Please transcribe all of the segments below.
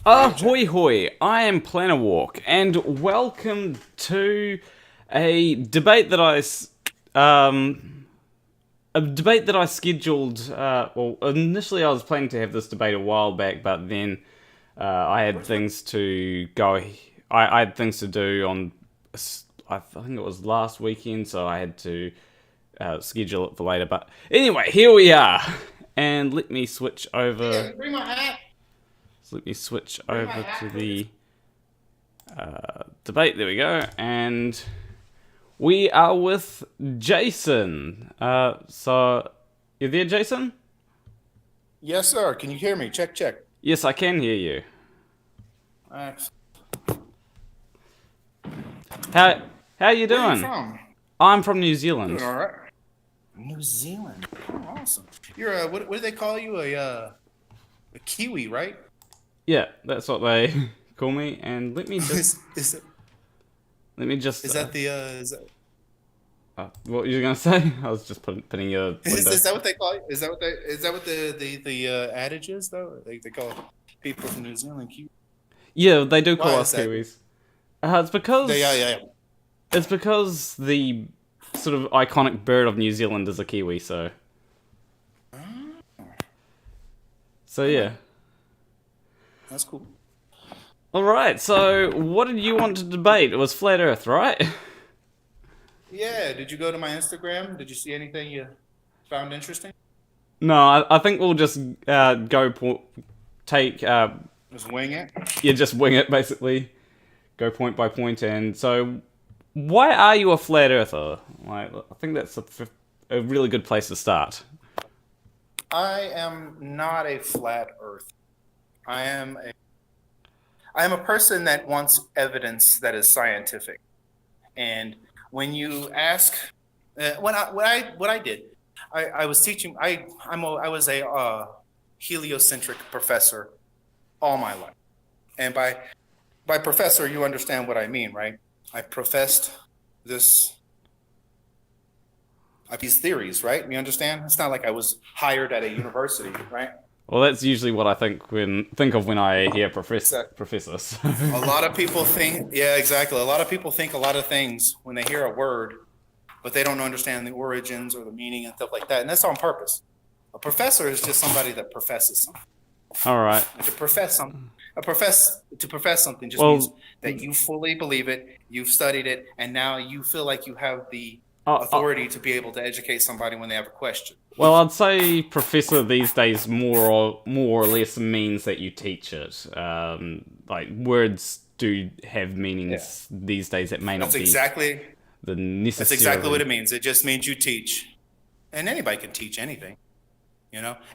Ahoy hoy, I am Planarwalk, and welcome to a debate that I scheduled. Well, initially I was planning to have this debate a while back, but then I had things to go. I had things to do on. I think it was last weekend, so I had to schedule it for later. But anyway, here we are, and let me switch over. Yeah, bring my hat. Let me switch over to the debate. There we go. And we are with Jason. So, you there, Jason? Yes, sir. Can you hear me? Check, check. Yes, I can hear you. How are you doing? Where are you from? I'm from New Zealand. Doing all right. New Zealand. Oh, awesome. You're what do they call you? A Kiwi, right? Yeah, that's what they call me. And let me just. Let me just. Is that the? Is that? What were you gonna say? I was just putting your. Is that what they call you? Is that what the adage is though? They call people from New Zealand Kiwi. Yeah, they do call Why us is that? Kiwis. It's because. Yeah. It's because the sort of iconic bird of New Zealand is a kiwi, so. So yeah. That's cool. Alright, so what did you want to debate? It was Flat Earth, right? Yeah. Did you go to my Instagram? Did you see anything you found interesting? No, I think we'll just take. Just wing it. Yeah, just wing it, basically. Go point by point, and so. Why are you a Flat Earther? Like, I think that's a really good place to start. I am not a flat earth. I am a person that wants evidence that is scientific. And when you ask, what I did, I was teaching. I was a heliocentric professor all my life, and by professor you understand what I mean, right? I professed these theories, right? You understand? It's not like I was hired at a university, right? Well, that's usually what I think of when I hear professor. A lot of people think, yeah, exactly. A lot of people think a lot of things when they hear a word, but they don't understand the origins or the meaning and stuff like that. And that's on purpose. A professor is just somebody that professes something. All right. To profess something. To profess something just means that you fully believe it, you've studied it, and now you feel like you have the authority to be able to educate somebody when they have a question. Well, I'd say professor these days more or less means that you teach it. Like words do have meanings these days that may not be the necessary. That's exactly what it means. It just means you teach, and anybody can teach anything,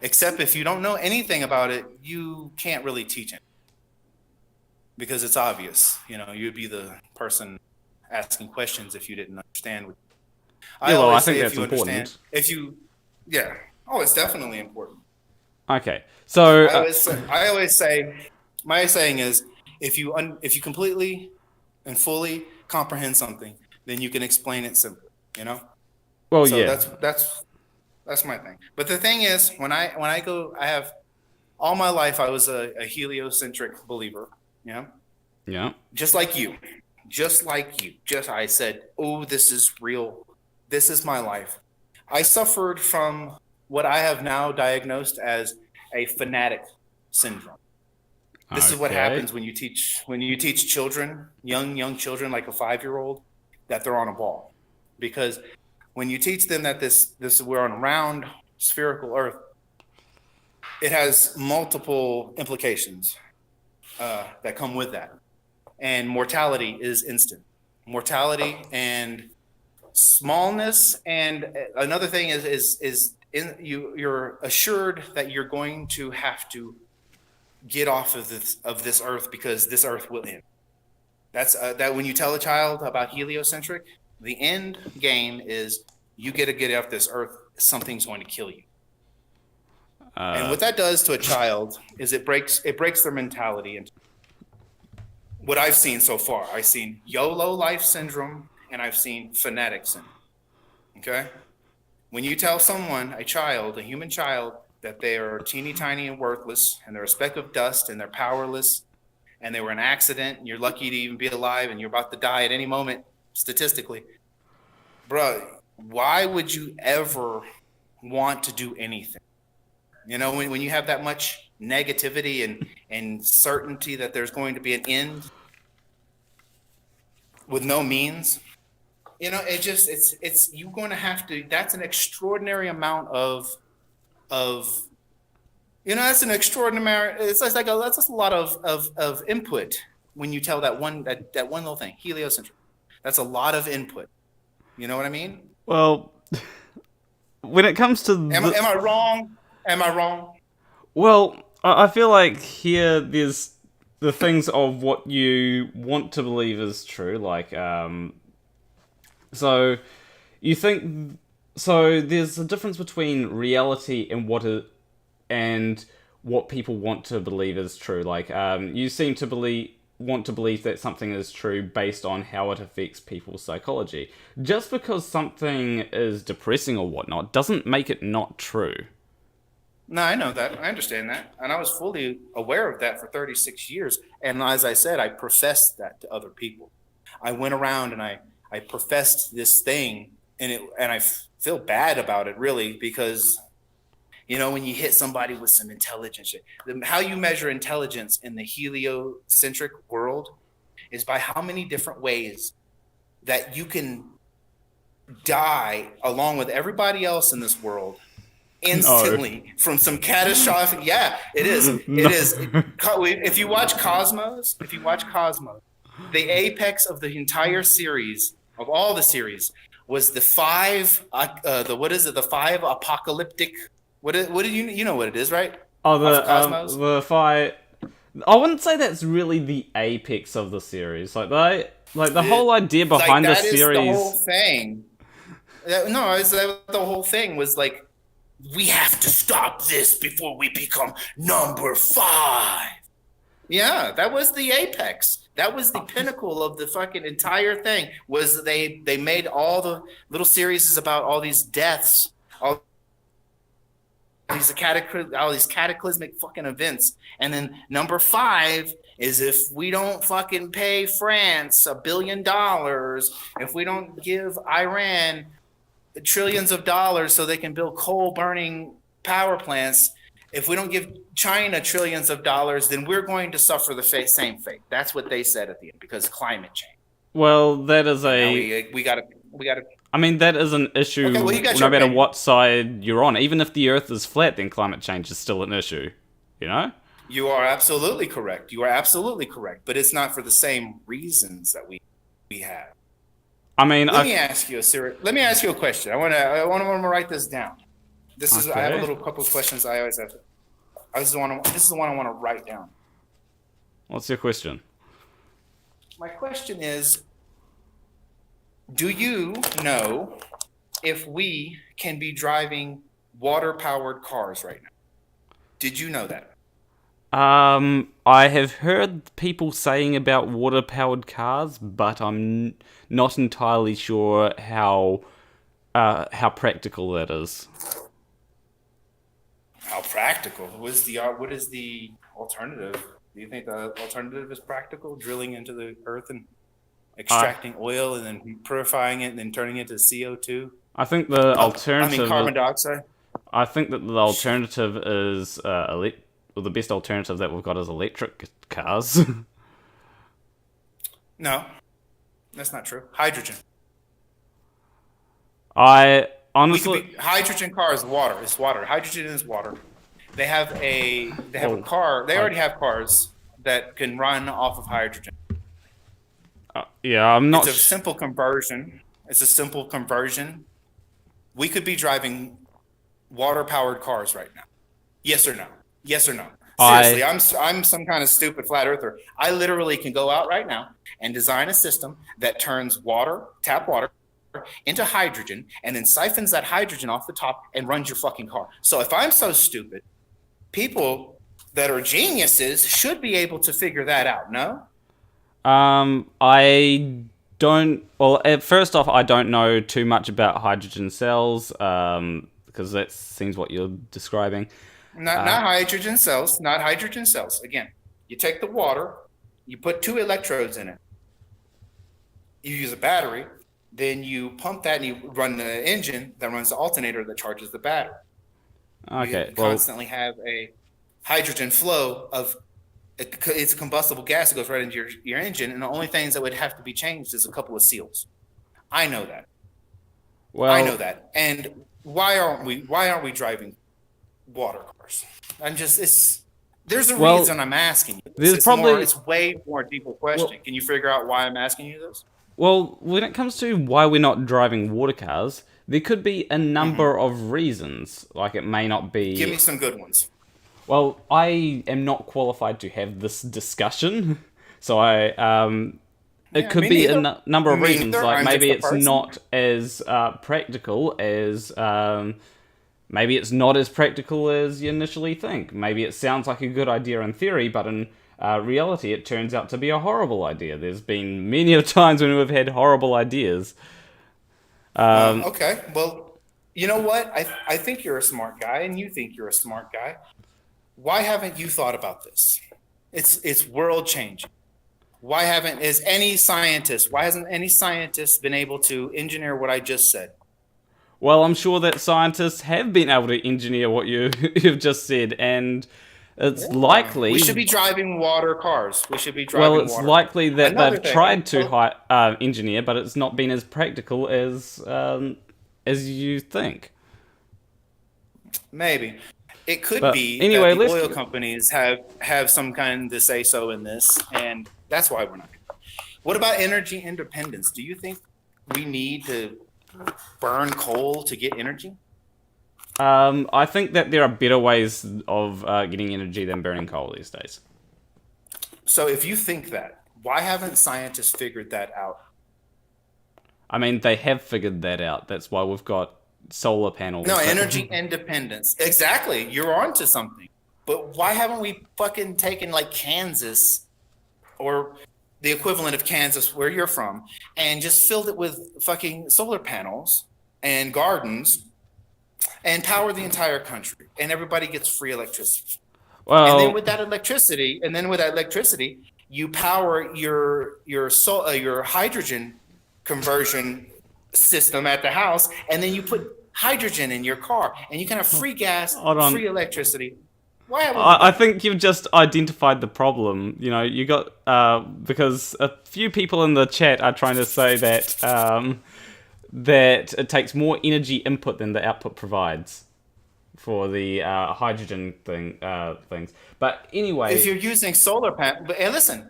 except if you don't know anything about it, you can't really teach it. Because it's obvious, you'd be the person asking questions if you didn't understand. I think that's important. It's definitely important. Okay, so I always say, my saying is, if you completely and fully comprehend something, then you can explain it simply. Well, so yeah, that's my thing. But the thing is, when I go, I have all my life I was a heliocentric believer. Yeah. Just like you. I said, oh, this is real. This is my life. I suffered from what I have now diagnosed as a fanatic syndrome. This is what happens when you teach children, young children, like a 5-year-old, that they're on a ball. Because when you teach them that we're on a round spherical Earth, it has multiple implications that come with that. And mortality is instant. Mortality and smallness, and another thing is you're assured that you're going to have to get off of this Earth because this Earth will end. That's that when you tell a child about heliocentric, the end game is you get to get off this Earth. Something's going to kill you. And what that does to a child is it breaks their mentality. And what I've seen so far, I've seen YOLO life syndrome and I've seen fanatic syndrome. Okay? When you tell someone, a human child, that they are teeny tiny and worthless and they're a speck of dust and they're powerless and they were an accident, and you're lucky to even be alive, and you're about to die at any moment, statistically. Bro, why would you ever want to do anything? You know, when you have that much negativity and certainty that there's going to be an end with no means, you know, it's you're going to have to, that's an extraordinary amount of you know, that's an extraordinary, it's like that's just a lot of input when you tell that one little thing, heliocentric. That's a lot of input. You know what I mean? Well, when it comes to... Am I wrong? Am I wrong? Well, I feel like here there's the things of what you want to believe is true, like, so you think... So there's a difference between reality and what people want to believe is true. Like, you seem to want to believe that something is true based on how it affects people's psychology. Just because something is depressing or whatnot doesn't make it not true. No, I know that. I understand that. And I was fully aware of that for 36 years. And as I said, I professed that to other people. I went around and I professed this thing, and I feel bad about it, really, because... You know, when you hit somebody with some intelligence, how you measure intelligence in the heliocentric world is by how many different ways that you can die along with everybody else in this world instantly from some catastrophic. Yeah, it is. It is. If you watch Cosmos, the apex of the entire series, of all the series, was the five apocalyptic. What do you know what it is, right? Oh, the five. I wouldn't say that's really the apex of the series. Like the whole idea behind the series. The whole thing. The whole thing was like, we have to stop this before we become number 5. Yeah, that was the apex. That was the pinnacle of the fucking entire thing. Was they made all the little series about all these deaths, all these cataclysmic fucking events. And then number 5 is if we don't fucking pay France $1 billion, if we don't give Iran trillions of dollars so they can build coal burning power plants, if we don't give China trillions of dollars, then we're going to suffer the same fate. That's what they said at the end, because climate change. Well, that is we gotta. I mean, that is an issue no matter what side you're on. Even if the Earth is flat, then climate change is still an issue. You know? You are absolutely correct. But it's not for the same reasons that we have. I mean, let me ask you a question. I want to write this down. I have a couple of questions I always have. This is the one I want to write down. What's your question? My question is, do you know if we can be driving water-powered cars right now? Did you know that? I have heard people saying about water-powered cars, but I'm not entirely sure how practical that is. How practical? What is the alternative? Do you think the alternative is practical? Drilling into the earth and extracting oil and then purifying it and then turning it to CO2? I think the alternative... carbon dioxide? I think that the alternative is... the best alternative that we've got is electric cars. No, that's not true. Hydrogen. Hydrogen car is water. It's water. Hydrogen is water. They have a car. They already have cars that can run off of hydrogen. I'm not. It's a simple conversion. We could be driving water-powered cars right now. Yes or no? Yes or no? Seriously, I'm some kind of stupid flat earther. I literally can go out right now and design a system that turns tap water, into hydrogen and then siphons that hydrogen off the top and runs your fucking car. So if I'm so stupid, people that are geniuses should be able to figure that out, no? I don't... Well, first off, I don't know too much about hydrogen cells, because that seems what you're describing. Not hydrogen cells. Not hydrogen cells. Again, you take the water, You put 2 electrodes in it. You use a battery, then you pump that and you run the engine that runs the alternator that charges the battery. Okay. You constantly have a hydrogen flow of it's a combustible gas that goes right into your engine, and the only things that would have to be changed is a couple of seals. I know that. Well, I know that. And why aren't we driving water cars? There's a reason I'm asking you this. It's way more deeper question. Well, can you figure out why I'm asking you this? Well, when it comes to why we're not driving water cars, there could be a number of reasons. Like, it may not be... Give me some good ones. Well, I am not qualified to have this discussion, so it could be a number of reasons. Like, maybe it's not as practical as... maybe it's not as practical as you initially think. Maybe it sounds like a good idea in theory, but in reality it turns out to be a horrible idea. There's been many of times when we've had horrible ideas. Okay, well, you know what? I think you're a smart guy, and you think you're a smart guy. Why haven't you thought about this? It's world changing. Why hasn't any scientist been able to engineer what I just said? Well, I'm sure that scientists have been able to engineer what you've just said, and it's likely... We should be driving water cars. Well, it's likely that they've tried to engineer, but it's not been as practical as you think. Maybe. It could be that the oil companies have some kind of say-so in this, and that's why we're not. What about energy independence? Do you think we need to burn coal to get energy? I think that there are better ways of getting energy than burning coal these days. So if you think that, why haven't scientists figured that out? I mean, they have figured that out. That's why we've got solar panels. No, energy independence. Exactly. You're onto something. But why haven't we fucking taken like Kansas or the equivalent of Kansas where you're from and just filled it with fucking solar panels and gardens and power the entire country and everybody gets free electricity? Well, and then with that electricity, you power your hydrogen conversion system at the house, and then you put hydrogen in your car, and you can have free gas, free electricity. I think you've just identified the problem. You know, you got because a few people in the chat are trying to say that that it takes more energy input than the output provides for the hydrogen things. But anyway, if you're using solar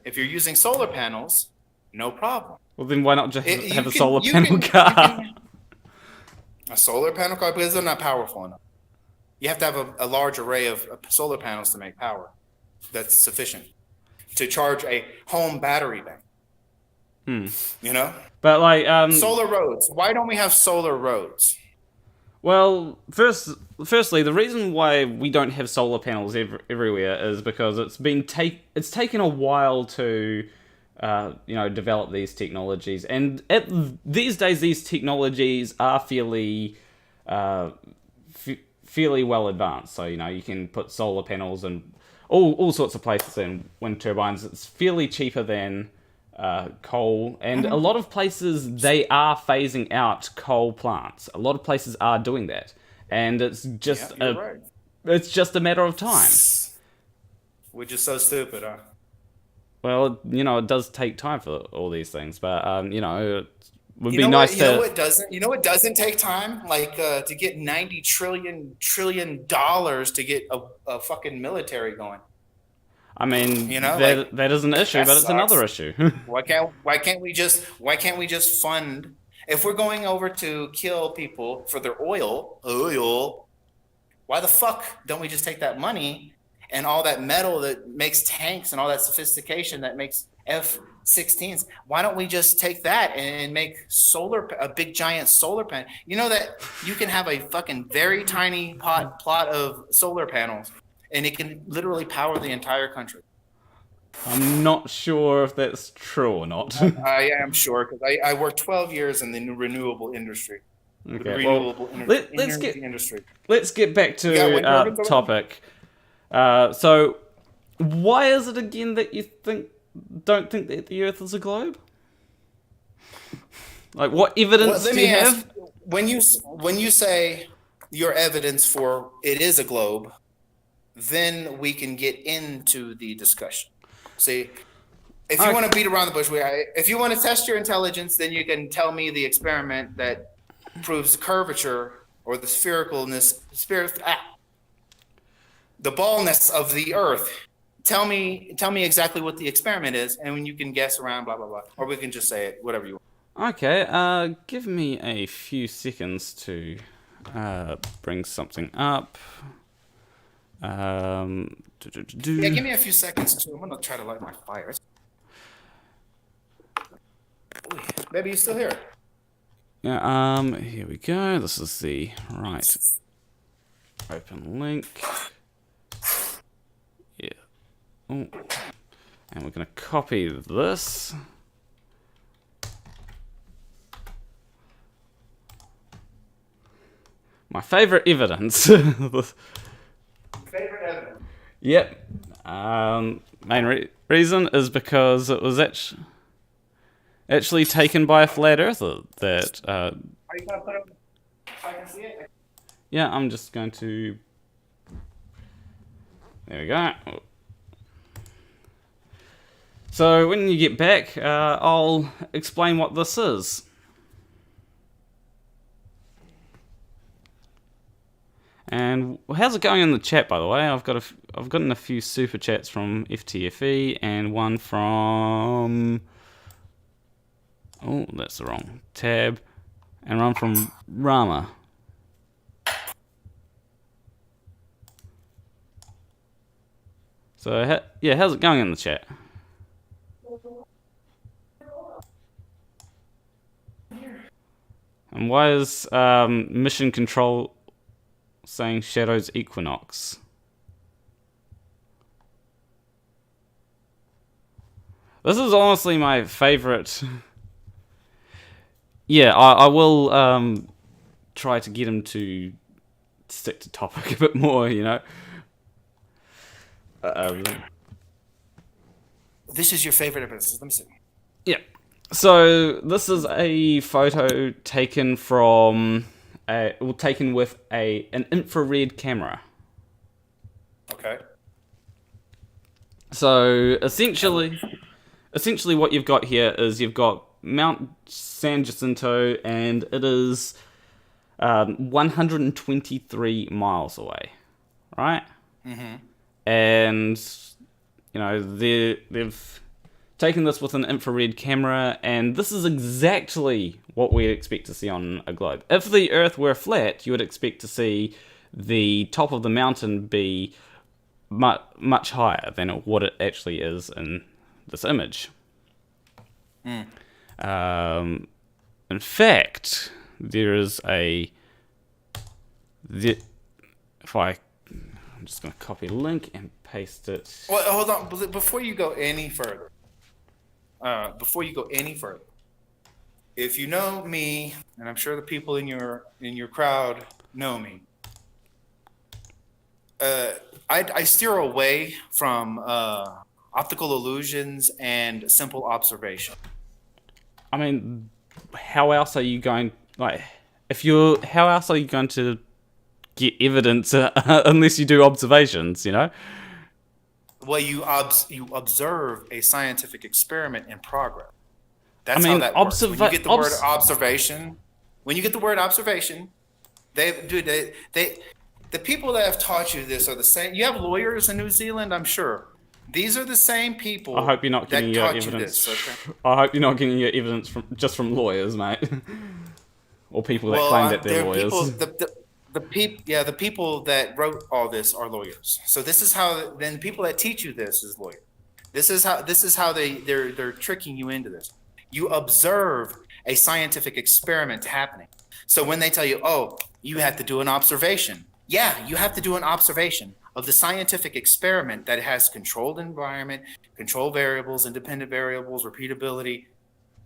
if you're using solar panels, no problem. Well, then why not just have a solar panel car? A solar panel car, because they're not powerful enough. You have to have a large array of solar panels to make power that's sufficient to charge a home battery bank. You know? But like solar roads. Why don't we have solar roads? Well, firstly, the reason why we don't have solar panels everywhere is because it's taken a while to develop these technologies, and these days these technologies are fairly well advanced. So you can put solar panels and all sorts of places in wind turbines. It's fairly cheaper than coal, and a lot of places they are phasing out coal plants. A lot of places are doing that, and it's just it's just a matter of time. We're just so stupid, huh? Well, it does take time for all these things, but it would be nice to. You know what doesn't take time? Like to get $90 trillion to get a fucking military going. I mean, that is an issue, but it's another issue. Why can't we just fund? If we're going over to kill people for their oil, why the fuck don't we just take that money and all that metal that makes tanks and all that sophistication that makes F-16s? Why don't we just take that and make a big giant solar panel? You know that you can have a fucking very tiny plot of solar panels, and it can literally power the entire country. I'm not sure if that's true or not. I am sure, because I worked 12 years in the renewable industry. Okay, industry. Let's get back to topic. So, why is it again that you think don't think that the Earth is a globe? Like, what evidence do you have? When you say your evidence for it is a globe, then we can get into the discussion. See, if you want to beat around the bush, if you want to test your intelligence, then you can tell me the experiment that proves the curvature or the sphericalness, the ballness of the Earth. Tell me exactly what the experiment is, and when you can guess around, blah blah blah, or we can just say it, whatever you want. Okay, give me a few seconds to bring something up. Yeah, give me a few seconds too. I'm gonna try to light my fire. Maybe you're still here. Yeah, here we go. This is the right open link. Yeah. Oh. And we're gonna copy this. My favorite evidence. Favorite evidence. Yep. Main reason is because it was actually taken by a flat earther. That. Are you gonna put it so I can see it? Yeah, I'm just going to. There we go. So when you get back, I'll explain what this is. And how's it going in the chat, by the way? I've gotten a few super chats from FTFE and one from. Oh, that's the wrong tab, and one from Rama. So yeah, how's it going in the chat? And why is Mission Control saying Shadow's Equinox? This is honestly my favorite. Yeah, I will try to get him to stick to topic a bit more, you know. This is your favorite evidence. Let me see. Yeah. So this is a photo taken from taken with an infrared camera. Okay. So essentially what you've got here is you've got Mount San Jacinto, and it is 123 miles away, right? Mm-hmm. And you know they've taken this with an infrared camera, and this is exactly what we'd expect to see on a globe. If the Earth were flat, you would expect to see the top of the mountain be much higher than what it actually is in this image. In fact, there is I'm just going to copy a link and paste it. Well, hold on. Before you go any further, if you know me, and I'm sure the people in your crowd know me, I steer away from optical illusions and simple observation. I mean, how else are you going? How else are you going to get evidence unless you do observations? You know. Well, you observe a scientific experiment in progress. That's how that works. When you get the word observation, the people that have taught you this are the same. You have lawyers in New Zealand, I'm sure. These are the same people. I hope you're not getting your evidence. I hope you're not getting your evidence from lawyers, mate, or people that claim that they're lawyers. The people that wrote all this are lawyers. So this is how. Then people that teach you this is lawyers. This is how they're tricking you into this. You observe a scientific experiment happening. So when they tell you, oh, you have to do an observation. Yeah, you have to do an observation of the scientific experiment that has controlled environment, control variables, independent variables, repeatability.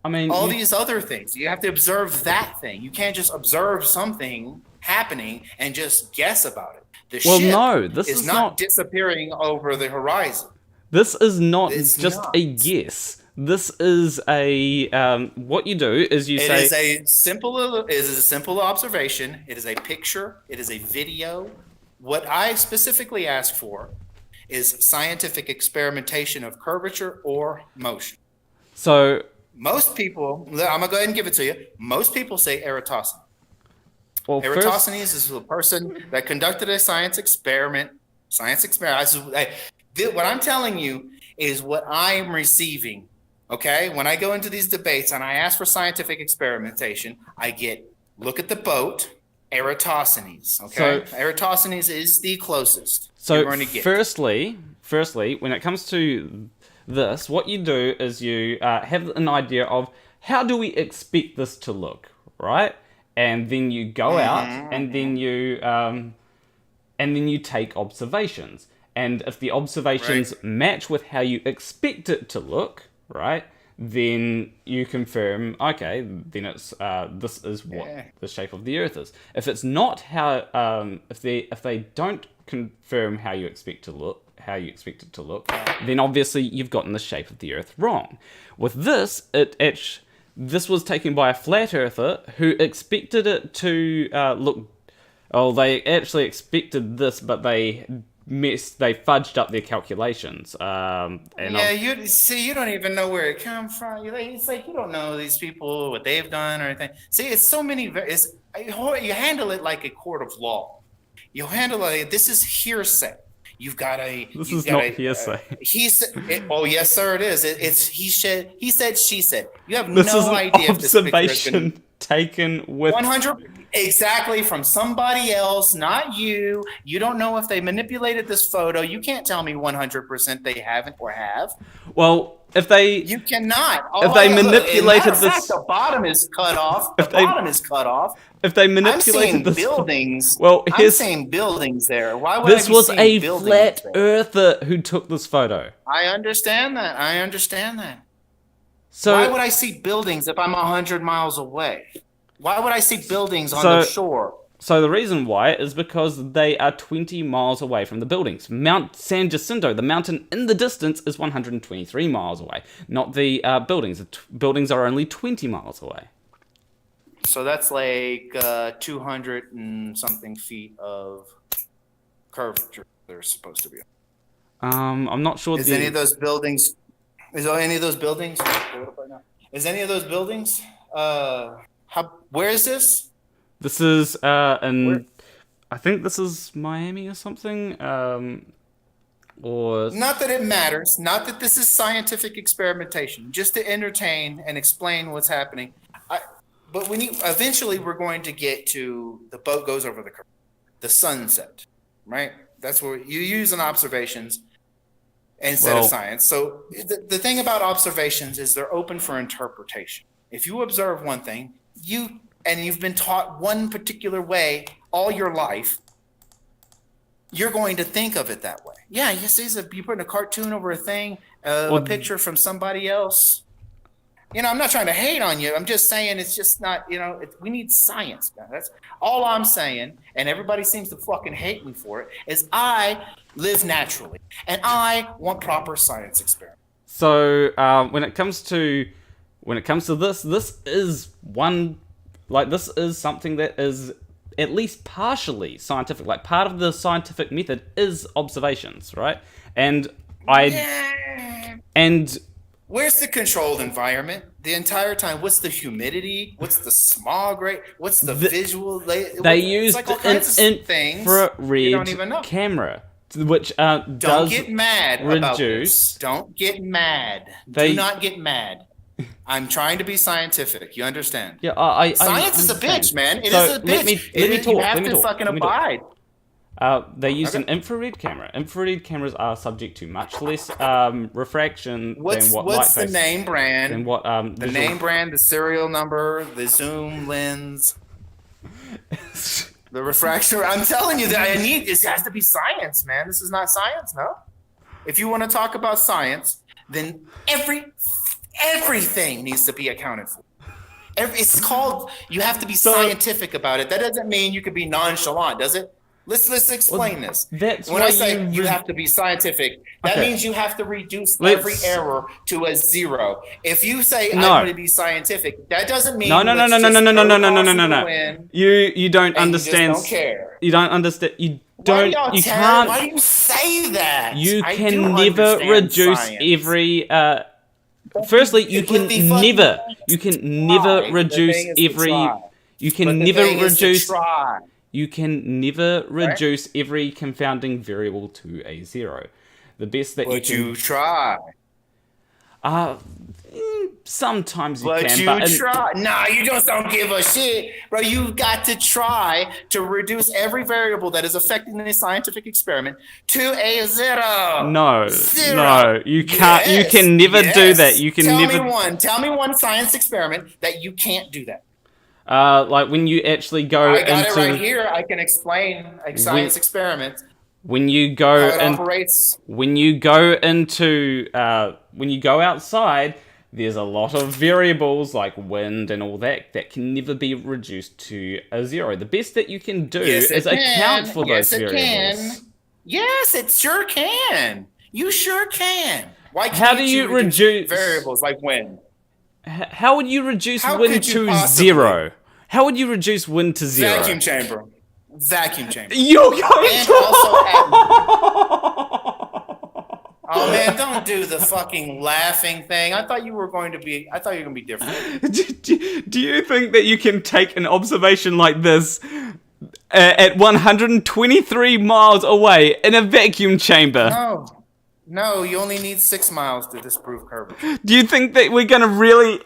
I mean, all these other things. You have to observe that thing. You can't just observe something happening and just guess about it. The ship is not disappearing over the horizon. This is not It's just not. a guess. This is a what you do is you say It is a simple observation. It is a picture. It is a video. What I specifically ask for is scientific experimentation of curvature or motion. so. Most people, I'm gonna go ahead and give it to you. Most people say Eratosthenes. Well, Eratosthenes is the person that conducted a science experiment. What I'm telling you is what I'm receiving. Okay, when I go into these debates and I ask for scientific experimentation, I get look at the boat, Eratosthenes. Okay, so, Eratosthenes is the closest you're going to get. Firstly, when it comes to this, what you do is you have an idea of how do we expect this to look, right? And then you go out and then you take observations. And if the observations match with how you expect it to look, right, then you confirm, okay, then it's this is what the shape of the Earth is. If it's not how, if they don't confirm how you expect it to look, then obviously you've gotten the shape of the Earth wrong. With this, this was taken by a flat earther who expected it to look. Oh, they actually expected this, but they fudged up their calculations. You don't even know where it comes from. It's like you don't know these people, what they've done or anything. See, it's so many. You handle it like a court of law. You handle it. This is hearsay. You've got a. This is not hearsay. He said. Oh yes, sir. It is. It's he said. He said. She said. You have this no is an idea. Observation if this taken with 100 exactly from somebody else, not you. You don't know if they manipulated this photo. You can't tell me 100% they haven't or have. Well, you cannot. If they manipulated this, the bottom is cut off. If they manipulated this buildings, I'm seeing buildings there. Why would this was a flat earther who took this photo? I understand that. So why would I see buildings if I'm 100 miles away? Why would I see buildings on the shore? So the reason why is because they are 20 miles away from the buildings. Mount San Jacinto, the mountain in the distance, is 123 miles away, not the buildings. The buildings are only 20 miles away. So that's like 200 and something feet of curvature they're supposed to be. I'm not sure. Is any of those buildings? Is any of those buildings? Where is this? This is I think this is Miami or something. Or not that it matters. Not that this is scientific experimentation. Just to entertain and explain what's happening. But eventually we're going to get to the boat goes over the sunset, right? That's where you use observations instead of science. So the thing about observations is they're open for interpretation. If you observe one thing, you've been taught one particular way all your life, you're going to think of it that way. Yeah, you see, you put in a cartoon over a thing, a picture from somebody else. I'm not trying to hate on you. I'm just saying it's just not, we need science. That's all I'm saying. And everybody seems to fucking hate me for it, is I live naturally. And I want proper science experiments. So when it comes to this is this is something that is at least partially scientific. Like part of the scientific method is observations, right? And where's the controlled environment the entire time? What's the humidity? What's the smog rate? What's the visual? They used an infrared camera, which don't get mad about this. Don't get mad. Do not get mad. I'm trying to be scientific. You understand? Yeah, science is a bitch, man. It is a bitch. Let me talk. You have to fucking abide. They used an infrared camera. Infrared cameras are subject to much less refraction than what what's the name brand? Than what the name brand, the serial number, the zoom lens, the refraction. I'm telling you that this has to be science, man. This is not science, no. If you want to talk about science, then everything needs to be accounted for. It's called. You have to be scientific about it. That doesn't mean you could be nonchalant, does it? Let's explain this. That's when why I say you have to be scientific, that means you have to reduce every error to a 0. If you say I'm going to be scientific, that doesn't mean no. You don't understand. You just don't care. You don't understand. You don't. You can't. Why do you say that? You can never reduce every. Firstly, you can never reduce every. You can never reduce. You can never reduce every confounding variable to a 0. The best that you try. Sometimes you but can. But you try. Nah, you just don't give a shit. Bro, you've got to try to reduce every variable that is affecting the scientific experiment to a 0. No. 0. No, you can't. You can never do that. You can never. Tell me one science experiment that you can't do that. Like when you actually go I got it right here. I can explain a science experiment. When you go when you go outside, there's a lot of variables like wind and all that can never be reduced to a 0. The best that you can do is account for those variables. Yes, it sure can. You sure can. Why can't How do you reduce variables like wind? How would you reduce wind to 0? How would you reduce wind to 0? Vacuum chamber. You're going to... Oh man, don't do the fucking laughing thing. I thought you were going to be different. Do you think that you can take an observation like this at 123 miles away in a vacuum chamber? No, you only need 6 miles to disprove curvature. Do you think that we're gonna really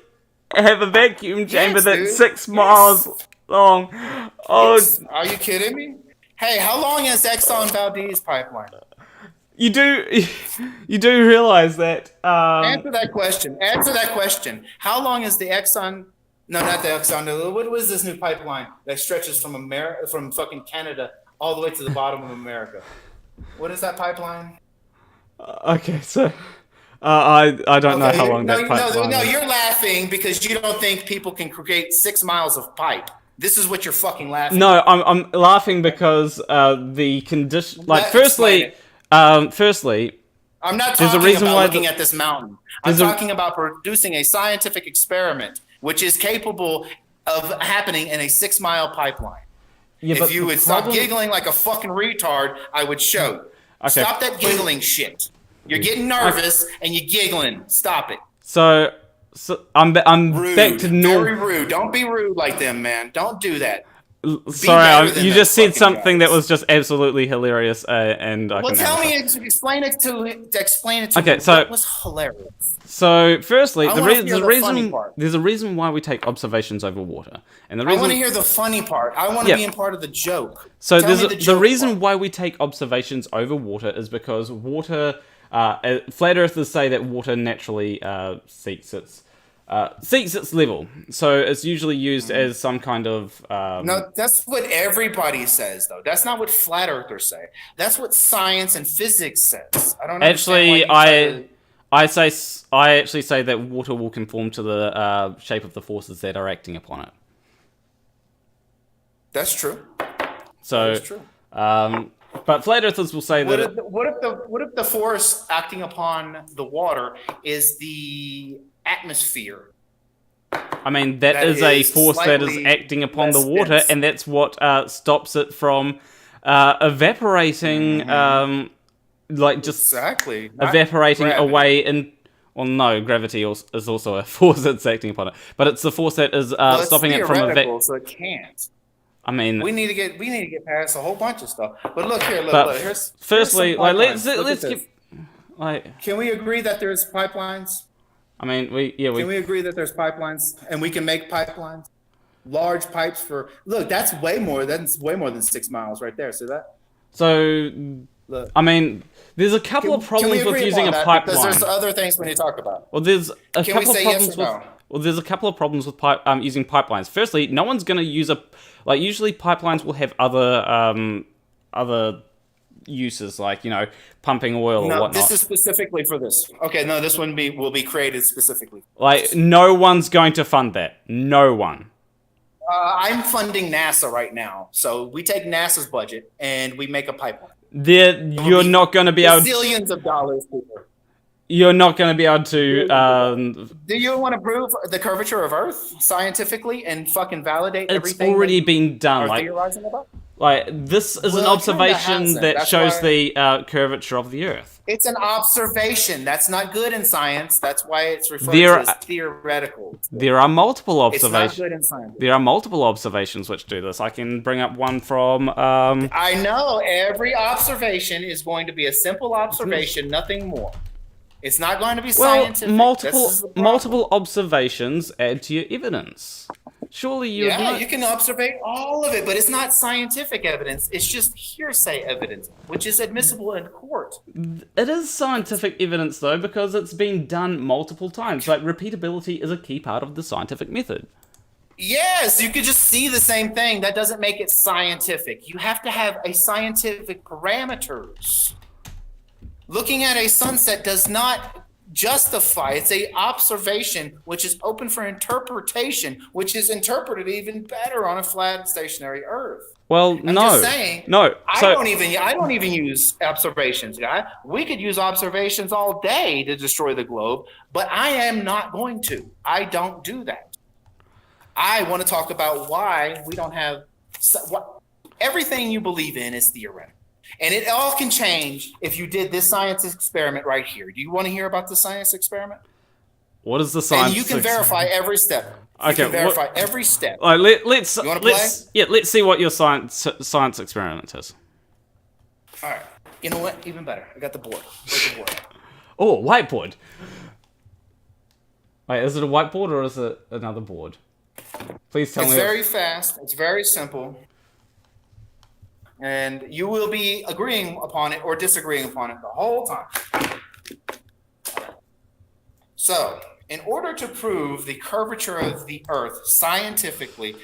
have a vacuum chamber that's 6 miles long? Oh, are you kidding me? Hey, how long is Exxon Valdez pipeline? You do realize that? Answer that question. How long is the Exxon? No, not the Exxon. What was this new pipeline that stretches from fucking Canada all the way to the bottom of America? What is that pipeline? Okay, so I don't know how long that pipeline. No, you're laughing because you don't think people can create 6 miles of pipe. This is what you're fucking laughing. No, I'm laughing because the condition. Like, firstly, I'm not talking about looking at this mountain. I'm talking about producing a scientific experiment which is capable of happening in a 6 mile pipeline. Yeah, if you would stop giggling like a fucking retard, I would show you. Okay. Stop that giggling shit. You're getting nervous and you're giggling. Stop it. So I'm rude. Back to normal. Very rude. Don't be rude like them, man. Don't do that. Sorry, you just said something that was just absolutely hilarious, and I explain it to me. Okay, so it was hilarious. So, firstly, there's a reason why we take observations over water, and I want to hear the funny part. I want to be in part of the joke. So, the reason why we take observations over water is because water. Flat earthers say that water naturally seeks its level, so it's usually used as some kind of. No, that's what everybody says, though. That's not what flat earthers say. That's what science and physics says. I don't actually. I actually say that water will conform to the shape of the forces that are acting upon it. That's true. So. That's true. But flat earthers will say what if the force acting upon the water is the atmosphere? I mean, that is a force that is acting upon the water, and that's what stops it from evaporating, evaporating away in... Well, no, gravity is also a force that's acting upon it, but it's the force that is stopping it from evaporating. So it can't. I mean, we need to get past a whole bunch of stuff. But look here, here's firstly, let's get Can we agree that there's pipelines? I mean, Can we agree that there's pipelines and we can make pipelines, large pipes for? Look, that's way more than 6 miles right there. See that? So, look. I mean, there's a couple of problems with using a pipeline. Because there's other things we need to talk about. Well, there's a couple of problems with. Well, there's a couple of problems with using pipelines. Firstly, no one's going to use usually pipelines will have other uses, like, pumping oil or whatnot. This is specifically for this. Okay, no, this one will be created specifically. Like, no one's going to fund that. No one. I'm funding NASA right now, so we take NASA's budget and we make a pipeline. You're not going to be able. Zillions of dollars. People. You're not going to be able to. Do you want to prove the curvature of Earth scientifically and fucking validate everything? It's already been done. Theorizing about? Like this is an observation that shows the curvature of the Earth. It's an observation. That's not good in science. That's why it's referred to as theoretical. There are multiple observations. It's not good in science. There are multiple observations which do this. I can bring up one from. I know every observation is going to be a simple observation, nothing more. It's not going to be scientific. Multiple observations add to your evidence. Surely you. Yeah, you can observe all of it, but it's not scientific evidence. It's just hearsay evidence, which is admissible in court. It is scientific evidence though, because it's been done multiple times. Like repeatability is a key part of the scientific method. Yes, you could just see the same thing. That doesn't make it scientific. You have to have a scientific parameters. Looking at a sunset does not justify. It's a observation which is open for interpretation, which is interpreted even better on a flat stationary Earth. Well, I'm just saying, I don't even use observations, guy. We could use observations all day to destroy the globe, but I am not going to. I don't do that. I want to talk about why we don't have everything you believe in is theoretical. And it all can change if you did this science experiment right here. Do you want to hear about the science experiment? What is the science? And you can verify every step. You can verify every step. All right, let's. You want to play? Yeah, let's see what your science experiment is. All right. You know what? Even better. I got the board. Where's the board? Oh, whiteboard. Wait, is it a whiteboard or is it another board? Please tell me. It's very fast. It's very simple. And you will be agreeing upon it or disagreeing upon it the whole time. So, in order to prove the curvature of the Earth scientifically,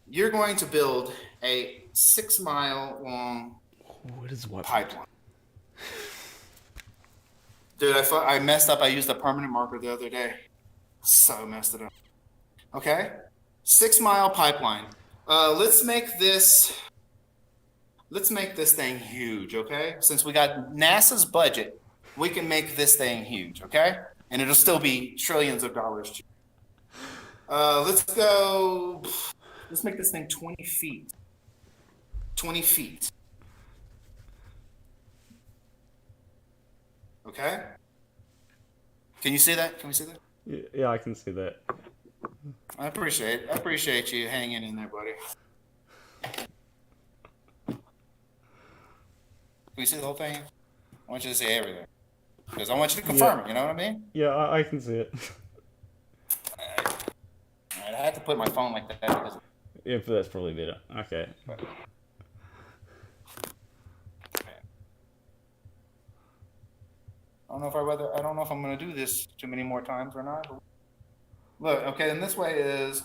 you're going to build a 6-mile long pipeline. Dude, I messed up. I used a permanent marker the other day. So messed it up. Okay? 6-mile pipeline. Let's make this thing huge, okay? Since we got NASA's budget, we can make this thing huge, okay? And it'll still be trillions of dollars cheap. Let's make this thing 20 feet. 20 feet. Okay? Can you see that? Can we see that? Yeah, I can see that. I appreciate you hanging in there, buddy. Can we see the whole thing? I want you to see everything. Because I want you to confirm it, you know what I mean? Yeah, I can see it. Alright, I had to put my phone like that because... Yeah, but that's probably better. Okay. I don't know if I'm going to do this too many more times or not. Look, okay, and this way is,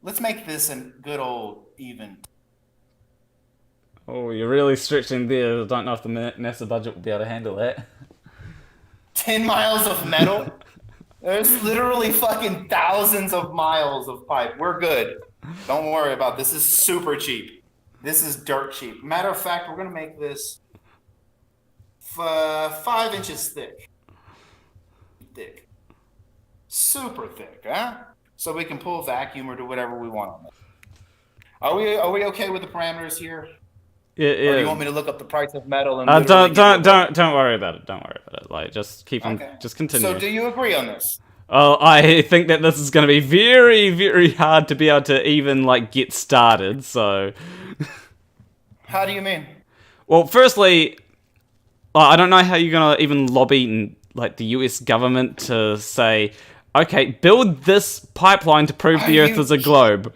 let's make this a good old even. Oh, you're really stretching there. I don't know if the NASA budget will be able to handle that. 10 miles of metal? There's literally fucking thousands of miles of pipe. We're good. Don't worry about this. This is super cheap. This is dirt cheap. Matter of fact, we're going to make this 5 inches thick. Super thick, huh? So we can pull vacuum or do whatever we want on it. Are we okay with the parameters here? Yeah. Or do you want me to look up the price of metal and don't worry about it. Don't worry about it. Like, just keep on. Just continue. So do you agree on this? I think that this is going to be very, very hard to be able to even like get started. So. How do you mean? Well, firstly, I don't know how you're going to even lobby like the US government to say, okay, build this pipeline to prove the Earth is a globe.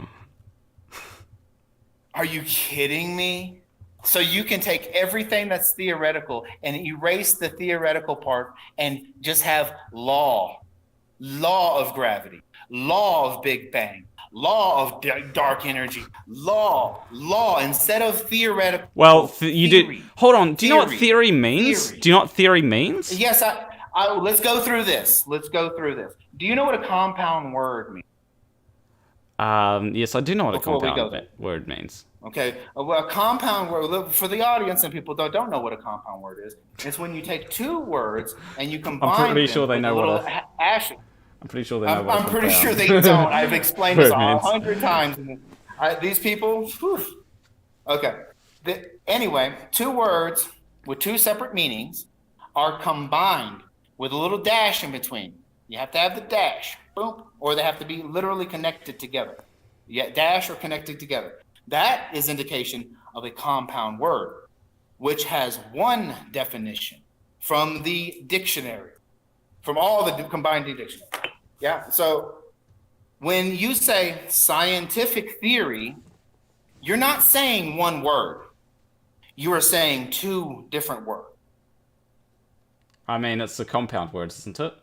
Are you kidding me? So you can take everything that's theoretical and erase the theoretical part and just have law of gravity, law of Big Bang, law of dark energy, law, instead of theoretical. Well, you did. Hold on. Do you know what theory means? Do you know what theory means? Yes, let's go through this. Do you know what a compound word means? Yes, I do know what Before a we go compound word means. Okay, well, a compound word, for the audience and people that don't know what a compound word is, it's when you take two words and you combine them. I'm pretty sure they know what I'm pretty sure they know what I'm pretty sure they don't. I've explained this 100 times. These people, whew. Okay. Anyway, two words with two separate meanings are combined with a little dash in between. You have to have the dash, boom, or they have to be literally connected together. Yeah, dash or connected together. That is indication of a compound word, which has one definition from the dictionary, from all the combined dictionaries. Yeah, so when you say scientific theory, you're not saying one word. You are saying two different words. I mean, it's a compound word, isn't it?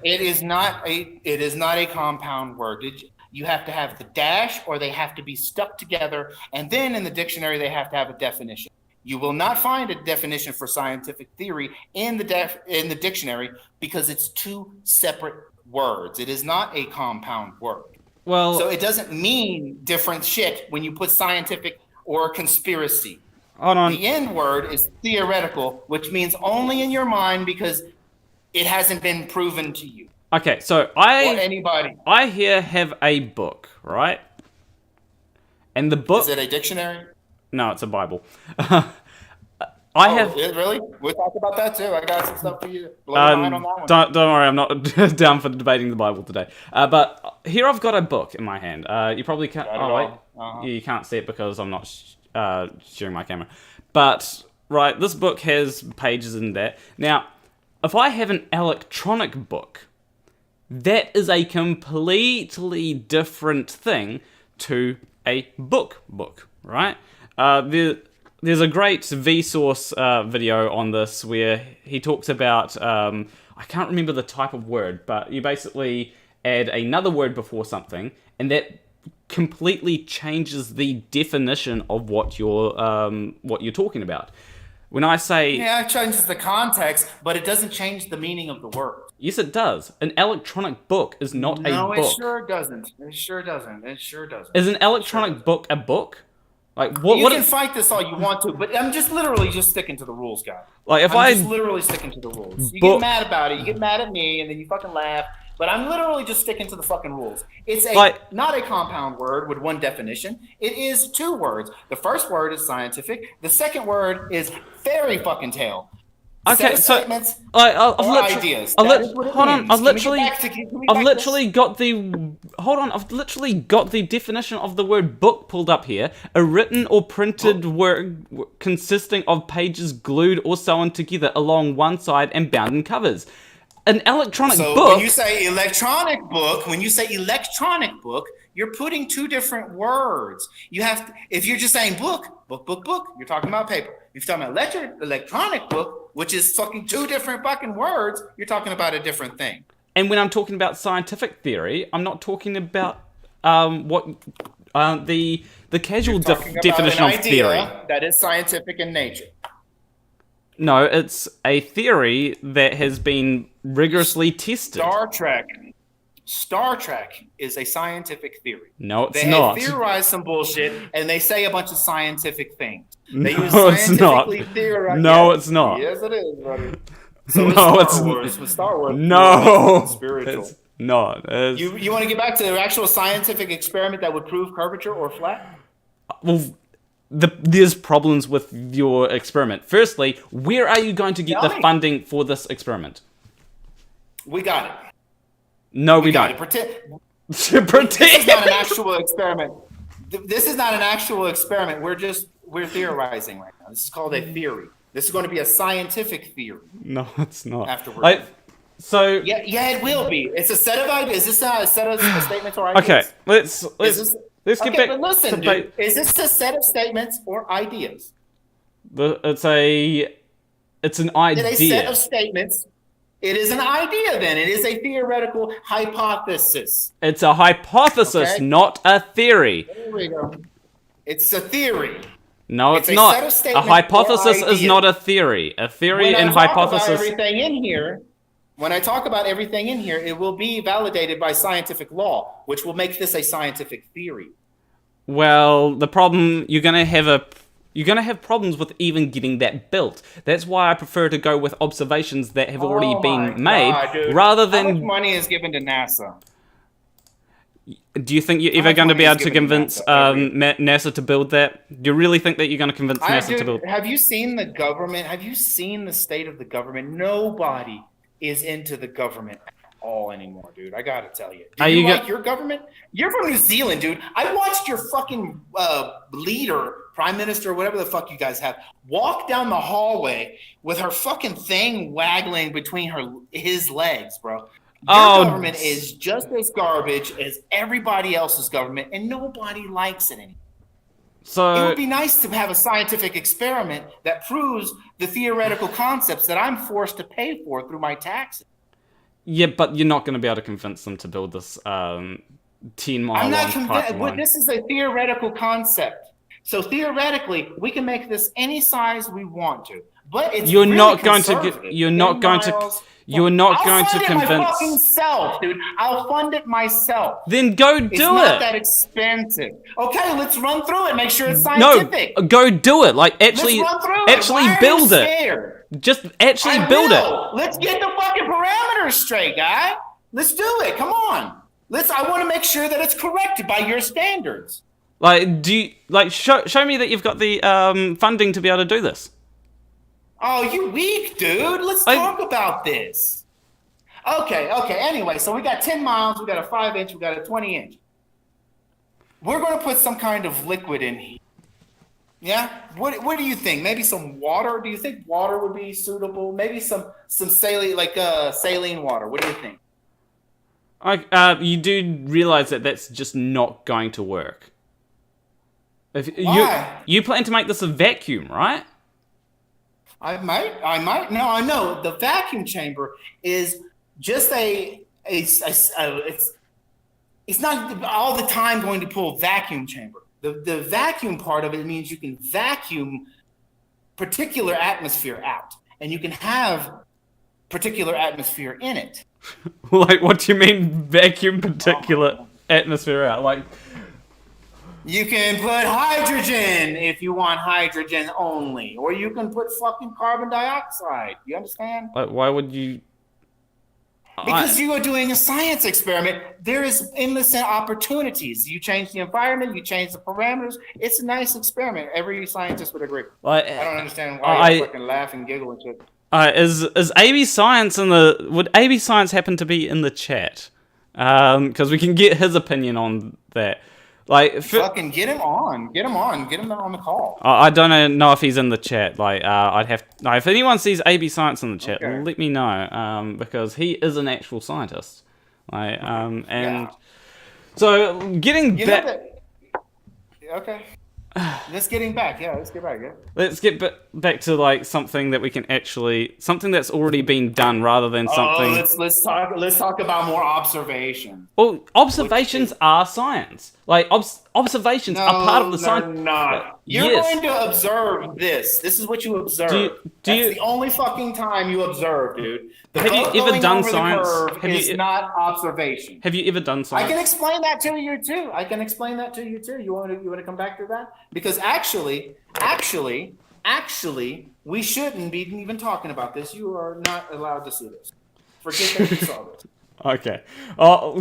It is not a compound word. You have to have the dash, or they have to be stuck together, and then in the dictionary they have to have a definition. You will not find a definition for scientific theory in the dictionary because it's two separate words. It is not a compound word. Well, so it doesn't mean different shit when you put scientific or conspiracy. Hold on. The N word is theoretical, which means only in your mind because it hasn't been proven to you. Okay, so or anybody. I here have a book, right? And the book... Is it a dictionary? No, it's a Bible. Really? We'll talk about that too. I got some stuff for you. Blow your mind on that one. Don't worry, I'm not down for debating the Bible today. But here I've got a book in my hand. You probably can't... Oh, wait. You can't see it because I'm not sharing my camera. But, right, this book has pages in that. Now, if I have an electronic book, that is a completely different thing to a book, right? There's a great Vsauce video on this where he talks about, I can't remember the type of word, but you basically add another word before something, and that completely changes the definition of what you're talking about. When I say... Yeah, it changes the context, but it doesn't change the meaning of the word. Yes, it does. An electronic book is not a book. No, it sure doesn't. Is an electronic book a book? Like what? You can fight this all you want to, but I'm just literally sticking to the rules, guy. Like I'm just literally sticking to the rules. You get mad about it. You get mad at me, and then you fucking laugh. But I'm literally just sticking to the fucking rules. It's not a compound word with one definition. It is two words. The first word is scientific. The second word is fairy fucking tale. Okay, so ideas. I've literally got the definition of the word book pulled up here. A written or printed work consisting of pages glued or sewn together along one side and bound in covers. An electronic book. So when you say electronic book, you're putting two different words. You have to, if you're just saying book, you're talking about paper. If you're talking about electronic book, which is fucking two different fucking words, you're talking about a different thing. And when I'm talking about scientific theory, I'm not talking about the casual definition of theory. That is scientific in nature. No, it's a theory that has been rigorously tested. Star Trek is a scientific theory. No, it's not. They theorize some bullshit and they say a bunch of scientific things. They No, use it's not. theorize. No, it's not. Yes, it is, buddy. So no, it's Star Wars. With Star Wars, no, spiritual. It's not. You want to get back to the actual scientific experiment that would prove curvature or flat? Well, there's problems with your experiment. Firstly, where are you going to get the funding for this experiment? We got it. No, we don't. Pretend. This is not an actual experiment. This is not an actual experiment. We're theorizing right now. This is called a theory. This is going to be a scientific theory. No, it's not. Afterwards. Yeah, it will be. It's a set of ideas. Is this a set of statements or ideas? Okay, let's get back. But listen, dude. Is this a set of statements or ideas? It's an idea. It's a set of statements. It is an idea, then. It is a theoretical hypothesis. It's a hypothesis, not a theory. There we go. It's a theory. No, it's a not. set of A statements hypothesis or is ideas. not a theory. A theory and hypothesis. When I talk about everything in here, it will be validated by scientific law, which will make this a scientific theory. Well, the problem you're gonna have problems with even getting that built. That's why I prefer to go with observations that have already been made, rather than. How much money is given to NASA? Do you think you're ever going to be able to convince NASA to build that? Do you really think that you're going to convince NASA to build? Have you seen the government? Have you seen the state of the government? Nobody is into the government at all anymore, dude. I gotta tell you. Do you like your government? You're from New Zealand, dude. I watched your fucking leader, prime minister, whatever the fuck you guys have, walk down the hallway with her fucking thing waggling between his legs, bro. Your government is just as garbage as everybody else's government, and nobody likes it anymore. So it would be nice to have a scientific experiment that proves the theoretical concepts that I'm forced to pay for through my taxes. Yeah, but you're not going to be able to convince them to build this 10-mile long pipeline. This is a theoretical concept. So theoretically, we can make this any size we want to. But it's You're really not going to conservative. You're not going to. You're not going to convince. I'll fund it my fucking self, dude. I'll fund it myself. Then go do it. It's not that expensive. Okay, let's run through it. Make sure it's scientific. No, go do it. Like actually, let's run through actually it. Why build are you scared? it. Just actually build it. Let's get the fucking parameters straight, guy. Let's do it. Come on. I want to make sure that it's corrected by your standards. Like, show me that you've got the funding to be able to do this. Oh, you weak, dude. Let's talk about this. Okay. Anyway, so we got 10 miles, we got a 5-inch, we got a 20-inch. We're going to put some kind of liquid in here. Yeah? What do you think? Maybe some water? Do you think water would be suitable? Maybe some saline, saline water. What do you think? You do realize that that's just not going to work. Why? You plan to make this a vacuum, right? I might. No, I know. The vacuum chamber is just it's not all the time going to pull vacuum chamber. The vacuum part of it means you can vacuum particular atmosphere out, and you can have particular atmosphere in it. Like, what do you mean vacuum particular atmosphere out? Like, you can put hydrogen if you want hydrogen only, or you can put fucking carbon dioxide. You understand? Like, why would you? Because you are doing a science experiment. There is endless opportunities. You change the environment, you change the parameters. It's a nice experiment. Every scientist would agree. Like, I don't understand why you fucking laugh and giggle and shit. Is AB Science would AB Science happen to be in the chat? Because we can get his opinion on that. Like, fucking get him on the call. I don't know if he's in the chat. Like, if anyone sees AB Science in the chat, let me know. Because he is an actual scientist. Like, so getting back. Okay. Let's get back. Yeah. Let's get back to like something that we can something that's already been done rather than something. Let's talk about more observation. Well, observations are science. Like observations are part of the science. No, not. You're going to observe this. This is what you observe. That's the only fucking time you observe, dude. Have you ever done science? It's not observation. Have you ever done science? I can explain that to you too. You want to come back to that? Because actually, we shouldn't be even talking about this. You are not allowed to see this. Forget that you saw this. Okay.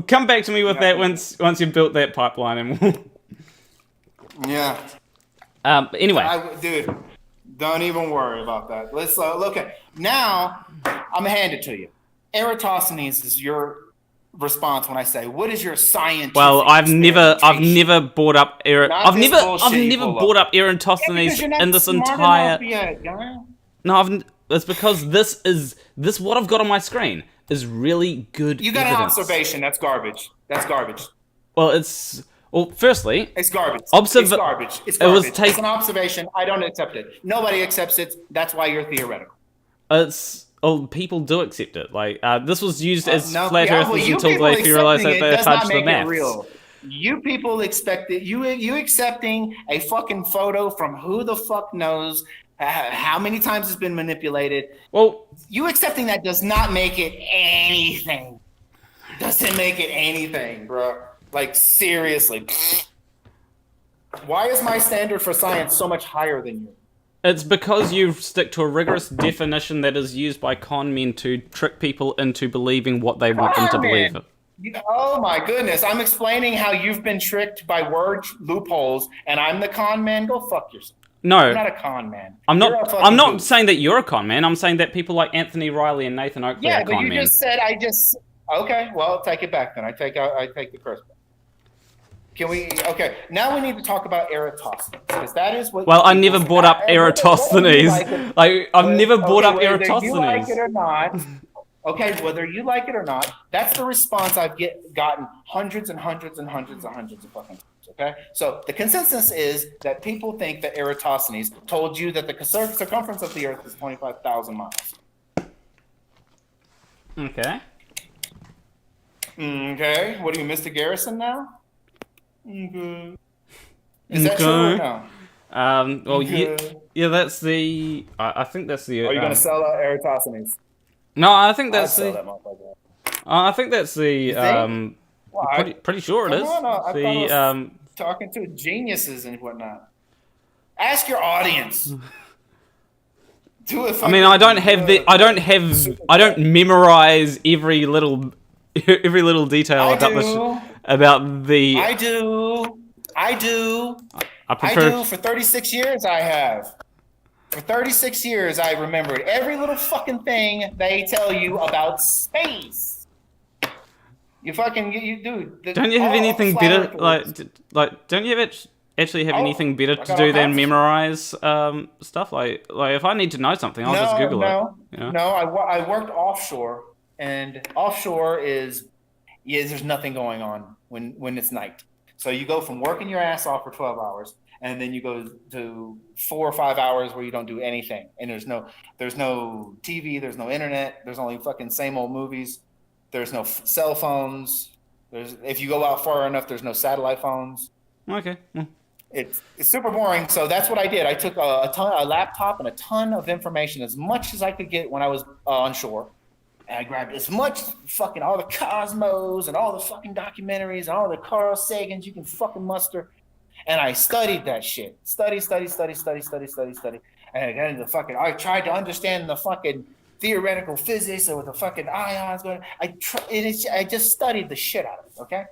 Come back to me with that once you've built that pipeline and we'll... Yeah. Anyway. Dude, don't even worry about that. Let's look at... Now, I'm going to hand it to you. Eratosthenes is your response when I say, what is your scientific... Well, I've never brought up brought up Eratosthenes in this entire... No, it's because this what I've got on my screen is really good. You got evidence. An observation. That's garbage. Well, firstly, it's garbage. It's garbage. It's an observation. I don't accept it. Nobody accepts it. That's why you're theoretical. People do accept it. Like this was used as flat Earth until they realized that they touched the maths. You people expected you accepting a fucking photo from who the fuck knows how many times it's been manipulated. Well, you accepting that does not make it anything. Doesn't make it anything, bro. Like, seriously. Why is my standard for science so much higher than you? it's because you stick to a rigorous definition that is used by con men to trick people into believing what they want them to believe. Oh my goodness. I'm explaining how you've been tricked by word loopholes, and I'm the con man. Go fuck yourself. No. I'm not a con man. I'm not saying that you're a con man. I'm saying that people like Anthony Riley and Nathan Oakley are con men. Yeah, but you just said okay, well, take it back then. I take the curse back. Can we? Okay, now we need to talk about Eratosthenes, because that is what. Well, I never brought up Eratosthenes. I've never brought up Eratosthenes. Whether you like it or not. Okay, whether you like it or not, that's the response I've gotten hundreds and hundreds and hundreds and hundreds of fucking times. Okay, so the consensus is that people think that Eratosthenes told you that the circumference of the Earth is 25,000 miles. Okay. Okay. What are you, Mr. Garrison now? Okay. Is that true or no? Well, yeah, that's the. I think that's the. Are you going to sell out Eratosthenes? No, I think that's the. I think that's the. Well, pretty sure it is. The talking to geniuses and whatnot. Ask your audience. I mean, I don't memorize every little detail about the. I do. I prefer. For 36 years, I have. For 36 years, I remembered every little fucking thing they tell you about space. You fucking, dude. Don't you have anything better? Like, don't you actually have anything better to do than memorize stuff? Like if I need to know something, I'll just Google it. You know? No, I worked offshore, and offshore is there's nothing going on when it's night. So you go from working your ass off for 12 hours, and then you go to 4 or 5 hours where you don't do anything, and there's no TV, there's no internet, there's only fucking same old movies. There's no cell phones. If you go out far enough, there's no satellite phones. Okay. It's super boring. So that's what I did. I took a laptop and a ton of information, as much as I could get when I was on shore. And I grabbed as much fucking all the Cosmos and all the fucking documentaries and all the Carl Sagans you can fucking muster. And I studied that shit. Study. And I tried to understand the fucking theoretical physics or with the fucking ions going. I just studied the shit out of it. Okay?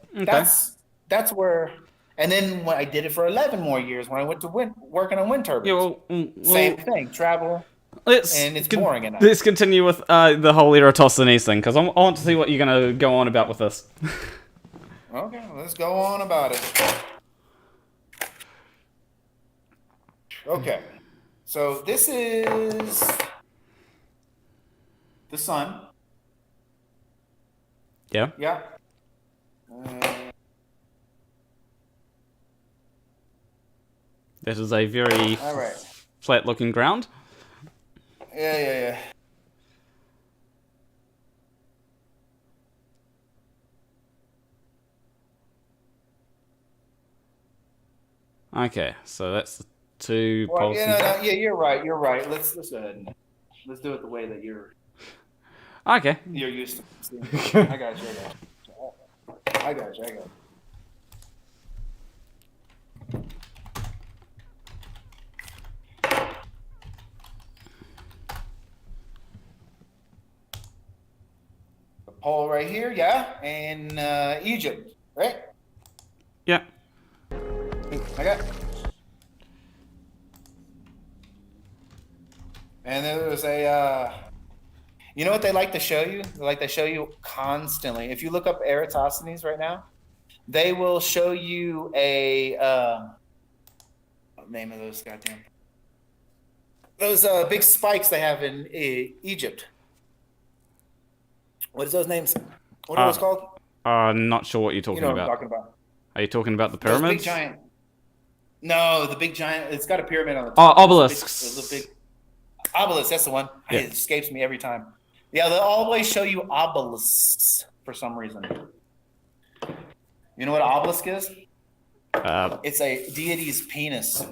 That's where. And then when I did it for 11 more years when I went to working on wind turbines. Same thing, travel. And it's boring enough. Let's continue with the whole Eratosthenes thing, because I want to see what you're going to go on about with this. Okay, let's go on about it. Okay, so this is the sun. Yeah. Yeah. That is a very flat-looking ground. Yeah. Okay, so that's the two. Well, yeah, you're right. Let's go ahead and let's do it the way that you're. Okay. You're used to. I got you. Pole right here, yeah, in Egypt, right? Yeah. Okay. And there was you know what they like to show you? They like to show you constantly. If you look up Eratosthenes right now, they will show you what name of those goddamn? Those big spikes they have in Egypt. What is those names? What are those called? Not sure what you're talking about. What I'm talking about. Are you talking about the pyramids? Big giant. No, the big giant. It's got a pyramid on the top. Obelisks. The big obelisk. That's the one. Yeah. It escapes me every time. Yeah, they'll always show you obelisks for some reason. You know what obelisk is? Uh, It's a deity's penis.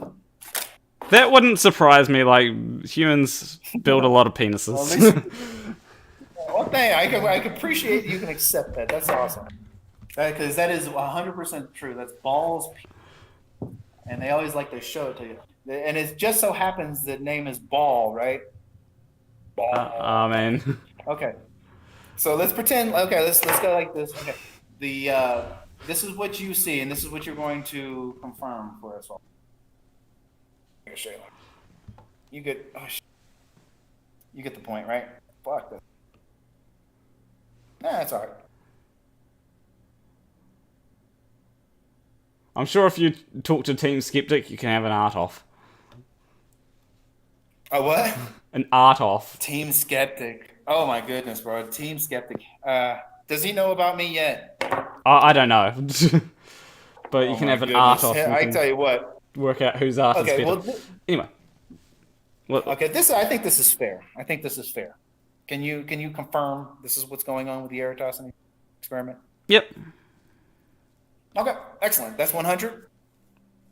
that wouldn't surprise me. Like, humans build a lot of penises. Well, at least one thing I can appreciate you can accept that. That's awesome. Because that is 100% true. That's balls, and they always like to show it to you. And it just so happens the name is Ball, right? Ball. Oh man. Okay. So let's pretend. Okay, let's go like this. Okay. This is what you see, and this is what you're going to confirm for us all. You get. Oh, you get the point, right? Fuck that. Nah, that's all right. I'm sure if you talk to Team Skeptic, you can have an art off. A what? An art off. Team Skeptic. Oh my goodness, bro. Team Skeptic. Does he know about me yet? I don't know. But you can have an art off. I tell you what. Work out whose art is better. Well, anyway. Okay, I think this is fair. Can you confirm this is what's going on with the Eratosthenes experiment? Yep. Okay, excellent. That's 100.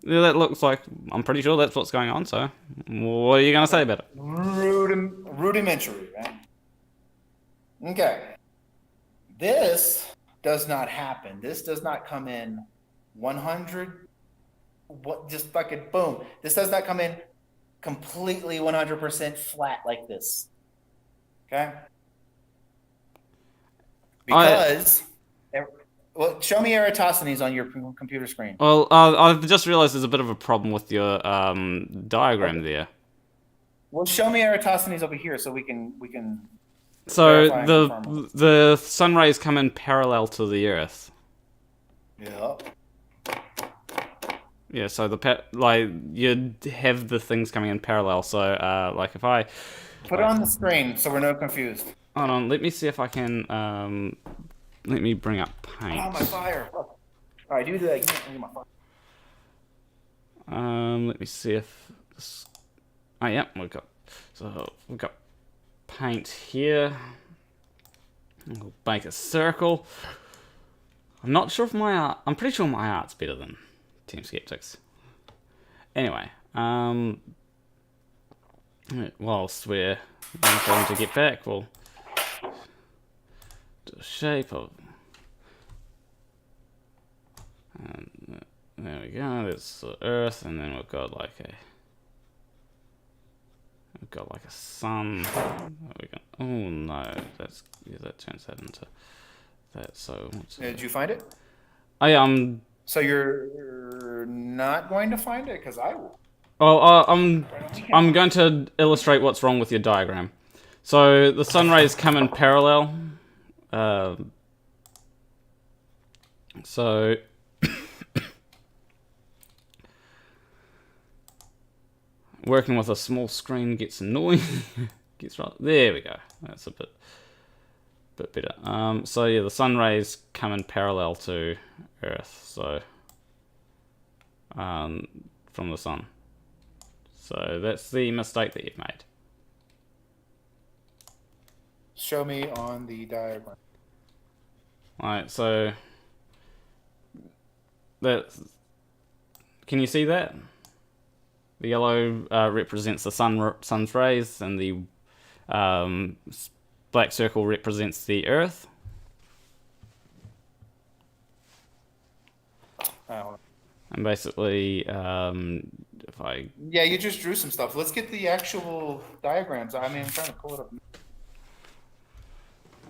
Yeah, that looks like, I'm pretty sure that's what's going on, so what are you going to say about it? Rudimentary, right? Okay. This does not happen. This does not come in 100. What? Just fucking boom. This does not come in completely 100% flat like this. Okay? Because... Well, show me Eratosthenes on your computer screen. Well, I've just realized there's a bit of a problem with your diagram there. Well, show me Eratosthenes over here so we can. So the sun rays come in parallel to the Earth. Yeah. Yeah. So you'd have the things coming in parallel. So like if I put it on the screen so we're not confused. Hold on. Let me see if I can. Let me bring up paint. Oh, my fire. All right, do that. Give me my fire. Let me see if this... Oh, yeah, we've got paint here. We'll make a circle. I'm not sure if my art... I'm pretty sure my art's better than Team Skeptics. Anyway, whilst we're waiting for them to get back, we'll... the shape of, and there we go. That's the Earth, and then we've got like a sun. Oh no, that turns that into that. So did you find it? So you're not going to find it because I will. Oh, I'm going to illustrate what's wrong with your diagram. So the sun rays come in parallel. So working with a small screen gets annoying. There we go. That's a bit better. So yeah, the sun rays come in parallel to Earth. So from the sun. So that's the mistake that you've made. Show me on the diagram. Alright, so that, can you see that? The yellow represents the sun's rays, and the black circle represents the Earth. Oh. And basically, if I... Yeah, you just drew some stuff. Let's get the actual diagrams. I mean, I'm trying to pull it up.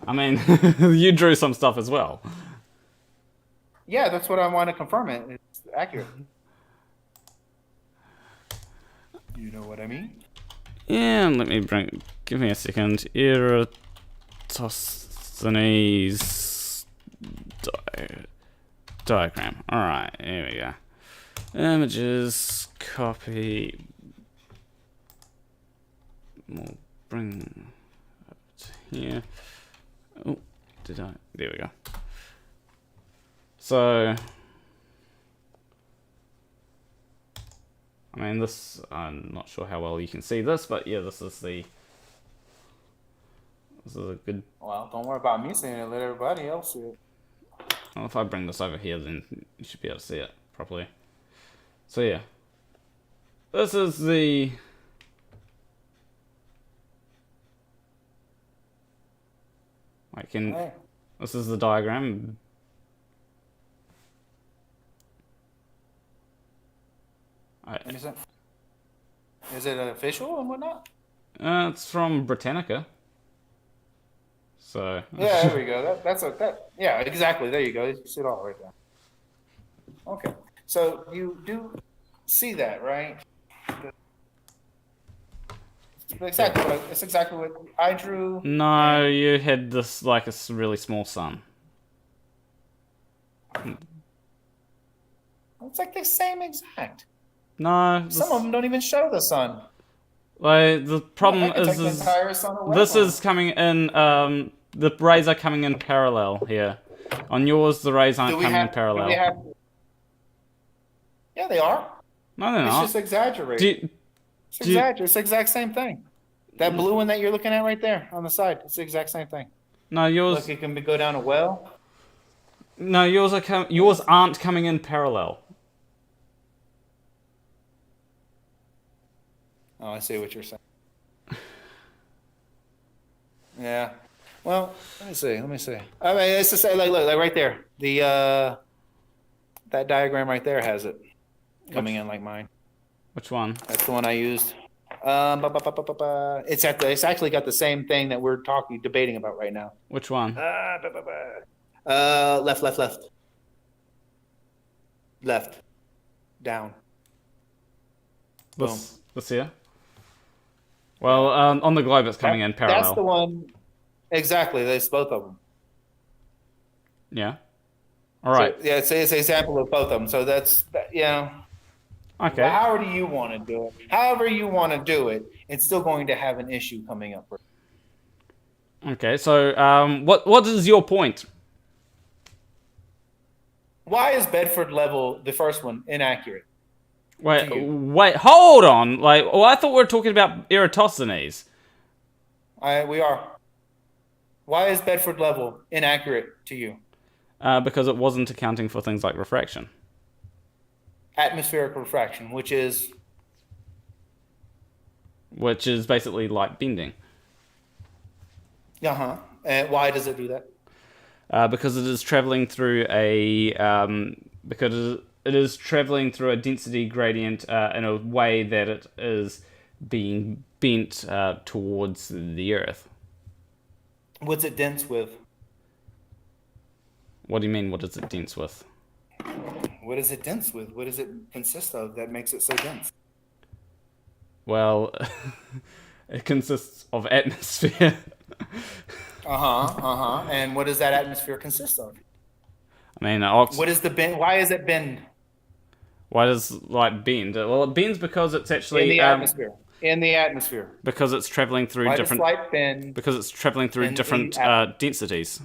I mean, you drew some stuff as well. Yeah, that's what I want to confirm. It's accurate. You know what I mean? Yeah, let me give me a second. Eratosthenes diagram. Alright, here we go. Images, copy. We'll bring up to here. Oh, there we go. So, I mean, this, I'm not sure how well you can see this, but yeah, this is a good... Well, don't worry about me seeing it, let everybody else see it. Well, if I bring this over here, then you should be able to see it properly. So yeah. This is the... This is the diagram. Is it official and whatnot? It's from Britannica. So... Yeah, there we go. Yeah, exactly. There you go. You see it all right there. Okay. So you do see that, right? It's exactly what I drew. No, you had this like a really small sun. It's like the same exact. No, some of them don't even show the sun. Like the problem is this is coming in. The rays are coming in parallel here. On yours, the rays aren't coming in parallel. Yeah, they are. No, they're not. It's just exaggerated. It's the exact same thing. That blue one that you're looking at right there on the side, it's the exact same thing. No, yours. Look, it can go down a well. No, yours aren't coming in parallel. Oh, I see what you're saying. Yeah. Well, let me see. I mean, it's to say, like right there. The that diagram right there has it coming in like mine. Which one? That's the one I used. It's actually got the same thing that we're debating about right now. Which one? Left. Down. This here? Well, on the globe it's coming in parallel. That's the one. Exactly. There's both of them. Yeah. All right. So, yeah, it's an example of both of them. So that's, Okay. However you want to do it. However you want to do it, it's still going to have an issue coming up. Okay, so what is your point? Why is Bedford level, the first one, inaccurate? Wait, hold on. I thought we were talking about Eratosthenes. We are. Why is Bedford level inaccurate to you? Because it wasn't accounting for things like refraction. Atmospheric refraction, which is basically light bending. And why does it do that? Because it is traveling through a density gradient in a way that it is being bent towards the Earth. What's it dense with? What do you mean? What is it dense with? What is it dense with? What does it consist of that makes it so dense? Well, it consists of atmosphere. And what does that atmosphere consist of? I mean, what is the bend? Why is it bend? Why does light bend? Well, it bends because it's actually in the atmosphere. In the atmosphere. Because it's traveling through different. Why does light bend? Because it's traveling through different densities.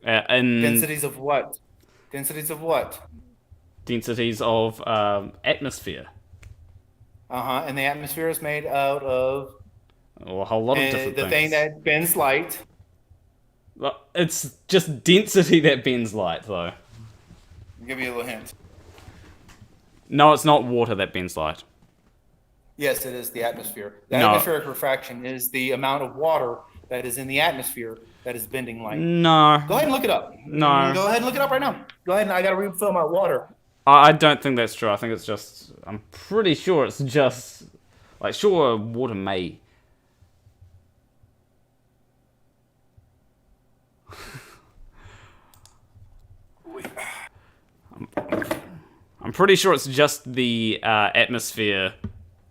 Densities of what? Densities of what? Densities of atmosphere. And the atmosphere is made out of a whole lot of different things. The thing that bends light. Well, it's just density that bends light, though. I'll give you a little hint. No, it's not water that bends light. Yes, it is the atmosphere. The atmospheric refraction is the amount of water that is in the atmosphere that is bending light. No. Go ahead and look it up. No. Go ahead and look it up right now. Go ahead and I got to refill my water. I don't think that's true. I think it's just... I'm pretty sure it's just... sure, water may... I'm pretty sure it's just the atmosphere.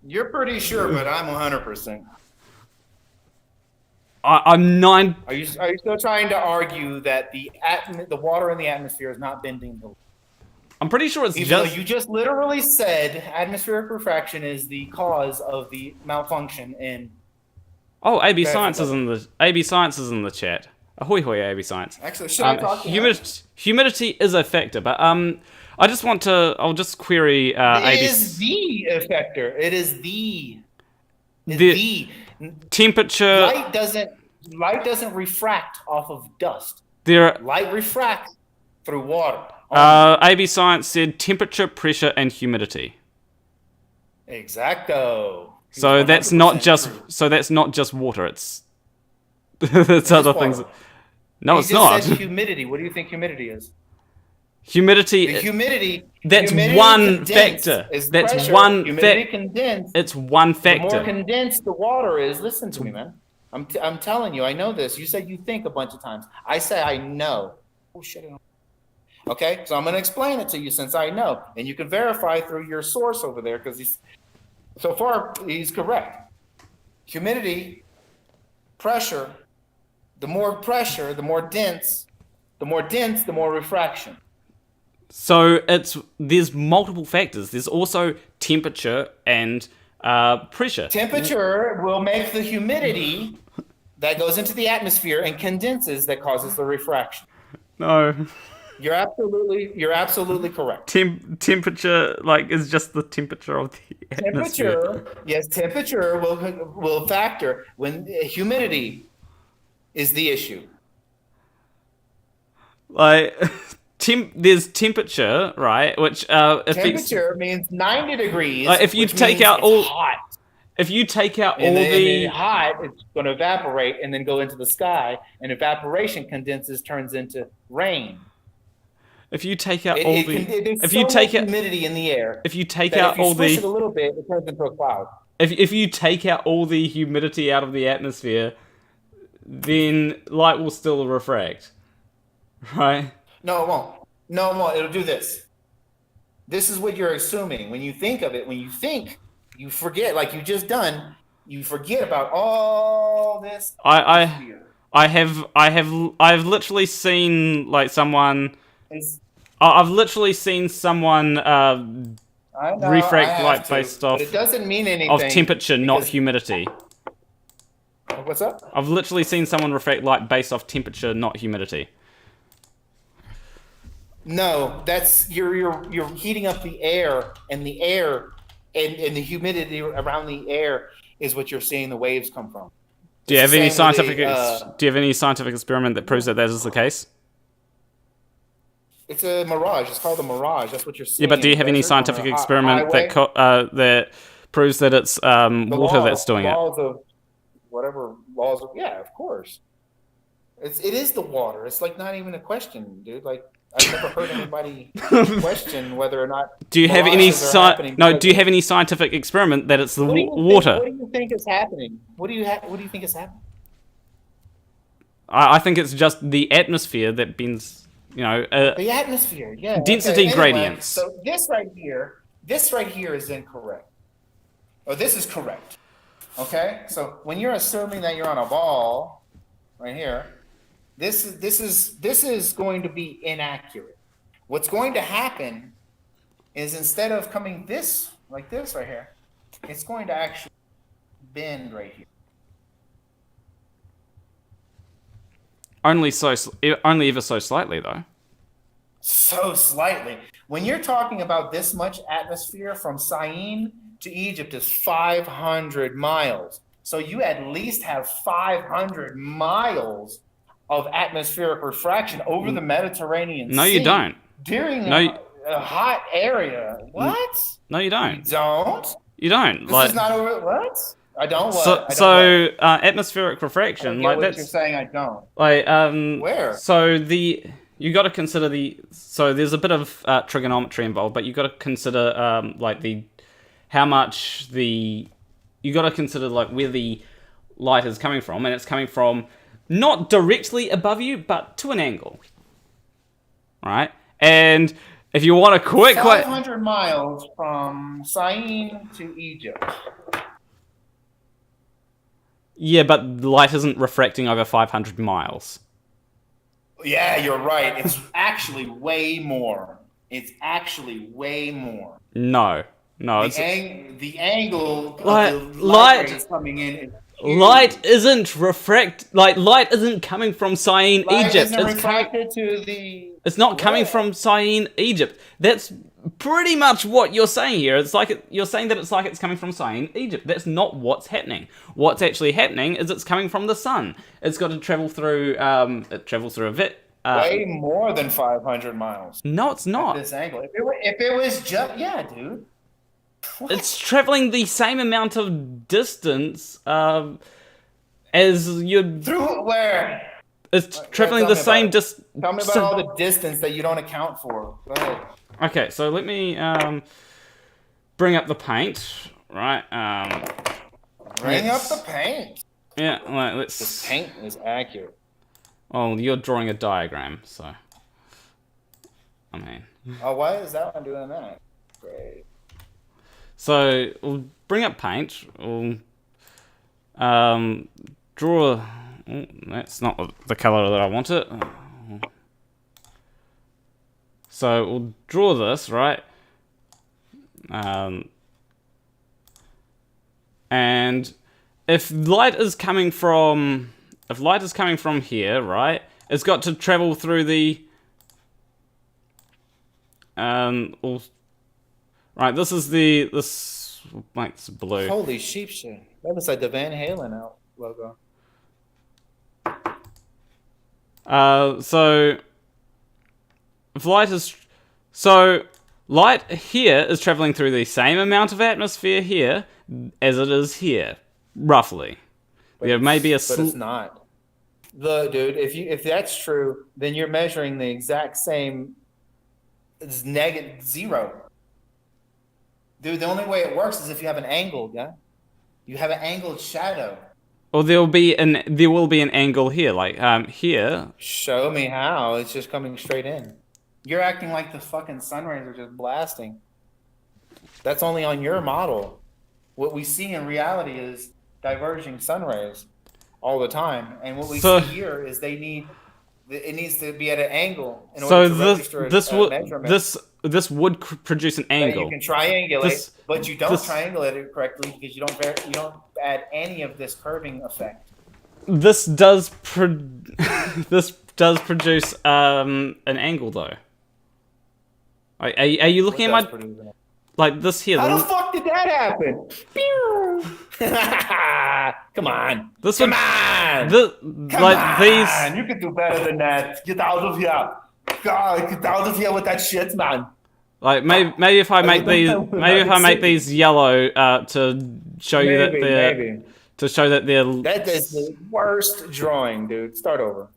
You're pretty sure, but I'm 100%. I'm 9... Are you still trying to argue that the water in the atmosphere is not bending the... I'm pretty sure it's You just literally said atmospheric refraction is the cause of the malfunction in... Oh, AB Science is in the chat. Ahoy hoy, AB Science. Actually, should I talk to humidity is a factor, but I'll just query It is the effector. It is the temperature. Light doesn't refract off of dust. Light refracts through water. AB Science said temperature, pressure, and humidity. Exacto. So that's not just water. It's it's other things. No, it's not. Said humidity. What do you think humidity is? Humidity. The humidity. That's humidity one factor. That's pressure. one Humidity condensed. It's one factor. The more condensed the water is, listen to me, man. I'm telling you, I know this. You said you think a bunch of times. I say I know. Oh shit. Okay, so I'm going to explain it to you since I know, and you can verify through your source over there because so far he's correct. Humidity, pressure. The more dense, the more refraction. So there's multiple factors. There's also temperature and pressure. Temperature will make the humidity that goes into the atmosphere and condenses that causes the refraction. No. You're absolutely correct. Temperature, is just the temperature of the atmosphere. Temperature will factor when humidity is the issue. There's temperature, right? Which temperature means 90 degrees. If you take out all hot. If you take out and all the hot, it's going to evaporate and then go into the sky, and evaporation condenses, turns into rain. If you take out all the humidity in the air. If you take out all the it a little bit, it turns into a cloud. If you take out all the humidity out of the atmosphere, then light will still refract. Right? No, it won't. No, it won't. It'll do this. This is what you're assuming. When you think of it, when you think, you forget, like you just done, you forget about all this. I've literally seen someone. I've literally seen someone refract light based off. But it doesn't mean anything of temperature, not humidity. What's up? I've literally seen someone refract light based off temperature, not humidity. No, that's you're heating up the air, and the air and the humidity around the air is what you're seeing the waves come from. Do you have any scientific experiment that proves that is the case? It's a mirage. It's called a mirage. That's what you're seeing. Yeah, but do you have any scientific experiment that proves that it's water that's doing it? Yeah, of course. It is the water. It's not even a question, dude. I've never heard anybody question whether or not. Do you have any Do you have any scientific experiment that it's the water? What do you think is happening? What do you think is happening? I think it's just the atmosphere that bends. The atmosphere, yeah. Density gradients. So this right here is incorrect. Or this is correct. Okay? So when you're assuming that you're on a ball, right here, this is going to be inaccurate. What's going to happen is instead of coming like this right here, it's going to actually bend right here. Only ever so slightly, though. So slightly. When you're talking about this much atmosphere from Syene to Egypt is 500 miles. So you at least have 500 miles of atmospheric refraction over the Mediterranean Sea. No, you don't. During a hot area. What? No, you don't. You don't? You don't. This is not over. What? I don't. Atmospheric refraction, I that's. You're saying I don't. Where? So you got to consider So there's a bit of trigonometry involved, but you got to consider how much you got to consider where the light is coming from, and it's coming from not directly above you, but to an angle. Right? And if you want a quick 500 miles from Syene to Egypt. Yeah, but light isn't refracting over 500 miles. Yeah, you're right. It's actually way more. No. The angle of the light is coming in. Light isn't light isn't coming from Syene, Egypt. It's not coming from Syene, Egypt. That's pretty much what you're saying here. It's you're saying that it's coming from Syene, Egypt. That's not what's happening. What's actually happening is it's coming from the sun. It's got to travel through. It travels through way more than 500 miles. No, it's not. At this angle. If it was just... Yeah, dude. What? It's traveling the same amount of distance as you'd... Through where? It's traveling the same distance... Tell me about all the distance that you don't account for. Go ahead. Okay, so let me bring up the paint, right? Bring up the paint. Yeah, like, let's... The paint is accurate. Well, you're drawing a diagram, so... I mean... Oh, why is that one doing that? Great. So, we'll bring up paint. We'll draw... Oh, that's not the color that I want it. So, we'll draw this, right? And if light is coming from here, right? It's got to travel through the right, this is it's blue. Holy sheepshit. That was like the Van Halen logo. So if light here is traveling through the same amount of atmosphere here as it is here, roughly. There may be but it's not. Dude, if that's true, then you're measuring the exact same. It's negative zero. Dude, the only way it works is if you have an angle, yeah. You have an angled shadow. Or there will be an angle here, like here. Show me how. It's just coming straight in. You're acting like the fucking sun rays are just blasting. That's only on your model. What we see in reality is diverging sun rays all the time, and what we see here is it needs to be at an angle in order to register a measurement. This would produce an angle. You can triangulate, but you don't triangulate it correctly because you don't add any of this curving effect. This does produce an angle though. Are you looking at my like this here? How the fuck did that happen? Come on. Come on. You can do better than that. Get out of here. God, get out of here with that shit, man. Like maybe if I make these yellow to show you that they're to show that they're. That is the worst drawing, dude. Start over.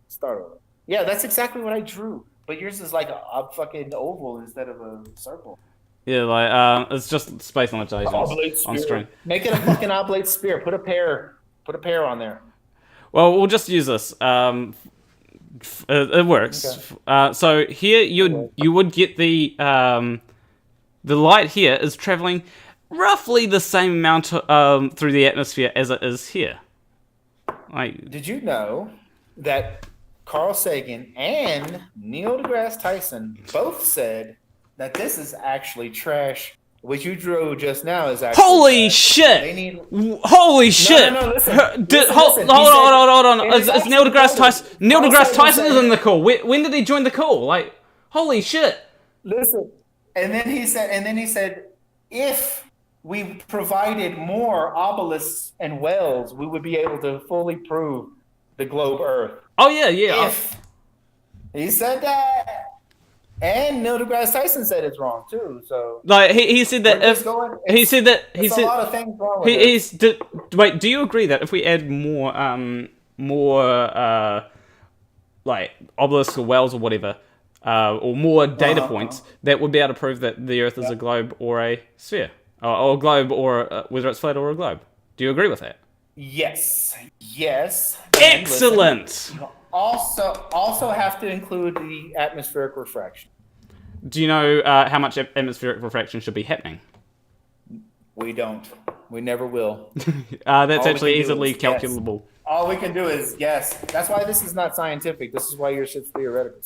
Yeah, that's exactly what I drew. But yours is like a fucking oval instead of a circle. Yeah, like it's just space limitations on screen. Make it a fucking oblate sphere. Put a pear on there. Well, we'll just use this. It works. Okay. So here you would get the light here is traveling roughly the same amount through the atmosphere as it is here. Like, did you know that Carl Sagan and Neil deGrasse Tyson both said that this is actually trash? What you drew just now is actually holy trash. Shit! Holy shit! No, listen. Hold on. It's Neil deGrasse Tyson. Neil deGrasse Tyson is in the call. When did he join the call? Like, holy shit! Listen, and then he said, if we provided more obelisks and wells, we would be able to fully prove the globe Earth. Oh yeah. If he said that. And Neil deGrasse Tyson said it's wrong too. So like he said that a lot of things wrong with it. Wait, do you agree that if we add more like obelisks or wells or whatever, or more data points, that would be able to prove that the Earth is a globe or a sphere, or a globe or whether it's flat or a globe? Do you agree with that? Yes. Excellent. Listen, also have to include the atmospheric refraction. Do you know how much atmospheric refraction should be happening? We don't. We never will. That's actually easily calculable. Guess. All we can do is guess. That's why this is not scientific. This is why your shit's theoretical.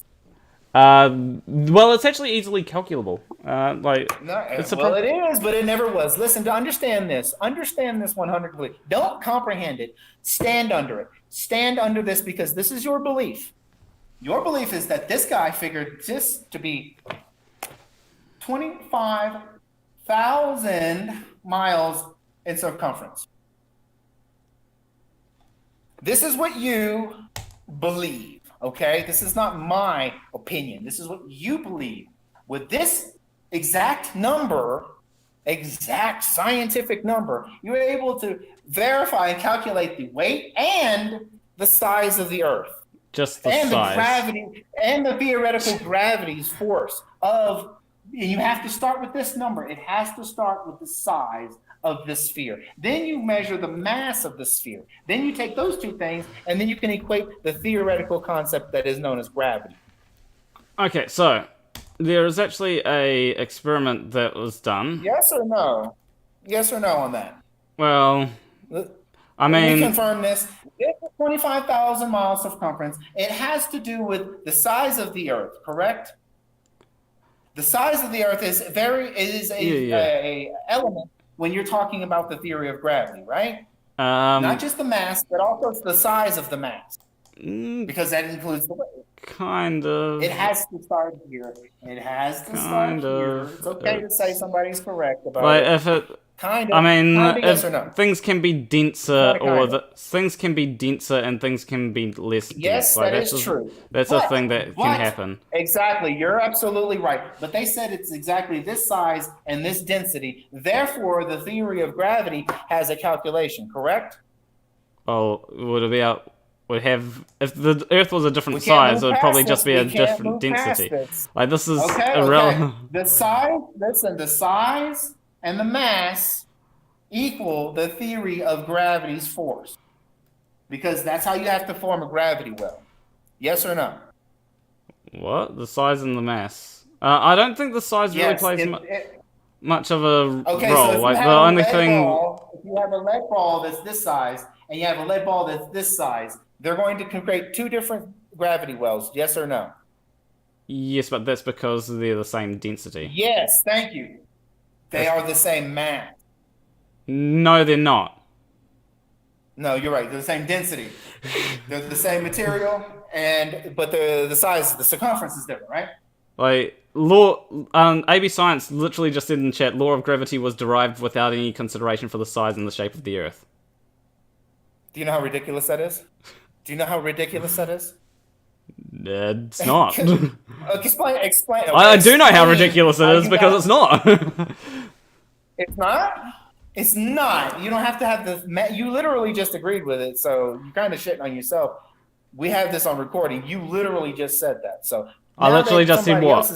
Well, it's actually easily calculable. It is, but it never was. Listen, to understand this 100%. Don't comprehend it. Stand under it. Stand under this because this is your belief. Your belief is that this guy figured this to be 25,000 miles in circumference. This is what you believe, Okay? This is not my opinion. This is what you believe. With this exact number, exact scientific number, you're able to verify and calculate the weight and the size of the Earth. Just the and size. The gravity and the theoretical gravity's force of, and you have to start with this number. It has to start with the size of the sphere. Then you measure the mass of the sphere. Then you take those two things, and then you can equate the theoretical concept that is known as gravity. Okay, so there is actually a experiment that was done. Yes or no? Yes or no on that? Well, I mean, let me confirm this. It's 25,000 miles circumference. It has to do with the size of the Earth, correct? The size of the Earth is a element when you're talking about the theory of gravity, right? Not just the mass, but also the size of the mass, because that includes the weight. Kind of. It has to start here. It has to start here. It's okay to say somebody's correct about it. If it. Kind of. I mean, yes or no? things can be denser, things can be denser and things can be less dense. Yes, that is true. That's a thing that can happen. Exactly, you're absolutely right. But they said it's exactly this size and this density. Therefore, the theory of gravity has a calculation, correct? Oh, if the Earth was a different size, it would probably just be a different density. Like, this is irrelevant. The size and the mass equal the theory of gravity's force. Because that's how you have to form a gravity well. Yes or no? What? The size and the mass? I don't think the size really plays much of a role. So if you have a lead ball that's this size, and you have a lead ball that's this size, they're going to create two different gravity wells. Yes or no? Yes, but that's because they're the same density. Yes, thank you. They are the same mass. No, they're not. No, you're right. They're the same density. They're the same material, but the size, the circumference is different, right? Like, AB Science literally just said in chat, law of gravity was derived without any consideration for the size and the shape of the Earth. Do you know how ridiculous that is? It's not. Explain. Okay. I do know how ridiculous it is because it's not. It's not? It's not. You don't have to have the... You literally just agreed with it, so you're kind of shitting on yourself. We have this on recording. You literally just said that. So I literally just said what?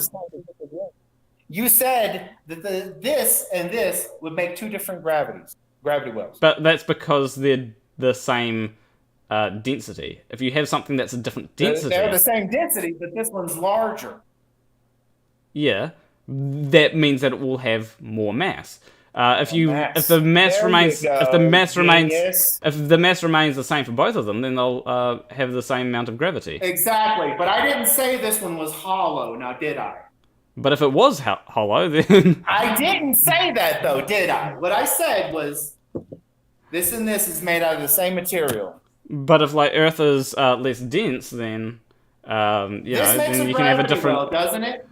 You said that this and this would make two different gravity wells. But that's because they're the same density. If you have something that's a different density... They're the same density, but this one's larger. Yeah. That means that it will have more mass. If the mass remains the same for both of them, then they'll have the same amount of gravity. Exactly, but I didn't say this one was hollow, now did I? But if it was hollow, then... I didn't say that, though, did I? What I said was, this and this is made out of the same material. But if, like, Earth is less dense, then, then you can have a different... Well, doesn't it?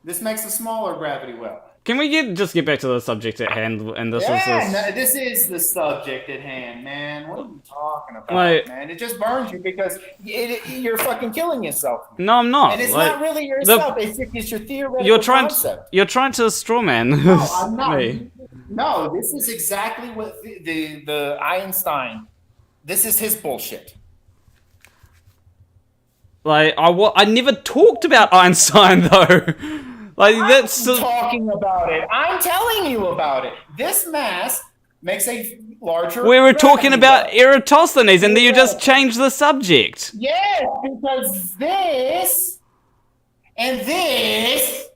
This makes a smaller gravity well. Can we just get back to the subject at hand? And this is the subject at hand, man. What are you talking about, man? It just burns you because you're fucking killing yourself. No, I'm not. And it's not really yourself. It's your theoretical concept. You're trying to straw man. No, I'm not. Me. No, this is exactly what the Einstein. This is his bullshit. Like, I never talked about Einstein, though. Like, that's... I'm talking about it. I'm telling you about it. This mass makes a larger... We were talking about Eratosthenes, and then you just changed the subject. Yes, because this and this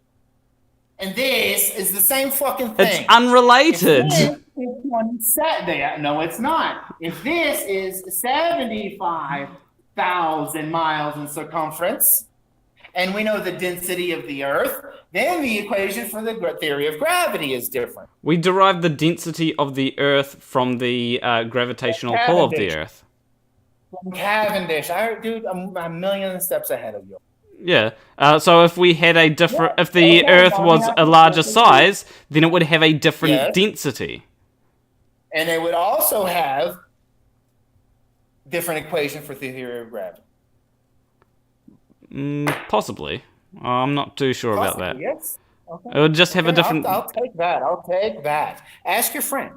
and this is the same fucking thing. It's unrelated. No, it's not. If this is 75,000 miles in circumference, and we know the density of the Earth, then the equation for the theory of gravity is different. We derived the density of the Earth from the gravitational pull of the Earth. From Cavendish. Dude, I'm a million steps ahead of you. Yeah. So if we had if the Earth was a larger size, then it would have a different density. And it would also have different equation for the theory of gravity. Possibly. I'm not too sure about that. Yes. Okay. It would just have a different. I'll take that. I'll take that. Ask your friend.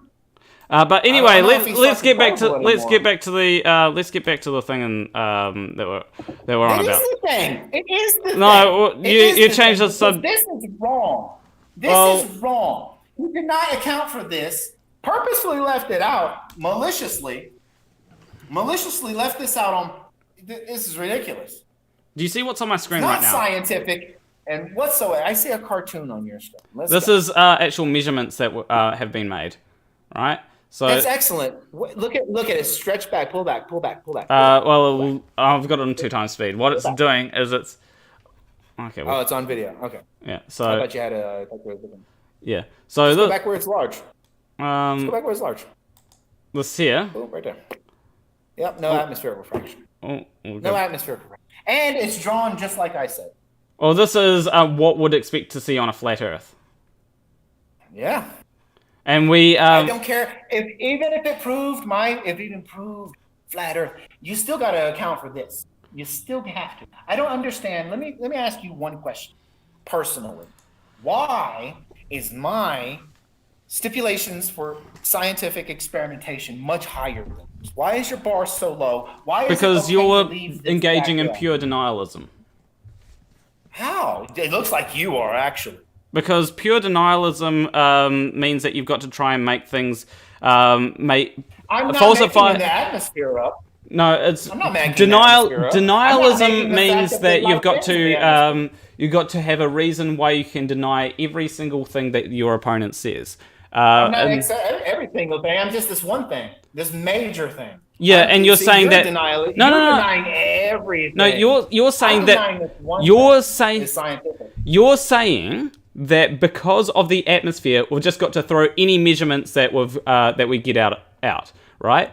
But anyway, let's get back to the thing and that we're on about. It is the thing. It is the thing. No, you changed the sub. This is wrong. This is wrong. You did not account for this. Purposefully left it out. Maliciously left this out on. This is ridiculous. Do you see what's on my screen right now? Not scientific and whatsoever. I see a cartoon on your screen. This is actual measurements that have been made, right? So that's excellent. Look at it. Stretch back, pull back. Well, I've got it on 2x speed. What it's doing is it's okay. Well, it's on video. Okay. Yeah. So I thought you had a. Yeah. So go back where it's large. Let's go back where it's large. This here. Boom, right there. Yep. No atmospheric refraction. No atmospheric refraction. And it's drawn just like I said. Well, this is what would expect to see on a flat Earth. Yeah. And we. I don't care even if it proved flat Earth. You still got to account for this. You still have to. I don't understand. Let me ask you one question, personally. Why is my stipulations for scientific experimentation much higher than this? Why is your bar so low? Because you're engaging in pure denialism. How? It looks like you are, actually. Because pure denialism means that you've got to try and make things I'm not falsify making the atmosphere up. No, it's I'm not making denialism means that you've got to have a reason why you can deny every single thing that your opponent says. I'm not everything, okay? I'm just this one thing, this major thing. Yeah, and you're saying that no, denying everything. No, you're saying that you're saying that because of the atmosphere, we've just got to throw any measurements that we get out, right?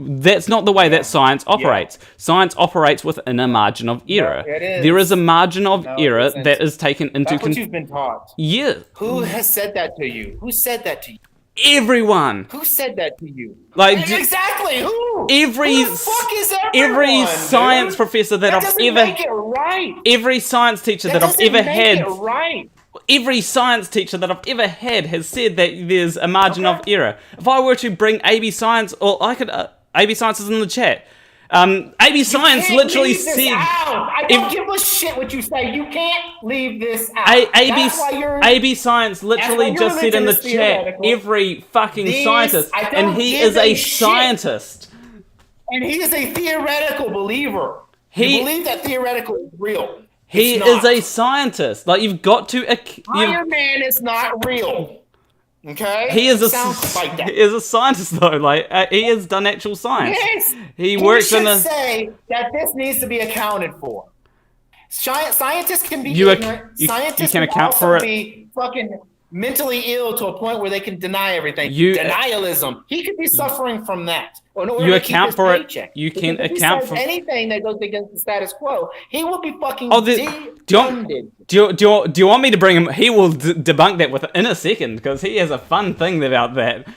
That's not the way that science operates. Science operates within a margin of error. It is. There is a margin of error that is taken into That's what you've been taught. Yeah. Who has said that to you? Who said that to you? Everyone. Who said that to you? Exactly. Who? Every Who the fuck is everyone, every science professor that I've ever make it right. Every science teacher that I've ever had. It right. Every science teacher that I've ever had has said that there's a margin of error. If I were to bring AB Science, or I could, AB Science is in the chat. AB Science literally said... I don't give a shit what you say. You can't leave this out. AB Science literally just said in the chat, every fucking scientist, and he is a scientist. And he is a theoretical believer. You believe that theoretical is real. He is a scientist. Like, you've got to... Iron Man is not real. Okay? He is a scientist, though. Like, he has done actual science. Yes. He works in a... say that this needs to be accounted for. Scientists can be ignorant. Scientists can account for it. Be fucking mentally ill to a point where they can deny everything. Denialism. He could be suffering from that. You account for it. You can account for anything that goes against the status quo. He will be fucking do you want me to bring him? He will debunk that within a second because he has a fun thing about that.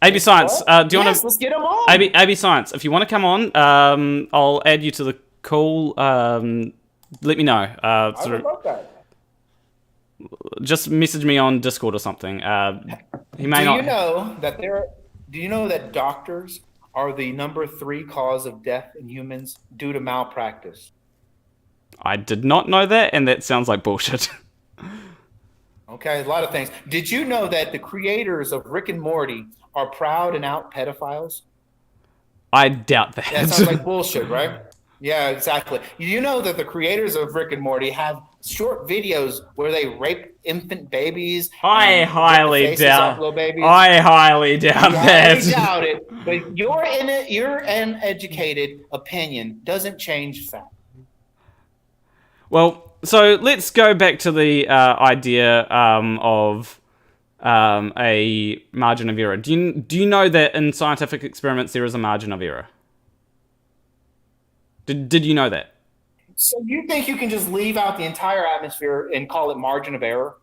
AB Science, do you want to? Let's get him on. AB Science, if you want to come on, I'll add you to the call. Let me know. I would love that. Just message me on Discord or something. He may not. Do you know that doctors are the number 3 cause of death in humans due to malpractice? I did not know that, and that sounds like bullshit. Okay, a lot of things. Did you know that the creators of Rick and Morty are proud and out pedophiles? I doubt that. That sounds like bullshit, right? Yeah, exactly. You know that the creators of Rick and Morty have short videos where they rape infant babies. I highly doubt. Little babies. I highly doubt that. I doubt it. But your uneducated opinion doesn't change fact. Well, so let's go back to the idea of a margin of error. Do you know that in scientific experiments there is a margin of error? Did you know that? So you think you can just leave out the entire atmosphere and call it margin of error?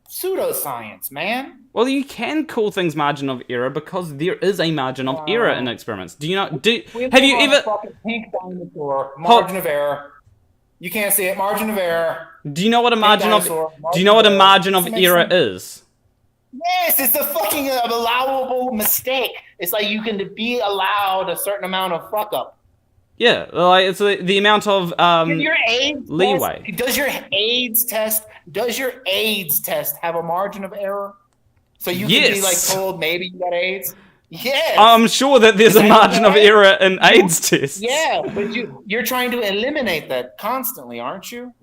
pseudoscience, man. Well, you can call things margin of error because there is a margin of error in experiments. Do you know? Have you ever? Fucking pink dinosaur. Margin of error. You can't see it. Margin of error. Do you know what a margin of? Do you know what a margin of error is? Yes, it's a fucking allowable mistake. It's like you can be allowed a certain amount of fuck up. Yeah, like it's the amount of your AIDS leeway. Does your AIDS test have a margin of error? So you can be like told maybe you got AIDS. Yes. I'm sure that there's a margin of error in AIDS tests. Yeah, but you're trying to eliminate that constantly, aren't you?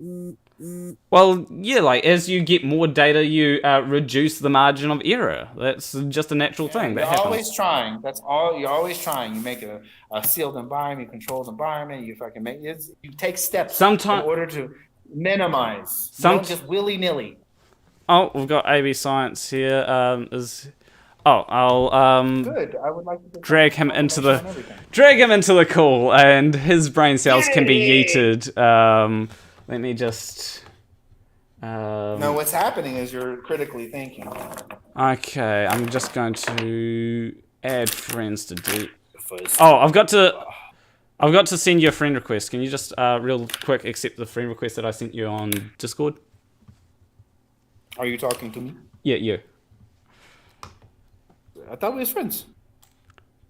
Well, yeah, like as you get more data, you reduce the margin of error. That's just a natural thing. You're always trying. That's all. You're always trying. You make a sealed environment, controlled environment. You fucking make it. You take steps in order to minimize. You don't just willy nilly. Oh, we've got AB Science here. I'll Good. I would like to drag him into the call, and his brain cells can be yeeted. Let me just. No, what's happening is you're critically thinking. Okay, I'm just going to add friends to do. Oh, I've got to send you a friend request. Can you just real quick accept the friend request that I sent you on Discord? Are you talking to me? Yeah, you. I thought we were friends.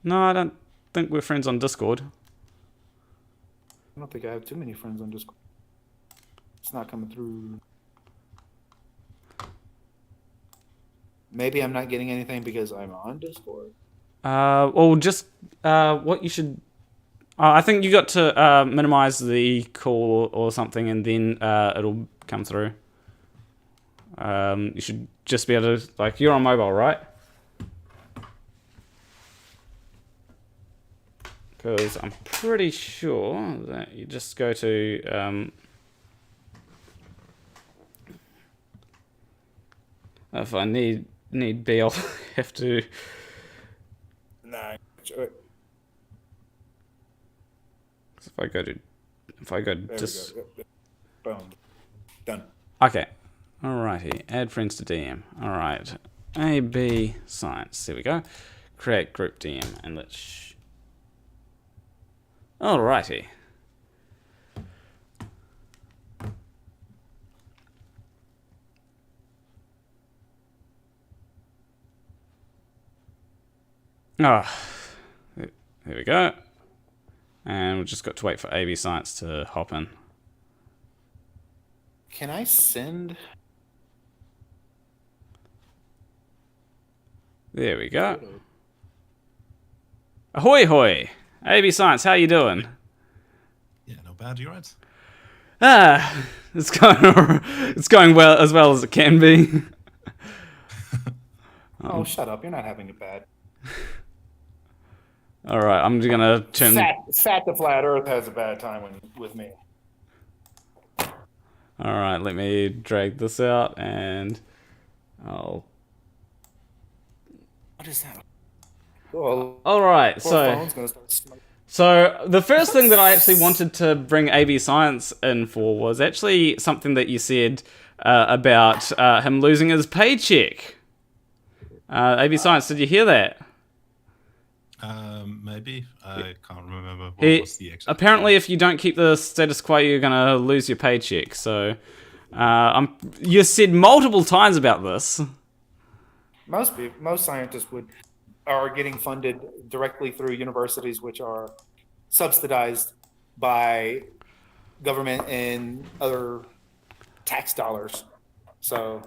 No, I don't think we're friends on Discord. I don't think I have too many friends on Discord. It's not coming through. Maybe I'm not getting anything because I'm on Discord. Well, just what you should. I think you got to minimize the call or something, and then it'll come through. You should just be able to, like, you're on mobile, right? Because I'm pretty sure that you just go to if I need be, I'll have to. Nah. If I go to just. Boom. Done. Okay. Alrighty. Add friends to DM. Alright. AB Science. There we go. Create group DM and let's. Alrighty. There we go. And we've just got to wait for AB Science to hop in. Can I send? There we go. Ahoy hoy! AB Science, how you doing? Yeah, not bad. You right? It's going well as it can be. Oh, shut up! You're not having it bad. All right, I'm just gonna turn. Fat the flat Earth has a bad time with me. All right, let me drag this out, and I'll. What is that? Well, all right, so the first thing that I actually wanted to bring AB Science in for was actually something that you said about him losing his paycheck. AB Science, did you hear that? Maybe. I can't remember what was the exact apparently point. If you don't keep the status quo, you're going to lose your paycheck. So you said multiple times about this. Most scientists are getting funded directly through universities, which are subsidized by government and other tax dollars. So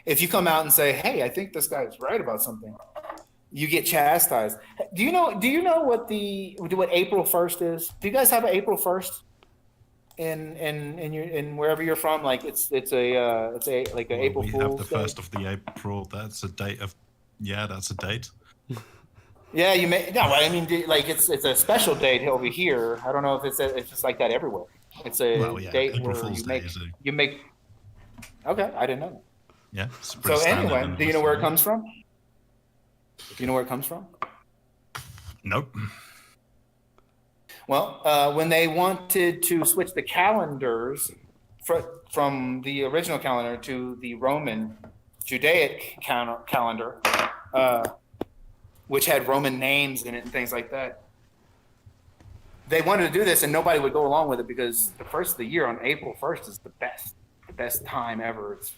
if you come out and say, hey, I think this guy's right about something, you get chastised. Do you know what April 1st is? Do you guys have an April 1st in wherever you're from? Like it's a like an April Fool's Day. We have the 1st of the April. That's a date of. Yeah, that's a date. Yeah, you may. No, I mean, like it's a special date over here. I don't know if it's just like that everywhere. It's a date April where Fool's Day you make. Okay, I didn't know that. Yeah. So anyway, do you know where it comes from? Do you know where it comes from? Nope. Well, when they wanted to switch the calendars from the original calendar to the Roman Judaic calendar, which had Roman names in it and things like that. They wanted to do this, and nobody would go along with it because the first of the year on April 1st is the best time ever. It's,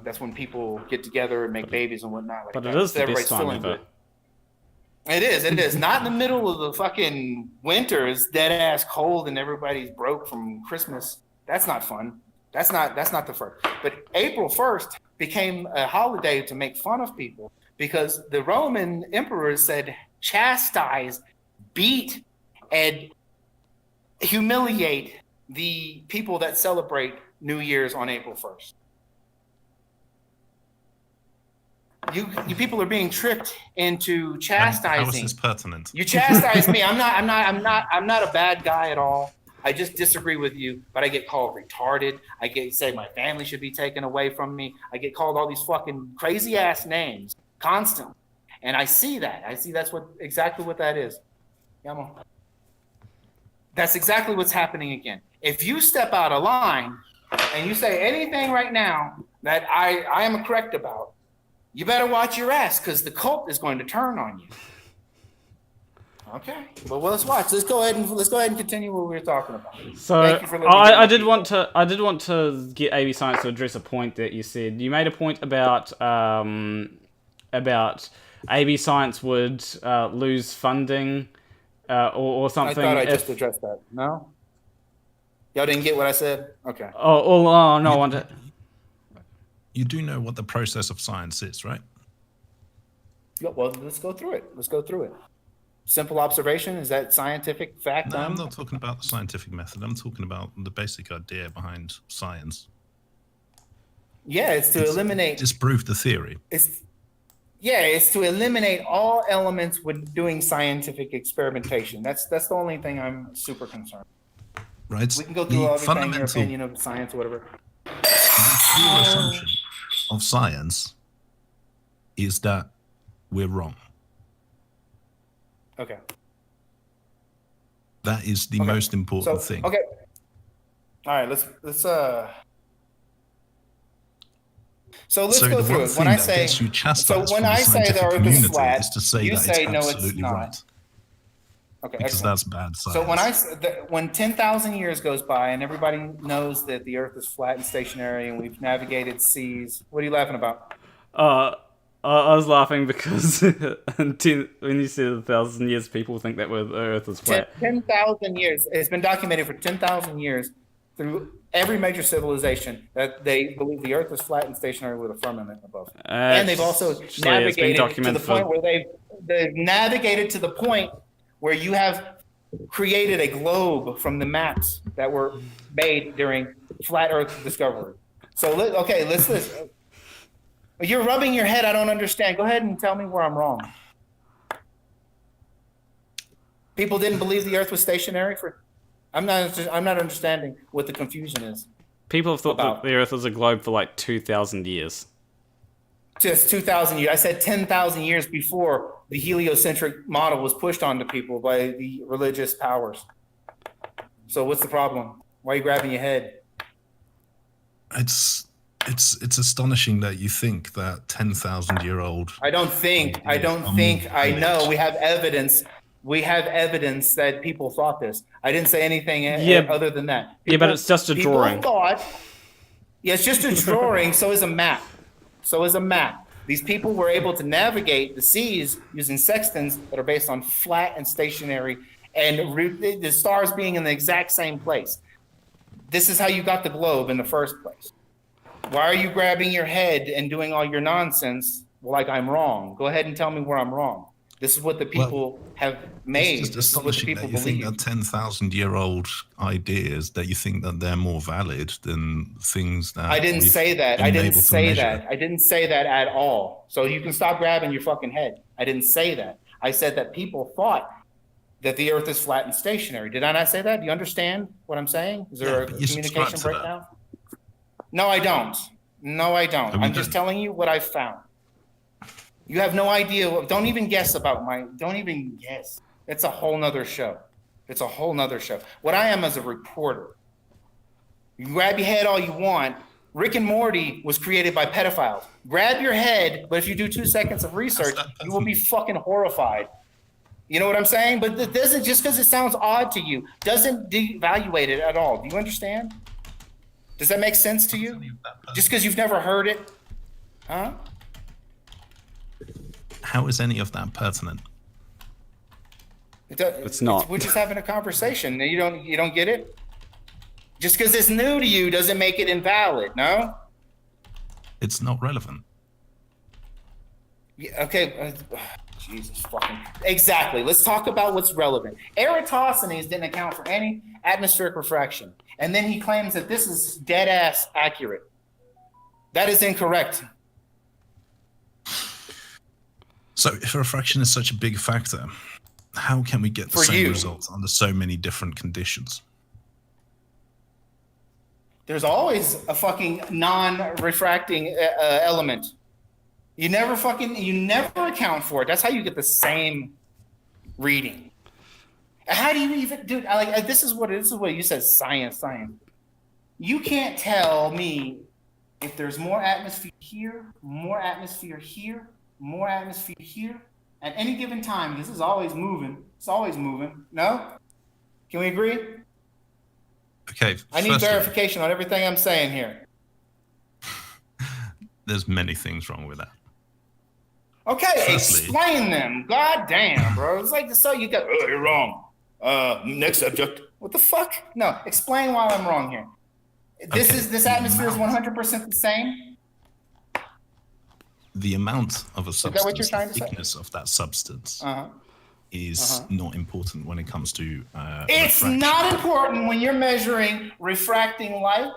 that's when people get together and make babies and whatnot. But it is the best time ever. It is. Not in the middle of the fucking winter. It's dead ass cold and everybody's broke from Christmas. That's not fun. That's not the first. But April 1st became a holiday to make fun of people because the Roman emperors said chastise, beat, and humiliate the people that celebrate New Year's on April 1st. You people are being tricked into chastising. How is this pertinent? You chastise me. I'm not a bad guy at all. I just disagree with you, but I get called retarded. I get say my family should be taken away from me. I get called all these fucking crazy ass names constantly. And I see that. That's exactly what that is. Yamo. That's exactly what's happening again. If you step out of line and you say anything right now that I am correct about, you better watch your ass because the cult is going to turn on you. Okay, well let's watch. Let's go ahead and continue what we were talking about. So I did want to get AB Science to address a point that you said. You made a point about AB Science would lose funding or something. I thought I just addressed that. No, y'all didn't get what I said. Okay. Oh no, I want to. You do know what the process of science is, right? Yeah, well, let's go through it. Simple observation, is that scientific fact? No, I'm not talking about the scientific method. I'm talking about the basic idea behind science. Yeah, it's to eliminate... Disprove the theory. It's to eliminate all elements when doing scientific experimentation. That's the only thing I'm super concerned. Right. We can go through everything, your opinion of science or whatever. The pure assumption of science is that we're wrong. Okay. That is the most important thing. Okay. All right, let's So let's go through it. When I say the Earth is flat, is to say you that say it's no, absolutely it's not. right. Okay, because that's bad science. So when 10,000 years goes by and everybody knows that the Earth is flat and stationary and we've navigated seas, what are you laughing about? I was laughing because when you said 1,000 years, people think that the Earth is flat. 10,000 years. It's been documented for 10,000 years through every major civilization that they believe the Earth is flat and stationary with a firmament above. And they've also navigated to the point where they've navigated to the point where you have created a globe from the maps that were made during flat Earth discovery. So let's listen. You're rubbing your head. I don't understand. Go ahead and tell me where I'm wrong. People didn't believe the Earth was stationary for. I'm not understanding what the confusion is. People have thought that the Earth was a globe for like 2,000 years. Just 2,000 years. I said 10,000 years before the heliocentric model was pushed onto people by the religious powers. So what's the problem? Why are you grabbing your head? It's astonishing that you think that 10,000-year-old. I know. We have evidence. We have evidence that people thought this. I didn't say anything other than that. But it's just a drawing. It's just a drawing. So is a map. These people were able to navigate the seas using sextants that are based on flat and stationary, and the stars being in the exact same place. This is how you got the globe in the first place. Why are you grabbing your head and doing all your nonsense like I'm wrong? Go ahead and tell me where I'm wrong. This is what the people have made. It's just astonishing that you think that 10,000-year-old ideas, that you think that they're more valid than things that I didn't say that. I didn't say that at all. So you can stop grabbing your fucking head. I didn't say that. I said that people thought that the Earth is flat and stationary. Did I not say that? Do you understand what I'm saying? Is there a communication breakdown? No, I don't. I'm just telling you what I found. You have no idea. Don't even guess. It's a whole nother show. What I am as a reporter. You grab your head all you want, Rick and Morty was created by pedophiles. Grab your head, but if you do 2 seconds of research, you will be fucking horrified. You know what I'm saying? But it doesn't, just because it sounds odd to you, doesn't devaluate it at all. Do you understand? Does that make sense to you? Just because you've never heard it? Huh? How is any of that pertinent? It's not. We're just having a conversation. You don't get it? Just because it's new to you doesn't make it invalid, no? It's not relevant. Yeah, okay. Jesus fucking. Exactly. Let's talk about what's relevant. Eratosthenes didn't account for any atmospheric refraction. And then he claims that this is dead ass accurate. That is incorrect. So if refraction is such a big factor, how can we get the same results under so many different conditions? There's always a fucking non-refracting element. You never account for it. That's how you get the same reading. How do you even, dude? This is what you said. Science. You can't tell me if there's more atmosphere here, more atmosphere here, more atmosphere here at any given time. This is always moving. It's always moving. No? Can we agree? Okay. I need verification on everything I'm saying here. There's many things wrong with that. Okay, explain them. God damn, bro. It's like, so you got, you're wrong. Next subject. What the fuck? No, explain why I'm wrong here. This atmosphere is 100% the same? The amount of a substance, is that what you're trying to thickness of that substance is not important when it comes to it's refraction. Not important when you're measuring refracting light.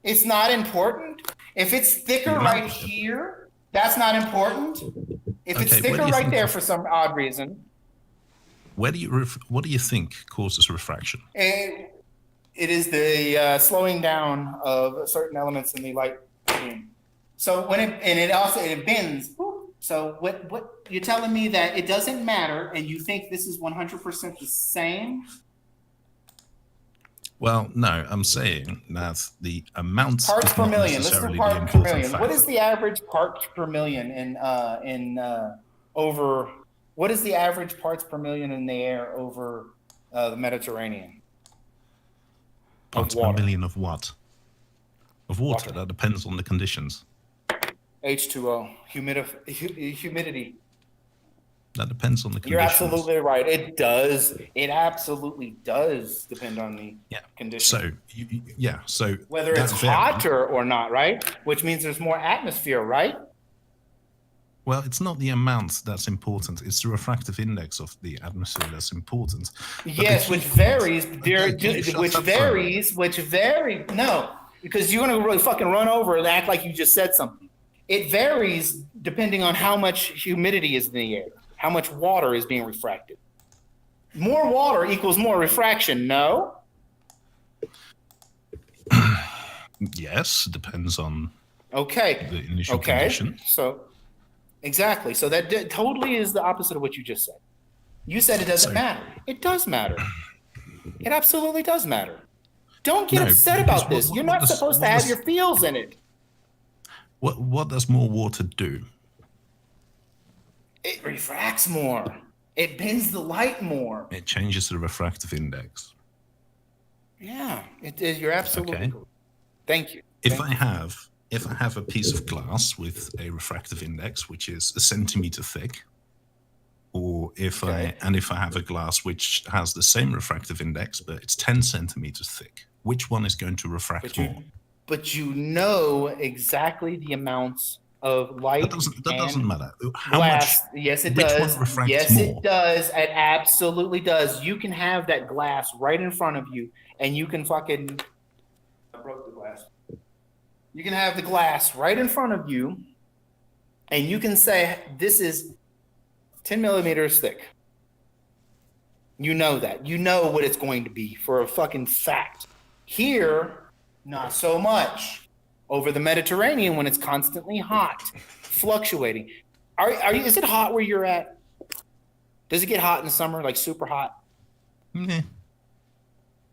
It's not important. If it's thicker right here, that's not important. If it's thicker right there for some odd reason. What do you think causes refraction? It is the slowing down of certain elements in the light beam. So when it bends. So what you're telling me that it doesn't matter, and you think this is 100% the same? Well, no, I'm saying that the amount parts per million. Let's do parts per million. What is the average parts per million over? What is the average parts per million in the air over the Mediterranean? Parts per million of what? Of water. That depends on the conditions. H2O, humidity. That depends on the conditions. You're absolutely right. It does. It absolutely does depend on the conditions. So whether it's hotter or not, right? Which means there's more atmosphere, right? Well, it's not the amount that's important. It's the refractive index of the atmosphere that's important. Yes, which varies. No, because you're going to really fucking run over and act like you just said something. It varies depending on how much humidity is in the air, how much water is being refracted. More water equals more refraction, no? Yes, it depends on the initial condition. So, exactly. So that totally is the opposite of what you just said. You said it doesn't matter. It does matter. It absolutely does matter. Don't get upset about this. You're not supposed to have your feels in it. What does more water do? It refracts more. It bends the light more. It changes the refractive index. Yeah, it is. You're absolutely correct. Thank you. If I have a piece of glass with a refractive index which is 1 centimeter thick, or if I have a glass which has the same refractive index but it's 10 centimeters thick, which one is going to refract more? But you know exactly the amounts of light. That doesn't matter. How glass. Much? Yes, it which does. One refracts yes, more? It does. It absolutely does. You can have that glass right in front of you, and you can fucking. I broke the glass. You can have the glass right in front of you, and you can say this is 10 millimeters thick. You know that. You know what it's going to be for a fucking fact. Here. Not so much. Over the Mediterranean when it's constantly hot, fluctuating. Is it hot where you're at? Does it get hot in the summer, like super hot? Mm-hmm.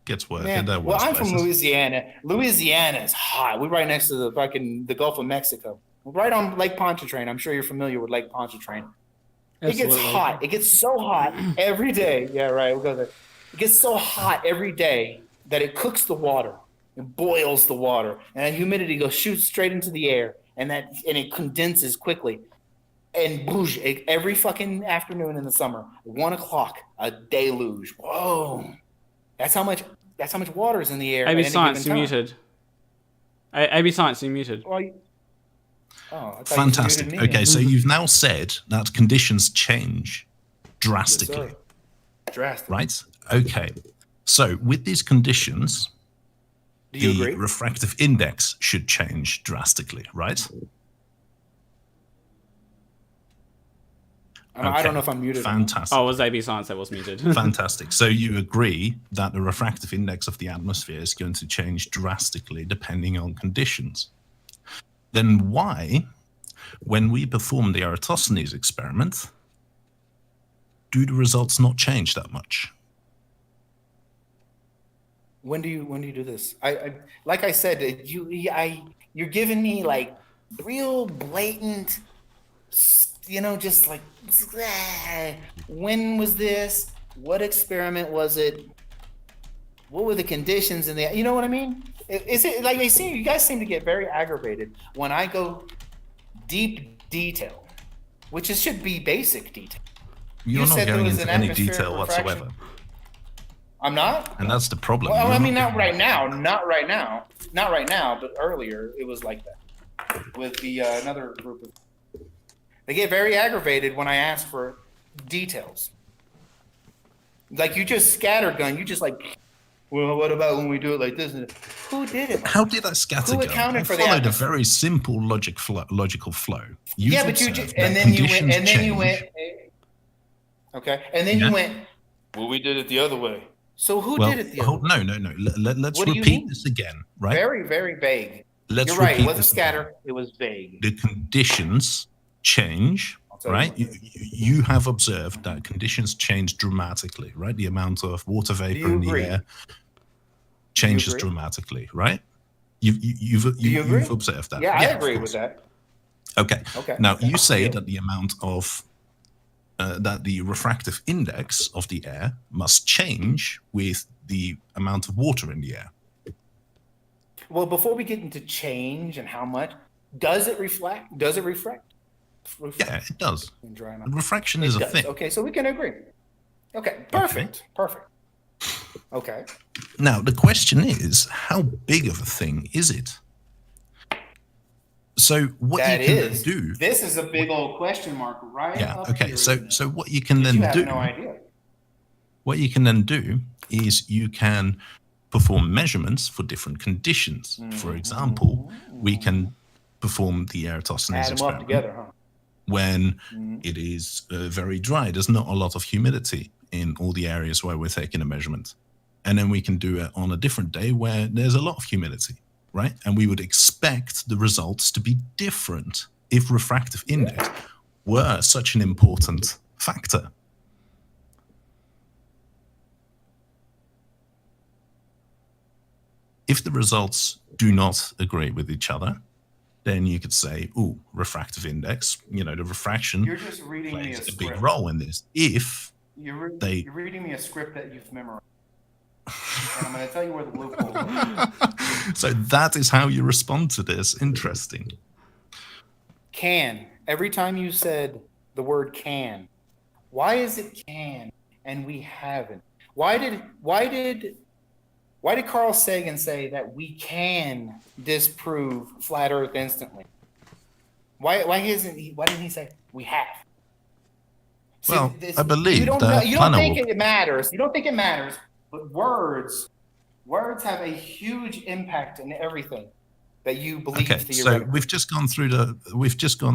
gets worse. Man, There are well, worse I'm from places. Louisiana. Louisiana is hot. We're right next to the Gulf of Mexico. We're right on Lake Pontchartrain. I'm sure you're familiar with Lake Pontchartrain. It gets hot. It gets so hot every day. Yeah, right. We'll go there. It gets so hot every day that it cooks the water. It boils the water, and that humidity shoots straight into the air, and it condenses quickly. And boosh, every fucking afternoon in the summer, 1 o'clock, a deluge. Whoa, that's how much water is in the air. AB at any Science, given you time. muted. AB Science, you muted. Well, I thought Fantastic. you muted me. Okay, so you've now said that conditions change drastically, Yes, drastic. right? Okay. So with these conditions, Do you the agree? refractive index should change drastically, right? I don't know if I'm muted. Fantastic. Oh, it was AB Science that was muted. Fantastic. So you agree that the refractive index of the atmosphere is going to change drastically depending on conditions. Then why, when we perform the Eratosthenes experiment, do the results not change that much? When do you do this? I like I said, you're giving me like real blatant, just like, when was this? What experiment was it? What were the conditions in the? You know what I mean? Is it like you guys seem to get very aggravated when I go deep detail, which should be basic detail. You're You not said there going was into an any atmospheric detail refraction. whatsoever. I'm not. And that's the problem. Well, You're I mean, not not right now, but earlier it was like that with the another group of. They get very aggravated when I ask for details. Like you just scattergun. You just like, well, what about when we do it like this? Who did it? How did I scatter? Who accounted for the followed a atmosphere? very simple logical flow. Yeah, but you just, and then you went, okay, and then you went. Well, we did it the other way. So who did it the other way? No. Let's What do you repeat mean? this again, right? Very, very vague. Let's You're right. It repeat wasn't this again. scatter. It was vague. The conditions change, tell you right? what. You have observed that conditions change dramatically, right? The amount of water vapor in the agree? air changes agree? dramatically, right? You've agree? observed that. Yeah, I of agree course. with that. Okay. Okay. Now you say Yeah. that the amount of that the refractive index of the air must change with the amount of water in the air. Well, before we get into change and how much, does it reflect? Does it reflect? Yeah, it does. In dry mouth? Refraction It is a does. thing. Okay, so we can agree. Okay, perfect. Perfect. Okay. Now, the question is, how big of a thing is it? So what That you can is. do... This is a big old question mark, right? Yeah, up okay. here, So isn't it? so what you can You then have do... no idea. What you can then do is you can perform measurements for different conditions. For example, we can perform the Eratosthenes Add them up experiment together, huh? when it is very dry. There's not a lot of humidity in all the areas where we're taking a measurement. And then we can do it on a different day where there's a lot of humidity, right? And we would expect the results to be different if refractive index were such an important factor. If the results do not agree with each other, then you could say, "Ooh, refractive index. The refraction You're just reading me a plays a script. big role in this." If You're they- reading me a script that you've memorized. And I'm going to tell you where the loopholes are. so, that is how you respond to this. Interesting. Can. Every time you said the word can, why is it can and we haven't? Why did Carl Sagan say that we can disprove flat Earth instantly? Why didn't he say we have? See, Well, I believe you don't that think Planarwalk- it matters. You don't think it matters, but words have a huge impact in everything that you believe Okay, so theoretically. we've just gone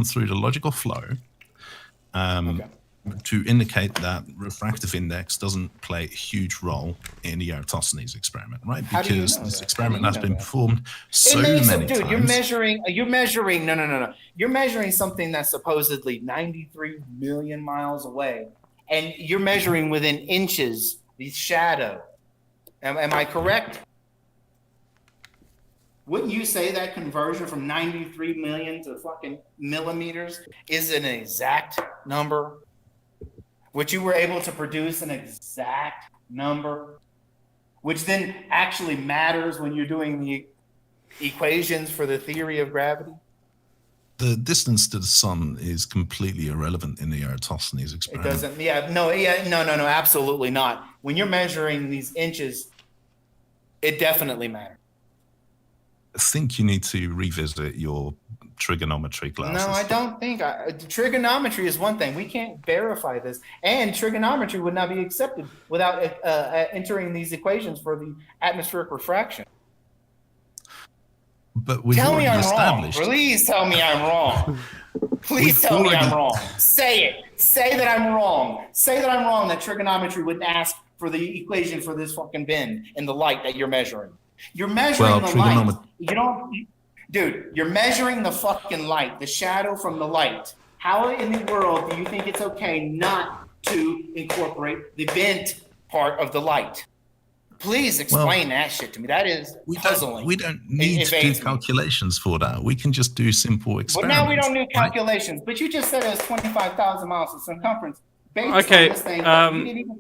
through the logical flow to indicate that refractive index doesn't play a huge role in the Eratosthenes experiment, right? How do you Because know this that? experiment How has do you been know that? performed so It makes many it, dude, times. you're measuring, no. You're measuring something that's supposedly 93 million miles away, and you're measuring within inches the shadow. Am I correct? Wouldn't you say that conversion from 93 million to fucking millimeters is an exact number? Which you were able to produce an exact number, which then actually matters when you're doing the equations for the theory of gravity? The distance to the sun is completely irrelevant in the Eratosthenes It experiment. doesn't, no, absolutely not. When you're measuring these inches, it definitely matters. I think you need to revisit your trigonometry classes. No, I don't think. Trigonometry is one thing. We can't verify this. And trigonometry would not be accepted without entering these equations for the atmospheric refraction. But we've Tell me already I'm established. wrong. Please tell me I'm wrong. Please tell me I'm wrong. Say it. Say that I'm wrong. Say that I'm wrong, that trigonometry wouldn't ask for the equation for this fucking bend in the light that you're measuring. You're measuring the light. You don't, dude, you're measuring the fucking light, the shadow from the light. How in the world do you think it's okay not to incorporate the bent part of the light? Please explain that shit to me. That is puzzling. We don't need to do calculations for that. We can just do simple experiments. But now we don't do calculations. Right? But you just said it was 25,000 miles of circumference. Okay,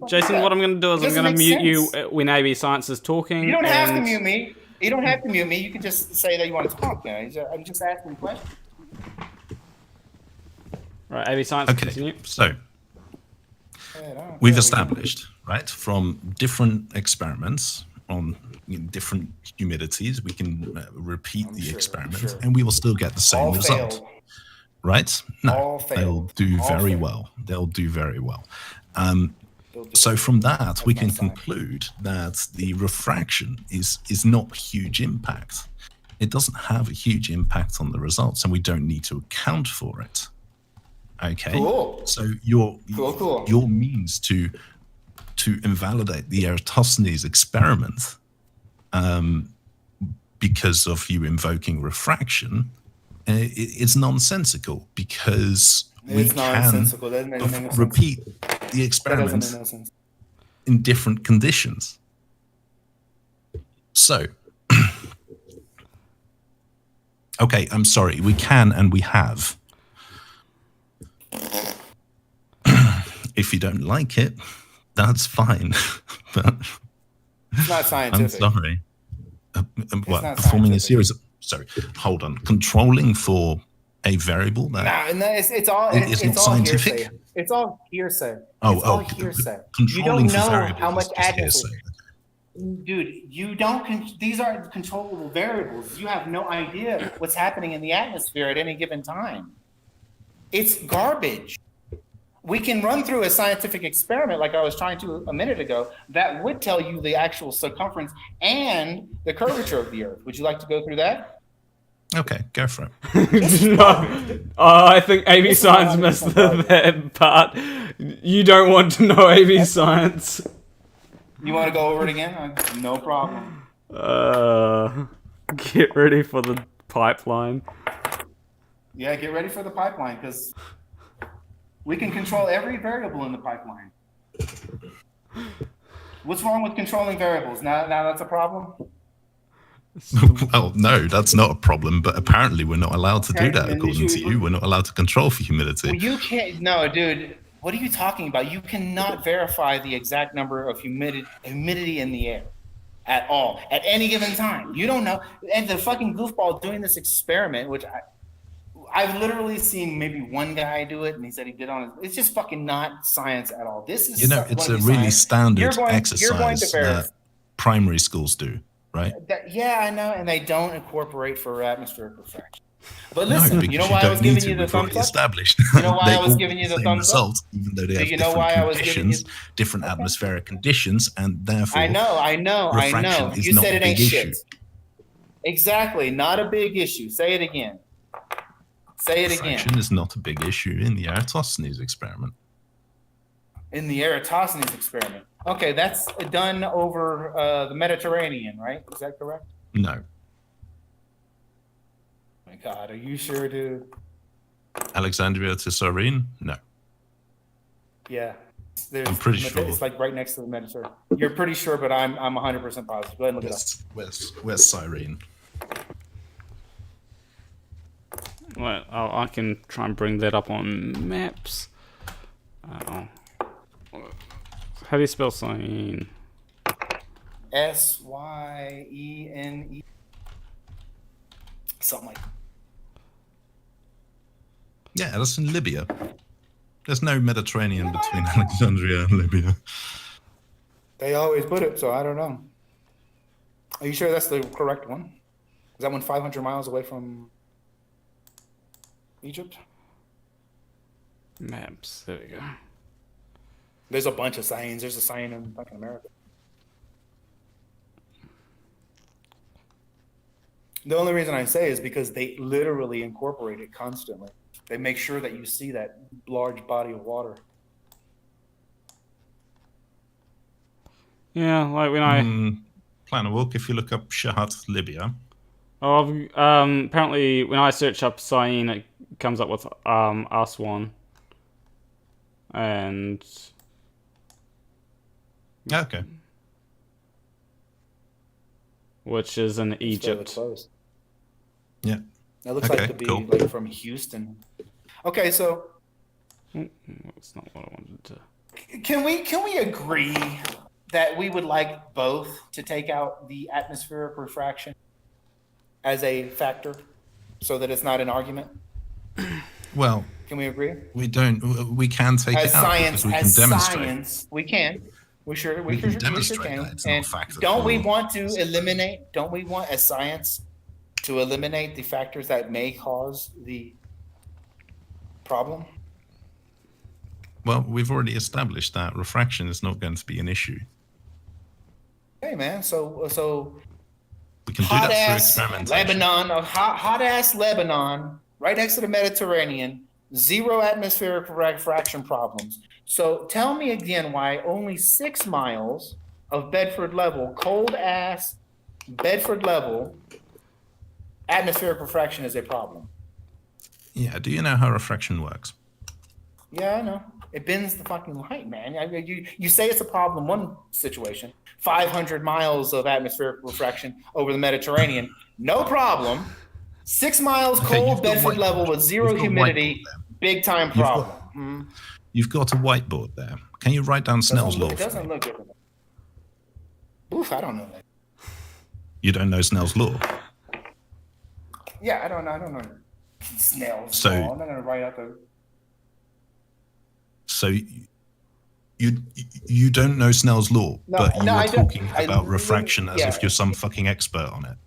Jason, what I'm going to do is I'm going to mute you when AB Science is talking. You don't have to mute me. You don't have to mute me. You can just say that you want to talk. I'm just asking questions. Right, AB Science, continue. So, we've established, right, from different experiments on different humidities, we can repeat the experiment and we will still get the same result. Failed. Right? No, they'll do very well. They'll do very well. So from that, we can conclude that the refraction is not a huge impact. It doesn't have a huge impact on the results, and we don't need to account for it. Okay. Cool. So your means to invalidate the Eratosthenes experiment, because of you invoking refraction, it's nonsensical, because we can repeat the experiment in different conditions. So, okay, I'm sorry, we can and we have. If you don't like it, that's fine. But it's not scientific. I'm sorry. Performing a series of, hold on. Controlling for a variable that it's all scientific. Hearsay. It's all hearsay. All hearsay. Controlling you don't for know how much hearsay. Dude, you don't. These are controllable variables. You have no idea what's happening in the atmosphere at any given time. It's garbage. We can run through a scientific experiment like I was trying to a minute ago that would tell you the actual circumference and the curvature of the Earth. Would you like to go through that? Okay, go for it. No. I think AB Science missed that part. You don't want to know AB Science. You want to go over it again? No problem. Get ready for the pipeline. Yeah, get ready for the pipeline, because we can control every variable in the pipeline. What's wrong with controlling variables? Now that's a problem? Well, no, that's not a problem, but apparently we're not allowed to do that, according to you. We're not allowed to control for humidity. Well, you can't. No, dude. What are you talking about? You cannot verify the exact number of humidity in the air at all, at any given time. You don't know. And the fucking goofball doing this experiment, which I've literally seen maybe one guy do it, and he said he did on it. It's just fucking not science at all. This is, it's a really standard exercise that primary schools do, right? Yeah, I know, and they don't incorporate for atmospheric refraction. But listen, no, you know why I was giving you the thumbs up? Established. You know why I was giving you the thumbs up? Even though they have different conditions, different atmospheric conditions, and therefore I know. You said it ain't shit. Exactly, not a big issue. Say it again. Say it again. Refraction is not a big issue in the Eratosthenes experiment. In the Eratosthenes experiment. Okay, that's done over the Mediterranean, right? Is that correct? No. My God, are you sure, dude? Alexandria to Cyrene? No. Yeah. I'm pretty sure. It's like right next to the Mediterranean. You're pretty sure, but I'm 100% positive. Go ahead and look it up. Where's Cyrene? Well, I can try and bring that up on maps. How do you spell Syene? Syene. Something like that. Yeah, that's in Libya. There's no Mediterranean between Alexandria and Libya. They always put it, so I don't know. Are you sure that's the correct one? Is that one 500 miles away from Egypt? Maps. There we go. There's a bunch of Syenes. There's a Syene in fucking America. The only reason I say is because they literally incorporate it constantly. They make sure that you see that large body of water. Yeah, like when I... Planarwalk, if you look up Shahat, Libya. Oh, apparently when I search up Syene, it comes up with Aswan. And... Okay. Which is in Egypt. Yeah. That looks like to be like from Houston. Okay, so that's not what I wanted to. Can we agree that we would like both to take out the atmospheric refraction as a factor, so that it's not an argument? Well, can we agree? We don't. We can take as it out science. because we As can demonstrate. science, we can. We sure can demonstrate can. that it's not And a factor. don't we want to eliminate? Don't we want, as science, to eliminate the factors that may cause the problem? Well, we've already established that refraction is not going to be an issue. Hey, man. So we can do that through experimentation. Lebanon, hot ass Lebanon, right next to the Mediterranean, zero atmospheric refraction problems. So tell me again why only 6 miles of Bedford level, cold ass Bedford level, atmospheric refraction is a problem. Yeah. Do you know how refraction works? Yeah, I know. It bends the fucking light, man. You say it's a problem in one situation. 500 miles of atmospheric refraction over the Mediterranean, no problem. 6 miles cold Bedford level with zero humidity, big time problem. You've got a whiteboard there. Can you write down Snell's law? It doesn't look good. Oof, I don't know that. You don't know Snell's law? Yeah, I don't know Snell's law. I'm not gonna write out the. So you don't know Snell's law, but you are talking about refraction as if you're some fucking expert on it.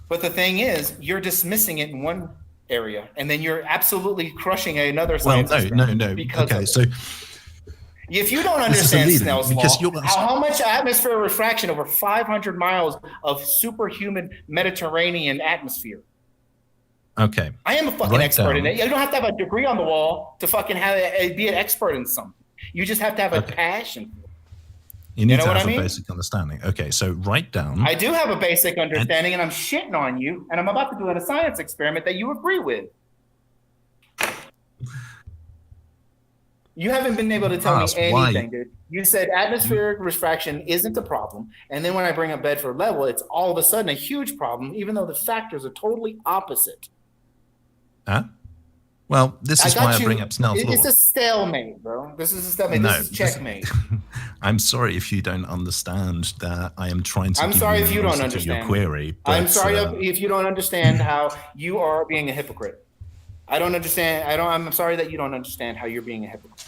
But the thing is, you're dismissing it in one area, and then you're absolutely crushing another science. Well, no. Okay, so if you don't understand Snell's law, how much atmosphere refraction over 500 miles of superhuman Mediterranean atmosphere? Okay. I am a fucking expert in it. You don't have to have a degree on the wall to fucking be an expert in something. You just have to have a passion. You need to have a basic understanding. Okay, so write down. I do have a basic understanding, and I'm shitting on you, and I'm about to do a science experiment that you agree with. You haven't been able to tell me anything, dude. You said atmospheric refraction isn't a problem, and then when I bring up Bedford level, it's all of a sudden a huge problem, even though the factors are totally opposite. Huh? Well, this is why I bring up Snell's law. It's a stalemate, bro. This is a stalemate. This is checkmate. I'm sorry if you don't understand that I am trying to. I'm sorry if you don't understand your query. But, I'm sorry if you don't understand how you are being a hypocrite. I don't understand. I'm sorry that you don't understand how you're being a hypocrite.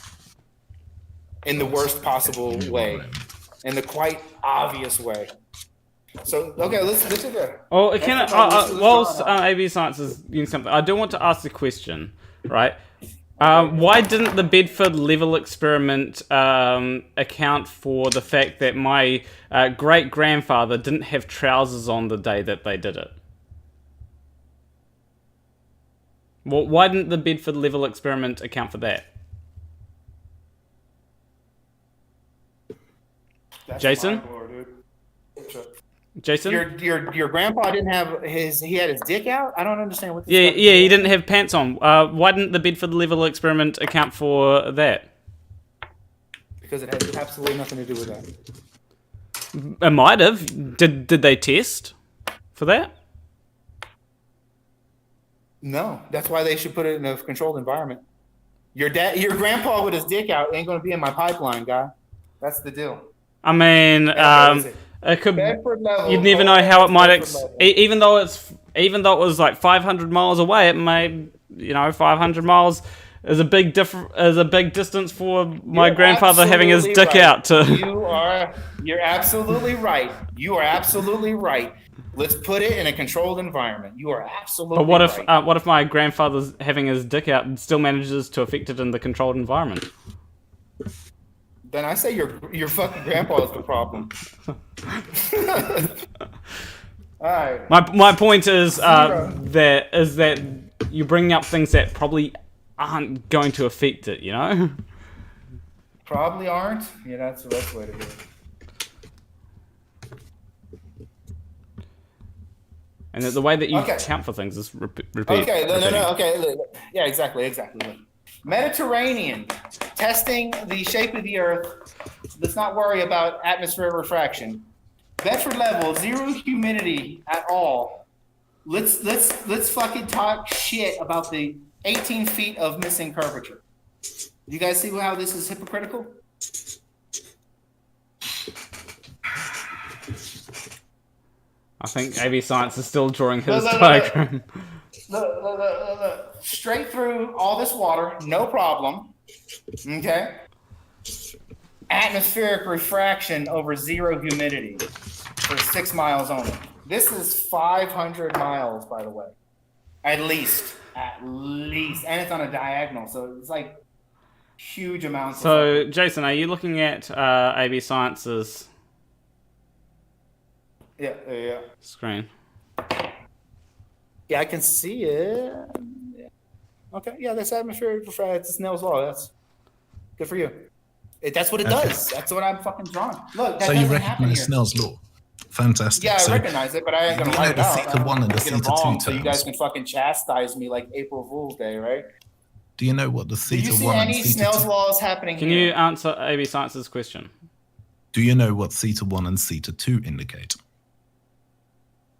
In the worst possible way, in the quite obvious way. So let's do that. Oh, whilst AB Science is doing something, I do want to ask the question, right? Why didn't the Bedford level experiment account for the fact that my great grandfather didn't have trousers on the day that they did it? Well, why didn't the Bedford level experiment account for that? Jason? Jason? Your grandpa didn't have he had his dick out? I don't understand what this he didn't have pants on. Why didn't the Bedford level experiment account for that? because it has absolutely nothing to do with that. It might have. Did they test for that? No, that's why they should put it in a controlled environment. Your grandpa with his dick out ain't going to be in my pipeline, guy. That's the deal. I mean, it could. You'd never know how it might. Even though it was like 500 miles away, it may, 500 miles is a big distance for my grandfather having his dick out. You're absolutely right. You are absolutely right. Let's put it in a controlled environment. You are absolutely But what right. if what if my grandfather's having his dick out and still manages to affect it in the controlled environment? Then I say your fucking grandpa is the problem. All right. My point is that you're bringing up things that probably aren't going to affect it. Probably aren't. Yeah, that's the best way to do it. And the way that you count for things is repeat. Okay, no, okay. Yeah, exactly. Mediterranean, testing the shape of the Earth. Let's not worry about atmospheric refraction. Bedford level, 0 humidity at all. Let's fucking talk shit about the 18 feet of missing curvature. You guys see how this is hypocritical? I think AV Science is still drawing his diagram. Look. Straight through all this water, no problem. Okay? Atmospheric refraction over 0 humidity for 6 miles only. This is 500 miles, by the way. At least. And it's on a diagonal, so it's like huge amounts. So, Jason, are you looking at AV Science's screen? Yeah, I can see it. Yeah. Okay, yeah, that's atmospheric refraction. It's Snell's law. That's good for you. That's what it does. That's what I'm fucking drawing. Look, that so you doesn't happen recognize here. Snell's law? Fantastic. Yeah, I recognize it, but I ain't gonna write it out. Theta 1 and the Theta 2 terms. So you guys can fucking chastise me like April Fool's Day, right? Do you know what the Theta 1 and Theta 2... Do you see any Snell's laws happening here? Can you answer AV Science's question? Do you know what Theta 1 and Theta 2 indicate?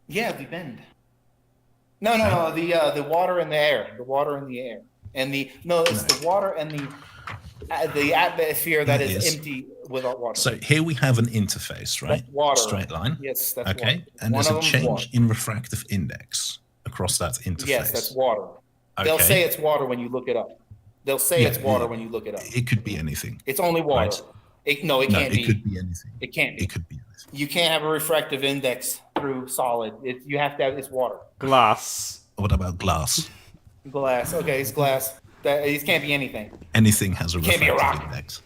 Yeah, the bend. No, the water and the air. The water and the air. The water and the atmosphere that is empty without water. So here we have an interface, right? That's water. Straight line. Yes, that's okay. water. And there's a change in refractive index across that interface. Yes, that's water. Okay. They'll say it's water when you look it up. When you look it up. It could be anything. It's only water. Right? It can't be. It could be anything. It can't be. It could be anything. You can't have a refractive index through solid. You have to have it's water. Glass. What about glass? Glass. Okay, it's glass. It can't be anything. Anything has a refractive index.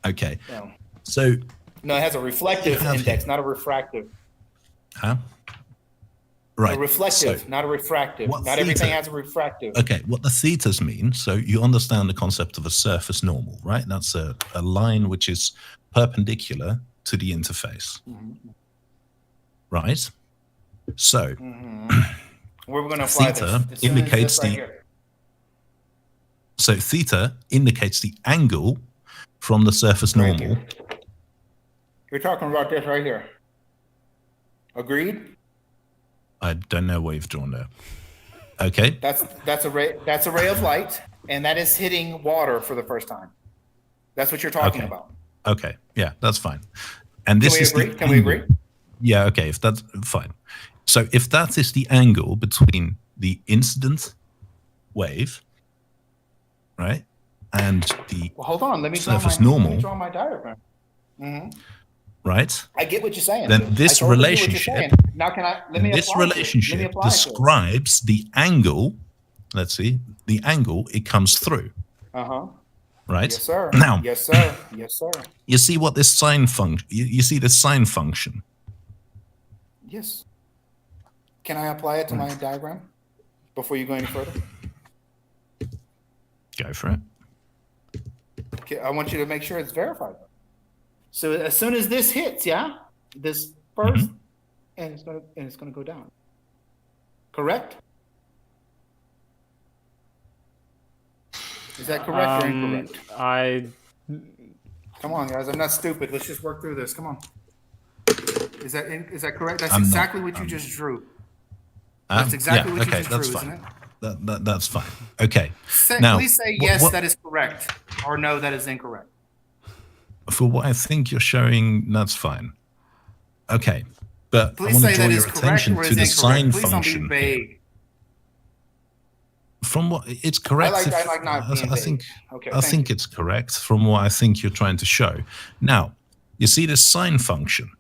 Okay. No. So. No, it has a reflective index, not a refractive. Huh? Right. A reflective, not a refractive. Not everything has a refractive. Okay, what the thetas mean, so you understand the concept of a surface normal, right? That's a line which is perpendicular to the interface. Mm-hmm. Right? So, we're going to apply theta this. indicates So theta indicates the angle from the surface normal. You're talking about this right here. Agreed? I don't know what you've drawn there. Okay. That's a ray of light, and that is hitting water for the first time. That's what you're talking about. Okay. Yeah, that's fine. And this is Can we agree? Yeah, okay, if that's fine. So if that is the angle between the incident wave, right, and the hold on, let me surface normal. Let me draw my diagram. Mm-hmm. Right. I get what you're saying. Then this relationship. Now this relationship describes the angle. Let's see the angle it comes through. Right. Yes, sir. Now. Yes, sir. Yes, sir. You see what this sine function? You see the sine function. Yes. Can I apply it to my diagram before you go any further? Go for it. Okay, I want you to make sure it's verified. So as soon as this hits, this first, and it's gonna go down. Correct? Is that correct or incorrect? Come on, guys. I'm not stupid. Let's just work through this. Come on. Is that correct? That's exactly what you just drew. That's exactly what you just drew, isn't it? That's fine. Okay. Please say yes, that is correct, or no, that is incorrect. For what I think you're showing, that's fine. Okay. But please I want to draw your attention to the sine function. Please don't be vague. From what it's correct. I like not being vague. I think it's correct from what I think you're trying to show. Now, you see this sine function.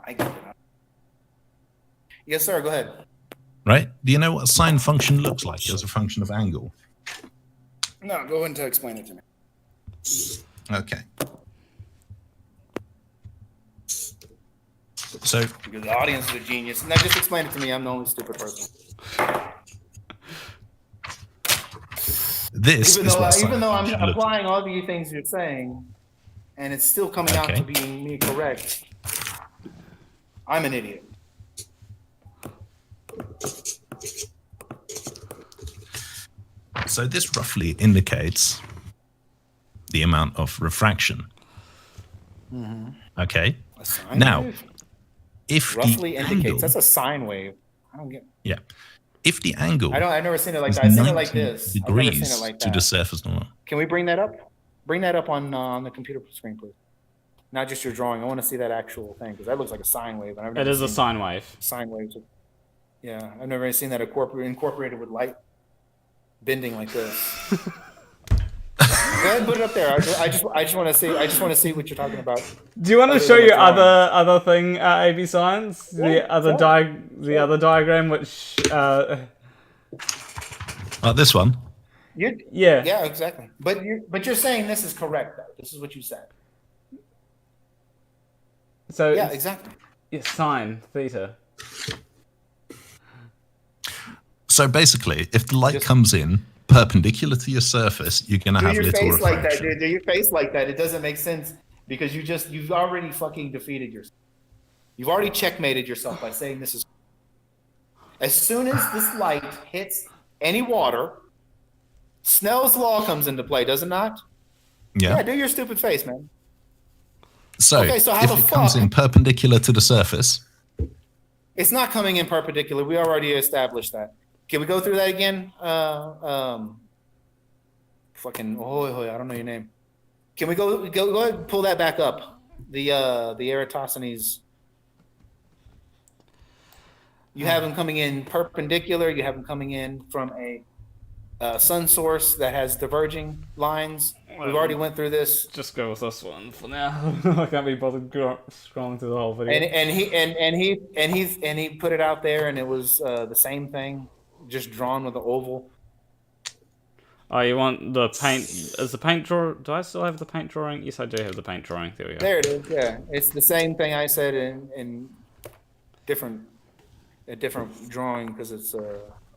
I get it. Yes, sir. Go ahead. Right? Do you know what a sine function looks like as a function of angle? No, go ahead and explain it to me. Okay. So, because the audience is a genius. Now just explain it to me. I'm the only stupid person. Even though I'm applying all the things you're saying, and it's still coming out to being me correct, I'm an idiot. So this roughly indicates the amount of refraction. Mm-hmm. Okay. Now, if roughly the indicates angle, that's a sine wave. I don't get. Yeah. If the angle, I've never seen it like that. I've seen it like this. Degrees I've never seen it like that. to the surface normal. Can we bring that up? Bring that up on the computer screen, please. Not just your drawing. I want to see that actual thing because that looks like a sine wave. It is a sine wave. Sine waves. Yeah, I've never seen that incorporated with light bending like this. Go ahead and put it up there. I just want to see. I just want to see what you're talking about. Do you want to show your other thing, AB Science? The other diagram, which. This one. Yeah, exactly. But you're saying this is correct, though. This is what you said. So yeah, exactly. Yeah, sine theta. So basically, if the light comes in perpendicular to your surface, you're going to have little refraction. Like that, dude. Do your face like that. It doesn't make sense because you've already fucking defeated yourself. You've already checkmated yourself by saying this is. As soon as this light hits any water, Snell's law comes into play, does it not? Yeah. Yeah, do your stupid face, man. So, if it comes in perpendicular to the surface, it's not coming in perpendicular. We already established that. Can we go through that again? Fucking I don't know your name. Can we go ahead and pull that back up? The Eratosthenes. You have them coming in perpendicular. You have them coming in from a sun source that has diverging lines. We've already went through this. Just go with this one for now. I can't be bothered scrolling through the whole video. And he put it out there, and it was the same thing, just drawn with an oval. Oh, you want the paint? Is the paint draw? Do I still have the paint drawing? Yes, I do have the paint drawing. There we go. There it is. Yeah, it's the same thing I said in a different drawing because it's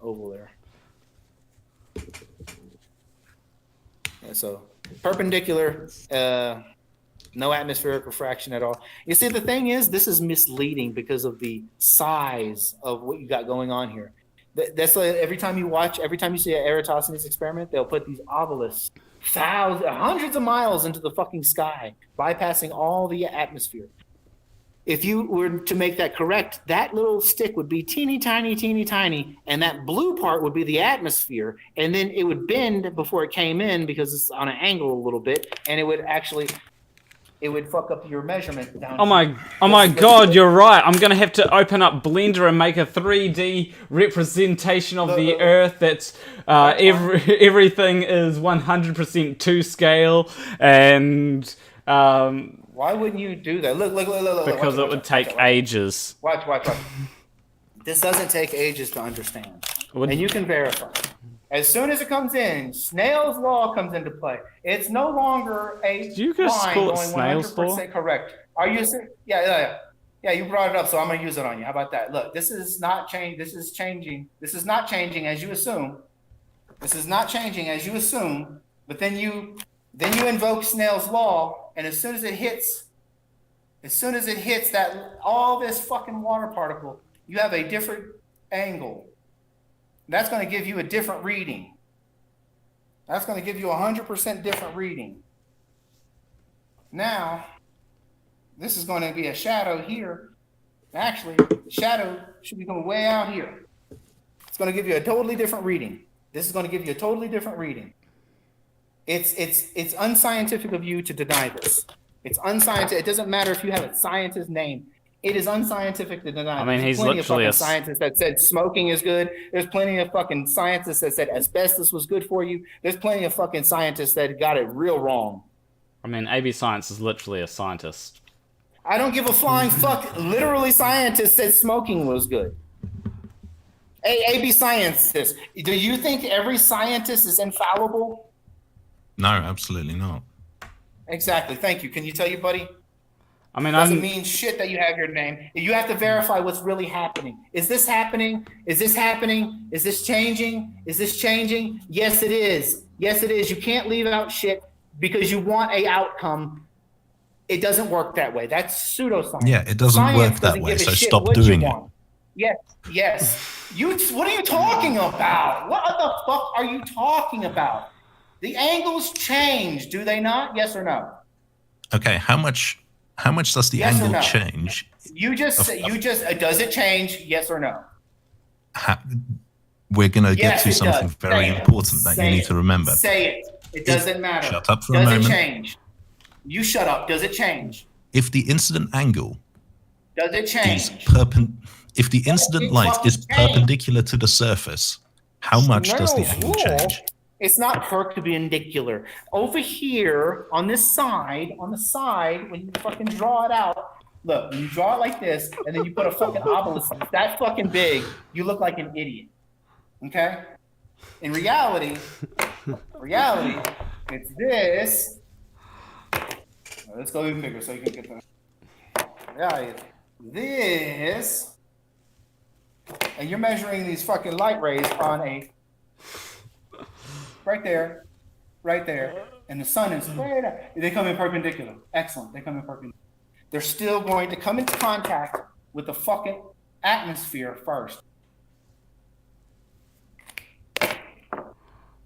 oval there. Yeah, so perpendicular, no atmospheric refraction at all. You see, the thing is, this is misleading because of the size of what you got going on here. That's like every time you see an Eratosthenes experiment, they'll put these obelisks hundreds of miles into the fucking sky, bypassing all the atmosphere. If you were to make that correct, that little stick would be teeny tiny, and that blue part would be the atmosphere, and then it would bend before it came in because it's on an angle a little bit, and it would fuck up your measurement down. Oh my God, you're right. I'm gonna have to open up Blender and make a 3D representation of the Earth that's everything is 100% to scale and. Why wouldn't you do that? Look. Because it would take ages. Watch. This doesn't take ages to understand. And you can verify. As soon as it comes in, Snell's law comes into play. It's no longer a Did you just line call it going Snell's 100% law? correct. Are you serious? Yeah, you brought it up, so I'm going to use it on you. How about that? Look, this is not changing. This is not changing as you assume. This is not changing as you assume. But then you invoke Snell's law, and as soon as it hits that all this fucking water particle, you have a different angle. That's going to give you a different reading. That's going to give you a 100% different reading. Now, this is going to be a shadow here. Actually, shadow should be going way out here. It's going to give you a totally different reading. This is going to give you a totally different reading. It's unscientific of you to deny this. It's unscientific. It doesn't matter if you have a scientist's name. It is unscientific to deny. I mean, There's he's plenty literally of fucking scientists that said smoking is good. There's plenty of fucking scientists that said asbestos was good for you. There's plenty of fucking scientists that got it real wrong. I mean, AB Science is literally a scientist. I don't give a flying fuck. Literally, scientists said smoking was good. AB Scientist, do you think every scientist is infallible? No, absolutely not. Exactly. Thank you. Can you tell your buddy? I mean, Doesn't mean shit that you have your name. You have to verify what's really happening. Is this happening? Is this happening? Is this changing? Is this changing? Yes, it is. Yes, it is. You can't leave out shit because you want a outcome. It doesn't work that way. That's pseudoscience. Yeah, it doesn't Science work that doesn't way, give a so shit stop what you doing it. want. Yes, yes. What are you talking about? What the fuck are you talking about? The angles change, do they not? Yes or no? Okay, how much does the Yes or angle no? change? Does it change? Yes or no? We're going to get Yes, to it something does. very Say it. important that you Say need it. to remember. Say it. It doesn't matter. Shut up for a Does moment. it change? You shut up. Does it change? If the incident angle Does it is change? if the incident it light is fucking change? perpendicular to the surface, how much does the Snell's angle rule, change? It's not perpendicular. Over here, on this side, when you fucking draw it out, look, when you draw it like this, and then you put a fucking obelisk that fucking big, you look like an idiot. Okay? In reality, it's this. Let's go even bigger so you can get the. Yeah, this. And you're measuring these fucking light rays on a. Right there. And the sun is right up. They come in perpendicular. Excellent. They come in perpendicular. They're still going to come into contact with the fucking atmosphere first.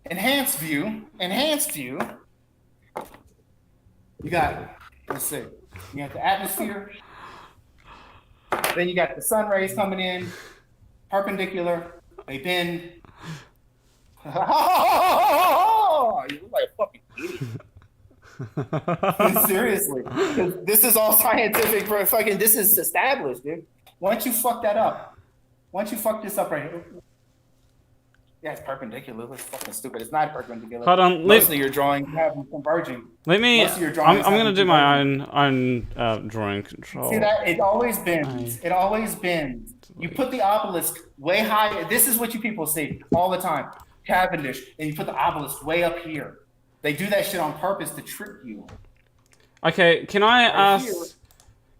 Enhanced view. You got, let's see. You got the atmosphere. Then you got the sun rays coming in. Perpendicular. They bend. You look like a fucking idiot. Seriously. This is all scientific for fucking, this is established, dude. Once you fuck that up, once you fuck this up right here. Yeah, it's perpendicular. It's fucking stupid. It's not perpendicular. Hold on. Most of your drawings have them converging. Let me. Most of your I'm drawings going to have do them my converging. own drawing control. See that? It always bends. It always bends. You put the obelisk way high. This is what you people see all the time. Cavendish, and you put the obelisk way up here. They do that shit on purpose to trick you. Okay, can I ask? here.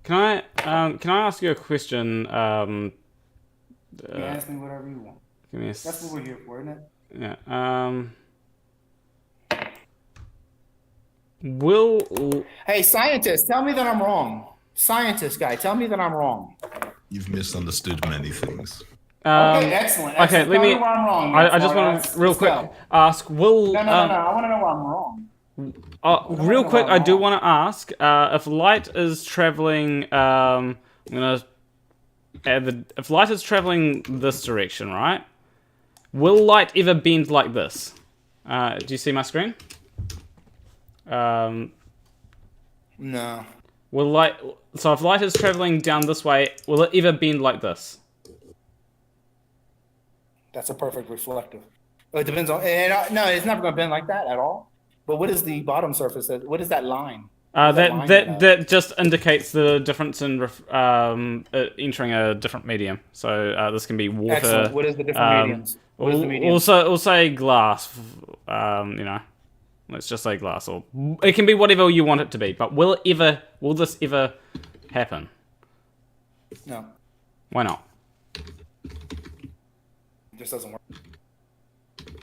Can I ask you a question? You can ask me whatever you want. Give me a That's what we're here for, isn't it? Yeah. Will. Hey, scientist, tell me that I'm wrong. Scientist guy, tell me that I'm wrong. You've misunderstood many things. Okay, excellent. Okay, excellent. let Tell me. me where I'm wrong. I just want to real quick ask. Will. No. I want to know where I'm wrong. Real quick, I do want to ask if light is traveling. I'm gonna add if light is traveling this direction, right? Will light ever bend like this? Do you see my screen? No. Will light? So if light is traveling down this way, will it ever bend like this? That's a perfect reflective. It depends on. No, it's never going to bend like that at all. But what is the bottom surface? What is that line? That just indicates the difference in entering a different medium. So this can be water. Excellent. What is the different mediums? What is the medium? We'll say glass. Let's just say glass, or it can be whatever you want it to be. But will this ever happen? No. Why not? It just doesn't work.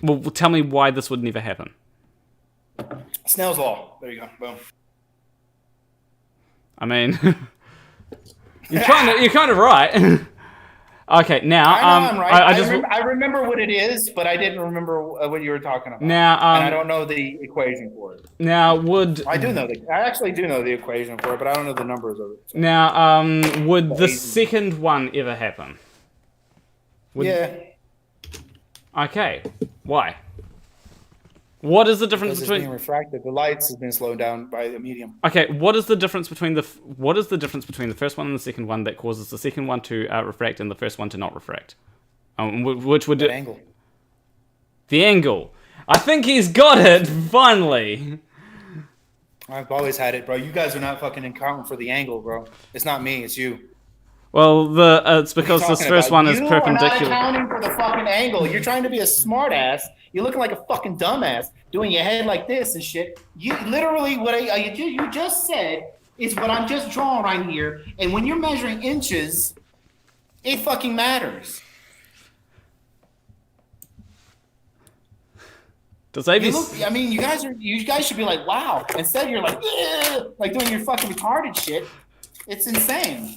Well, tell me why this would never happen. Snell's law. There you go. Boom. I mean, you're kind of right. Okay, now I know I'm right. I I remember what it is, but I didn't remember what you were talking about. now and I don't know the equation for it. now would I actually do know the equation for it, but I don't know the numbers of it. now would the second one ever happen? Yeah. Okay. Why? What is the difference Because it's between? being refracted. The lights has been slowed down by the medium. Okay, what is the difference between the first one and the second one that causes the second one to refract and the first one to not refract? Which would The angle. The angle. I think he's got it finally. I've always had it, bro. You guys are not fucking accounting for the angle, bro. It's not me. It's you. Well, it's because this first one is perpendicular. You're not accounting for the fucking angle. You're trying to be a smart ass. You're looking like a fucking dumbass, doing your head like this and shit. You literally what you just said is what I'm just drawing right here. And when you're measuring inches, it fucking matters. Does AB? I mean, you guys should be like, wow. Instead, you're like doing your fucking retarded shit. It's insane.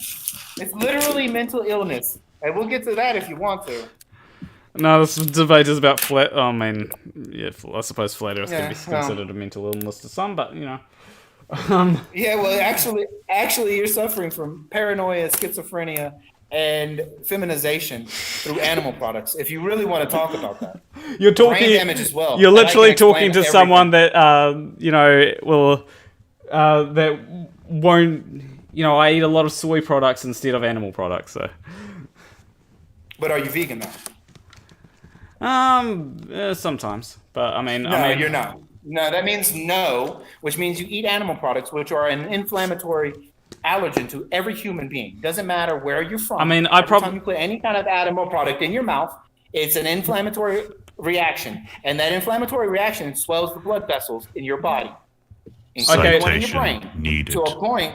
It's literally mental illness. And we'll get to that if you want to. No, this debate is about flat. I mean, yeah, I suppose flat Earth can be considered a mental illness to some, but you know. Yeah, well, actually, you're suffering from paranoia, schizophrenia, and feminization through animal products. If you really want to talk about that, you're talking brain damage as well. You're literally talking to someone that that won't. You know, I eat a lot of soy products instead of animal products, so. But are you vegan now? Sometimes, but I mean, you're not. No, that means no, which means you eat animal products, which are an inflammatory allergen to every human being. Doesn't matter where you're from. I mean, every time you put any kind of animal product in your mouth, it's an inflammatory reaction, and that inflammatory reaction swells the blood vessels in your body, including one in your brain, needed. to a point.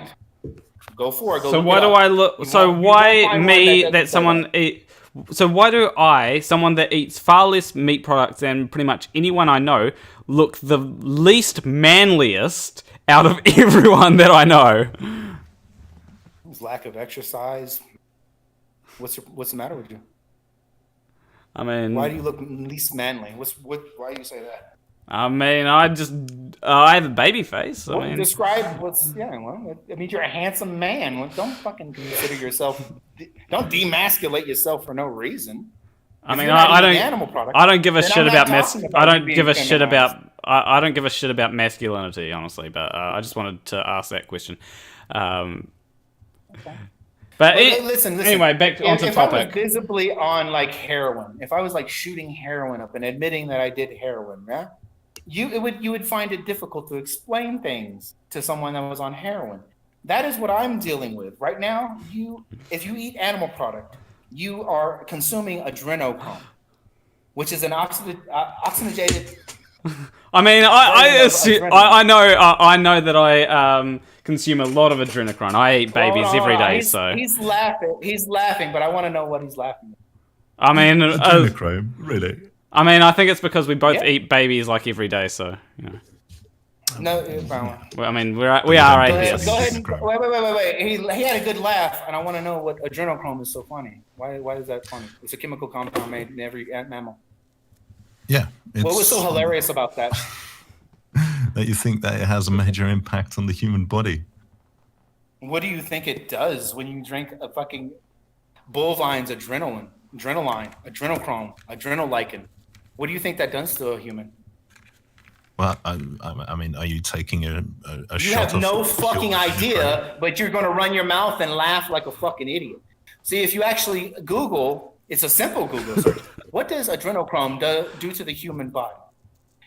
Go for it. So why do I look? So why me that someone eat? So why do I, someone that eats far less meat products than pretty much anyone I know, look the least manliest out of everyone that I know? Lack of exercise. What's the matter with you? I mean, why do you look least manly? Why do you say that? I mean, I have a baby face. Describe what's, it means you're a handsome man. Well, don't fucking consider yourself, don't demasculate yourself for no reason. I mean, I don't give a shit about I don't give a shit about masculinity, honestly, but I just wanted to ask that question. Okay. But listen. Anyway, back onto the topic. If I was visibly on like heroin, if I was like shooting heroin up and admitting that I did heroin, yeah, you would find it difficult to explain things to someone that was on heroin. That is what I'm dealing with right now. If you eat animal product, you are consuming adrenochrome, which is an oxygenated. I mean, I know that I consume a lot of adrenochrome. I eat babies every day, so he's laughing, but I want to know what he's laughing at. I mean, adrenochrome, really? I mean, I think it's because we both eat babies like every day, so you know. No, well, I mean, we are atheists. Go ahead. Wait. He had a good laugh, and I want to know what adrenochrome is so funny. Why is that funny? It's a chemical compound made in every mammal. Yeah. What was so hilarious about that? That you think that it has a major impact on the human body. What do you think it does when you drink a fucking bovine's adrenochrome, adrenolichen? What do you think that does to a human? Well, I mean, are you taking a you shot? You have no fucking idea, but you're going to run your mouth and laugh like a fucking idiot. See, if you actually Google, it's a simple Google search. What does adrenochrome do to the human body?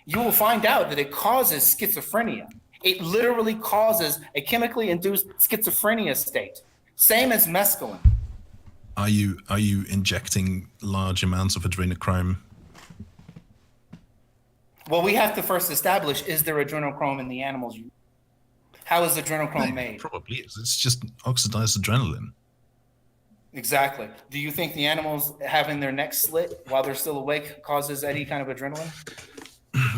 You will find out that it causes schizophrenia. It literally causes a chemically induced schizophrenia state. Same as mescaline. Are you injecting large amounts of adrenochrome? Well, we have to first establish, is there adrenochrome in the animals? How is adrenochrome made? Probably is. It's just oxidized adrenaline. Exactly. Do you think the animals having their necks slit while they're still awake causes any kind of adrenaline?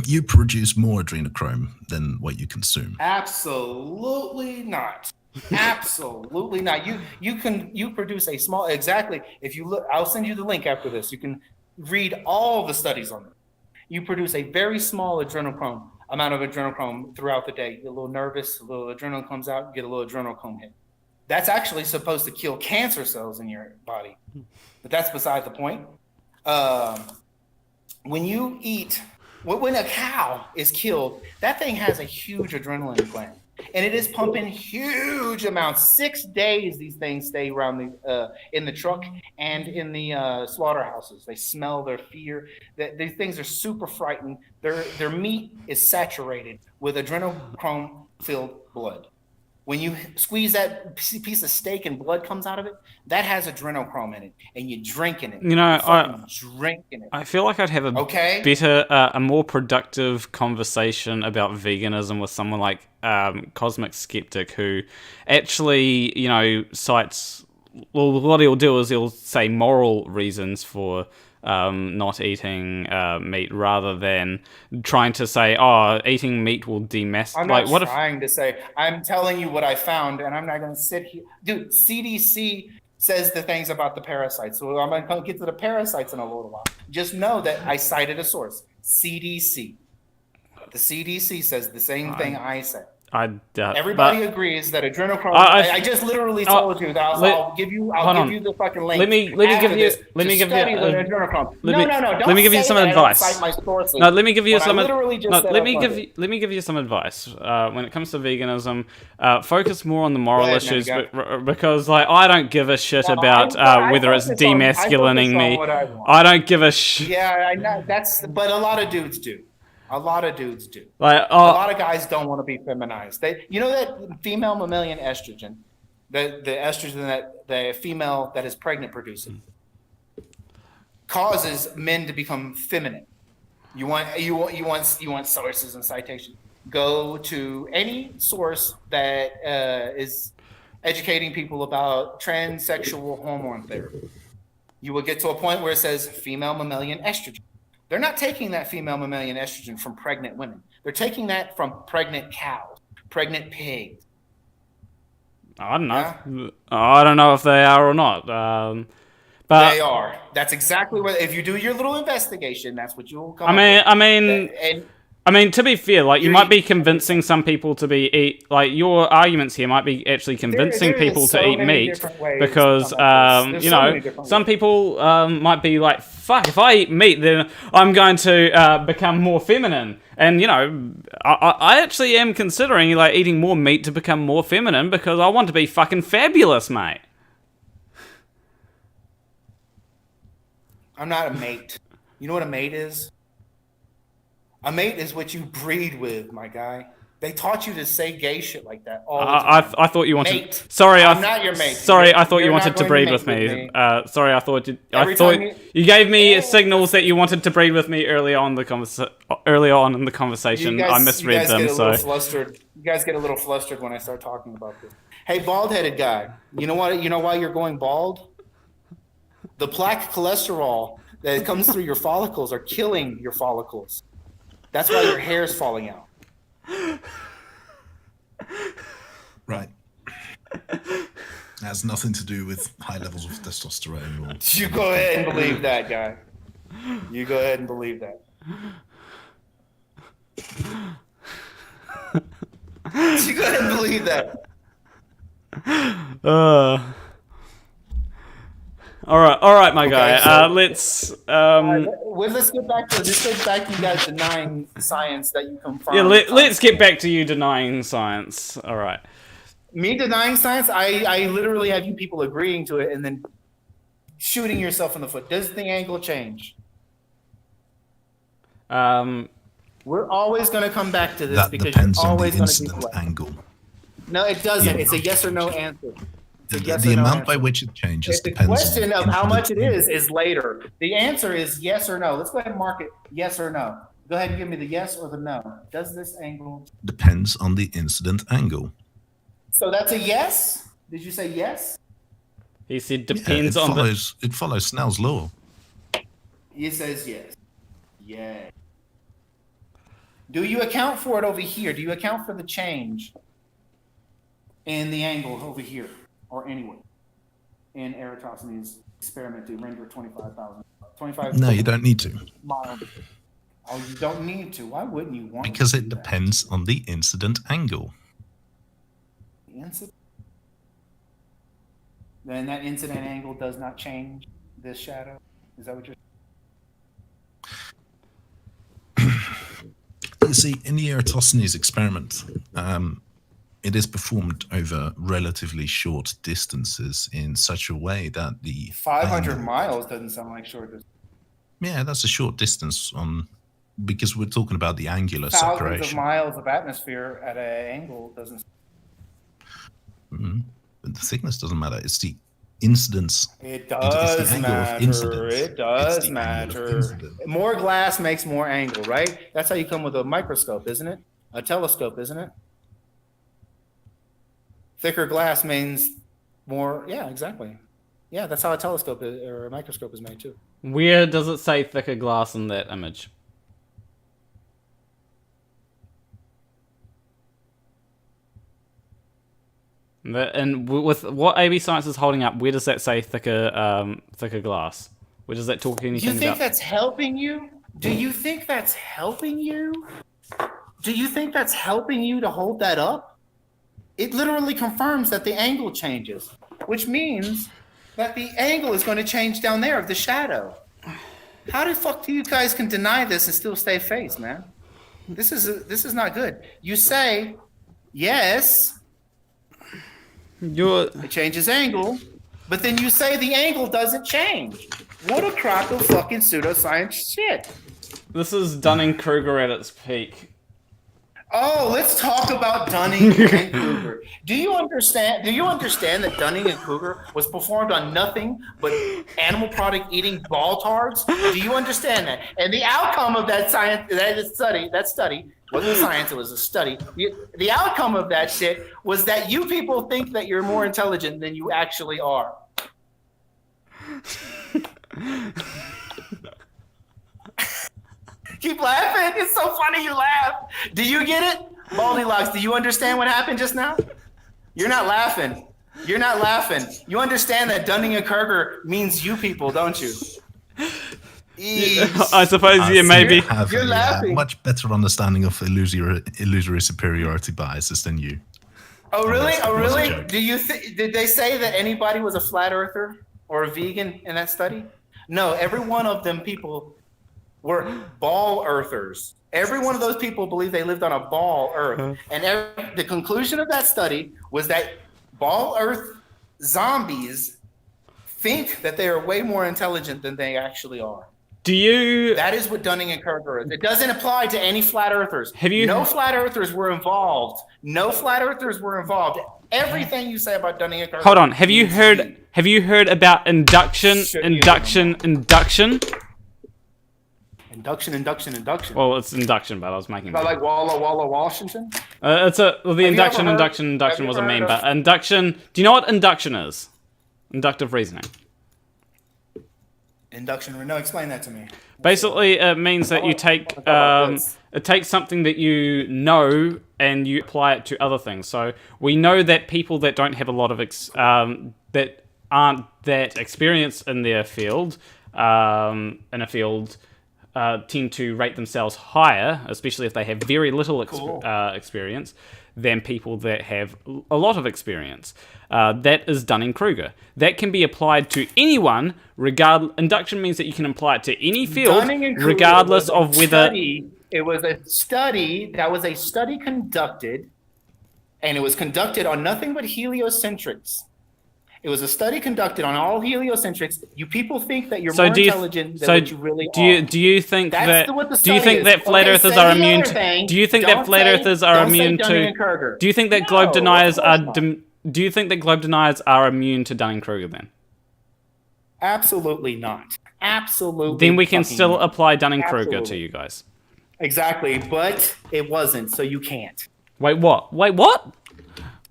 You produce more adrenochrome than what you consume. Absolutely not. Absolutely not. You produce a small, exactly. If you look, I'll send you the link after this. You can read all the studies on it. You produce a very small amount of adrenochrome throughout the day. You get a little nervous, a little adrenaline comes out, you get a little adrenochrome hit. That's actually supposed to kill cancer cells in your body, but that's beside the point. When you eat, when a cow is killed, that thing has a huge adrenaline gland, and it is pumping huge amounts. 6 days these things stay around in the truck and in the slaughterhouses. They smell their fear. These things are super frightened. Their meat is saturated with adrenochrome-filled blood. When you squeeze that piece of steak and blood comes out of it, that has adrenochrome in it, and you're drinking it. You know, drinking it. I feel like I'd have a better, a more productive conversation about veganism with someone like Cosmic Skeptic, who actually, you know, cites. Well, what he'll do is he'll say moral reasons for not eating meat, rather than trying to say, "Oh, eating meat will demasculate." I'm not trying to say. I'm telling you what I found, and I'm not going to sit here, dude. CDC says the things about the parasites, so I'm going to get to the parasites in a little while. Just know that I cited a source, CDC. The CDC says the same thing I said. Everybody agrees that adrenochrome. I just literally told you that I'll give you the fucking link. Let me give you adrenochrome. No. Don't let me give you some advice. Cite my sources. No, let me give you some. Let me give you some advice. When it comes to veganism, focus more on the moral issues, because like I don't give a shit about whether it's demasculating me. I don't give a shit. Yeah, I know but a lot of dudes do. A lot of dudes do. Like, a lot of guys don't want to be feminized. You know that female mammalian estrogen, the estrogen that the female that is pregnant produces, causes men to become feminine. You want sources and citations. Go to any source that is educating people about transsexual hormone therapy. You will get to a point where it says female mammalian estrogen. They're not taking that female mammalian estrogen from pregnant women. They're taking that from pregnant cows, pregnant pigs. I don't know. Yeah? I don't know if they are or not. But they are. That's exactly what. If you do your little investigation, that's what you'll come. I mean, to be fair, like you might be convincing some people to like your arguments here might be actually convincing people to eat meat, because you know, some people might be like, fuck, if I eat meat, then I'm going to become more feminine. And you know, I actually am considering like eating more meat to become more feminine, because I want to be fucking fabulous, mate. I'm not a mate. You know what a mate is? A mate is what you breed with, my guy. They taught you to say gay shit like that all the time. I thought you wanted. Mate. Sorry, I'm not your mate. Sorry, I thought you wanted to breed with me. Sorry, I thought you gave me signals that you wanted to breed with me early on in the conversation. I misread them. You guys get a little flustered when I start talking about this. Hey, bald-headed guy. You know what? You know why you're going bald? The plaque cholesterol that comes through your follicles are killing your follicles. That's why your hair is falling out. Right. It has nothing to do with high levels of testosterone. You go ahead and believe that, guy. You go ahead and believe that. You go ahead and believe that. All right, my guy. Let's get back to you guys denying science that you confirm. Yeah, let's get back to you denying science. All right. Me denying science? I literally have you people agreeing to it and then shooting yourself in the foot. Does the angle change? We're always going to come back to this that because depends you're always on the going to incident angle. No, it doesn't. It's a yes or no answer. The amount by which it changes the depends question on of how much it is later. The answer is yes or no. Let's go ahead and mark it yes or no. Go ahead and give me the yes or the no. Does this angle... Depends on the incident angle. So that's a yes? Did you say yes? He said depends It follows Snell's law. He says yes. Yeah. Do you account for it over here? Do you account for the change? in the angle over here, or anywhere, in Eratosthenes' experiment to render 25 No, you don't need to. miles. Oh, you don't need to. Why wouldn't you want Because to it do that? depends on the incident angle. The incident? Then that incident angle does not change this shadow? Is that what you're You see, in the Eratosthenes experiment, it is performed over relatively short distances in such a way that the 500 miles doesn't sound like short distance. Yeah, that's a short distance because we're talking about the angular Thousands separation. of miles of atmosphere at an angle doesn't. But the thickness doesn't matter. It's the incidence. It It's the does angle of matter. incidence. It does It's the angle of matter. incidence. More glass makes more angle, right? That's how you come with a microscope, isn't it? A telescope, isn't it? Thicker glass means more. Yeah, exactly. Yeah, that's how a telescope or a microscope is made too. Where does it say thicker glass in that image? And with what AB Science is holding up, where does that say thicker glass? Where does that talk anything Do you think about? that's helping you? Do you think that's helping you? Do you think that's helping you to hold that up? It literally confirms that the angle changes, which means that the angle is going to change down there of the shadow. How the fuck do you guys can deny this and still stay face, man? This is not good. You say yes, it changes angle, but then you say the angle doesn't change. What a crock of fucking pseudoscience shit. This is Dunning-Kruger at its peak. Oh, let's talk about Dunning and Kruger. Do you understand that Dunning and Kruger was performed on nothing but animal product eating ball tards? Do you understand that? And the outcome of that study wasn't a science, it was a study. The outcome of that shit was that you people think that you're more intelligent than you actually are. Keep laughing. It's so funny you laugh. Do you get it? Baldylocks, do you understand what happened just now? You're not laughing. You're not laughing. You understand that Dunning and Kruger means you people, don't you? I suppose, yeah, maybe. Have You're laughing. much better understanding of illusory superiority biases than you. Oh, really? That Oh, was a really? joke. Did they say that anybody was a flat earther or a vegan in that study? No, every one of them people were ball earthers. Every one of those people believed they lived on a ball earth. And the conclusion of that study was that ball earth zombies think that they are way more intelligent than they actually are. That is what Dunning and Kruger is. It doesn't apply to any flat earthers. No flat earthers were involved. No flat earthers were involved. Everything you say about Dunning and Kruger. Hold on. Have you heard about induction? Induction. Well, it's induction, but I was making. About like Walla Washington. The induction was a meme, but induction. Do you know what induction is? Inductive reasoning. Induction. No, explain that to me. Basically, it means that you take it takes something that you know and you apply it to other things. So we know that people that don't have a lot of that aren't that experienced in their field, tend to rate themselves higher, especially if they have very little experience, than people that have a lot of experience. That is Dunning-Kruger. That can be applied to anyone. Induction means that you can apply it to any field, regardless of whether... It was a study conducted, and it was conducted on nothing but heliocentrics. It was a study conducted on all heliocentrics. You people think that you're more intelligent than what you really are. Do you think that flat earthers are immune to? Do you think that flat earthers are immune to? Do you think that globe deniers are? Do you think that globe deniers are immune to Dunning-Kruger then? Absolutely not. Absolutely. Then we can still apply Dunning-Kruger to you guys. Exactly, but it wasn't, so you can't. Wait, what? What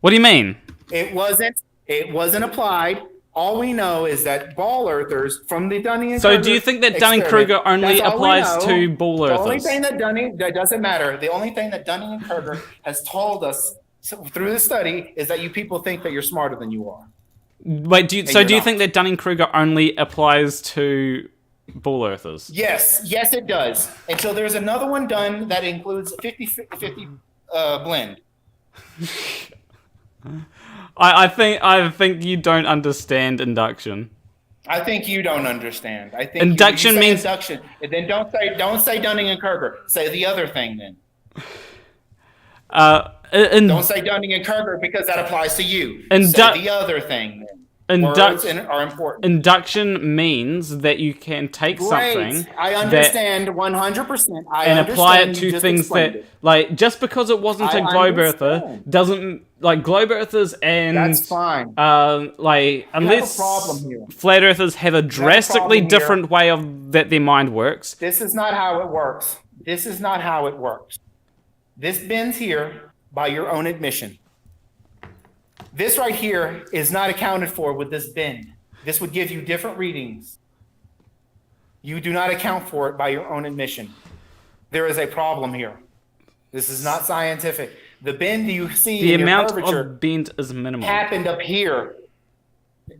do you mean? It wasn't applied. All we know is that ball earthers from the Dunning and Kruger. So do you think that Dunning-Kruger only applies to ball earthers? The only thing that doesn't matter. The only thing that Dunning and Kruger has told us so through the study is that you people think that you're smarter than you are. Wait, do you think that Dunning-Kruger only applies to Ball Earthers? Yes, it does. Until there's another one done that includes 50-50 blend. I think you don't understand induction. I think you don't understand. I think induction you means induction. And then don't say Dunning and Kruger. Say the other thing then. Don't say Dunning and Kruger because that applies to you. Say the other thing then. Words are important. Induction means that you can take something. I understand 100%. And apply it to things that, like, just because it wasn't a globe earther doesn't, like, globe earthers and that's fine. Like, unless flat earthers have a drastically different way of that their mind works. This is not how it works. This bends here by your own admission. This right here is not accounted for with this bend. This would give you different readings. You do not account for it by your own admission. There is a problem here. This is not scientific. The bend you see the in your amount curvature of bend is minimal. Happened up here.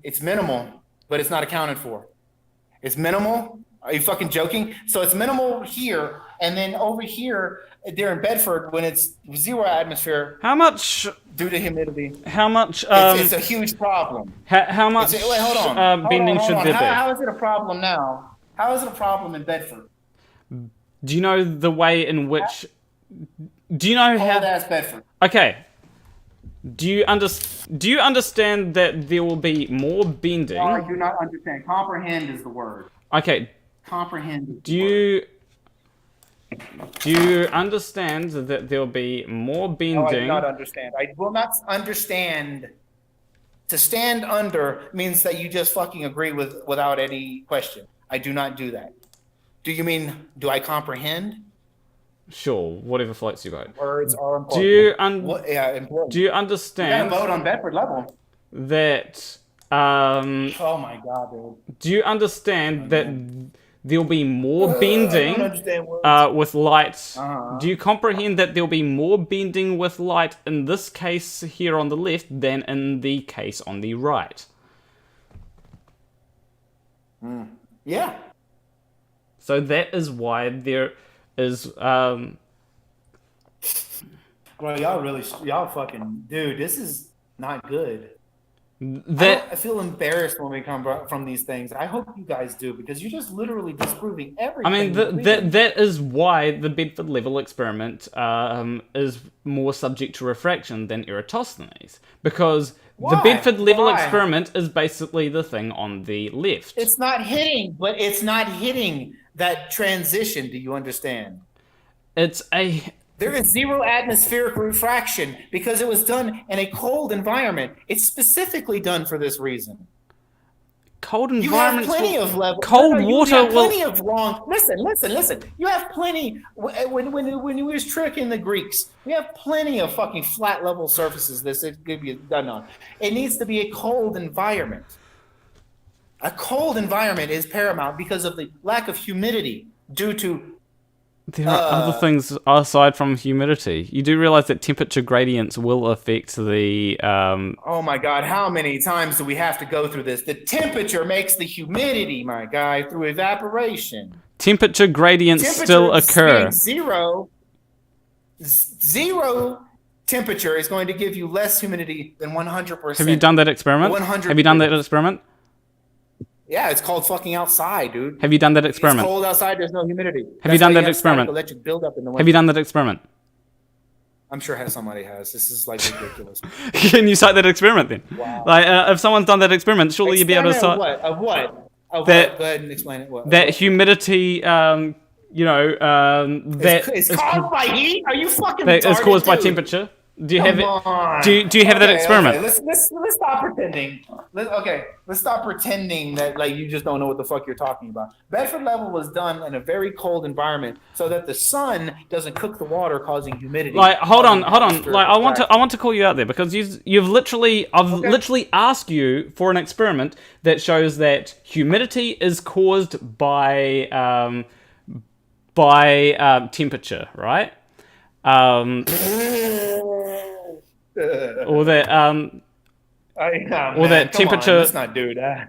It's minimal, but it's not accounted for. It's minimal. Are you fucking joking? So it's minimal here, and then over here, there in Bedford, when it's 0 atmosphere. How much? Due to humidity. How much? It's a huge problem. How much? Wait, hold on. Bending should there be? How is it a problem now? How is it a problem in Bedford? Do you know the way in which? Do you know how? That's Bedford. Okay. Do you understand that there will be more bending? No, I do not understand. Comprehend is the word. Okay. Comprehend is Do you understand that there will be more bending? No, I do not understand. I will not understand. To stand under means that you just fucking agree without any question. I do not do that. Do you mean, do I comprehend? Sure, whatever floats your boat. Words are important. Important. Do you understand? You gotta vote on Bedford level. That. Oh my god, dude. Do you understand that there'll be more bending with light? Do you comprehend that there'll be more bending with light in this case here on the left than in the case on the right? Yeah. So that is why there is. Bro, y'all fucking, dude, this is not good. I feel embarrassed when we come from these things. I hope you guys do, because you're just literally disproving everything. I mean, that is why the Bedford level experiment is more subject to refraction than Eratosthenes, because the Bedford level experiment is basically the thing on the left. It's not hitting that transition. Do you understand? There is 0 atmospheric refraction because it was done in a cold environment. It's specifically done for this reason. Cold environments. You have plenty of levels. Cold water you have plenty of wrong. Listen. You have plenty. When we was tricking the Greeks, we have plenty of fucking flat level surfaces this it could be done on. It needs to be a cold environment. A cold environment is paramount because of the lack of humidity due to. There are other things aside from humidity. You do realize that temperature gradients will affect the... Oh my god, how many times do we have to go through this? The temperature makes the humidity, my guy, through evaporation. Temperature gradients still occur. Zero temperature is going to give you less humidity than 100%. Have you done that experiment? 100%. Have you done that experiment? Yeah, it's called fucking outside, dude. Have you done that experiment? It's cold outside, there's no humidity. Have you done that experiment? Electric buildup in the winter. Have you done that experiment? I'm sure somebody has. This is like ridiculous. Can you cite that experiment then? Wow. Like, if someone's done that experiment, surely you'd be able to cite... Of what? Go ahead and explain it. What? That humidity, that... It's caused by heat? Are you fucking retarded? It's caused by temperature. Do you have it? Do you have that experiment? Okay. Let's stop pretending. Let's stop pretending that like you just don't know what the fuck you're talking about. Bedford level was done in a very cold environment so that the sun doesn't cook the water, causing humidity. Like, hold on. Like, I want to call you out there because I've literally asked you for an experiment that shows that humidity is caused by temperature, right? or that or that temperature. Let's not do that.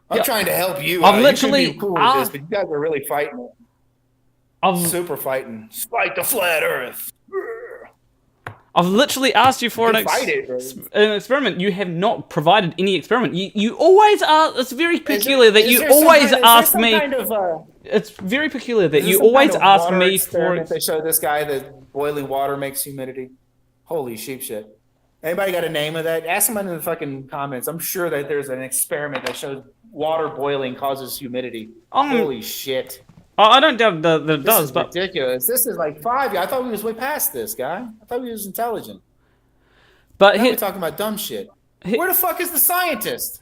I'm trying to help you. I've out. literally You can be cool with this, but you guys are really fighting it. Super fighting. Fight the flat Earth. I've literally asked you for an experiment. You have not provided any experiment. You always are. It's very peculiar that you always ask me. It's very peculiar that you always ask me for. They show this guy that boiling water makes humidity. Holy sheep shit. Anybody got a name of that? Ask someone in the fucking comments. I'm sure that there's an experiment that shows water boiling causes humidity. Holy shit. I don't doubt that it does, but ridiculous. This is like 5 years. I thought we was way past this, guy. I thought we was intelligent. But now we're talking about dumb shit. Where the fuck is the scientist?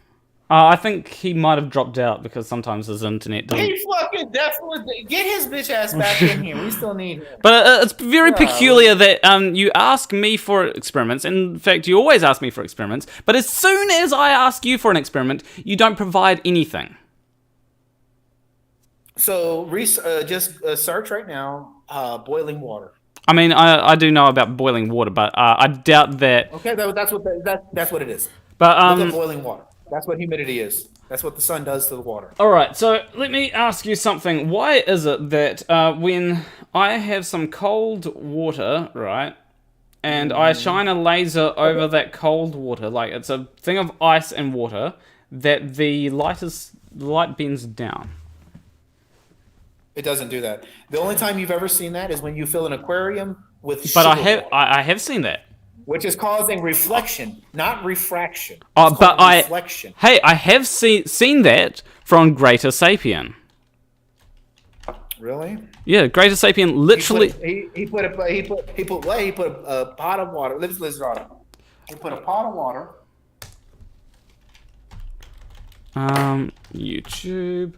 I think he might have dropped out because sometimes his internet doesn't. He fucking definitely get his bitch ass back in here. We still need him. But it's very peculiar that you ask me for experiments. In fact, you always ask me for experiments. But as soon as I ask you for an experiment, you don't provide anything. So just search right now, boiling water. I mean, I do know about boiling water, but I doubt that. Okay, that's what it is. But look at boiling water. That's what humidity is. That's what the sun does to the water. All right, so let me ask you something. Why is it that when I have some cold water, right, and I shine a laser over that cold water, like it's a thing of ice and water, that the light bends down? It doesn't do that. The only time you've ever seen that is when you fill an aquarium with. But I have seen that. Which is causing reflection, not refraction. But reflection. I have seen that from Greater Sapien. Really? Yeah, Greater Sapien literally. He put a pot of water. Listen on it. He put a pot of water. YouTube.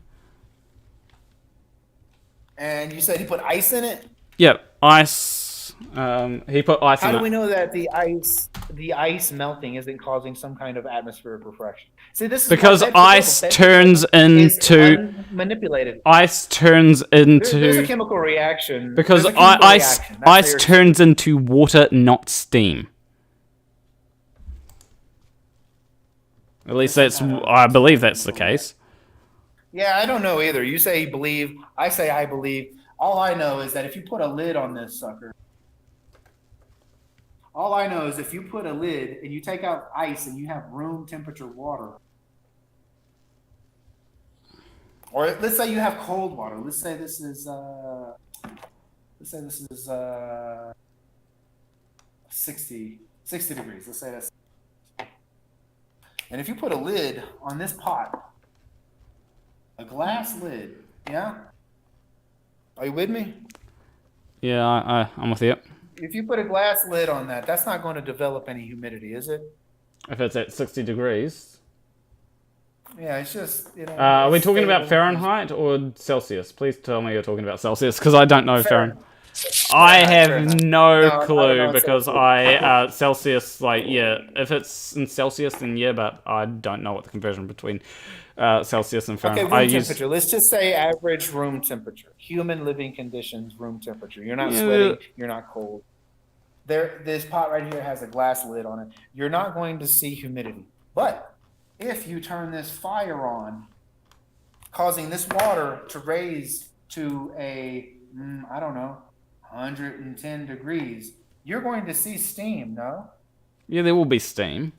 And you said he put ice in it? Yep, ice. He put ice in it. How do we know that the ice melting isn't causing some kind of atmospheric refraction? See, this is because ice turns into manipulated. Ice turns into. There's a chemical reaction. Because ice turns into water, not steam. At least I believe that's the case. Yeah, I don't know either. You say you believe. I say I believe. All I know is that if you put a lid on this sucker. All I know is if you put a lid and you take out ice and you have room temperature water, or let's say you have cold water. Let's say this is 60 degrees. Let's say that's. And if you put a lid on this pot, a glass lid, yeah. Are you with me? Yeah, I'm with you. If you put a glass lid on that, that's not going to develop any humidity, is it? If it's at 60 degrees. Yeah, it's just, you know. Are we talking about Fahrenheit or Celsius? Please tell me you're talking about Celsius, because I don't know Fahrenheit. I have no clue, because Celsius, like, yeah, if it's in Celsius, then yeah, but I don't know what the conversion between Celsius and Fahrenheit. Okay, room temperature. Let's just say average room temperature. Human living conditions, room temperature. You're not sweating, you're not cold. This pot right here has a glass lid on it. You're not going to see humidity. But if you turn this fire on, causing this water to raise to a, I don't know, 110 degrees, you're going to see steam, no? Yeah, there will be steam.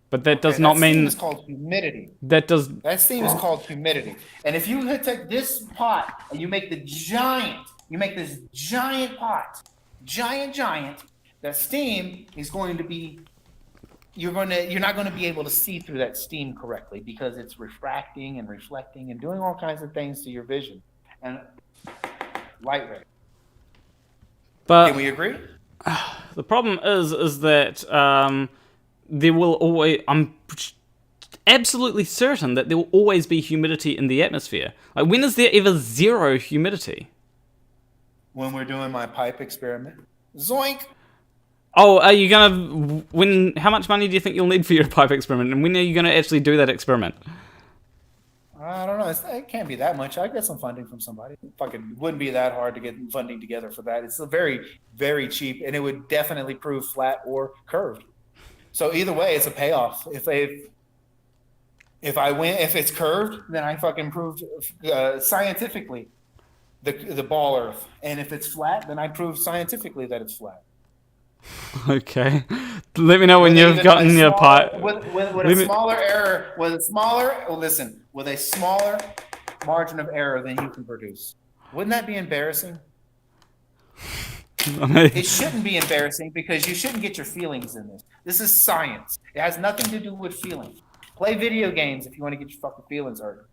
But that does not mean... Steam is called humidity. That steam is called humidity. And if you take this pot and you make this giant pot, giant, that steam is going to be, you're not going to be able to see through that steam correctly because it's refracting and reflecting and doing all kinds of things to your vision and light ray. But can we agree? The problem is that there will always, I'm absolutely certain that there will always be humidity in the atmosphere. Like, when is there ever zero humidity? When we're doing my pipe experiment. Zoink! Oh, are you gonna, how much money do you think you'll need for your pipe experiment? And when are you gonna actually do that experiment? I don't know. It can't be that much. I get some funding from somebody. It fucking wouldn't be that hard to get funding together for that. It's a very, very cheap, and it would definitely prove flat or curved. So either way, it's a payoff. If I win, if it's curved, then I fucking proved scientifically the ball Earth, and if it's flat, then I prove scientifically that it's flat. Okay. Let me know when you've gotten your part. With a smaller error, with a smaller margin of error than you can produce. Wouldn't that be embarrassing? It shouldn't be embarrassing because you shouldn't get your feelings in this. This is science. It has nothing to do with feelings. Play video games if you want to get your fucking feelings hurt.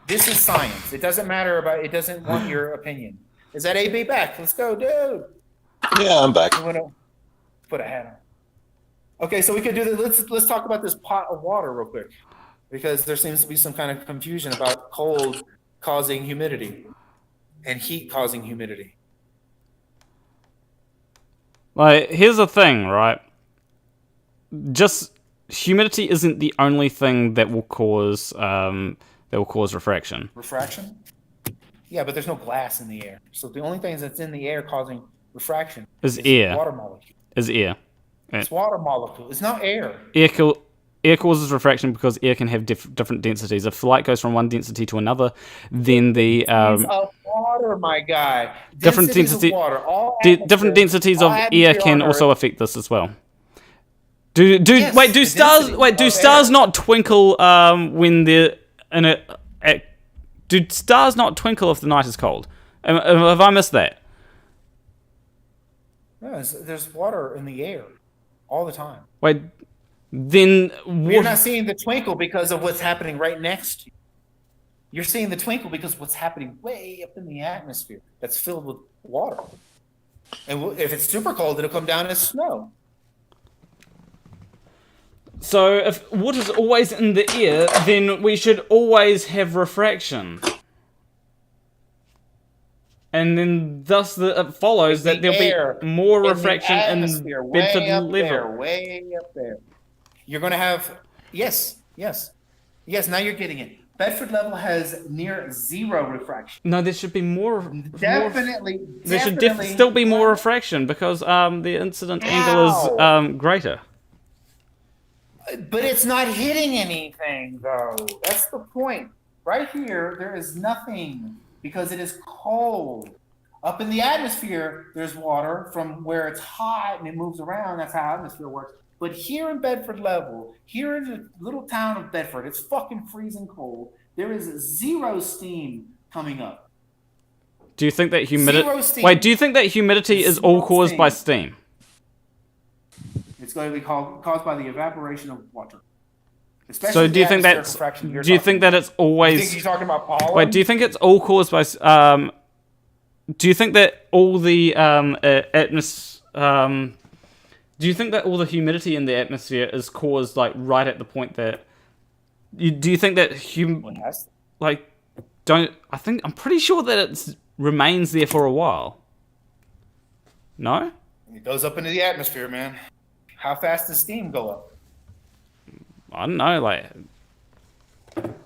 This is science. It doesn't matter about. It doesn't want your opinion. Is that AB back? Let's go, dude. Yeah, I'm back. Put a hat on. Okay, so we could do this. Let's talk about this pot of water real quick, because there seems to be some kind of confusion about cold causing humidity and heat causing humidity. Like, here's the thing, right? Just humidity isn't the only thing that will cause refraction. Refraction? Yeah, but there's no glass in the air. So the only things that's in the air causing refraction is air. Water molecule. Is air. It's water molecule. It's not air. Air causes refraction because air can have different densities. If light goes from one density to another, then the of water, my guy. Different densities of air can also affect this as well. Do stars not twinkle when they're in a? Do stars not twinkle if the night is cold? Have I missed that? No, there's water in the air all the time. Wait, then you're not seeing the twinkle because of what's happening right next to you. You're seeing the twinkle because of what's happening way up in the atmosphere that's filled with water. And if it's super cold, it'll come down as snow. So if water's always in the air, then we should always have refraction. And then thus it follows that there'll be more refraction in Bedford level. Way up there. You're going to have, yes, now you're getting it. Bedford level has near zero refraction. No, there should be more. Definitely. There should still be more refraction because the incident angle is greater. But it's not hitting anything, though. That's the point. Right here, there is nothing because it is cold. Up in the atmosphere, there's water from where it's hot and it moves around. That's how atmosphere works. But here in Bedford level, here in the little town of Bedford, it's fucking freezing cold. There is zero steam coming up. Do you think that humidity? Wait, do you think that humidity is all caused by steam? It's going to be caused by the evaporation of water. Especially so do you think that's? Do you think that it's always? You think you're talking about pollen? Wait, do you think it's all caused by? Do you think that all the do you think that all the humidity in the atmosphere is caused like right at the point that? Do you think that I'm pretty sure that it remains there for a while. No? It goes up into the atmosphere, man. How fast does steam go up? I don't know, like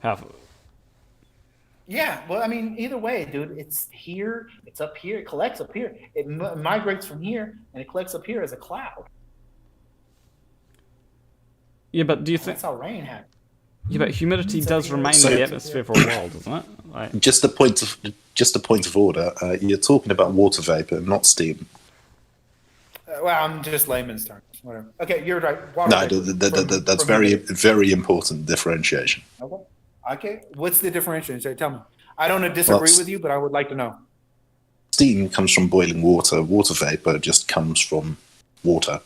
how. Yeah, well, I mean, either way, dude, it's here, it's up here, it collects up here, it migrates from here, and it collects up here as a cloud. Yeah, but do you think that's how rain happens? Yeah, but humidity does remain in the atmosphere for a while, doesn't it? Like... Just a point of order. You're talking about water vapor, not steam. Well, I'm just layman's terms. Whatever. Okay, you're right. That's very important differentiation. Okay. What's the differentiation? Tell me. I don't disagree with you, but I would like to know. Steam comes from boiling water. Water vapor just comes from water.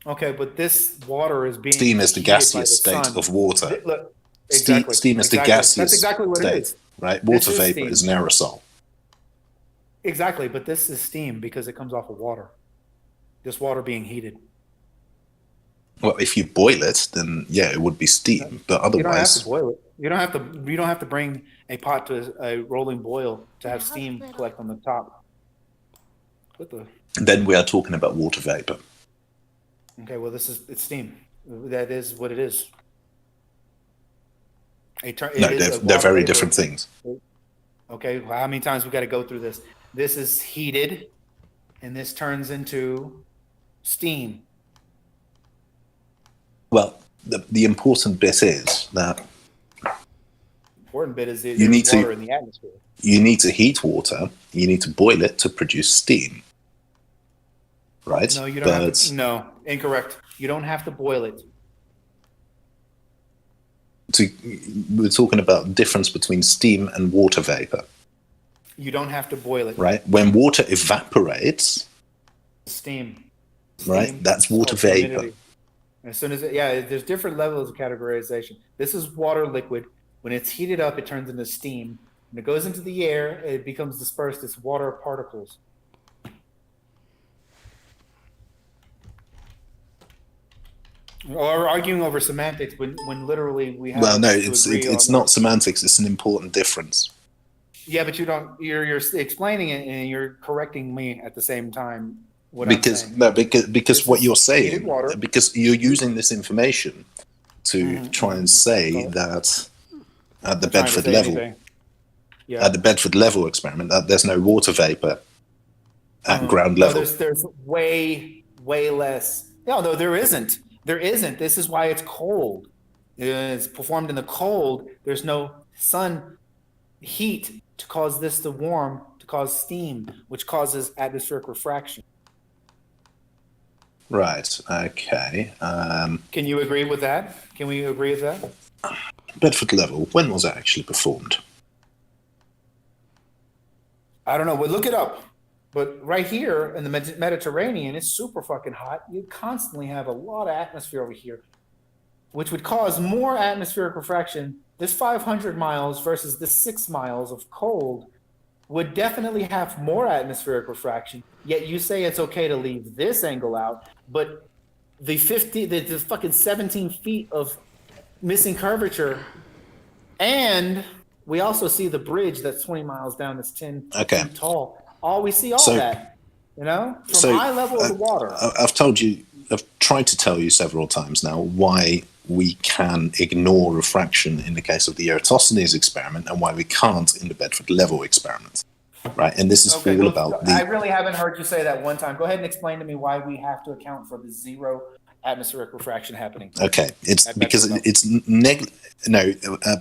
Okay, but this water is being... Steam is the gaseous state of water. Look, exactly. Steam is the gaseous That's exactly what state, it is. Right? Water vapor is an aerosol. Exactly, but this is steam because it comes off of water. This water being heated. Well, if you boil it, then yeah, it would be steam. But otherwise, you don't have to boil it. You don't have to bring a pot to a rolling boil to have steam collect on the top. Then we are talking about water vapor. Okay, well, it's steam. That is what it is. No, they're very different things. Okay, well, how many times we got to go through this? This is heated, and this turns into steam. Well, the important bit is that Important bit is you need water in the atmosphere. You need to heat water. You need to boil it to produce steam. Right? No, you don't have to, no, incorrect. You don't have to boil it. We're talking about the difference between steam and water vapor. You don't have to boil it. Right? When water evaporates, steam. Right? That's water vapor. Humidity. As soon as there's different levels of categorization. This is water liquid. When it's heated up, it turns into steam. When it goes into the air, it becomes dispersed as water particles. Or arguing over semantics when literally we have. Well, no, it's not semantics. It's an important difference. Yeah, but you're explaining it and you're correcting me at the same time. Because what you're saying, because you're using this information to try and say that at the Bedford level, at the Bedford level experiment, that there's no water vapor at ground level. There's way less. No, there isn't. There isn't. This is why it's cold. It's performed in the cold. There's no sun heat to cause this to warm, to cause steam, which causes atmospheric refraction. Right. Okay. Can you agree with that? Can we agree with that? Bedford level. When was it actually performed? I don't know. We'll look it up. But right here in the Mediterranean, it's super fucking hot. You constantly have a lot of atmosphere over here, which would cause more atmospheric refraction. This 500 miles versus this 6 miles of cold would definitely have more atmospheric refraction. Yet you say it's okay to leave this angle out, but the fucking 17 feet of missing curvature, and we also see the bridge that's 20 miles down that's 10 feet tall. We see all that, from eye level of the water. I've tried to tell you several times now why we can ignore refraction in the case of the Eratosthenes experiment and why we can't in the Bedford level experiment. Right, and this is all about I really haven't heard you say that one time. Go ahead and explain to me why we have to account for the zero atmospheric refraction happening. Okay, it's because it's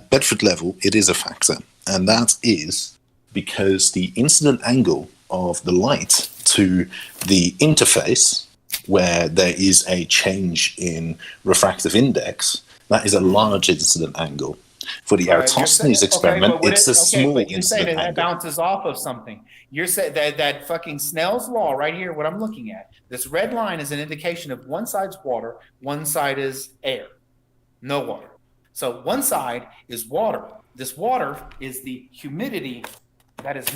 Bedford level, it is a factor, and that is because the incident angle of the light to the interface, where there is a change in refractive index, that is a large incident angle. For the Eratosthenes experiment, it's a small incident angle. You say that bounces off of something. You're saying that fucking Snell's law right here, what I'm looking at, this red line is an indication of one side's water, one side is air, no water. So one side is water. This water is the humidity that is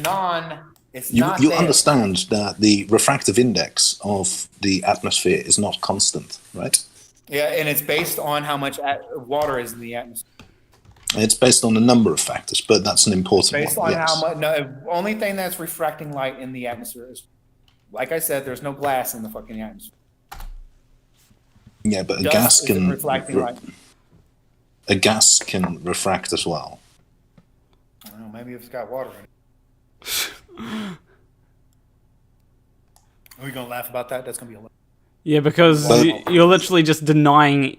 You understand that the refractive index of the atmosphere is not constant, right? Yeah, and it's based on how much water is in the atmosphere. It's based on a number of factors, but that's an important one. Based on how much? No, only thing that's refracting light in the atmosphere is, like I said, there's no glass in the fucking atmosphere. Yeah, but a gas can refract as well. I don't know. Maybe if it's got water in it. Are we gonna laugh about that? That's gonna be hilarious. Yeah, because you're literally just denying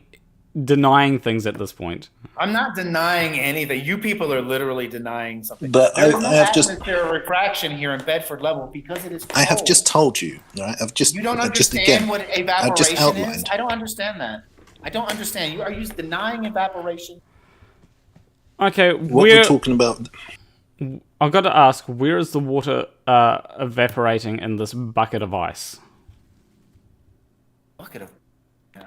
things at this point. I'm not denying anything. You people are literally denying something. But There's no atmospheric refraction here in Bedford level because it is cold. I have just told you, right? You don't understand what evaporation is? I don't understand that. I don't understand. Are you denying evaporation? Okay, what we're talking about. I've got to ask, where is the water evaporating in this bucket of ice? Bucket of...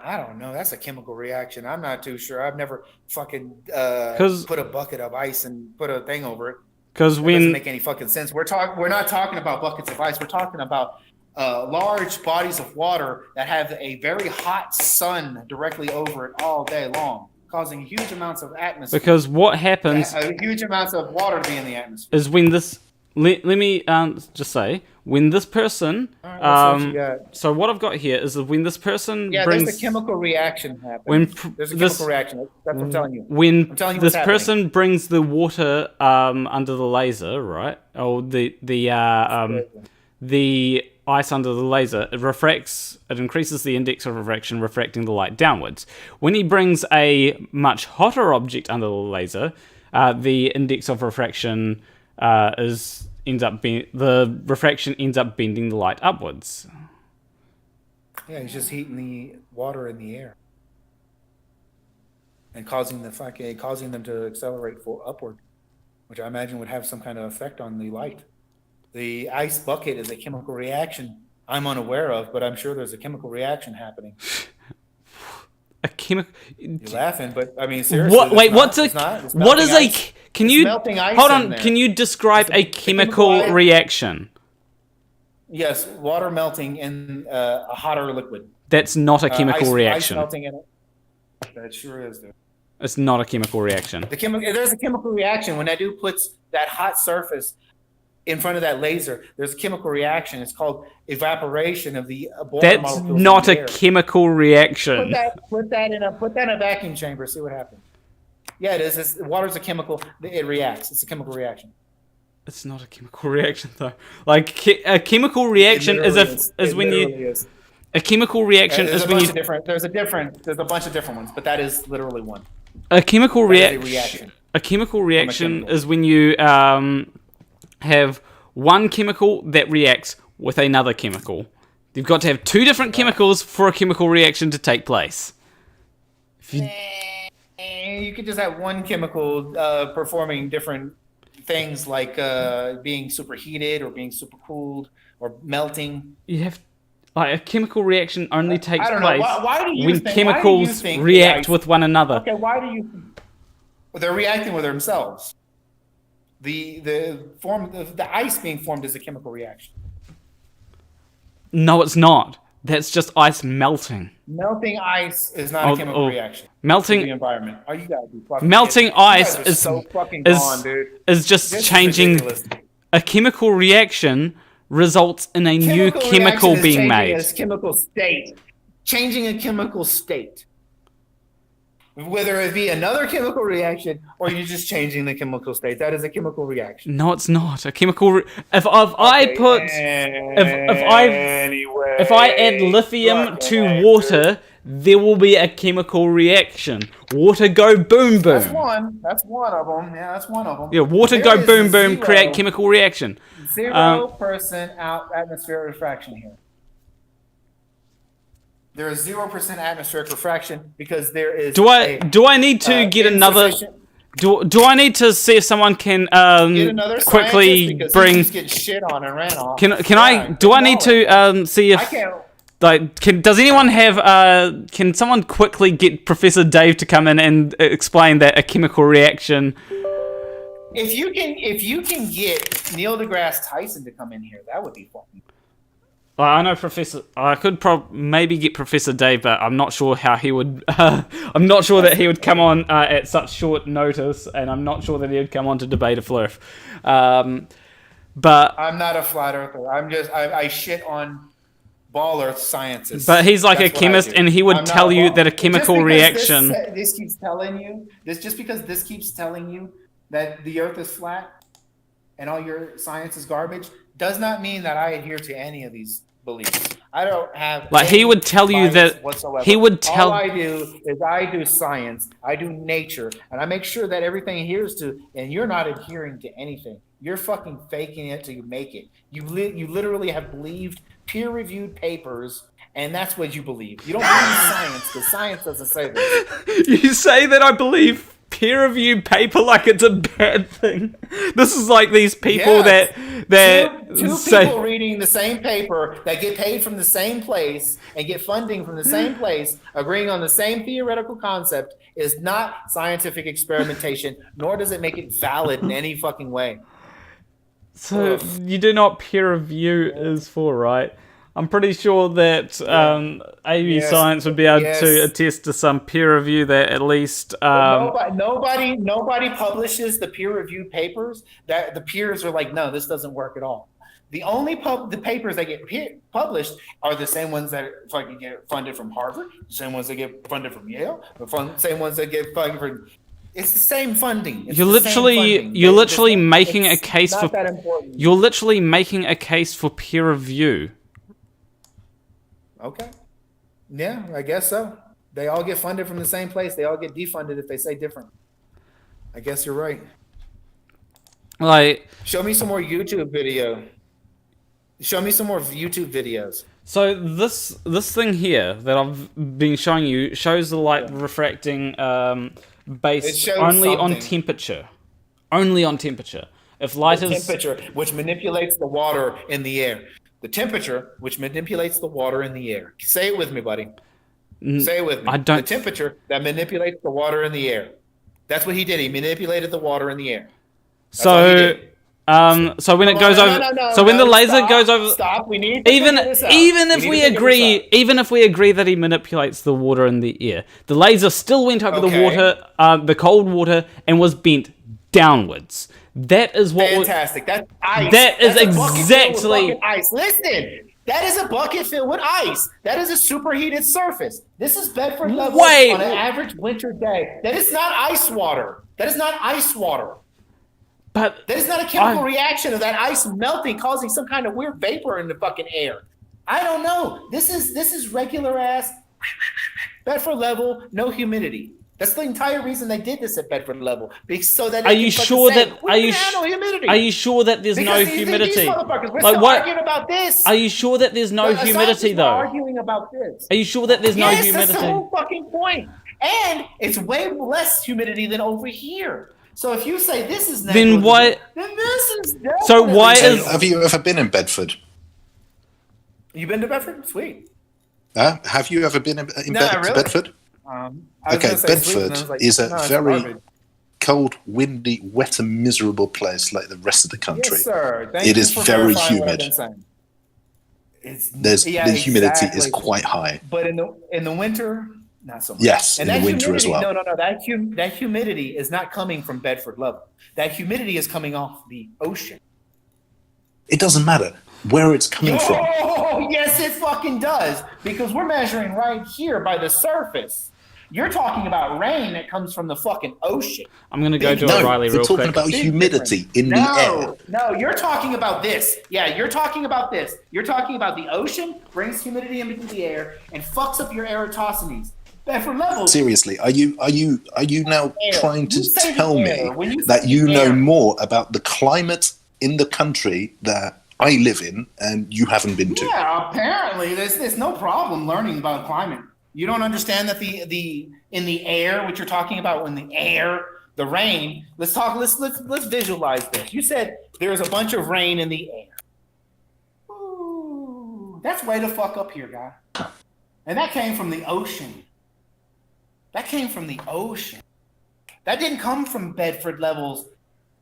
I don't know. That's a chemical reaction. I'm not too sure. I've never fucking put a bucket of ice and put a thing over it. Because doesn't make any fucking sense. We're not talking about buckets of ice. We're talking about large bodies of water that have a very hot sun directly over it all day long, causing huge amounts of atmosphere. Because what happens... huge amounts of water to be in the atmosphere. Is when this... Let me just say, when this person, All right, let's see what you got. so what I've got here is that when this person Yeah, brings, there's a chemical reaction happening. when There's a chemical reaction. That's what I'm telling you. when I'm telling you this what's person brings the water under the laser, right? Oh, the ice under the laser, it refracts. It increases the index of refraction, refracting the light downwards. When he brings a much hotter object under the laser, the index of refraction the refraction ends up bending the light upwards. Yeah, he's just heating the water in the air and causing them to accelerate upward, which I imagine would have some kind of effect on the light. The ice bucket is a chemical reaction I'm unaware of, but I'm sure there's a chemical reaction happening. A chemical. You're laughing, but I mean seriously. What? Wait, what is a? Can you hold on? Can you describe a chemical reaction? Yes, water melting in a hotter liquid. That's not a chemical reaction. Ice melting in it. That sure is, dude. It's not a chemical reaction. There's a chemical reaction when that dude puts that hot surface in front of that laser. There's a chemical reaction. It's called evaporation of the water That's molecules not in the a air. chemical reaction. Put that in a vacuum chamber. See what happens. Yeah, it is. Water's a chemical. It reacts. It's a chemical reaction. It's not a chemical reaction though. Like a chemical reaction is when you. Is. A chemical reaction There's is a when bunch you. There's a bunch of different ones, but that is literally one. A chemical That is a reaction. reaction. A chemical reaction chemical. is when you have one chemical that reacts with another chemical. You've got to have two different chemicals for a chemical reaction to take place. You could just have one chemical performing different things, like being superheated or being supercooled or melting. You have a chemical reaction only takes I don't know. place Why do you when think, chemicals react with one another. Okay, why do you? They're reacting with themselves. The ice being formed is a chemical reaction. No, it's not. That's just ice melting. Melting ice is not a chemical reaction. Melting to the environment. Oh, you gotta be fucking melting kidding. You ice guys are is so fucking gone, dude. is just This is changing. ridiculous. A chemical reaction results in a new chemical reaction is being changing made. its chemical state. Changing a chemical state. Whether it be another chemical reaction or you're just changing the chemical state, that is a chemical reaction. No, it's not a chemical. If I add lithium to water, there will be a chemical reaction. Water go boom boom. That's one. That's one of them. Yeah, that's one of them. Yeah, water There go is boom boom, zero- create chemical reaction. 0% atmospheric refraction here. There is 0% atmospheric refraction because there is. Do I need to get another? Do I need to see if someone can Get another quickly scientist because bring? he just gets shit on and ran off. Can I? Do I need to see if? I can't. Like, does anyone have? Can someone quickly get Professor Dave to come in and explain that a chemical reaction? If you can get Neil deGrasse Tyson to come in here, that would be fun. I know Professor. I could maybe get Professor Dave, but I'm not sure how he would. I'm not sure that he would come on at such short notice, and I'm not sure that he would come on to debate a flurf. But I'm not a flat earther. I shit on ball earth scientists. But he's like That's a chemist, and he would tell you that a chemical reaction. This keeps telling you just because this keeps telling you that the Earth is flat and all your science is garbage does not mean that I adhere to any of these beliefs. I don't have He would tell you that whatsoever. he would tell. All I do is I do science, I do nature, and I make sure that everything adheres to. And you're not adhering to anything. You're fucking faking it till you make it. You literally have believed peer-reviewed papers, and that's what you believe. You don't believe science because science doesn't say this. You say that I believe peer-reviewed paper like it's a bad thing. This is like these people that two say people reading the same paper that get paid from the same place and get funding from the same place, agreeing on the same theoretical concept, is not scientific experimentation, nor does it make it valid in any fucking way. so. You do know what peer review is for, right? I'm pretty sure that AB Science would be able to attest to some peer review that at least nobody publishes the peer review papers that the peers are like, no, this doesn't work at all. The only the papers that get published are the same ones that fucking get funded from Harvard, the same ones that get funded from Yale, the same ones that get funded from. It's the same funding. You're literally making a case not for. That important. You're literally making a case for peer review. Okay. Yeah, I guess so. They all get funded from the same place. They all get defunded if they say different. I guess you're right. Like, show me some more YouTube video. Show me some more YouTube videos. So this thing here that I've been showing you shows the light refracting based only on temperature. Only on temperature. If light is temperature, which manipulates the water in the air. The temperature, which manipulates the water in the air. Say it with me, buddy. Say it with me. The temperature that manipulates the water in the air. That's what he did. He manipulated the water in the air. So when it goes over, when the laser goes over, stop. We need even if we agree that he manipulates the water in the air, the laser still went over the water, the cold water, and was bent downwards. That is what fantastic. That's ice. That is exactly ice. Listen, that is a bucket filled with ice. That is a superheated surface. This is Bedford level on an average winter day. That is not ice water. That is not ice water. But that is not a chemical reaction of that ice melting, causing some kind of weird vapor in the fucking air. I don't know. This is regular ass Bedford level, no humidity. That's the entire reason they did this at Bedford level, so that. Are you sure that there's no humidity? These motherfuckers, we're still arguing about this. Are you sure that there's no humidity though? Arguing about this. Are you sure that there's no humidity? Yes, that's the whole fucking point. And it's way less humidity than over here. So if you say this is then why? Then this is definitely. So why is? Have you ever been in Bedford? You been to Bedford? Sweet. Have you ever been in Bedford? Okay, Bedford is a very cold, windy, wet, and miserable place like the rest of the country. Yes, sir. It is very humid. The humidity is quite high. But in the winter, not so much. Yes, in the winter as well. No. That humidity is not coming from Bedford level. That humidity is coming off the ocean. It doesn't matter where it's coming from. Oh, yes, it fucking does. Because we're measuring right here by the surface. You're talking about rain that comes from the fucking ocean. I'm going to go to O'Reilly real quick. We're talking about humidity in the air. No, you're talking about this. Yeah, you're talking about this. You're talking about the ocean brings humidity into the air and fucks up your Eratosthenes. Bedford level. Seriously, are you now trying to tell me that you know more about the climate in the country that I live in and you haven't been to? Yeah, apparently there's no problem learning about climate. You don't understand that the in the air, what you're talking about in the air, the rain. Let's visualize this. You said there's a bunch of rain in the air. Ooh, that's way the fuck up here, guy. And that came from the ocean. That came from the ocean. That didn't come from Bedford levels,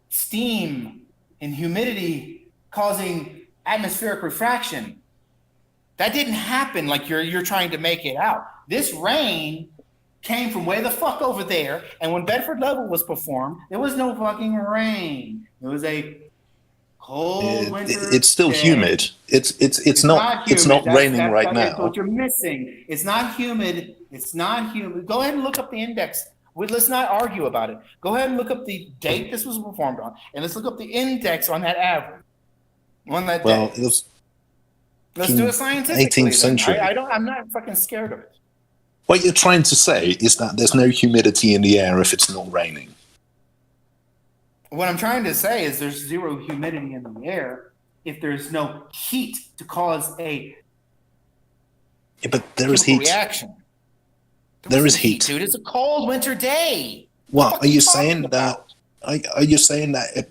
steam and humidity causing atmospheric refraction. That didn't happen like you're trying to make it out. This rain came from way the fuck over there, and when Bedford level was performed, there was no fucking rain. It was a cold winter. It's still humid. It's not raining right now. That's what you're missing. It's not humid. It's not humid. Go ahead and look up the index. Let's not argue about it. Go ahead and look up the date this was performed on, and let's look up the index on that average. On that day. Let's do it scientifically. 18th century. I'm not fucking scared of it. What you're trying to say is that there's no humidity in the air if it's not raining. What I'm trying to say is there's zero humidity in the air if there's no heat to cause a but there is heat. Reaction. There is heat. Dude, it's a cold winter day. What are you saying that? Are you saying that?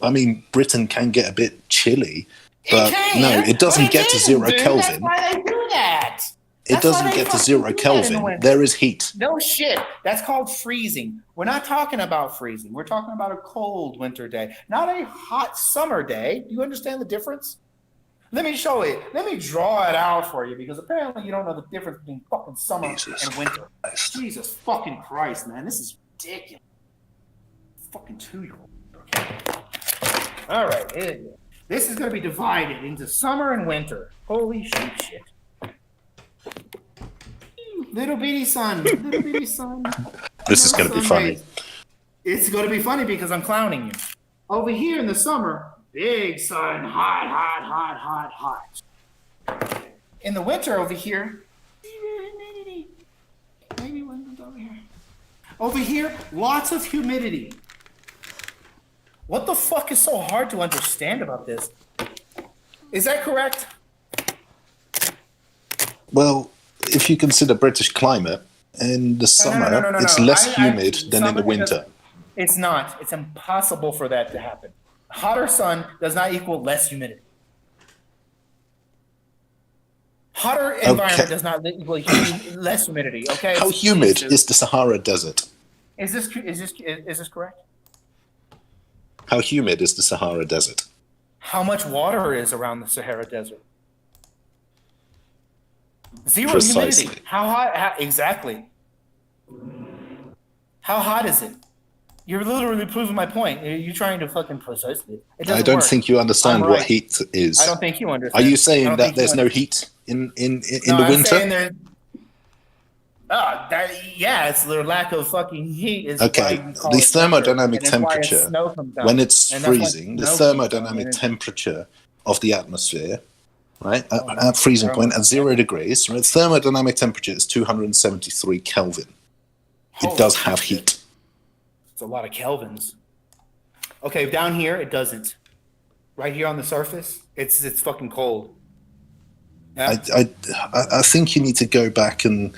I mean, Britain can get a bit chilly, but no, it doesn't get to 0 Kelvin. That's why they do that. It doesn't get to 0 Kelvin. There is heat. No shit. That's called freezing. We're not talking about freezing. We're talking about a cold winter day, not a hot summer day. Do you understand the difference? Let me show it. Let me draw it out for you because apparently you don't know the difference between fucking summer Jesus and winter. Christ. Jesus fucking Christ, man. This is ridiculous. Fucking 2-year-old. Okay. All right. This is going to be divided into summer and winter. Holy shit. Little bitty sun. Little bitty sun. This is going to be funny. It's going to be funny because I'm clowning you. Over here in the summer, big sun, hot. In the winter over here, maybe one's over here. Over here, lots of humidity. What the fuck is so hard to understand about this? Is that correct? Well, if you consider British climate, in the summer, No. it's less humid than in the winter. It's not. It's impossible for that to happen. Hotter sun does not equal less humidity. Hotter environment does not equal less humidity. Okay. How humid is the Sahara Desert? Is this correct? How humid is the Sahara Desert? How much water is around the Sahara Desert? Zero Precisely. humidity. How hot? Exactly. How hot is it? You're literally proving my point. You're trying to fucking precisely. I don't think you understand what heat is. I don't think you understand. Are you saying that there's no heat in the winter? It's the lack of fucking heat. Is Okay, the thermodynamic temperature, when it's freezing, the thermodynamic temperature of the atmosphere, right, at freezing point, at 0 degrees, right, thermodynamic temperature is 273 Kelvin. It does have heat. It's a lot of kelvins. Okay, down here, it doesn't. Right here on the surface, it's fucking cold. Yeah? I think you need to go back and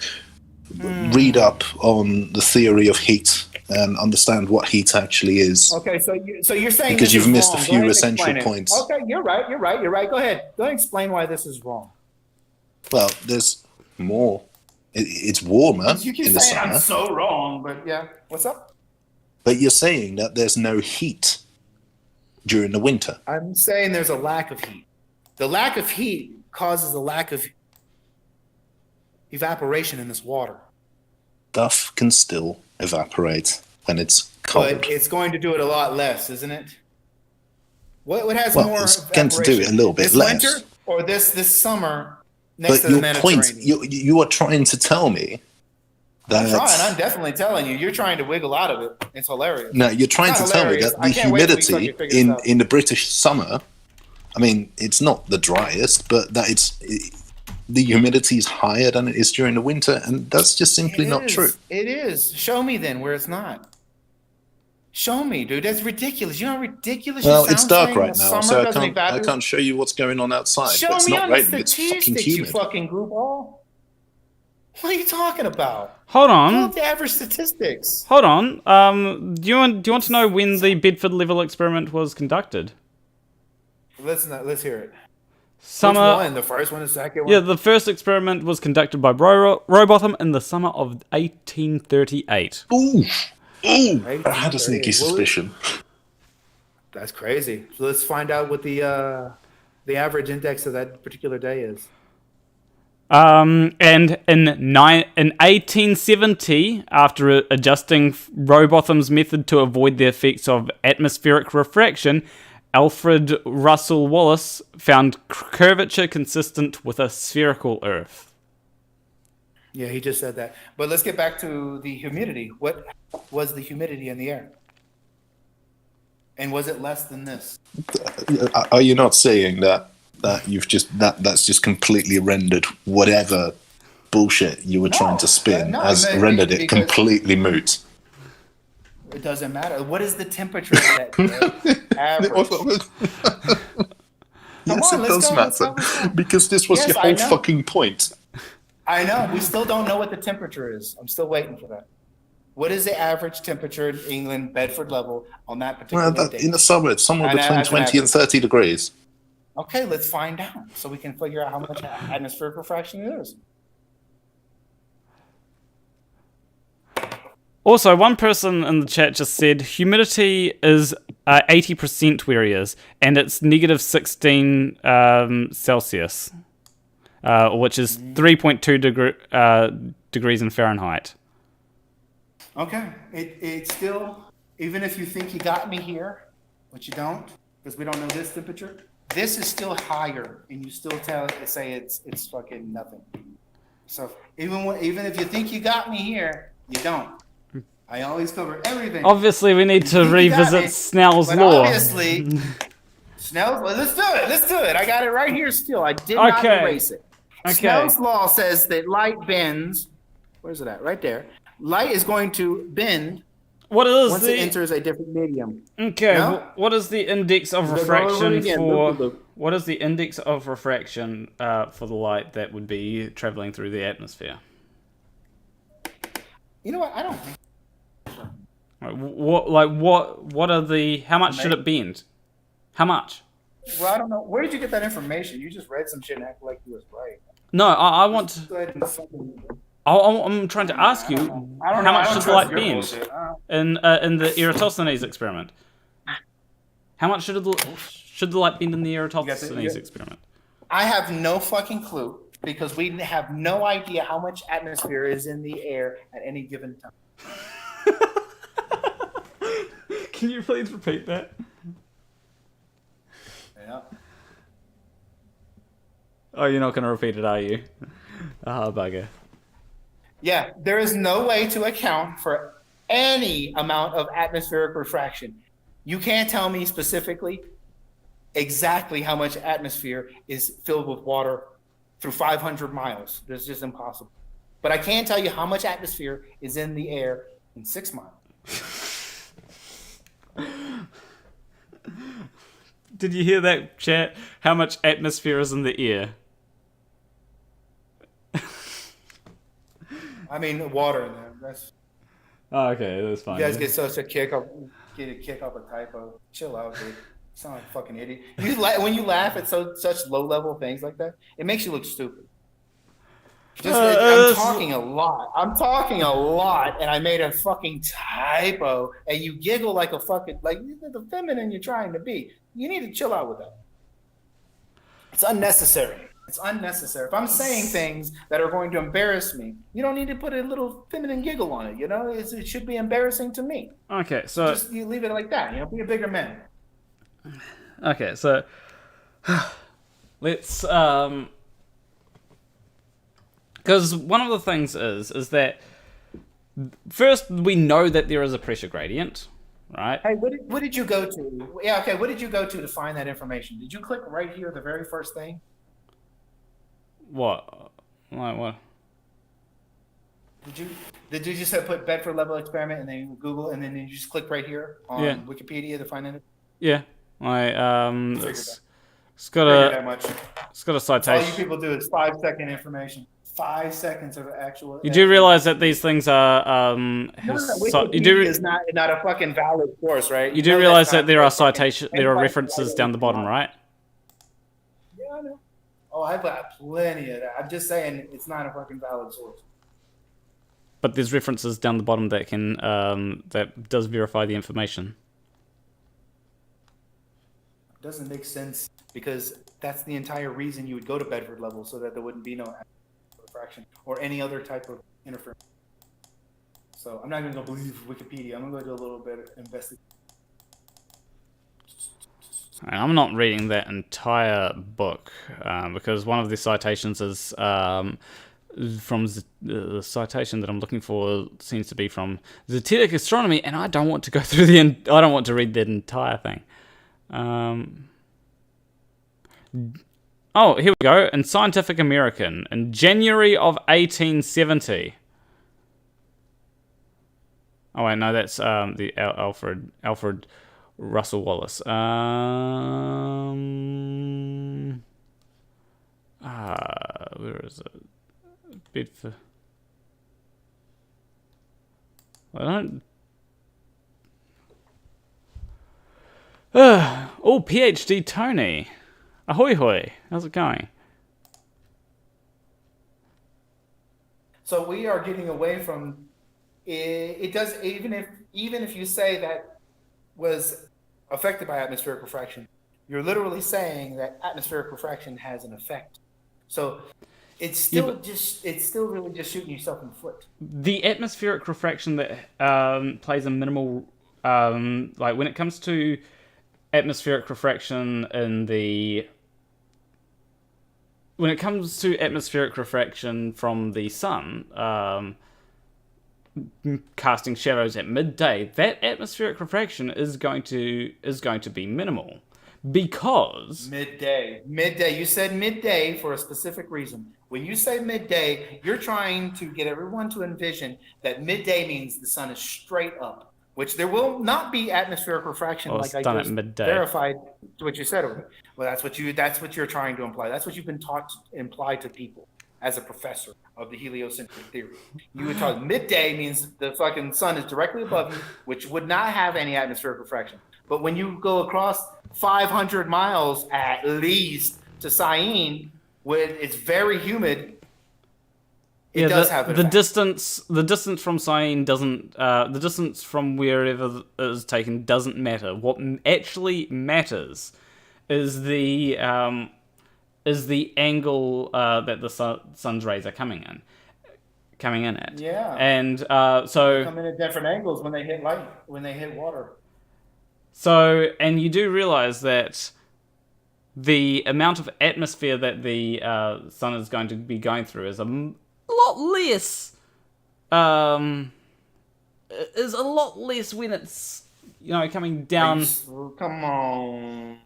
read up on the theory of heat and understand what heat actually is. Okay, so you're saying because you've missed wrong. a few essential points. Okay, you're right. Go ahead. Go and explain why this is wrong. Well, there's more. It's warmer You keep in the saying summer. I'm so wrong, but yeah. What's up? But you're saying that there's no heat during the winter. I'm saying there's a lack of heat. The lack of heat causes a lack of evaporation in this water. Stuff can still evaporate when it's cold. But it's going to do it a lot less, isn't it? What has Well, more it's going to do it a little bit this less. winter or this summer next But to the your point, Mediterranean? you are trying to tell me that... I'm definitely telling you. You're trying to wiggle out of it. It's hilarious. No, you're trying to tell me hilarious. that the I can't wait till we humidity fucking figure this out. in the British summer, I mean, it's not the driest, but that the humidity is higher than it is during the winter, and that's just simply not true. It is. Show me then where it's not. Show me, dude. That's ridiculous. You know how ridiculous Well, you sound it's dark saying right the now, summer so doesn't I evaporate? can't show you what's going on outside. Show but it's me not on the raining, it's fucking statistics, you humid. fucking goofball. What are you talking about? Hold Pull on. up the average statistics. Hold on. Do you want to know when the Bedford level experiment was conducted? Let's hear it. Summer. Which one? The first one, the second one? Yeah, the first experiment was conducted by Rowbotham in the summer of 1838. Ooh, I had a sneaky suspicion. That's crazy. So let's find out what the average index of that particular day is. And in 1870, after adjusting Rowbotham's method to avoid the effects of atmospheric refraction, Alfred Russel Wallace found curvature consistent with a spherical Earth. Yeah, he just said that. But let's get back to the humidity. What was the humidity in the air? And was it less than this? Are you not saying that you've that's just completely rendered whatever bullshit you were trying to spin as rendered it completely moot? It doesn't matter. What is the temperature of that day? Average. Yes, on, it let's does go, let's matter. go. Because this was Yes, your I whole know. fucking point. I know. We still don't know what the temperature is. I'm still waiting for that. What is the average temperature in England, Bedford level, on that particular day? In the summer, it's somewhere And between as an 20 and 30 degrees. Okay, let's find out so we can figure out how much atmospheric refraction it is. Also, one person in the chat just said humidity is 80% where he is, and it's negative 16 Celsius, which is 3.2 degrees in Fahrenheit. Okay. It's still, even if you think you got me here, which you don't, because we don't know this temperature, this is still higher, and you still say it's fucking nothing. So even if you think you got me here, you don't. I always cover everything. Obviously, we need to revisit Snell's law. Obviously, Snell's law. Let's do it. Let's do it. I got it right here still. I did not erase it. Okay. Snell's law says that light bends. Where's it at? Right there. Light is going to bend once it enters a different medium. Okay. No? What is the index of refraction for? What is the index of refraction for the light that would be traveling through the atmosphere? You know what? I don't think. What are the? How much should it bend? How much? Well, I don't know. Where did you get that information? You just read some shit and acted like you was right. No, I want to. Go ahead and fucking. I'm trying to ask you how much should the light bend in the Eratosthenes experiment? How much should the light bend in the Eratosthenes experiment? I have no fucking clue because we have no idea how much atmosphere is in the air at any given time. Can you please repeat that? Yeah. Oh, you're not going to repeat it, are you? Ah, bugger. Yeah, there is no way to account for any amount of atmospheric refraction. You can't tell me specifically exactly how much atmosphere is filled with water through 500 miles. That's just impossible. But I can tell you how much atmosphere is in the air in 6 miles. Did you hear that, chat? How much atmosphere is in the air? I mean, water in there. That's. Oh, okay, that's fine. You guys get such a kick up a typo. Chill out, dude. You sound like a fucking idiot. When you laugh at such low level things like that, it makes you look stupid. I'm talking a lot. And I made a fucking typo, and you giggle like a fucking the feminine you're trying to be. You need to chill out with that. It's unnecessary. It's unnecessary. If I'm saying things that are going to embarrass me, you don't need to put a little feminine giggle on it. You know, it should be embarrassing to me. Okay, so just you leave it like that. You know, be a bigger man. Okay, so let's because one of the things is that first we know that there is a pressure gradient, right? Hey, what did you go to? Yeah, okay. What did you go to find that information? Did you click right here, the very first thing? What? Like what? Did you just put Bedford level experiment and then Google and then you just click right here on Wikipedia to find it? Yeah. It's got a citation. All you people do is 5-second information. 5 seconds of actual. You do realize that these things are Wikipedia is not a fucking valid source, right? You do realize that there are references down the bottom, right? Yeah, I know. Oh, I've got plenty of that. I'm just saying it's not a fucking valid source. But there's references down the bottom that can that does verify the information. It doesn't make sense because that's the entire reason you would go to Bedford level so that there wouldn't be no refraction or any other type of interference. So I'm not going to go believe Wikipedia. I'm going to go do a little bit of investigation. I'm not reading that entire book because one of the citations is from the citation that I'm looking for seems to be from Zetetic Astronomy, and I don't want to go through I don't want to read that entire thing. Oh, here we go. In Scientific American, in January of 1870. Oh wait, no, that's the Alfred Russel Wallace. Where is it? Bedford. I don't. Oh, PhD Tony. Ahoy hoy. How's it going? So we are getting away from it does, even if you say that was affected by atmospheric refraction, you're literally saying that atmospheric refraction has an effect. So it's still really just shooting yourself in the foot. The atmospheric refraction that plays a minimal, like when it comes to atmospheric refraction when it comes to atmospheric refraction from the sun, casting shadows at midday, that atmospheric refraction is going to be minimal, because midday. You said midday for a specific reason. When you say midday, you're trying to get everyone to envision that midday means the sun is straight up, which there will not be atmospheric refraction, like I just verified what you said. Well, that's what you're trying to imply. That's what you've been taught to imply to people as a professor of the heliocentric theory. You would taught midday means the fucking sun is directly above you, which would not have any atmospheric refraction. But when you go across 500 miles at least to Syene, where it's very humid, it does have an effect. The distance from Syene doesn't. The distance from wherever it is taken doesn't matter. What actually matters is the angle that the sun's rays are coming in at. Yeah. And so they come in at different angles when they hit light, when they hit water. So, and you do realize that the amount of atmosphere that the sun is going to be going through is a lot less. Is a lot less when it's coming down. Come on.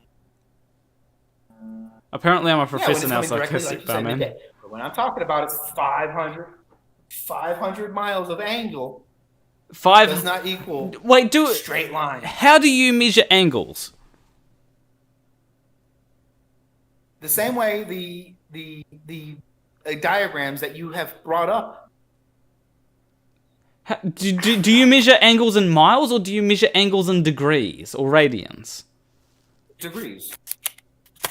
Apparently, I'm a professor now, so I can sit down, man. But when I'm talking about it's 500 miles of angle. Does not equal straight line. How do you measure angles? The same way the diagrams that you have brought up. Do you measure angles in miles, or do you measure angles in degrees or radians? Degrees.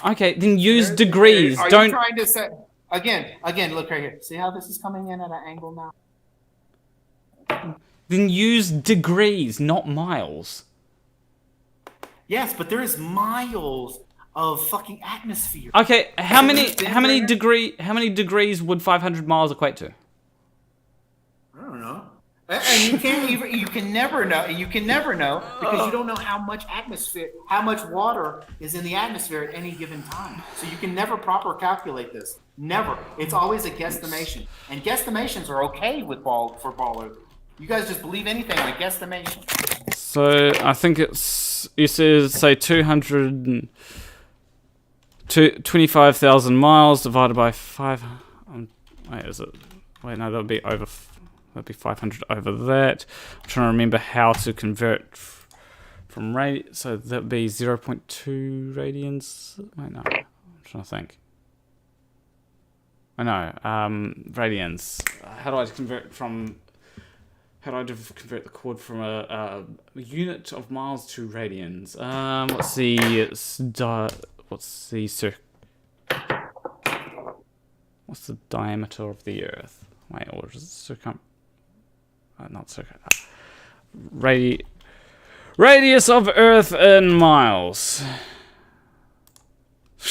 Okay, then use degrees. Are you trying to say again? Look right here. See how this is coming in at an angle now? Then use degrees, not miles. Yes, but there is miles of fucking atmosphere. Okay, how many degrees would 500 miles equate to? I don't know. And you can never know because you don't know how much water is in the atmosphere at any given time. So you can never proper calculate this. Never. It's always a guesstimation. And guesstimations are okay for ballers. You guys just believe anything like guesstimation. So I think it says 25,000 miles divided by 5. Wait, is it? Wait, no, that'd be 500 over that. I'm trying to remember how to convert from radians. So that'd be 0.2 radians. Wait, no, I'm trying to think. I know, radians. How do I convert the chord from a unit of miles to radians? What's the diameter of the Earth? Wait, or is it not radius of Earth in miles. I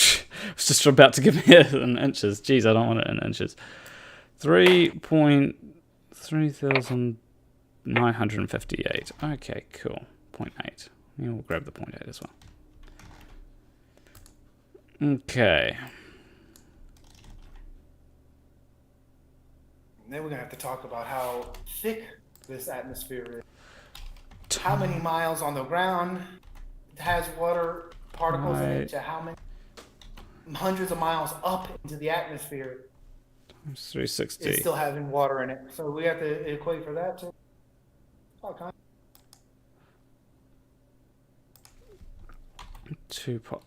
was just about to give me it in inches. Jeez, I don't want it in inches. 3,958. Okay, cool. 0.8. Yeah, we'll grab the 0.8 as well. Okay. And then we're going to have to talk about how thick this atmosphere is. How many miles on the ground has water particles in it, to how many hundreds of miles up into the atmosphere. It's 360. It's still having water in it. So we have to equate for that too.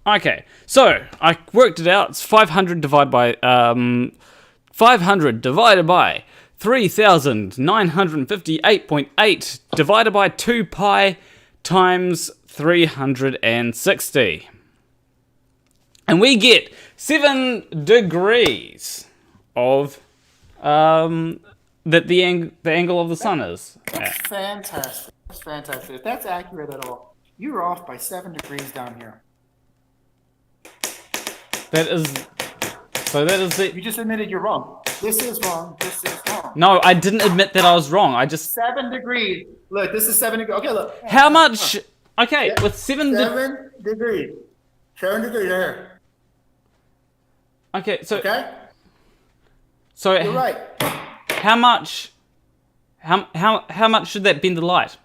Okay, so I worked it out. It's 500 divided by 3,958.8 divided by 2 pi times 360. And we get 7 degrees of that the angle of the sun is. That's fantastic. That's fantastic. If that's accurate at all, you're off by 7 degrees down here. That is the. You just admitted you're wrong. This is wrong. This is wrong. No, I didn't admit that I was wrong. I just 7 degrees. Look, this is 7 degrees. Okay, look. how much? Okay, with 7 degrees. 7 degrees here. Okay, so Okay. So You're right. how much? How much should that bend the light?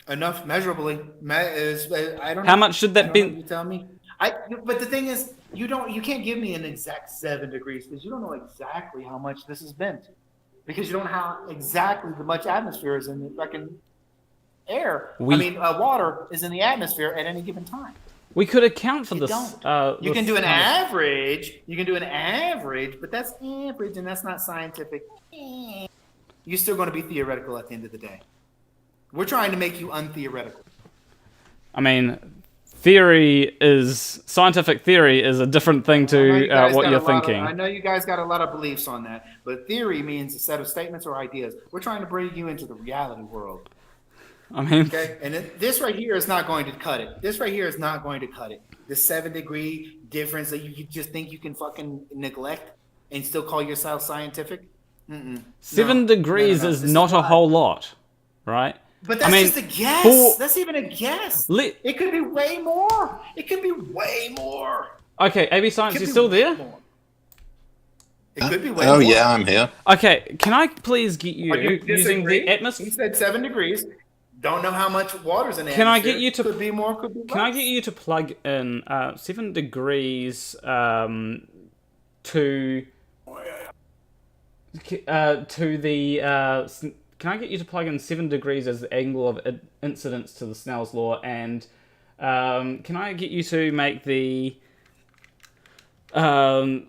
Enough measurably. I don't. How much should that bend? bend? You tell me. But the thing is, you can't give me an exact 7 degrees because you don't know exactly how much this is bent, because you don't know how exactly the much atmosphere is in the fucking air. Water is in the atmosphere at any given time. We could account for this. You can do an average. You can do an average, but that's average, and that's not scientific. You're still going to be theoretical at the end of the day. We're trying to make you untheoretical. I mean, scientific theory is a different thing to what you're thinking. I know you guys got a lot of beliefs on that, but theory means a set of statements or ideas. We're trying to bring you into the reality world. I mean, okay, and this right here is not going to cut it. This right here is not going to cut it. The 7 degree difference that you just think you can fucking neglect and still call yourself scientific. 7 degrees is not a whole lot, right? But that's just a guess. That's even a guess. It could be way more. It could be way more. Okay, AB Science, you still there? It could be way more. Oh yeah, I'm here. Okay, can I please get you using the atmosphere? He said 7 degrees. Don't know how much water's in the atmosphere. Can I get you to could be more, could be less. Can I get you to plug in 7 degrees to the can I get you to plug in 7 degrees as the angle of incidence to the Snell's law, and can I get you to make the can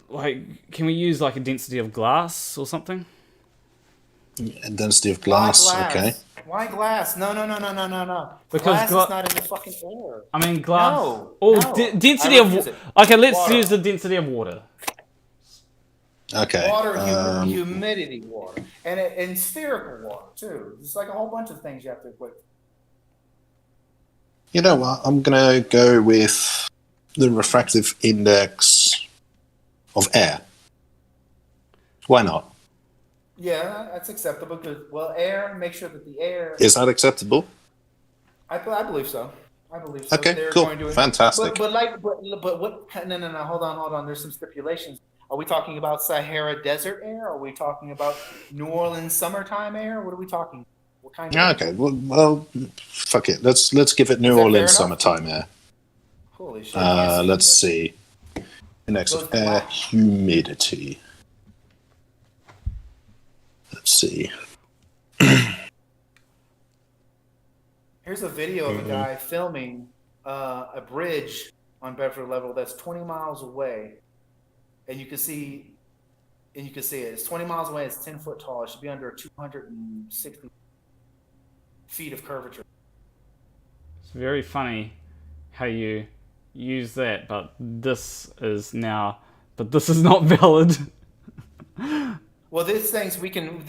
we use like a density of glass or something? A density of glass. Okay. Why glass? No. Because glass is not in the fucking air. I mean glass. No. Density of. Okay, let's use the density of water. Okay. Water, humidity water, and spherical water too. It's like a whole bunch of things you have to equip. You know what? I'm gonna go with the refractive index of air. Why not? Yeah, that's acceptable. Because air. Make sure that the air is that acceptable. I believe so. Okay, they're cool, going to fantastic. But what? No. Hold on. There's some stipulations. Are we talking about Sahara desert air? Are we talking about New Orleans summertime air? What are we talking? What kind of okay, well, fuck it. Let's give it New Orleans summertime air. Holy shit. Let's see. Index of air humidity. Let's see. Here's a video of a guy filming a bridge on Bedford Level that's 20 miles away. And you can see it. It's 20 miles away. It's 10 foot tall. It should be under 260 feet of curvature. It's very funny how you use that, but this is not valid. Well, these things we can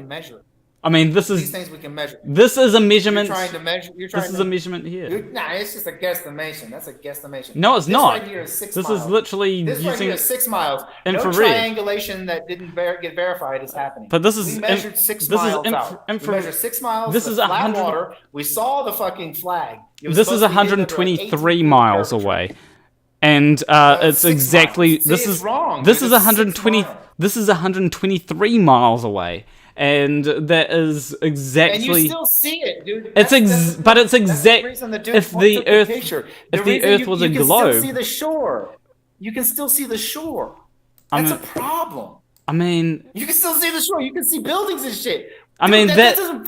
measure. I mean, these things we can measure. This is a measurement. You're trying to measure. This is a measurement here. It's just a guesstimation. That's a guesstimation. No, it's not. Right here is 6 this miles. is literally this using right here is 6 miles. infrared. No triangulation that didn't get verified is happening. But this is we measured 6 miles out. We measured 6 miles. This is flat water. We saw the fucking flag. This is 123 miles away, and it's exactly this is wrong. This is 120. This is 123 miles away. And that is exactly. And you still see it, dude. But it's exact. If the Earth was a globe, you can still see the shore. You can still see the shore. That's a problem. I mean, you can still see the shore. You can see buildings and shit. I mean that's proof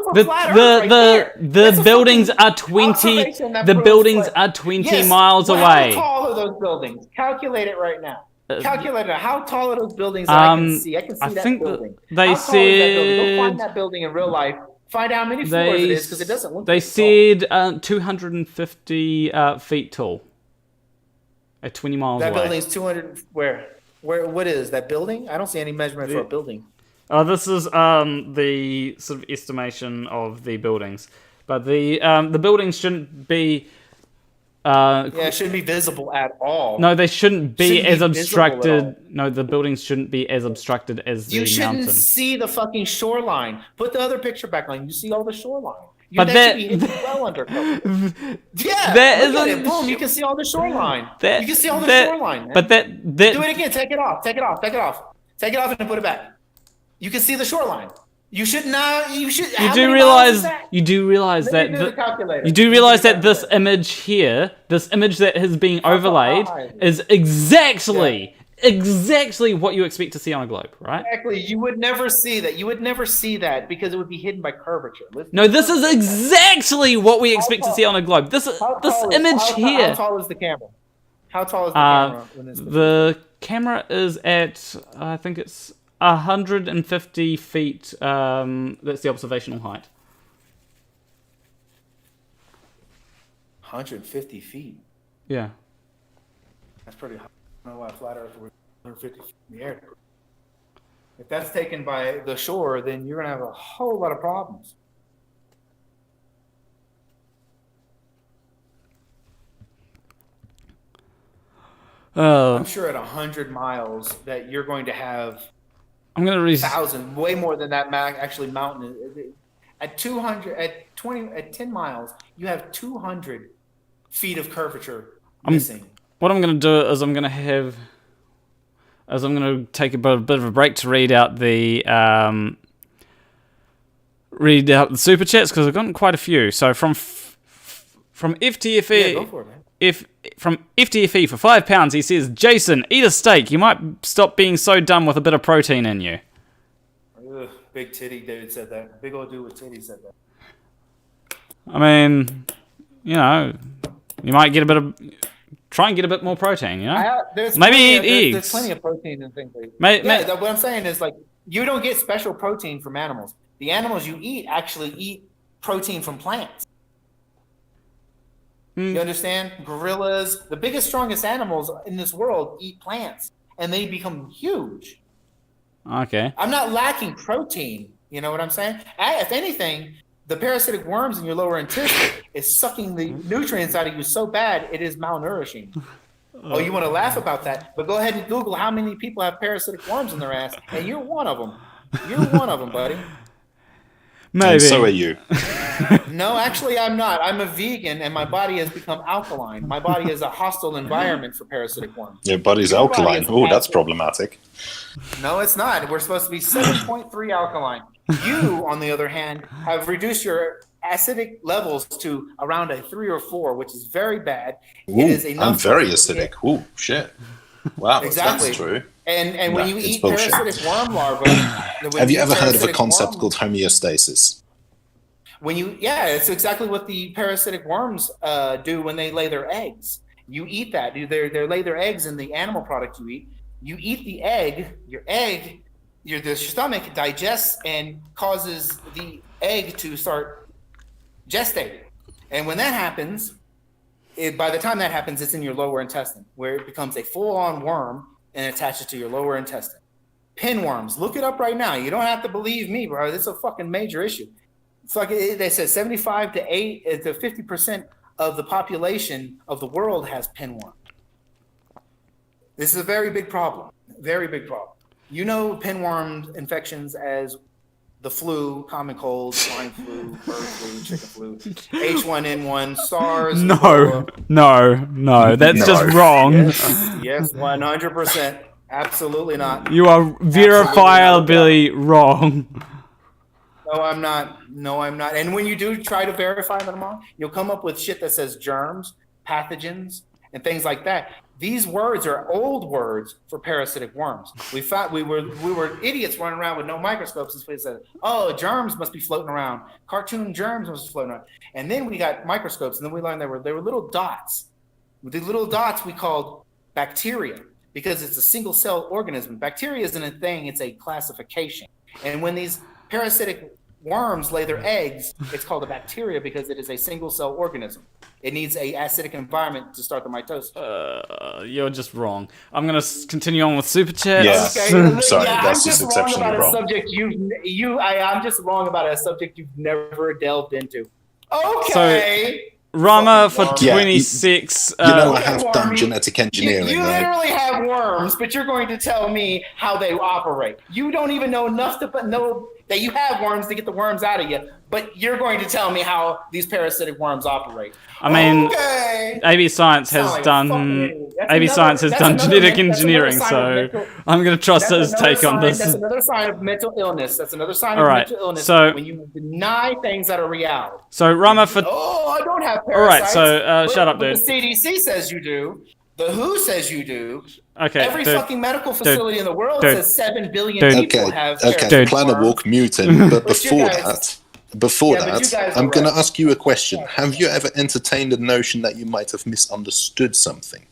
of flat Earth right there. The buildings are 20. The buildings are 20 miles away. How tall are those buildings? Calculate it right now. Calculate it. How tall are those buildings that I can see? I can see that building. They said. Go find that building in real life. Find out how many floors it is, because it doesn't look. They said 250 feet tall. At 20 miles away. That building's 200. Where? What is that building? I don't see any measurement for a building. This is the sort of estimation of the buildings, but the buildings shouldn't be. It shouldn't be visible at all. No, they shouldn't be as obstructed. visible at all. No, the buildings shouldn't be as obstructed as the You shouldn't mountain. see the fucking shoreline. Put the other picture back on. You see all the shoreline. But that should be hidden well under cover. Yeah, that look at isn't- it. Boom, you can see all the shoreline. That- you can see all the that- shoreline. Man. But that Do it again. Take it off. Take it off. Take it off. Take it off and put it back. You can see the shoreline. You should not. You should. you do realize that you do realize Let me that do the calculator. you do realize that this image here, this image that has been overlaid, is exactly what you expect to see on a globe, right? Exactly. You would never see that. You would never see that because it would be hidden by curvature. No, this is exactly what we expect to see on a globe. This image here. How tall is the camera? How tall is the camera? When it's The camera is at, I think it's 150 feet. That's the observational height. 150 feet. Yeah. That's pretty high. I don't know why flat Earth was 150 feet in the air. If that's taken by the shore, then you're going to have a whole lot of problems. I'm sure at 100 miles that you're going to have I'm gonna read. 1,000, way more than that. Actually, mountain at 200, at 10 miles, you have 200 feet of curvature missing. What I'm gonna do is I'm gonna take a bit of a break to read out the super chats because I've gotten quite a few. So from FTFE. Yeah, go for it, man. From FTFE for £5, he says, Jason, eat a steak. You might stop being so dumb with a bit of protein in you. Ugh, big titty dude said that. Big old dude with titty said that. I mean, you know, you might get try and get a bit more protein, you know? Maybe eat eggs. There's plenty of protein and things like What what I'm saying is, like, you don't get special protein from animals. The animals you eat actually eat protein from plants. You understand? Gorillas, the biggest, strongest animals in this world eat plants, and they become huge. Okay. I'm not lacking protein. You know what I'm saying? If anything, the parasitic worms in your lower intestine is sucking the nutrients out of you so bad, it is malnourishing. Oh, you want to laugh about that? But go ahead and Google how many people have parasitic worms in their ass, and you're one of them. You're one of them, buddy. Maybe. And so are you. No, actually, I'm not. I'm a vegan, and my body has become alkaline. My body is a hostile environment for parasitic worms. Your body's alkaline. Oh, that's problematic. No, it's not. We're supposed to be 7.3 alkaline. You, on the other hand, have reduced your acidic levels to around a 3 or 4, which is very bad. Ooh, It is enough. I'm very acidic. Ooh, shit. Wow, Exactly. that's true. And when you it's eat bullshit. parasitic worm larvae, Have you ever heard of a concept called homeostasis? It's exactly what the parasitic worms do when they lay their eggs. You eat that. They lay their eggs in the animal product you eat. You eat the egg. The stomach digests and causes the egg to start gestating. And when that happens, by the time that happens, it's in your lower intestine, where it becomes a full-on worm and attaches to your lower intestine. Pinworms. Look it up right now. You don't have to believe me, bro. It's a fucking major issue. It's like they said 75 to 50% of the population of the world has pinworm. This is a very big problem. Very big problem. You know pinworm infections as the flu, common cold, swine flu, bird flu, chicken flu, H1N1, SARS. No, Ebola. that's just wrong. Yes, 100%. Absolutely not. You are verifiably wrong. No, I'm not. And when you do try to verify them all, you'll come up with shit that says germs, pathogens, and things like that. These words are old words for parasitic worms. We thought we were idiots running around with no microscopes and we said, oh, germs must be floating around. Cartoon germs must be floating around. And then we got microscopes, and then we learned they were little dots. The little dots we called bacteria because it's a single cell organism. Bacteria isn't a thing, it's a classification. And when these parasitic worms lay their eggs, it's called a bacteria because it is a single cell organism. It needs a acidic environment to start the mitosis. You're just wrong. I'm gonna continue on with super chats. Yeah. Sorry, I'm that's just just wrong exceptionally about wrong. a subject I'm just wrong about a subject you've never delved into. Okay. Rama for Fucking 26. You know, I Okay, have Warmy. done genetic engineering, You right? literally have worms, but you're going to tell me how they operate. You don't even know enough to know that you have worms to get the worms out of you, but you're going to tell me how these parasitic worms operate. I mean, okay. AB Science has Sound like a done fucking idiot. That's AB another- Science has that's done another genetic men- that's another engineering, sign of so mental- I'm gonna trust That's his another take on sign- this. That's another sign of mental illness. That's another sign All of right, mental illness so- when you deny things that are reality. So Rama for Oh, I don't have All right, parasites. so, shut up, but dude. The CDC says you do. The WHO says you do. okay, Every dude, fucking medical facility in the world dude, says 7 billion dude. people Okay, have okay. parasitic Planarwalk worms. mutant. But But you before guys- before Yeah, but you guys I'm are going to right. ask you a question. Have you ever entertained the notion that you might have misunderstood something?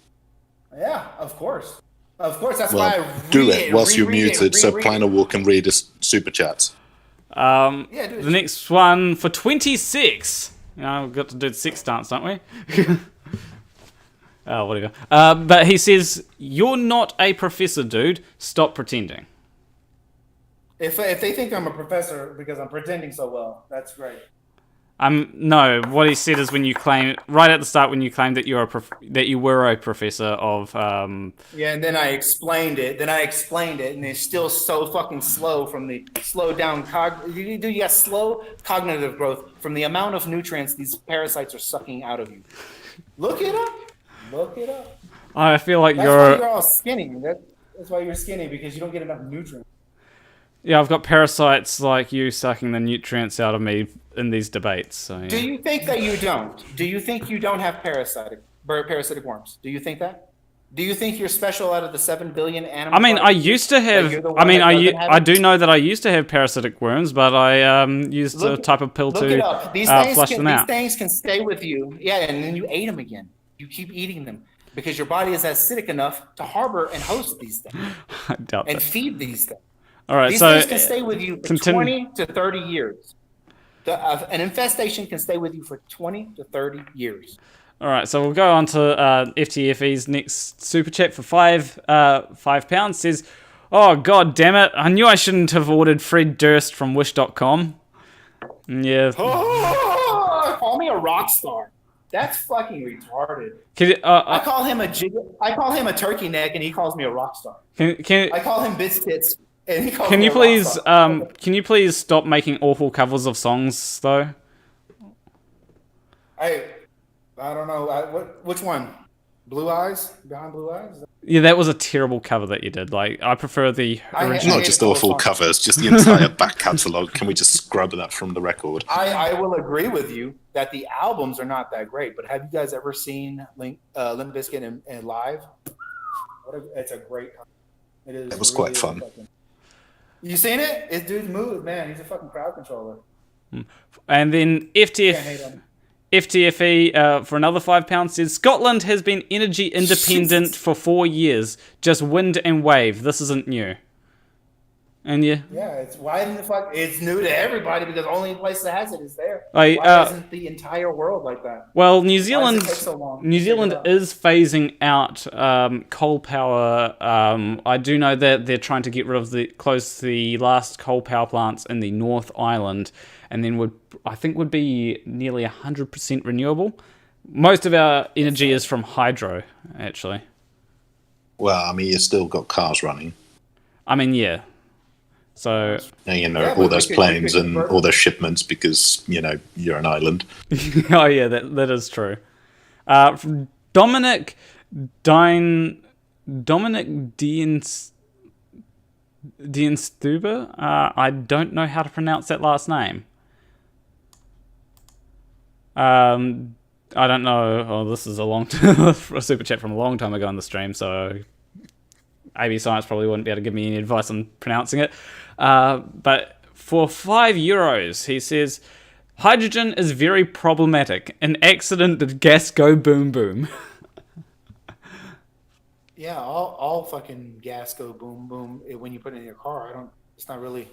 Yeah, of course. Of course, that's Well, why I do read it whilst you're reread muted, so reread it. Planarwalk can read his super chats. Yeah, do it. The next one for 26. You know, we've got to do the 6 dance, don't we? Oh, whatever. But he says, "You're not a professor, dude. Stop pretending." If they think I'm a professor because I'm pretending so well, that's great. No. What he said is when you claim right at the start when you claimed that that you were a professor of. Yeah, and then I explained it. And it's still so fucking slow from the slow down you got slow cognitive growth from the amount of nutrients these parasites are sucking out of you. Look it up. Look it up. I feel like That's why you're. you're all skinny. That's why you're skinny, because you don't get enough nutrients. Yeah, I've got parasites like you sucking the nutrients out of me in these debates. So yeah. Do you think that you don't? Do you think you don't have parasitic worms? Do you think that? Do you think you're special out of the 7 billion animals? I mean, I used to have. you're the I one mean, that doesn't have I it? do know that I used to have parasitic worms, but I used a type of pill Look to it up. These flush them out. things can stay with you. Yeah, and then you ate them again. You keep eating them because your body is acidic enough to harbor and host these things I doubt and that. feed these things. All right, These so things can stay with you for continue. 20 to 30 years. An infestation can stay with you for 20 to 30 years. All right, so we'll go on to FTFE's next super chat for £5. Says, "Oh god damn it! I knew I shouldn't have ordered Fred Durst from Wish.com." Yeah. Oh, call me a rock star. That's fucking retarded. I call him a turkey neck, and he calls me a rock star. I call him Bits Tits, and he calls Can me you a rock please star. can you please stop making awful covers of songs though? I don't know. Which one? Blue Eyes? Behind Blue Eyes? Yeah, that was a terrible cover that you did. Like, I prefer the I- original. Not just awful covers, just the entire back catalogue. Can we just scrub that from the record? I will agree with you that the albums are not that great, but have you guys ever seen Limp Bizkit in live? It's a great cover. It is. It was quite fun. You seen it? It's dude's mood, man. He's a fucking crowd controller. And then Can't hate him. FTFE for another £5 says, "Scotland has been energy independent Jesus. for 4 years. Just wind and wave. This isn't new." And yeah, Yeah, why in the fuck? It's new to everybody because the only place that has it is there. I, Why isn't the entire world like that? well, New Why Zealand does it take so long? New Zealand Figure it out. is phasing out coal power. I do know that they're trying to get rid of close the last coal power plants in the North Island, and then would be nearly 100% renewable. Most of our energy is from hydro, actually. Well, I mean, you still got cars running. I mean, yeah. So And, Yeah, all but those you could planes and convert- all those shipments because, you're an island. oh yeah, that is true. From Dominic Dienstuber. I don't know how to pronounce that last name. I don't know. Oh, this is a super chat from a long time ago on the stream, so AB Science probably wouldn't be able to give me any advice on pronouncing it. But for €5, he says, "Hydrogen is very problematic. An accident did gas go boom boom." Yeah, all fucking gas go boom boom when you put it in your car. It's not really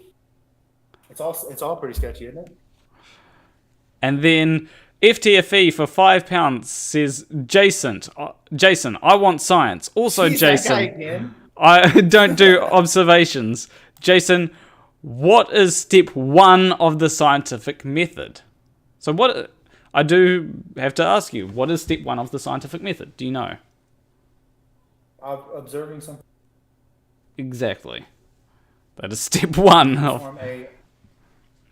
It's all pretty sketchy, isn't it? And then FTFE for £5 says, Jason, I want science. Also, Jeez, that guy Jason, again. I don't do observations. Jason, what is step 1 of the scientific method? So what... I do have to ask you, what is step 1 of the scientific method? Do you know? Observing something. Exactly. That is step 1 of...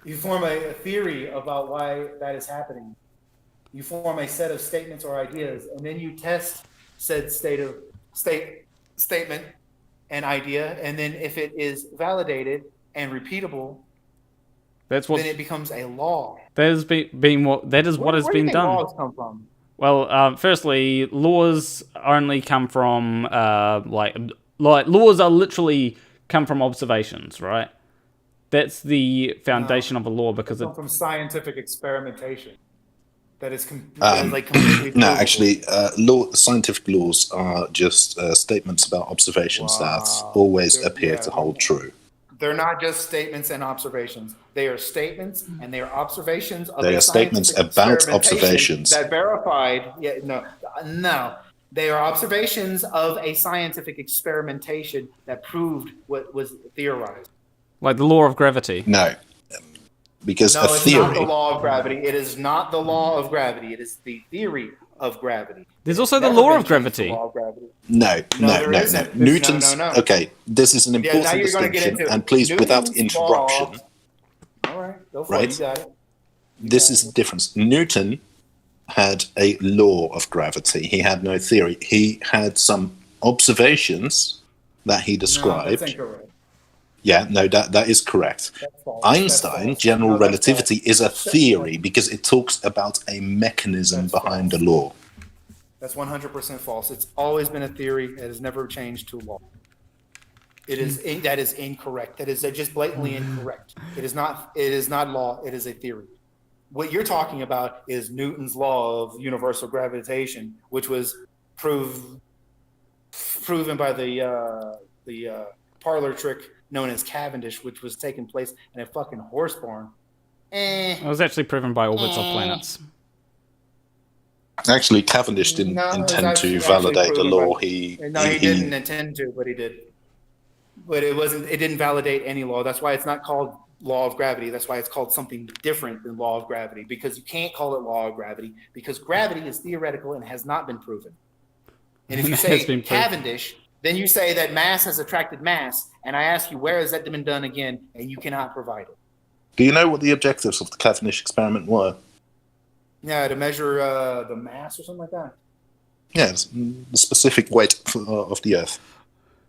You form a theory about why that is happening. You form a set of statements or ideas, and then you test said statement and idea, and then if it is validated and repeatable, That's what. then it becomes a law. That has been what. That is what has been done. Where do you think laws come from? Well, firstly, laws only come from like laws are literally come from observations, right? That's the foundation of a law because They it come from scientific experimentation. That is like completely No, provable. actually, scientific laws are just statements about observations that always appear to hold true. They're not just statements and observations. They are statements and they are observations of They a are statements scientific about experimentation observations. that verified. No. They are observations of a scientific experimentation that proved what was theorized. like the law of gravity. No, because No, a it's theory. not the law of gravity. It is not the law of gravity. It is the theory of gravity. There's also the Never law been of changed gravity. to law of gravity. No. there isn't. Newton's. No. Okay, this is an now important you're going to get distinction, into it. and please, without Newton's interruption, law. All right, go for Right. it. You got it. this is the difference. Newton had a law of gravity. He had no theory. He had some observations that he No, described. that's incorrect. Yeah, no, that is correct. That's false. Einstein, That's false. general No, that's relativity, false. is a theory because it talks about a mechanism That's behind false. a law. That's 100% false. It's always been a theory. It has never changed to law. That is incorrect. That is just blatantly incorrect. It is not law. It is a theory. What you're talking about is Newton's law of universal gravitation, which was proven by the parlor trick known as Cavendish, which was taking place in a fucking horse barn. It was actually proven by orbits of planets. Actually, Cavendish didn't No, it was intend to actually validate the proven law. by- He didn't intend to, but he did. But it didn't validate any law. That's why it's not called law of gravity. That's why it's called something different than law of gravity, because you can't call it law of gravity because gravity is theoretical and has not been proven. And if you It has say been proven. Cavendish, then you say that mass has attracted mass, and I ask you, where has that been done again? And you cannot provide it. Do you know what the objectives of the Cavendish experiment were? Yeah, to measure the mass or something like that. Yes, the specific weight of the Earth.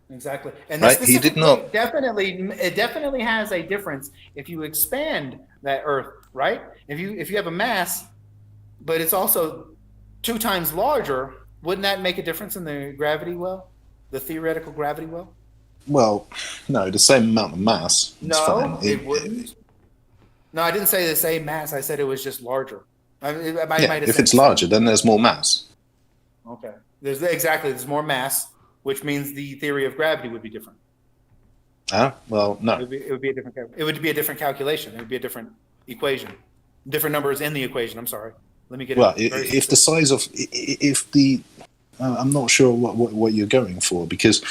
Exactly, and Right, this he did not- definitely has a difference if you expand that Earth, right? If you have a mass, but it's also 2 times larger, wouldn't that make a difference in the gravity well, the theoretical gravity well? Well, no, the same amount of mass. It's No, fine. it wouldn't. No, I didn't say the same mass. I said it was just larger. I might Yeah, have if said it's the same. larger, then there's more mass. Okay, there's more mass, which means the theory of gravity would be different. Well, no. It would be a different calculation. It would be a different equation, different numbers in the equation. I'm sorry. Let me get Well, it. Very if the size of, if the, I'm not sure what you're going for, because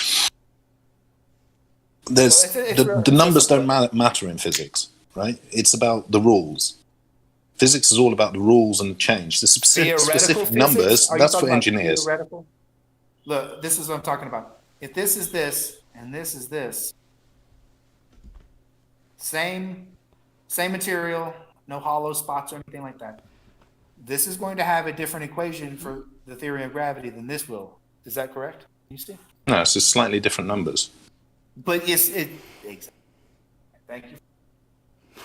there's the numbers don't matter in physics, right? It's about the rules. Physics is all about the rules and the change. The specific numbers, that's for engineers. Theoretical? Look, this is what I'm talking about. If this is this and this is this, same material, no hollow spots or anything like that. This is going to have a different equation for the theory of gravity than this will. Is that correct? You see? No, it's just slightly different numbers. But exactly. Thank you.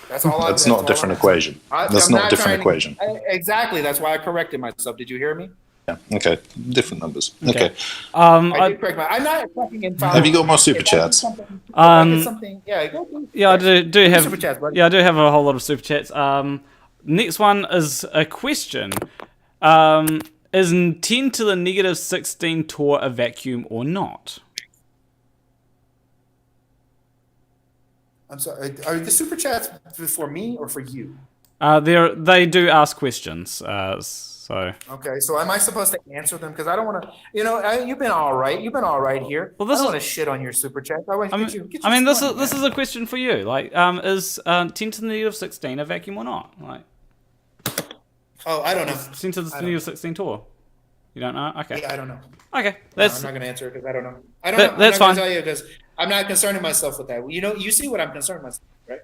That's all. That's not a different equation. That's not a different equation. Exactly. That's why I corrected myself. Did you hear me? Yeah. Okay. Different numbers. Okay. I did correct I'm not fucking infallible. Have you got more super chats? Yeah, go. Yeah, I do have. Super chats, buddy. Yeah, I do have a whole lot of super chats. Next one is a question. Is 10 to the negative 16 torr a vacuum or not? I'm sorry. Are the super chats for me or for you? They do ask questions. So Okay, so am I supposed to answer them? Because I don't want to. You've been all right. You've been all right here. Well, I don't want to shit on your super chat. I want to get you. This is a question for you. Like, is 10 to the negative 16 a vacuum or not? Like, oh, I don't know. 10 to the negative 16 Tor. You don't know? Okay. Yeah, I don't know. Okay, No, I'm not going to answer it because I don't know. I don't know. That's fine. I'm not going to tell you because I'm not concerning myself with that. You see what I'm concerned myself, right?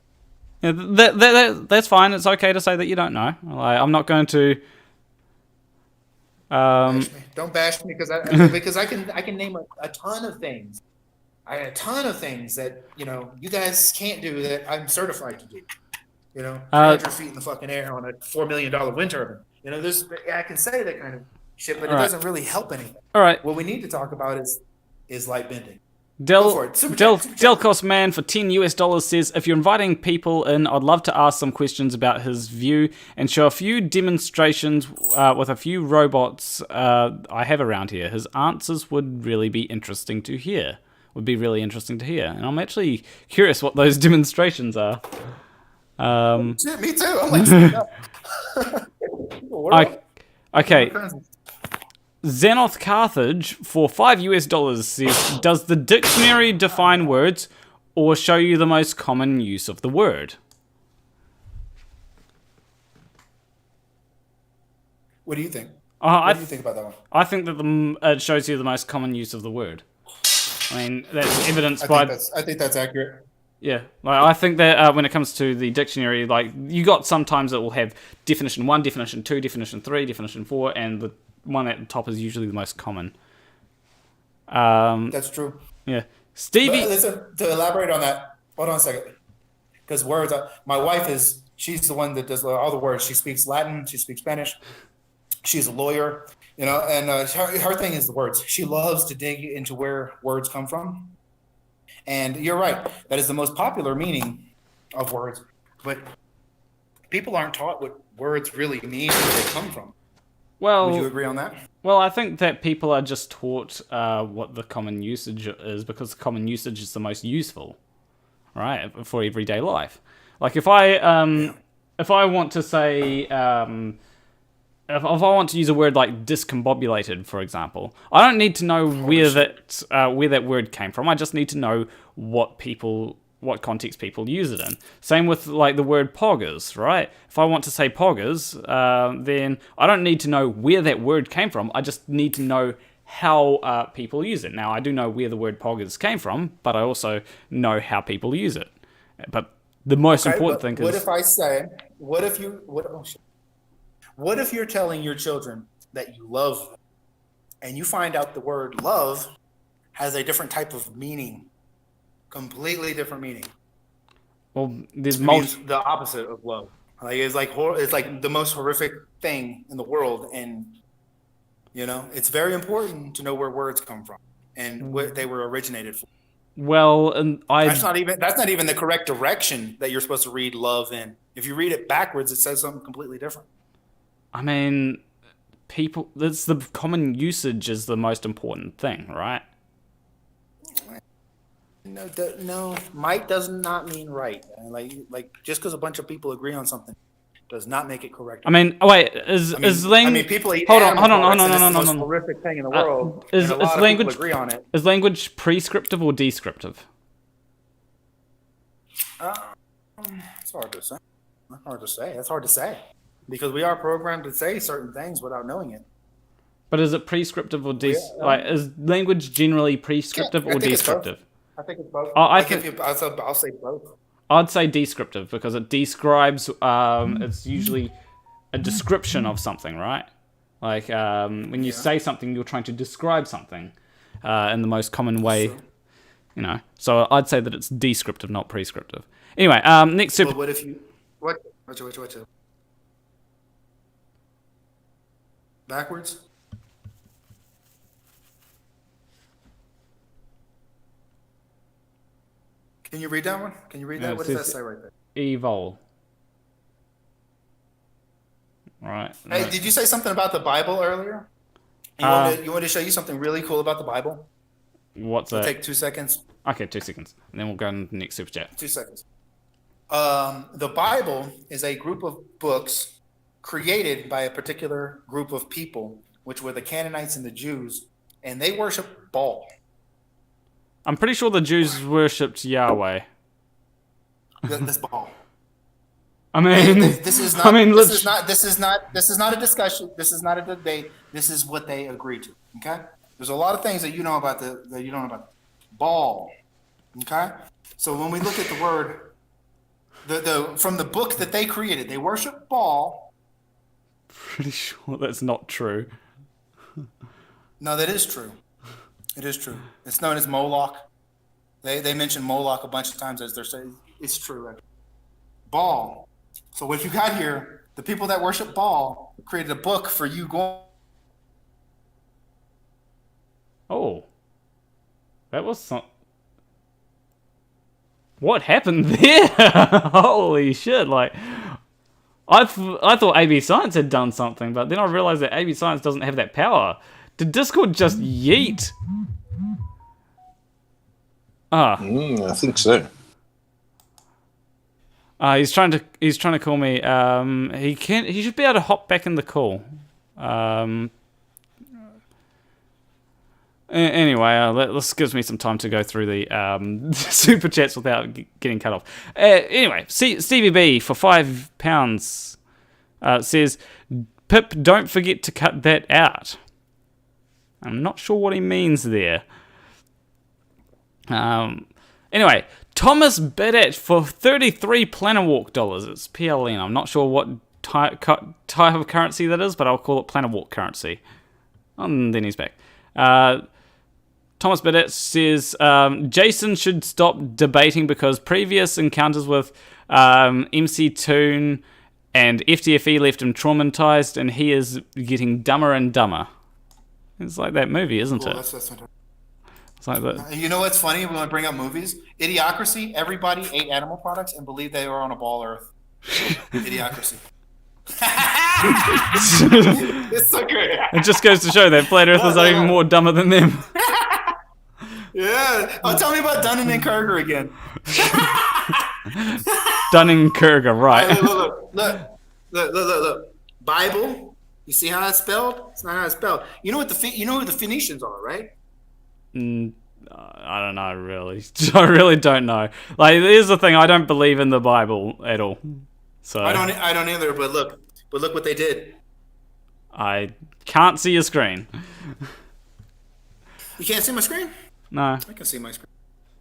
Yeah, that's fine. It's okay to say that you don't know. Like, I'm not going to. Bash me. Don't bash me because I can name a ton of things. I had a ton of things that you guys can't do that I'm certified to do. 300 feet in the fucking air on a $4 million wind turbine. I can say that kind of shit, but it doesn't really help anything. All right. What we need to talk about is light bending. Delcos Man for $10 says, if you're inviting people in, I'd love to ask some questions about his view and show a few demonstrations with a few robots I have around here. His answers would really be interesting to hear. And I'm actually curious what those demonstrations are. Shit, me too. I'm like, okay. Xenoth Carthage for $5 says, does the dictionary define words or show you the most common use of the word? What do you think? What do you think about that one? I think that it shows you the most common use of the word. I mean, that's evidenced by... I think that's accurate. Yeah, like I think that when it comes to the dictionary, like you got sometimes it will have definition 1, definition 2, definition 3, definition 4, and the one at the top is usually the most common. That's true. Yeah, Stevie. But listen, to elaborate on that, hold on a second, because words. My wife she's the one that does all the words. She speaks Latin. She speaks Spanish. She's a lawyer, and her thing is the words. She loves to dig into where words come from. And you're right. That is the most popular meaning of words. But people aren't taught what words really mean, where they come from. Well, would you agree on that? Well, I think that people are just taught what the common usage is because the common usage is the most useful, right, for everyday life. Like if I want to say if I want to use a word like discombobulated, for example, I don't need to know where that word came from. I just need to know what context people use it in. Same with like the word poggers, right? If I want to say poggers, then I don't need to know where that word came from. I just need to know how people use it. Now, I do know where the word poggers came from, but I also know how people use it. But the most important thing is... What if you're telling your children that you love them, and you find out the word love has a different type of meaning? Completely different meaning. Well, it means the opposite of love. Like it's like the most horrific thing in the world, and it's very important to know where words come from and what they were originated for. Well, and that's not even the correct direction that you're supposed to read love in. If you read it backwards, it says something completely different. I mean, that's the common usage is the most important thing, right? No, might does not mean right. Like just because a bunch of people agree on something does not make it correct. I mean, wait, is language? People eat hold on. It's the most horrific thing in the world. Is language agree on it? Is language prescriptive or descriptive? It's hard to say. It's hard to say because we are programmed to say certain things without knowing it. But is it prescriptive or is language generally prescriptive or descriptive? I think it's both. I'll say both. I'd say descriptive because it describes. It's usually a description of something, right? Like when you say something, you're trying to describe something in the most common way. So I'd say that it's descriptive, not prescriptive. Anyway, next super. But what if you what? Backwards. Can you read that one? Can you read that? What does that say right there? Evol. Right. Hey, did you say something about the Bible earlier? You want me to show you something really cool about the Bible? What's that? Take 2 seconds. Okay, 2 seconds. And then we'll go on the next super chat. 2 seconds. The Bible is a group of books created by a particular group of people, which were the Canaanites and the Jews, and they worship Baal. I'm pretty sure the Jews worshipped Yahweh. This Baal. I mean, This is not. This is not. This is not. This is not a discussion. This is not a debate. This is what they agreed to. Okay. There's a lot of things that you know about that you don't know about. Baal. Okay. So when we look at the word, from the book that they created, they worship Baal. Pretty sure that's not true. No, that is true. It is true. It's known as Moloch. They mention Moloch a bunch of times as they're saying it's true. Baal. So what you got here, the people that worship Baal created a book for you going. Oh. That was some... What happened there? Holy shit, like... I thought AB Science had done something, but then I realized that AB Science doesn't have that power. Did Discord just yeet? I think so. He's trying to call me. He should be able to hop back in the call. Anyway, this gives me some time to go through the super chats without getting cut off. Anyway, Stevie B for £5 says, "Pip, don't forget to cut that out." I'm not sure what he means there. Anyway, Tomasz Badach for 33 Planarwalk dollars. It's PLN. I'm not sure what type of currency that is, but I'll call it Planarwalk currency. And then he's back. Tomasz Badach says, Jason should stop debating because previous encounters with MCToon and FTFE left him traumatized, and he is getting dumber and dumber. It's like that movie, isn't it? That's fantastic. It's like that. You know what's funny when I bring up movies? Idiocracy. Everybody ate animal products and believed they were on a ball Earth. Idiocracy. It's so great. It just goes to show that flat earthers are even more dumber than them. Yeah. Oh, tell me about Dunning and Kruger again. Dunning-Kruger, right. Look. Bible. You see how it's spelled? It's not how it's spelled. You know what who the Phoenicians are, right? I don't know, really. I really don't know. Like, here's the thing: I don't believe in the Bible at all. So I don't either. But look what they did. I can't see your screen. You can't see my screen? No. I can see my screen.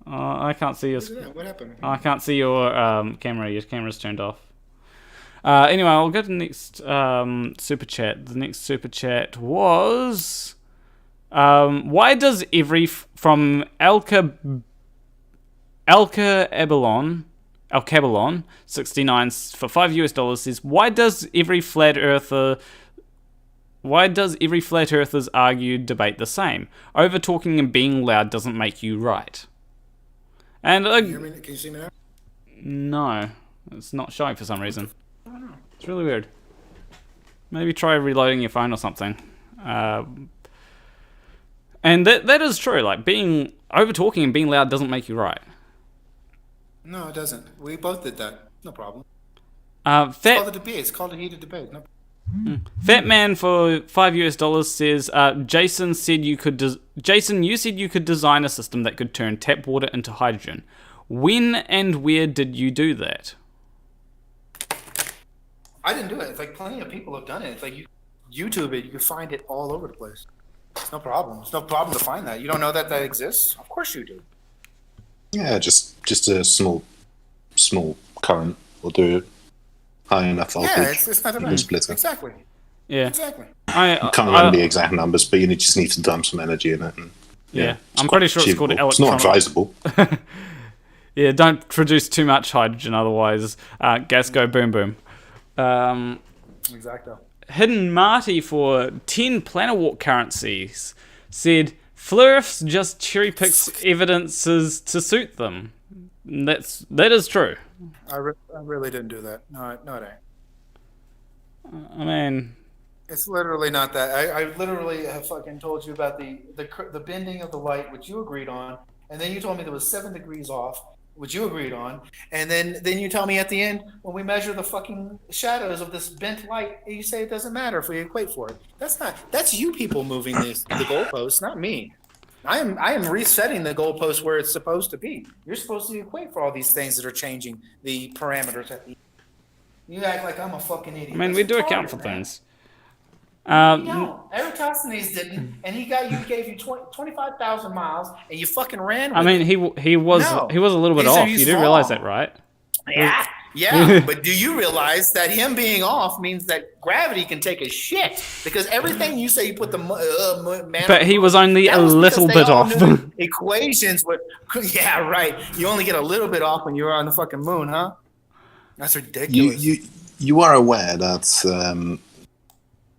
I can't see your. What happened? I can't see your camera. Your camera's turned off. Anyway, I'll go to the next super chat. The next super chat was, why does every from Alcabalon 69 for $5 says, why does every flat earthers argue debate the same? Over talking and being loud doesn't make you right. And Can you see me now? no, it's not showing for some reason. It's really weird. Maybe try reloading your phone or something. And that is true. Like, being over talking and being loud doesn't make you right. No, it doesn't. We both did that. No problem. Fat It's called a debate. It's called a heated debate. No. Fat Man for $5 says, Jason said you could. Jason, you said you could design a system that could turn tap water into hydrogen. When and where did you do that? I didn't do it. It's like plenty of people have done it. It's like you YouTube it. You can find it all over the place. It's no problem. It's no problem to find that. You don't know that exists? Of course you do. Yeah, just a small current will do it. High enough voltage. Yeah, it's not about splitter. Exactly. Yeah. Exactly. I can't remember the exact numbers, but you just need to dump some energy in it. And, Yeah. I'm pretty sure it's called achievable. It's not advisable. Yeah, don't produce too much hydrogen, otherwise gas go boom boom. Exactly. Hidden Marty for 10 Planarwalk currencies said, Flurfs just cherry picks evidences to suit them. That is true. I really didn't do that. No, it ain't. I mean, It's literally not that. I literally have fucking told you about the bending of the light, which you agreed on, and then you told me there was 7 degrees off, which you agreed on, and then you tell me at the end when we measure the fucking shadows of this bent light, you say it doesn't matter if we equate for it. That's you people moving the goalposts, not me. I am resetting the goalpost where it's supposed to be. You're supposed to equate for all these things that are changing the parameters at the. You act like I'm a fucking idiot. I mean, we do account for things. No, Eratosthenes didn't, and he gave you 25,000 miles, and you fucking ran with I mean, he was a little bit off. You do realize that, right? Yeah, but do you realize that him being off means that gravity can take a shit? Because everything you say, you put the man. But he was only a little bit off. Equations would. Yeah, right. You only get a little bit off when you're on the fucking moon, huh? That's ridiculous. You are aware that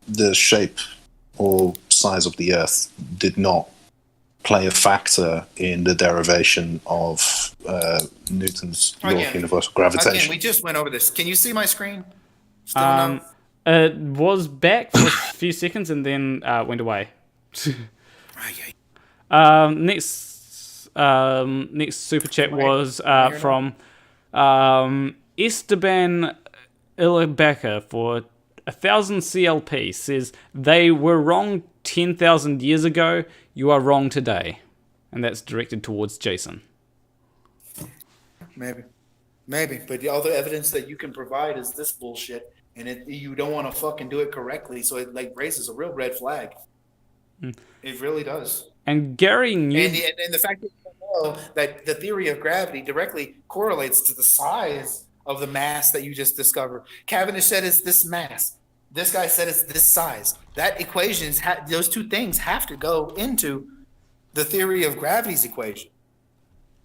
the shape or size of the Earth did not play a factor in the derivation of Newton's law of universal gravitation. Again, we just went over this. Can you see my screen? Still no? It was back for a few seconds and then went away. Next super chat was from Esteban Ilibaka for 1,000 CLP. Says, they were wrong 10,000 years ago. You are wrong today. And that's directed towards Jason. Maybe. But all the evidence that you can provide is this bullshit. And you don't want to fucking do it correctly. So it raises a real red flag. It really does. And Gary knew... And the fact that you know that the theory of gravity directly correlates to the size of the mass that you just discovered. Cavendish said it's this mass. This guy said it's this size. That equations, those two things have to go into the theory of gravity's equation.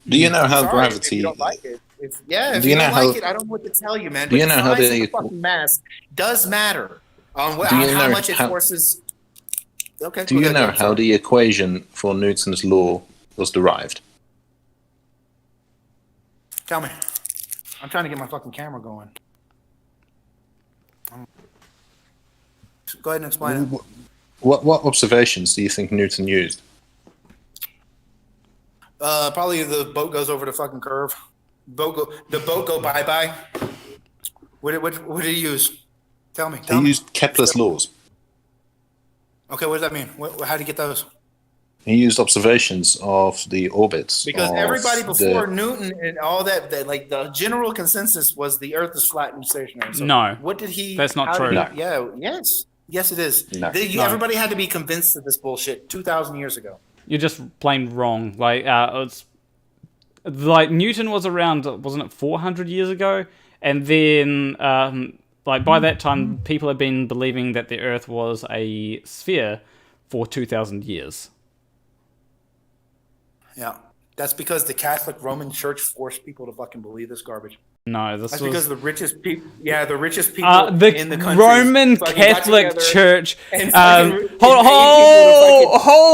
Do you know how gravity? If you don't like it. If you don't like it, I don't know what to tell you, man. But the size of the fucking mass does matter on how much it forces. Okay. Do you know how the equation for Newton's law was derived? Tell me. I'm trying to get my fucking camera going. Go ahead and explain it. What observations do you think Newton used? Probably the boat goes over the fucking curve. The boat go bye-bye. What did he use? Tell me. He used Kepler's laws. Okay, what does that mean? How did he get those? He used observations of the orbits. Because everybody before Newton and all that, like the general consensus was the Earth is flat and stationary. So no. What did he... That's not true. Yes, it is. No. Everybody had to be convinced of this bullshit 2,000 years ago. You're just plain wrong. It's like Newton was around, wasn't it 400 years ago? And then, by that time, people had been believing that the Earth was a sphere for 2,000 years. Yeah, that's because the Catholic Roman Church forced people to fucking believe this garbage. No, because the richest people. Yeah, the richest people in the country. Roman Catholic Church. Hold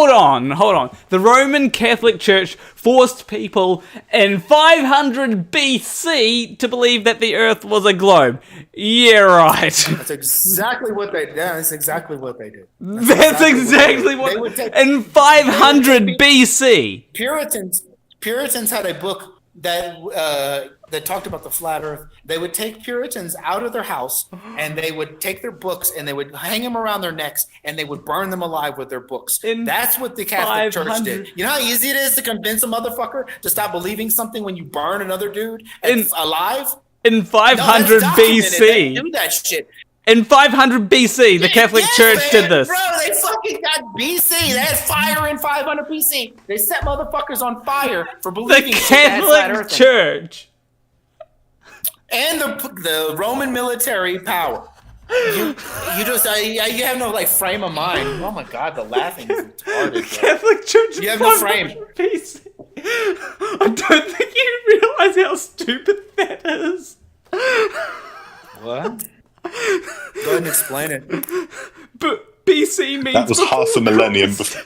on. The Roman Catholic Church forced people in 500 BC to believe that the Earth was a globe. Yeah, right. That's exactly what they did. That's exactly what they did. That's exactly what. In 500 BC, Puritans had a book that talked about the flat Earth. They would take Puritans out of their house and they would take their books and they would hang them around their necks and they would burn them alive with their books. That's what the Catholic Church did. You know how easy it is to convince a motherfucker to stop believing something when you burn another dude alive? In 500 BC. They do that shit. In 500 BC, the Catholic Church did this. Bro, they fucking got BC. They had fire in 500 BC. They set motherfuckers on fire for believing the Catholic Church. And the Roman military power. You have no frame of mind. Oh my God, the laughing is retarded. The Catholic Church. You have no frame. BC. I don't think you realize how stupid that is. What? Go ahead and explain it. But BC means... That was half a millennium before...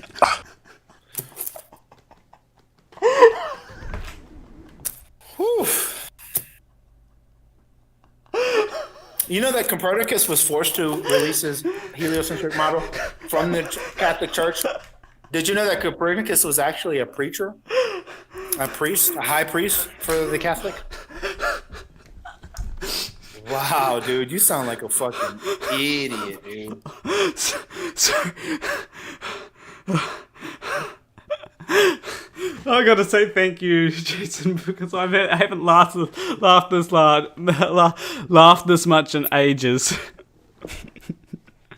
You know that Copernicus was forced to release his heliocentric model from the Catholic Church? Did you know that Copernicus was actually a preacher? A high priest for the Catholic? Wow, dude, you sound like a fucking idiot, dude. I gotta say thank you, Jason, because I haven't laughed this much in ages.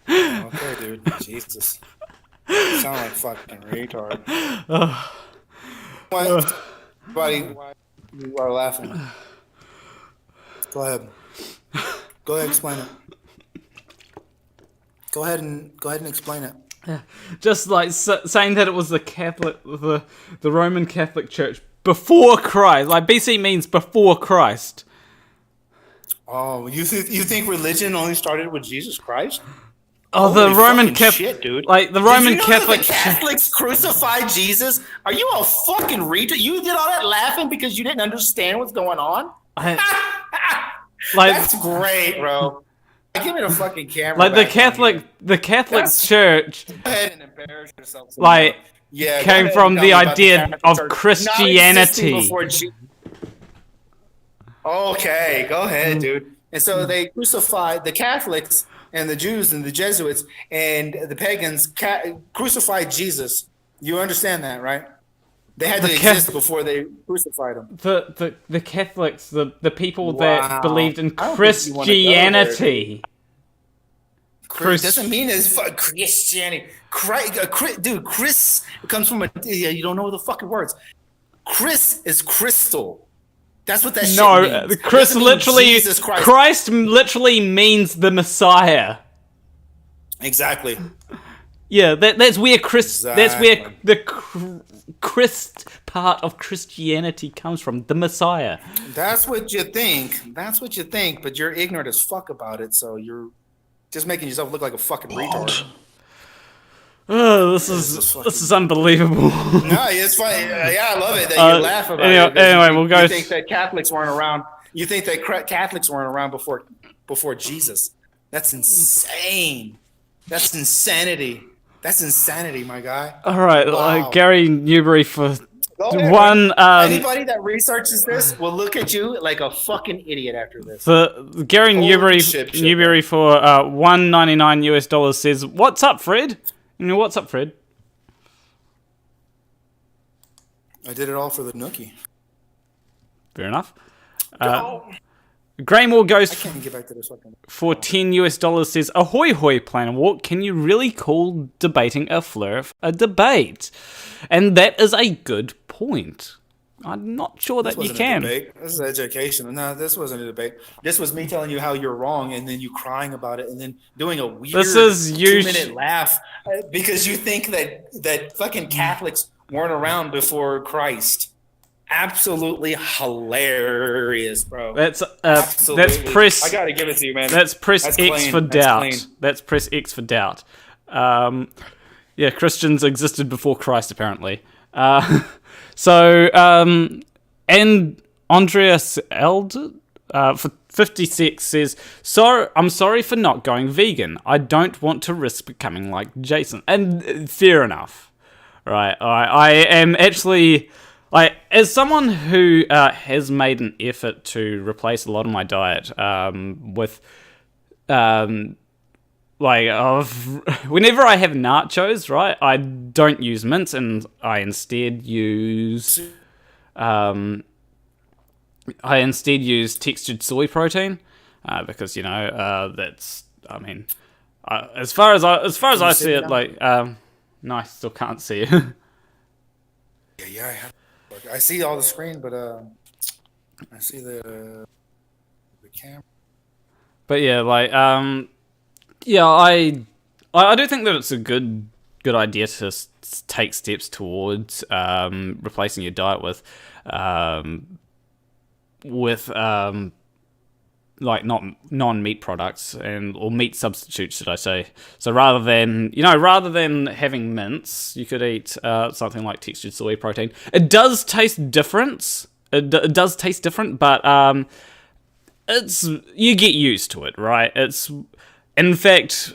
Okay, dude. Jesus. You sound like fucking retard. Why you are laughing? Go ahead. Go ahead, explain it. Go ahead and explain it. Yeah. Just like saying that it was the Roman Catholic Church before Christ. Like BC means before Christ. Oh, you think religion only started with Jesus Christ? Oh, Holy the Roman fucking shit, dude. Like the Roman Catholic. That the Catholics crucified Jesus? Are you a fucking retard? You did all that laughing because you didn't understand what's going on? That's great, bro. Give me the fucking camera. Like the Catholic Church. Go ahead and embarrass yourself. Like came from the idea of Christianity. Okay, go ahead, dude. And so they crucified the Catholics and the Jews and the Jesuits and the pagans crucified Jesus. You understand that, right? They had to exist before they crucified him. The Catholics, the people that believed in Christianity. Doesn't mean it's Christianity. Dude, Chris comes from you don't know the fucking words. Chris is crystal. That's what that shit means. No, Chris literally, Christ literally means the Messiah. Exactly. Yeah, that's where that's where the Christ part of Christianity comes from, the Messiah. That's what you think. But you're ignorant as fuck about it, so you're just making yourself look like a fucking retard. Oh, this is unbelievable. No, it's funny. Yeah, I love it that you laugh about it. Anyway, we'll go. You think that Catholics weren't around? You think that Catholics weren't around before Jesus? That's insane. That's insanity. That's insanity, my guy. All right, wow. Gary Newbury for one. Anybody that researches this will look at you like a fucking idiot after this. For Gary Newbury for $1.99 says, "What's up, Fred?" What's up, Fred? I did it all for the nookie. Fair enough. Graymore Ghost I can't get back to this fucking for $10 says, "Ahoy hoy, Planarwalk, can you really call debating a flurf a debate?" And that is a good point. I'm not sure that you can. This is education. No, this wasn't a debate. This was me telling you how you're wrong and then you crying about it and then doing a weird 2-minute laugh because you think that fucking Catholics weren't around before Christ. Absolutely hilarious, bro. That's press. I gotta give it to you, man. That's press X for doubt. That's press X for doubt. Yeah, Christians existed before Christ, apparently. So, and Andreas Eld for 56 says, "So I'm sorry for not going vegan. I don't want to risk becoming like Jason." And fair enough, right? I am actually, like, as someone who has made an effort to replace a lot of my diet with, whenever I have nachos, right, I don't use mince and I instead use textured soy protein because that's, I mean, as far as I see it, like, no, I still can't see it. Yeah, I see all the screen, but I see the camera. But yeah, like, yeah, I do think that it's a good idea to take steps towards replacing your diet with like not non-meat products or meat substitutes, should I say? So rather than having mince, you could eat something like textured soy protein. It does taste different. It does taste different, but it's, you get used to it, right? It's, in fact,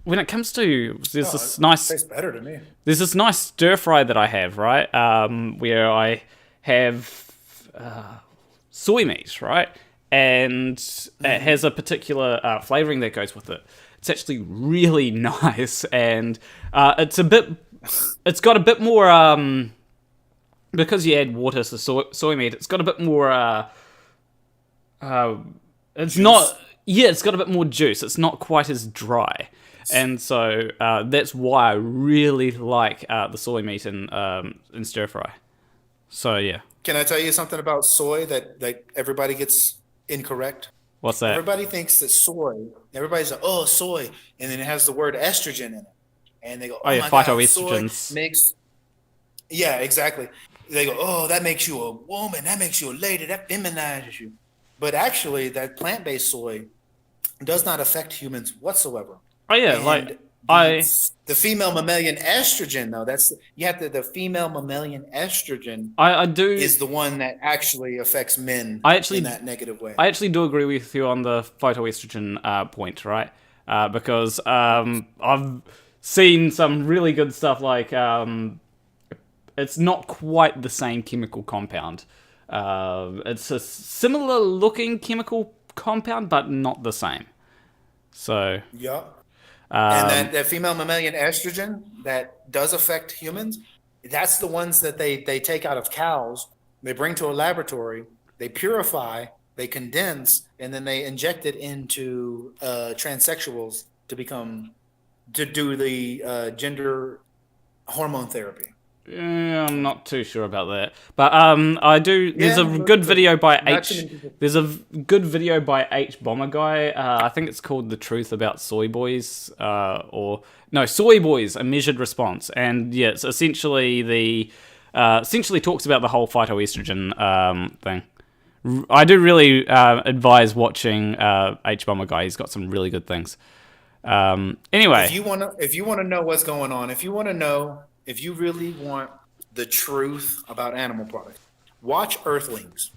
when it comes to tastes better to me. There's this nice stir fry that I have, right? Where I have soy meat, right? And it has a particular flavoring that goes with it. It's actually really nice, and it's got a bit more, because you add water to soy meat, it's got a bit more, it's juice. It's got a bit more juice. It's not quite as dry. And so that's why I really like the soy meat in stir fry. So, yeah. Can I tell you something about soy that everybody gets incorrect? What's that? Everybody thinks that everybody's like, oh, soy, and then it has the word estrogen in it. And they go, oh, yeah, my God, phytoestrogens. soy makes... Yeah, exactly. They go, oh, that makes you a woman, that makes you a lady, that feminizes you. But actually, that plant-based soy does not affect humans whatsoever. Oh, yeah, and the female mammalian estrogen, though, the female mammalian estrogen is the one that actually affects men in that negative way. I actually do agree with you on the phytoestrogen point, right? Because I've seen some really good stuff like it's not quite the same chemical compound. It's a similar looking chemical compound, but not the same. So yeah. And that female mammalian estrogen that does affect humans, that's the ones that they take out of cows, they bring to a laboratory, they purify, they condense, and then they inject it into transsexuals to do the gender hormone therapy. Yeah, I'm not too sure about that, but I do. There's a good video by There's a good video by H Bomber Guy. I think it's called "The Truth About Soy Boys," Soy Boys: A Measured Response, and yeah, it's essentially essentially talks about the whole phytoestrogen thing. I do really advise watching H Bomber Guy. He's got some really good things. Anyway, if you wanna know what's going on, if you really want the truth about animal products, watch Earthlings.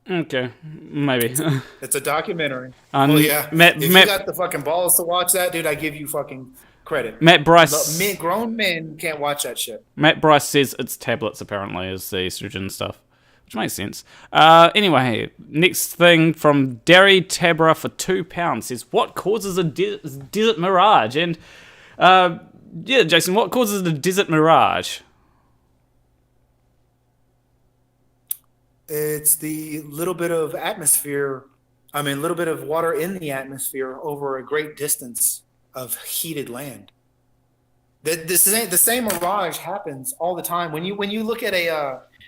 Okay, maybe. It's a documentary. Well, yeah. If you got the fucking balls to watch that, dude, I give you fucking credit. Matt Bryce... grown men can't watch that shit. Matt Bryce says it's tablets, apparently, is the estrogen stuff. Which makes sense. Anyway, next thing from Derry Tabra for £2 says, what causes a desert mirage? And... yeah, Jason, what causes a desert mirage? It's the little bit of little bit of water in the atmosphere over a great distance of heated land. The same mirage happens all the time. When you look at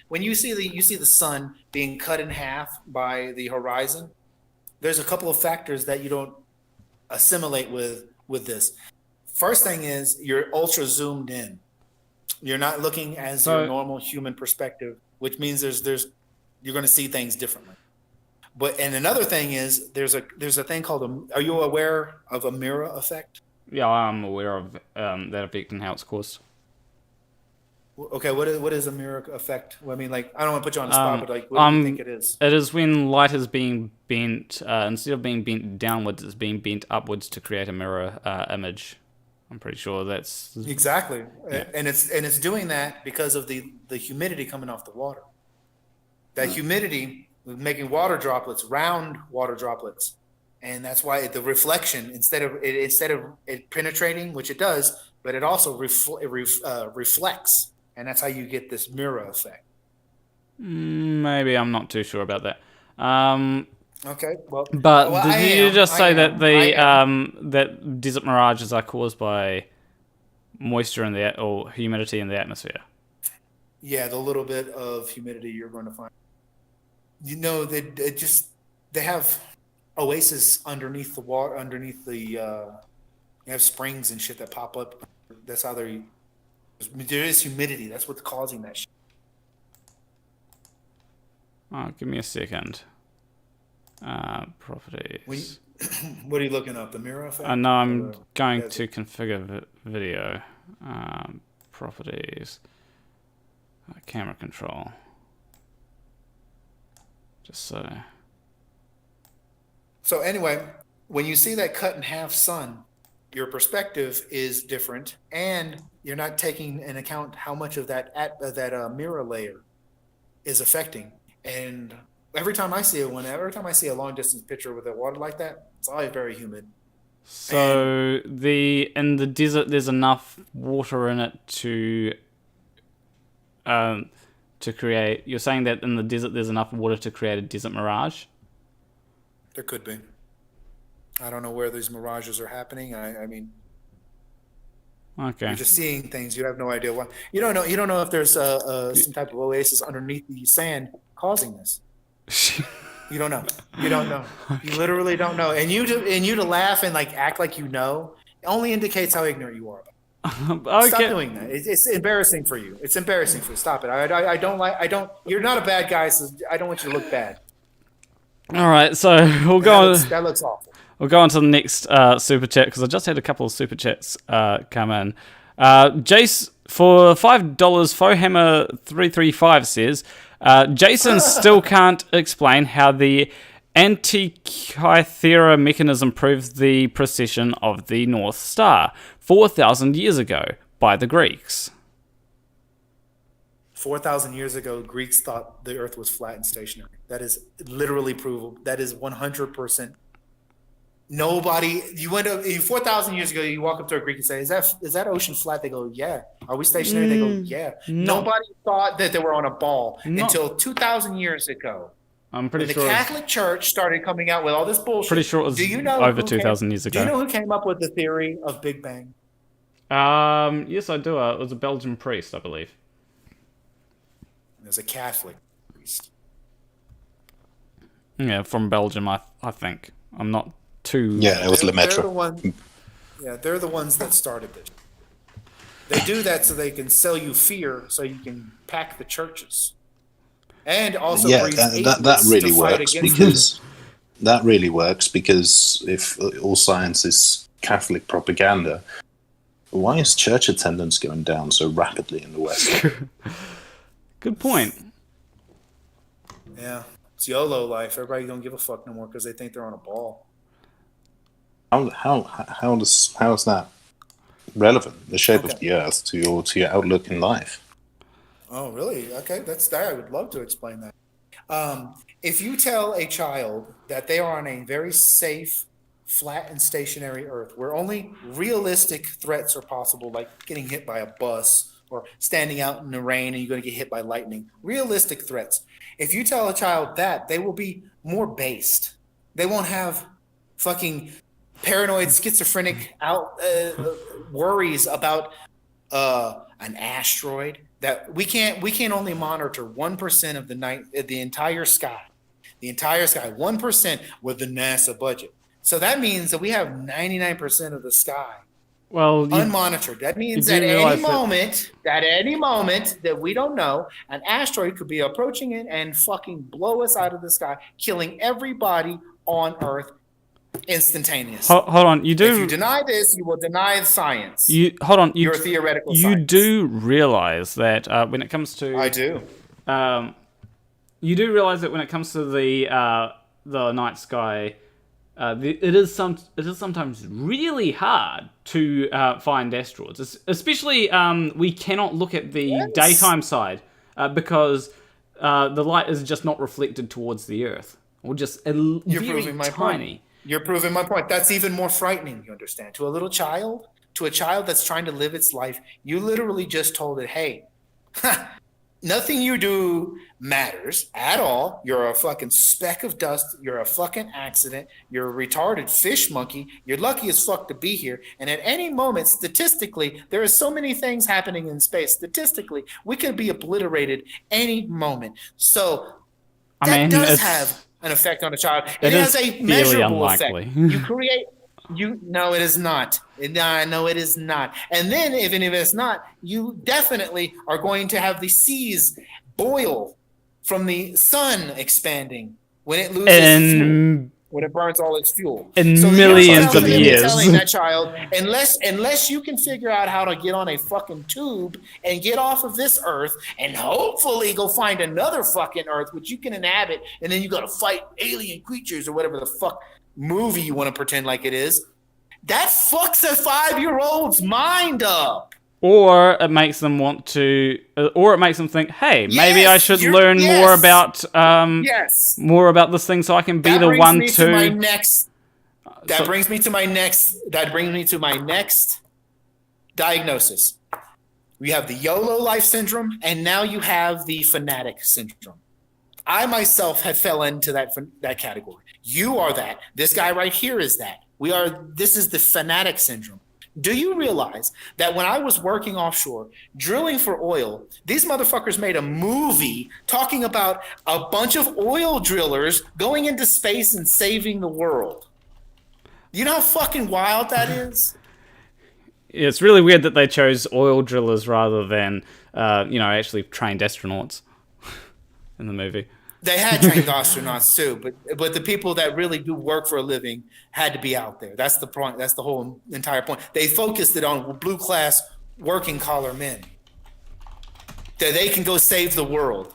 when you see the sun being cut in half by the horizon, there's a couple of factors that you don't assimilate with this. First thing is you're ultra zoomed in. You're not looking as your normal human perspective, which means you're going to see things differently. And another thing is there's a thing called are you aware of a mirror effect? Yeah, I'm aware of that effect and how it's caused. Okay, what is a mirror effect? Well, I mean, like, I don't want to put you on the spot, but like, what do you think it is? It is when light is being bent, instead of being bent downwards, it's being bent upwards to create a mirror image. I'm pretty sure that's exactly, yeah. and it's doing that because of the humidity coming off the water. That humidity making water droplets, round water droplets, and that's why the reflection instead of it penetrating, which it does, but it also reflects, and that's how you get this mirror effect. Maybe I'm not too sure about that. Okay, well, did you just say that that desert mirages are caused by moisture in the or humidity in the atmosphere? Yeah, the little bit of humidity you're going to find. You know, they have oases underneath the water, you have springs and shit that pop up. That's how there is humidity. That's what's causing that shit. Oh, give me a second. Properties. What are you looking up? The mirror effect? No, I'm going to configure video. Properties. Camera control. Just so. So anyway, when you see that cut in half sun, your perspective is different, and you're not taking into account how much of that mirror layer is affecting. And every time I see a long distance picture with the water like that, it's always very humid. So in the desert, there's enough water in it to create. You're saying that in the desert, there's enough water to create a desert mirage? There could be. I don't know where these mirages are happening. I mean, okay. You're just seeing things. You have no idea why. You don't know. You don't know if there's some type of oasis underneath the sand causing this. You don't know. You don't know. You literally don't know. And you to laugh and like act like you know only indicates how ignorant you are. Okay. Stop doing that. It's embarrassing for you. It's embarrassing for you. Stop it. I don't. You're not a bad guy, so I don't want you to look bad. All right. So we'll go on. That looks awful. We'll go on to the next super chat because I just had a couple of super chats come in. Jace for $5, Fohammer335 says, Jason still can't explain how the Antikythera mechanism proved the precession of the North Star 4,000 years ago by the Greeks. 4,000 years ago, Greeks thought the Earth was flat and stationary. That is literally provable. That is 100%. Nobody, you went up 4,000 years ago, you walk up to a Greek and say, is that ocean flat? They go, yeah. Are we stationary? They go, yeah. No. Nobody thought that they were on a ball until 2,000 years ago. I'm pretty when sure the Catholic Church started coming out with all this bullshit. Pretty sure it was over 2,000 years ago. Do you know who came up with the theory of Big Bang? Yes, I do. It was a Belgian priest, I believe. It was a Catholic priest. Yeah, from Belgium, I think. I'm not too... Yeah, it was Lemaitre. They're the ones that started this. They do that so they can sell you fear so you can pack the churches. And also that really works because that really works because if all science is Catholic propaganda, why is church attendance going down so rapidly in the West? Good point. Yeah, it's YOLO life. Everybody don't give a fuck no more because they think they're on a ball. How is that relevant? The shape of the Earth to your outlook in life. Oh, really? Okay, I would love to explain that. If you tell a child that they are on a very safe, flat and stationary Earth, where only realistic threats are possible, like getting hit by a bus or standing out in the rain and you're going to get hit by lightning, realistic threats. If you tell a child that, they will be more based. They won't have fucking paranoid, schizophrenic worries about an asteroid. That we can only monitor 1% of the entire sky. The entire sky, 1% with the NASA budget. So that means that we have 99% of the sky unmonitored. That means that at any moment that we don't know, an asteroid could be approaching it and fucking blow us out of the sky, killing everybody on Earth instantaneously. Hold on, you do. If you deny this, you will deny science. Your theoretical. You do realize that when it comes to I do. You do realize that when it comes to the night sky, it is sometimes really hard to find asteroids, especially we cannot look at the daytime side because the light is just not reflected towards the Earth, or just very tiny. You're proving my point. That's even more frightening, you understand. To a little child, to a child that's trying to live its life, you literally just told it, hey, nothing you do matters at all. You're a fucking speck of dust. You're a fucking accident. You're a retarded fish monkey. You're lucky as fuck to be here. And at any moment, statistically, there are so many things happening in space. Statistically, we could be obliterated any moment. So that does have an effect on a child. It has a measurable effect. No, it is not. No, it is not. And then, even if it's not, you definitely are going to have the seas boil from the sun expanding when it loses fuel, when it burns all its fuel. In millions of years. Telling that child, unless you can figure out how to get on a fucking tube and get off of this Earth and hopefully go find another fucking Earth which you can inhabit, and then you got to fight alien creatures or whatever the fuck movie you want to pretend like it is, That fucks a 5-year-old's mind up. Or it makes them want to, or it makes them think, hey, maybe I should learn more about more about this thing so I can be the one to. That brings me to my next diagnosis. We have the YOLO life syndrome, and now you have the fanatic syndrome. I myself have fell into that category. You are that. This guy right here is that. This is the fanatic syndrome. Do you realize that when I was working offshore, drilling for oil, these motherfuckers made a movie talking about a bunch of oil drillers going into space and saving the world? You know how fucking wild that is? It's really weird that they chose oil drillers rather than, actually trained astronauts in the movie. They had trained astronauts too, but the people that really do work for a living had to be out there. That's the point. That's the whole entire point. They focused it on blue class working collar men. That they can go save the world.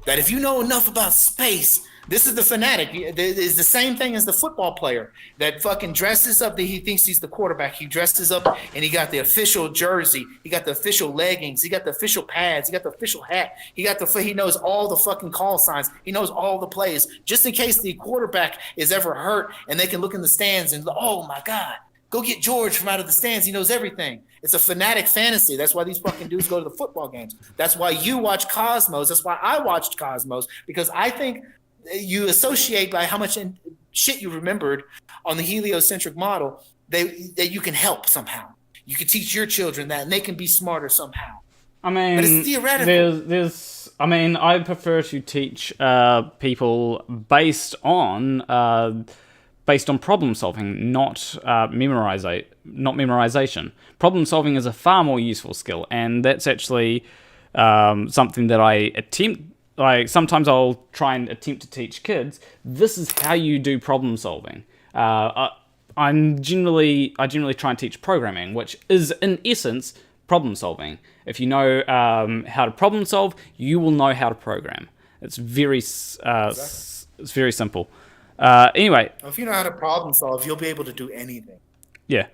That if you know enough about space, this is the fanatic. It's the same thing as the football player that fucking dresses up. He thinks he's the quarterback. He dresses up and he got the official jersey. He got the official leggings. He got the official pads. He got the official hat. He knows all the fucking call signs. He knows all the plays just in case the quarterback is ever hurt and they can look in the stands and, oh my God, go get George from out of the stands. He knows everything. It's a fanatic fantasy. That's why these fucking dudes go to the football games. That's why you watch Cosmos. That's why I watched Cosmos, because I think you associate by how much shit you remembered on the heliocentric model that you can help somehow. You can teach your children that, and they can be smarter somehow. I mean, but it's theoretical. I prefer to teach people based on problem solving, not memorization. Problem solving is a far more useful skill, and that's actually something that I attempt. Like, sometimes I'll try and attempt to teach kids, this is how you do problem solving. I generally try and teach programming, which is, in essence, problem solving. If you know how to problem solve, you will know how to program. It's very simple. Anyway. Well, if you know how to problem solve, you'll be able to do anything. Yeah.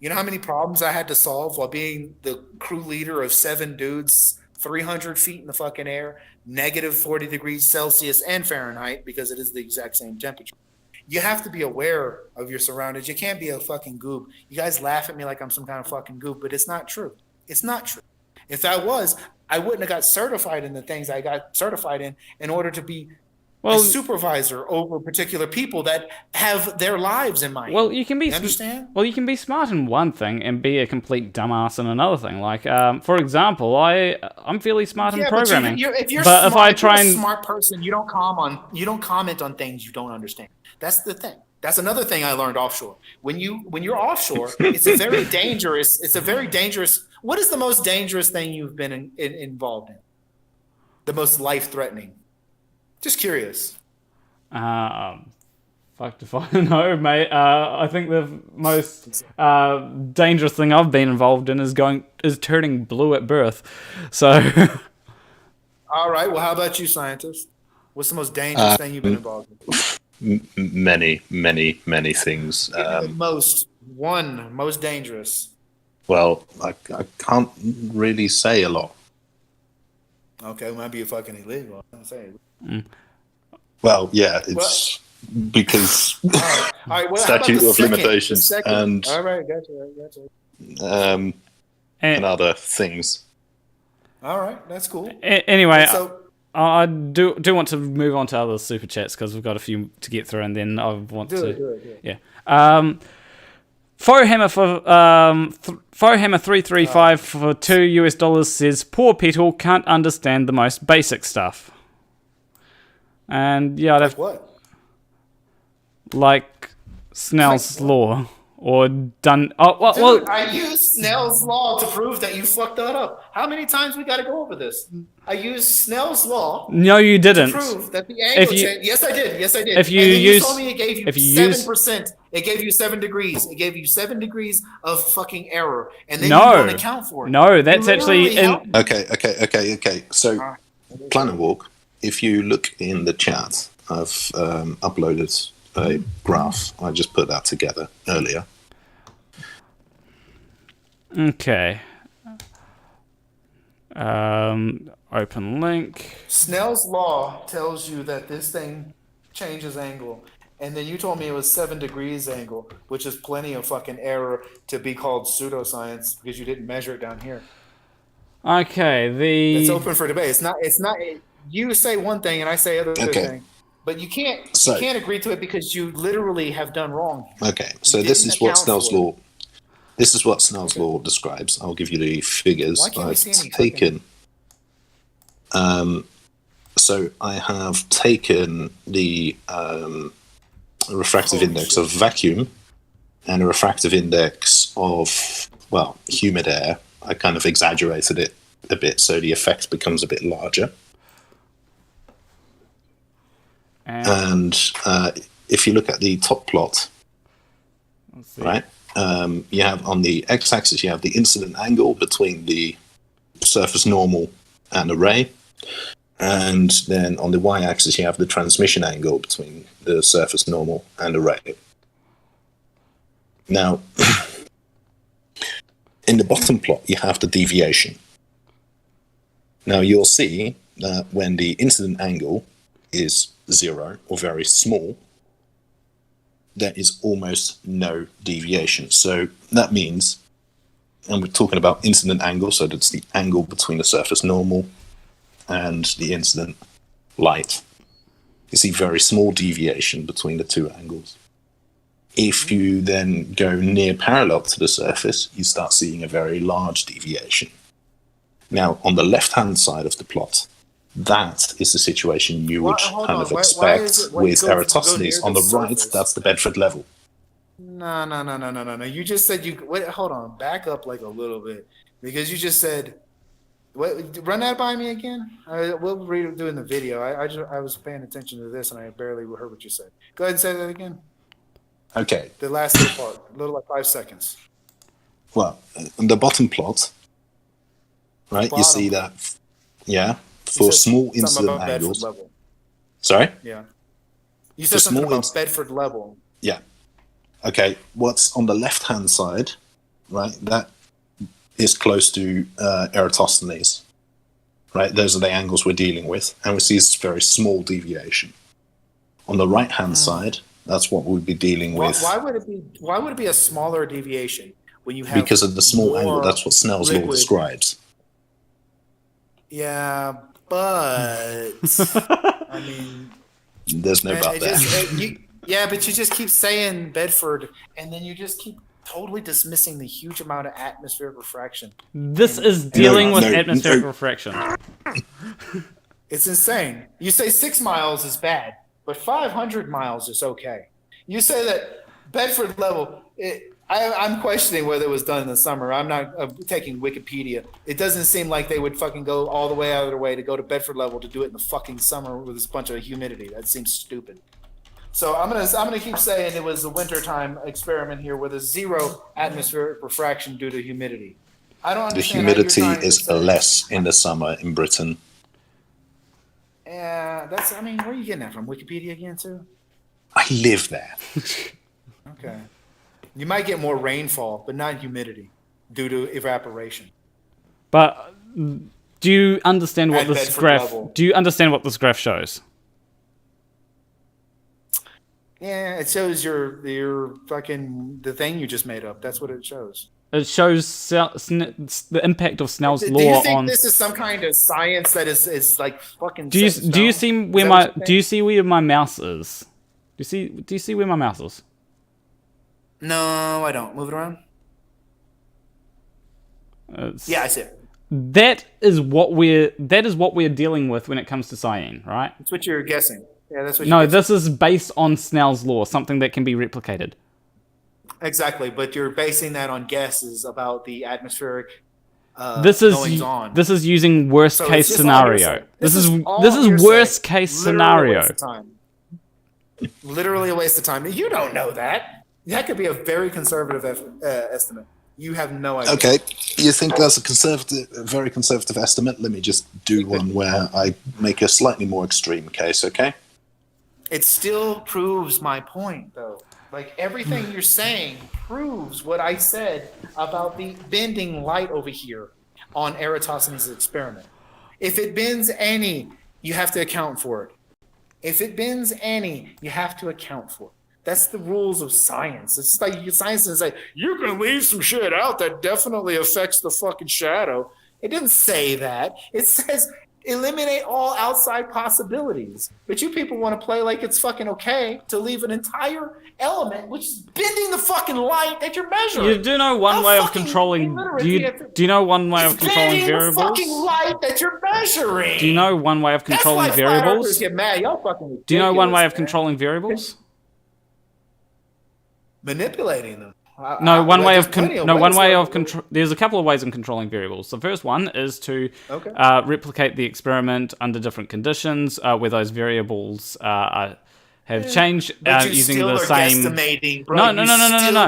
You know how many problems I had to solve while being the crew leader of 7 dudes 300 feet in the fucking air, negative 40 degrees Celsius and Fahrenheit, because it is the exact same temperature. You have to be aware of your surroundings. You can't be a fucking goob. You guys laugh at me like I'm some kind of fucking goob, but it's not true. It's not true. If I was, I wouldn't have got certified in the things I got certified in order to be a supervisor over particular people that have their lives in mind. Well, you can be understand. Well, you can be smart in one thing and be a complete dumbass in another thing. Like, for example, I'm fairly smart in programming. If you're a smart person, you don't comment on things you don't understand. That's the thing. That's another thing I learned offshore. When you're offshore, it's a very dangerous. What is the most dangerous thing you've been involved in? The most life-threatening. Just curious. Fuck if I know, mate. I think the most dangerous thing I've been involved in is turning blue at birth. So. All right. Well, how about you, scientist? What's the most dangerous thing you've been involved in? Many things. Most dangerous. Well, I can't really say a lot. Okay, it might be fucking illegal. I'm saying. Well, yeah, it's because all right, statute of limitations and all right, gotcha. And other things. All right, that's cool. Anyway, I do want to move on to other super chats because we've got a few to get through, and then I want to do it. Yeah. Fohammer for Fohammer 335 for $2 says poor Petal can't understand the most basic stuff. And yeah, like Snell's law or done. Oh well, Dude, I used Snell's law to prove that you fucked that up. How many times we got to go over this? I used Snell's law. No, you didn't. To prove that the angle change. Yes, I did. If you told me it gave you 7%. It gave you 7 degrees. It gave you 7 degrees of fucking error, and then you don't account for it. No, that's actually in. Okay. So, Planarwalk. If you look in the chat, I've uploaded a graph. I just put that together earlier. Okay. Open link. Snell's law tells you that this thing changes angle. And then you told me it was 7 degrees angle, which is plenty of fucking error to be called pseudoscience because you didn't measure it down here. Okay, It's open for debate. It's not. You say one thing and I say other thing, but you can't agree to it because you literally have done wrong. Okay, so this is what Snell's law. This is what Snell's law describes. I'll give you the figures I've taken. So I have taken the refractive index of vacuum and a refractive index of, well, humid air. I kind of exaggerated it a bit so the effect becomes a bit larger. And if you look at the top plot, right, you have on the x-axis, you have the incident angle between the surface normal and array. And then on the y-axis, you have the transmission angle between the surface normal and array. Now, in the bottom plot, you have the deviation. Now, you'll see that when the incident angle is 0 or very small, there is almost no deviation. So that means, and we're talking about incident angle, so that's the angle between the surface normal and the incident light. You see very small deviation between the two angles. If you then go near parallel to the surface, you start seeing a very large deviation. Now, on the left-hand side of the plot, that is the situation you would kind of expect with Eratosthenes. On the right, that's the Bedford level. No. You just said you... Wait, hold on. Back up like a little bit. Because you just said... run that by me again. We'll read it doing the video. I was paying attention to this and I barely heard what you said. Go ahead and say that again. Okay. The last little part, a little like 5 seconds. Well, in the bottom plot, right? You see that, for small incident angles. Level. Sorry. Yeah. You said something about Bedford level. Yeah. Okay. What's on the left-hand side, right? That is close to Eratosthenes, right? Those are the angles we're dealing with, and we see this very small deviation. On the right-hand side, that's what we'd be dealing with. Why would it be a smaller deviation when you have because of the small angle? That's what Snell's law describes. Yeah, but I mean, there's no but there. But you just keep saying Bedford, and then you just keep totally dismissing the huge amount of atmospheric refraction. This is dealing with atmospheric refraction. It's insane. You say 6 miles is bad, but 500 miles is okay. You say that Bedford level, I'm questioning whether it was done in the summer. I'm not taking Wikipedia. It doesn't seem like they would fucking go all the way out of their way to go to Bedford level to do it in the fucking summer with this bunch of humidity. That seems stupid. So I'm gonna keep saying it was a wintertime experiment here with a 0 atmospheric refraction due to humidity. I don't understand. The humidity is less in the summer in Britain. Yeah, I mean, where are you getting that from? Wikipedia again, too? I live there. Okay. You might get more rainfall, but not humidity due to evaporation. But do you understand what this graph? Do you understand what this graph shows? Yeah, it shows your fucking the thing you just made up. That's what it shows. It shows the impact of Snell's law on. Do you think this is some kind of science that is like fucking? Do you see where my mouse is? Do you see where my mouse is? No, I don't. Move it around. Yeah, I see it. That is what we're dealing with when it comes to cyan, right? That's what you're guessing. Yeah, that's what. No, this is based on Snell's law, something that can be replicated. Exactly, but you're basing that on guesses about the atmospheric. This is using worst case scenario. This is worst case scenario. Literally a waste of time. You don't know that. That could be a very conservative estimate. You have no idea. Okay, you think that's a very conservative estimate? Let me just do one where I make a slightly more extreme case. Okay. It still proves my point, though. Like, everything you're saying proves what I said about the bending light over here on Eratosthenes' experiment. If it bends any, you have to account for it. If it bends any, you have to account for it. That's the rules of science. It's like science is like, you can leave some shit out that definitely affects the fucking shadow. It didn't say that. It says eliminate all outside possibilities. But you people want to play like it's fucking okay to leave an entire element, which is bending the fucking light that you're measuring. You do know one way of controlling. Do you know one way of controlling variables? The fucking light that you're measuring. Do you know one way of controlling variables? Get mad. Y'all fucking ridiculous, do you know one way of controlling variables? Manipulating them. There's a couple of ways of controlling variables. The first one is to replicate the experiment under different conditions where those variables have changed using the same. No.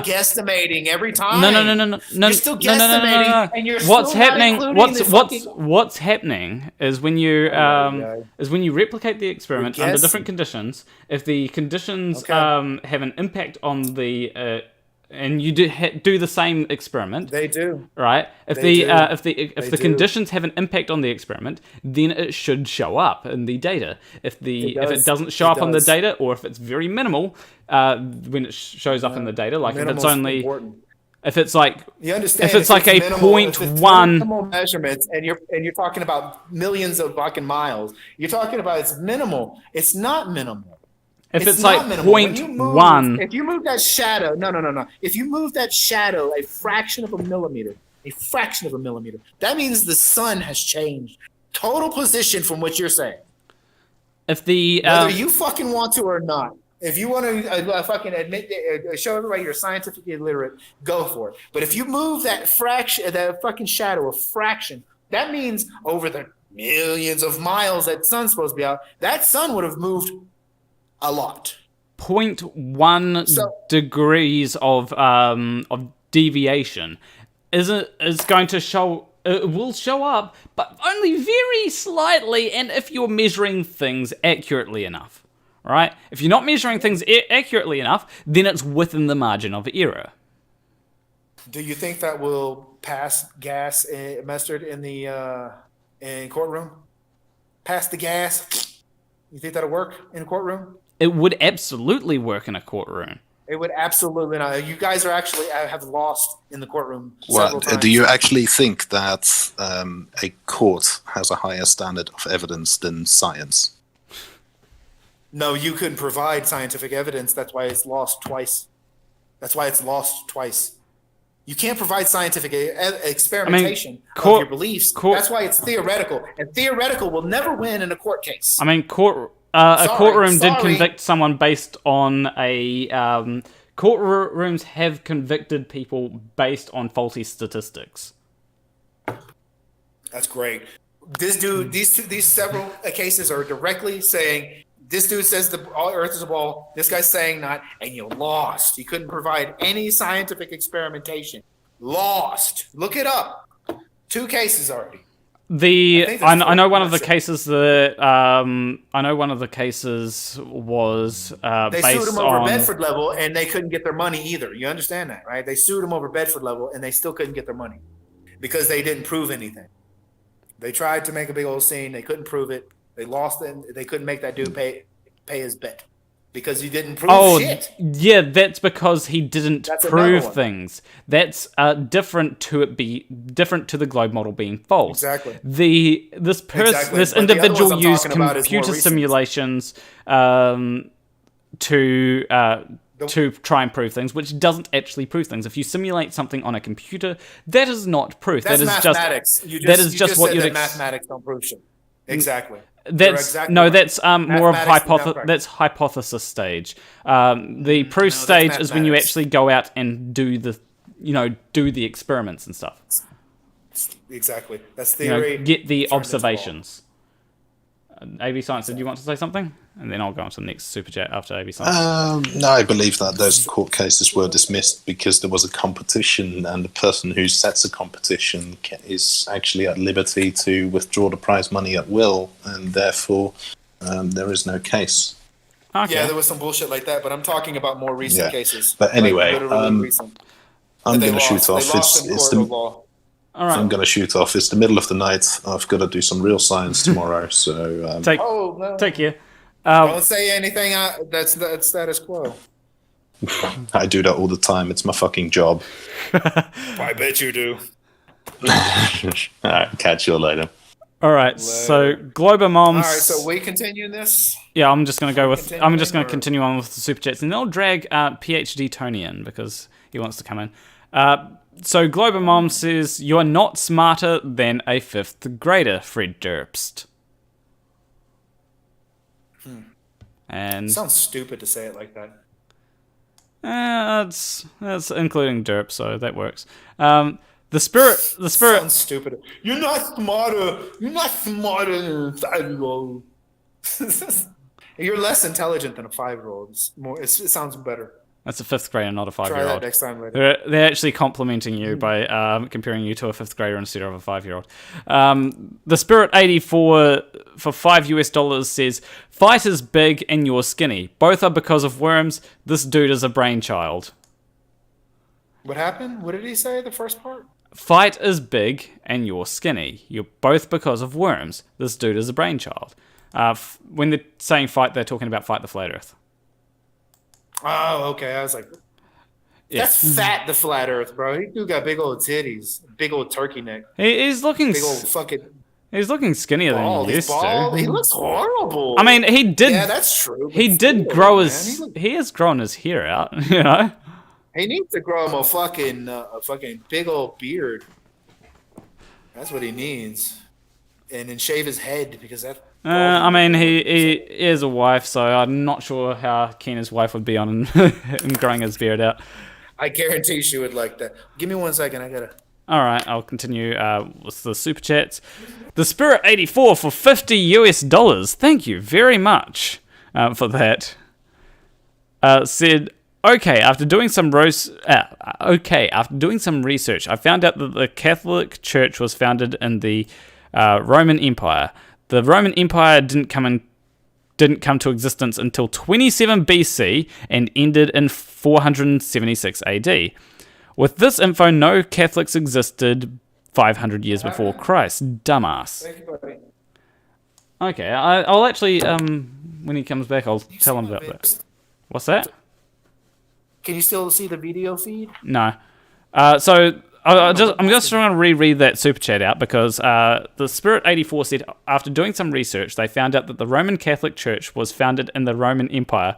Guesstimating every time. No. You're still guesstimating, and you're what's still happening? Not What's happening is when you replicate the experiment under different conditions. If the conditions have an impact on the and you do the same experiment. They do. Right? If the conditions have an impact on the experiment, then it should show up in the data. If it doesn't show up on the data, or if it's very minimal, when it shows up in the data, like if it's only important. If it's like you understand, if it's like a minimal, 0.1 measurements, and you're talking about millions of fucking miles, you're talking about it's minimal. It's not minimal. If it's like 0.1, if you move that shadow, no. If you move that shadow a fraction of a millimeter, that means the sun has changed total position from what you're saying. If the whether you fucking want to or not, if you want to fucking admit, show everybody you're scientifically illiterate, go for it. But if you move that fraction, that fucking shadow a fraction, that means over the millions of miles that sun's supposed to be out, that sun would have moved a lot. 0.1 degrees of deviation is going to show. It will show up, but only very slightly, and if you're measuring things accurately enough. Right? If you're not measuring things accurately enough, then it's within the margin of error. Do you think that will pass gas mustard in the in courtroom? Pass the gas. You think that'll work in a courtroom? It would absolutely work in a courtroom. It would absolutely not. You guys are actually have lost in the courtroom several times. Do you actually think that a court has a higher standard of evidence than science? No, you couldn't provide scientific evidence. That's why it's lost twice. You can't provide scientific experimentation of your beliefs. That's why it's theoretical. And theoretical will never win in a court case. I mean, a courtroom did convict someone based on a... courtrooms have convicted people based on faulty statistics. That's great. This dude, these several cases are directly saying... This dude says the Earth is a ball. This guy's saying not, and you lost. You couldn't provide any scientific experimentation. Look it up. 2 cases already. I know one of the cases that was they based sued him over on Bedford level, and they couldn't get their money either. You understand that, right? They sued him over Bedford level, and they still couldn't get their money because they didn't prove anything. They tried to make a big old scene. They couldn't prove it. They lost it. They couldn't make that dude pay his bet because he didn't prove shit. Yeah, that's because he didn't prove things. That's different to the globe model being false. Exactly. This individual used computer simulations to try and prove things, which doesn't actually prove things. If you simulate something on a computer, that is not proof. That's mathematics. Mathematics don't prove shit. Exactly. That's more of hypothesis stage. The proof stage is when you actually go out and do the experiments and stuff. Exactly. That's theory. Get the observations. AV Science, did you want to say something? And then I'll go on to the next super chat after AV Science. No, I believe that those court cases were dismissed because there was a competition, and the person who sets a competition is actually at liberty to withdraw the prize money at will, and therefore there is no case. Okay. Yeah, there was some bullshit like that, but I'm talking about more recent Yeah. cases. But anyway, literally recent. I'm They going to shoot off. They lost in It's court of the, law. All right. I'm going to shoot off. It's the middle of the night. I've got to do some real science tomorrow. So Take No. take care. Don't say anything. That's status quo. I do that all the time. It's my fucking job. I bet you do. All right, catch you later. All right. So Glober Moms. All right, so we continue this. Yeah, I'm just going to go with. I'm just going to Continuing, or- continue on with the super chats, and then I'll drag PhD Tony in because he wants to come in. So Glober Mom says you are not smarter than a 5th grader, Fred Durst. And Sounds stupid to say it like that. that's including Derp, so that works. The spirit. Sounds stupid. You're not smarter. You're not smarter than a 5-year-old. You're less intelligent than a 5-year-old. It sounds better. That's a 5th grader, not a Try 5-year-old. that next time later. They're actually complimenting you by comparing you to a 5th grader instead of a 5-year-old. The Spirit 84 for $5 says, "Fight is big and you're skinny. Both are because of worms. This dude is a brainchild." What happened? What did he say? The first part? Fight is big and you're skinny. You're both because of worms. This dude is a brainchild. When they're saying fight, they're talking about Fight the Flat Earth. Oh, okay. I was like, Yeah. that's fat, the flat earth, bro. He do got big old titties, big old turkey neck, He's looking big old fucking he's looking skinnier bald. than he He's used bald. to. He looks horrible. I mean, he did. yeah, that's true. He but did still, grow man, his. He has grown his hair out. You know. He needs to grow him a fucking big old beard. That's what he needs, and then shave his head because that. I mean, he is a wife, so I'm not sure how keen his wife would be on him growing his beard out. I guarantee she would like that. Give me 1 second. I gotta. All right, I'll continue with the super chats. The Spirit 84 for $50. Thank you very much for that. Said, after doing some research, I found out that the Catholic Church was founded in the Roman Empire. The Roman Empire didn't come to existence until 27 BC and ended in 476 AD. With this info, no Catholics existed 500 years before Christ. Dumbass. Thank you, buddy. Okay, I'll actually, when he comes back, I'll tell him about that. What's that? Can you still see the video feed? No. I'm just trying to reread that super chat out because the Spirit 84 said after doing some research, they found out that the Roman Catholic Church was founded in the Roman Empire.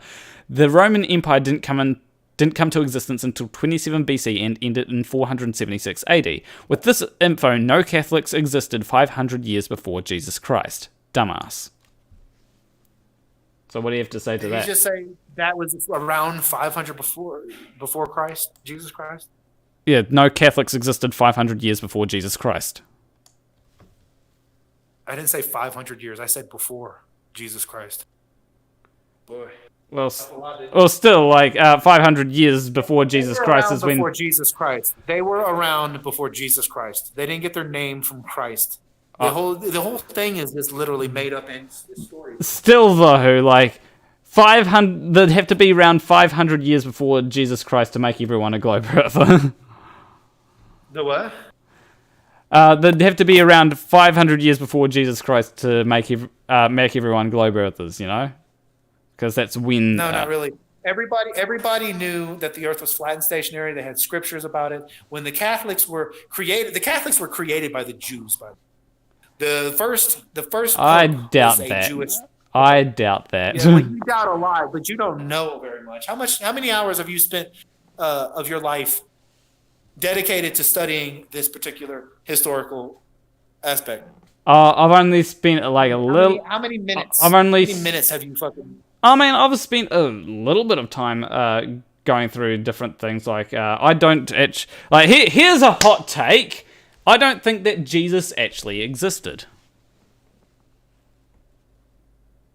The Roman Empire didn't come to existence until 27 BC and ended in 476 AD. With this info, no Catholics existed 500 years before Jesus Christ. Dumbass. So what do you have to say to Did that? you just say that was around 500 before Christ, Jesus Christ? Yeah, no Catholics existed 500 years before Jesus Christ. I didn't say 500 years. I said before Jesus Christ. Boy. Well, still, like 500 years before Jesus Christ is when. Before Jesus Christ, they were around before Jesus Christ. They didn't get their name from Christ. The whole thing is just literally made up in story. Still, though, like 500, they'd have to be around 500 years before Jesus Christ to make everyone a globe earther. The what? They'd have to be around 500 years before Jesus Christ to make everyone globe earthers, you know? Because that's when... No, not really. Everybody knew that the Earth was flat and stationary. They had scriptures about it. When the Catholics were created by the Jews. The first. I pope doubt was a that. Jewish. I doubt that. Yeah, well, you doubt a lot, but you don't know very much. How many hours have you spent of your life dedicated to studying this particular historical aspect? I've only spent like a little... How many minutes? I've only... How many minutes have you fucking... I mean, I've spent a little bit of time going through different things. Like, I don't actually... Like, here's a hot take. I don't think that Jesus actually existed.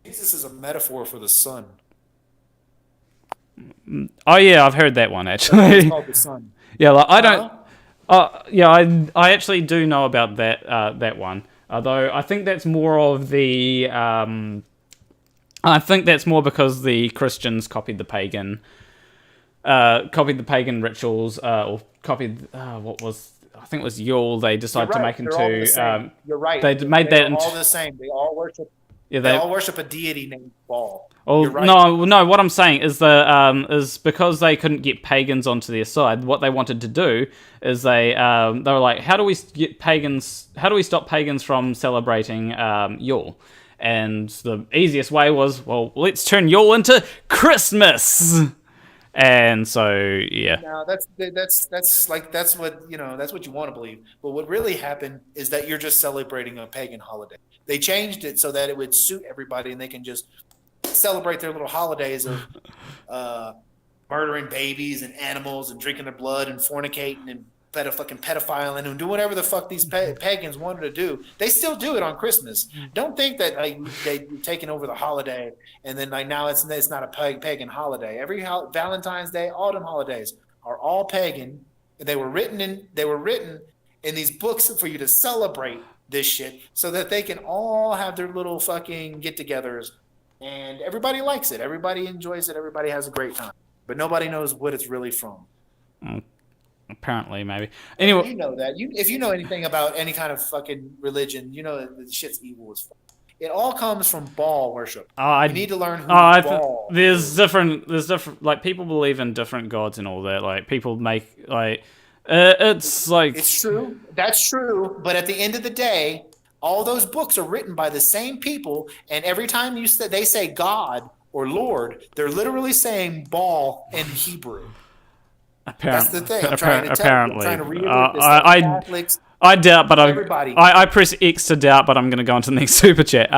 Jesus is a metaphor for the sun. Oh, yeah, I've heard that one, It's actually. called the sun. Yeah, like, I don't... Huh? I actually do know about that one. Although, I think that's more of the... I think that's more because the Christians copied the pagan rituals, or copied I think it was Yule. They decided to make They're all the into. same. You're right. They made that They're into. all the same. They all worship. Yeah, They all worship a deity named Baal. Oh You're right. no! What I'm saying is is because they couldn't get pagans onto their side. What they wanted to do is they were like, how do we get pagans? How do we stop pagans from celebrating Yule? And the easiest way was, well, let's turn Yule into Christmas. And so yeah. Now that's what that's what you want to believe. But what really happened is that you're just celebrating a pagan holiday. They changed it so that it would suit everybody, and they can just celebrate their little holidays of murdering babies and animals and drinking their blood and fornicating and pedophiling and do whatever the fuck these pagans wanted to do. They still do it on Christmas. Don't think that they've taken over the holiday and then now it's not a pagan holiday. Every Valentine's Day, autumn holidays are all pagan. They were written in these books for you to celebrate this shit so that they can all have their little fucking get-togethers, and everybody likes it. Everybody enjoys it. Everybody has a great time, but nobody knows what it's really from. Apparently, maybe. Anyway, you know that. If you know anything about any kind of fucking religion, you know that the shit's evil as fuck. It all comes from Baal worship. You need to learn who Baal is. There's different, like, people believe in different gods and all that. Like, people make, like, it's like... It's true. That's true. But at the end of the day, all those books are written by the same people, and every time they say God or Lord, they're literally saying Baal in Hebrew. That's the thing. I'm trying to reiterate this. Catholics, I doubt, but I press X to doubt, but I'm going to go on to the next super chat.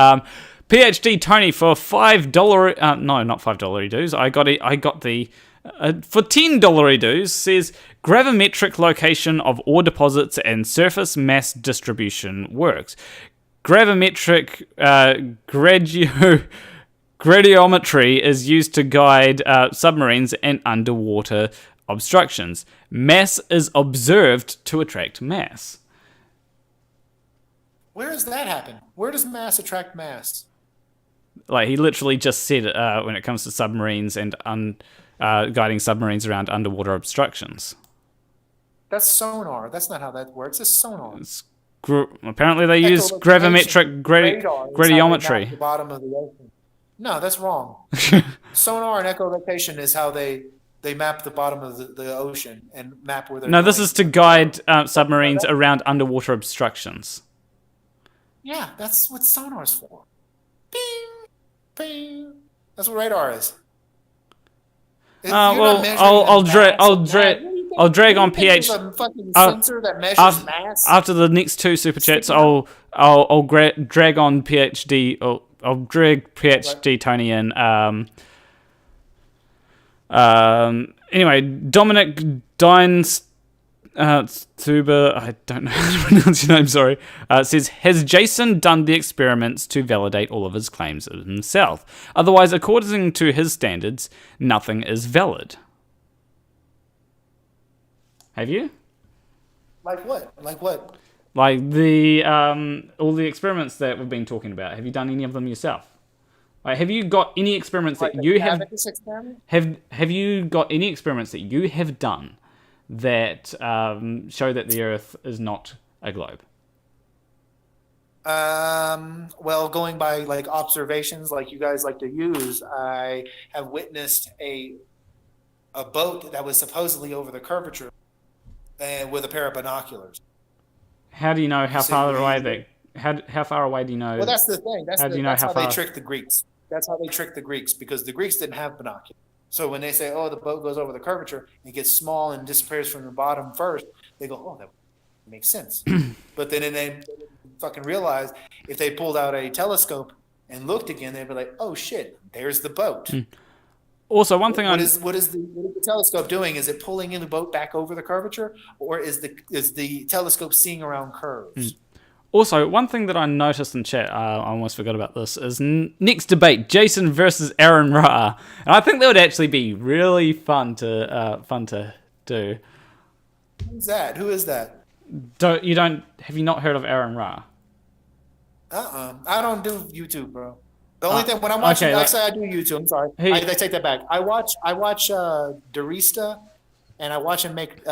PhD Tony for $5. No, not $5 dues. I got the for $10 dues. Says gravimetric location of ore deposits and surface mass distribution works. Gravimetric gradiometry is used to guide submarines and underwater obstructions. Mass is observed to attract mass. Where does that happen? Where does mass attract mass? Like, he literally just said when it comes to submarines and guiding submarines around underwater obstructions. That's sonar. That's not how that works. It's sonar. Apparently they use gravimetric gradiometry. The bottom of the ocean. No, that's wrong. Sonar and echolocation is how they map the bottom of the ocean and map where they're going. This is to guide submarines around underwater obstructions. Yeah, that's what sonar's for. Bing, bing. That's what radar is. I'll drag on PH. After the next two super chats, I'll drag on PhD. I'll drag PhD Tony in. Anyway, Dominic Dines Tuber, I don't know how to pronounce your name, sorry, says, has Jason done the experiments to validate all of his claims of himself? Otherwise, according to his standards, nothing is valid. Have you? Like what? Like what? Like the all the experiments that we've been talking about. Have you done any of them yourself? Like, have you got any experiments that you have? Have you got any experiments that you have done that show that the Earth is not a globe? Well, going by like observations, like you guys like to use, I have witnessed a boat that was supposedly over the curvature, and with a pair of binoculars. How do you know how far away they? How far away do you know? Well, that's the thing. That's how far they tricked the Greeks. That's how they tricked the Greeks, because the Greeks didn't have binoculars. So when they say, "Oh, the boat goes over the curvature and gets small and disappears from the bottom first," they go, "Oh, that makes sense." But then they fucking realize if they pulled out a telescope and looked again, they'd be like, "Oh shit, there's the boat." Also, one thing what is the telescope doing? Is it pulling in the boat back over the curvature, or is the telescope seeing around curves? Also, one thing that I noticed in chat, I almost forgot about this, is next debate, Jason versus Aaron Ra. And I think that would actually be really fun to do. Who's that? Who is that? Have you not heard of Aaron Ra? I don't do YouTube, bro. The only thing when I'm watching, okay, I do YouTube. I'm sorry, I take that back. I watch Darista, and I watch him make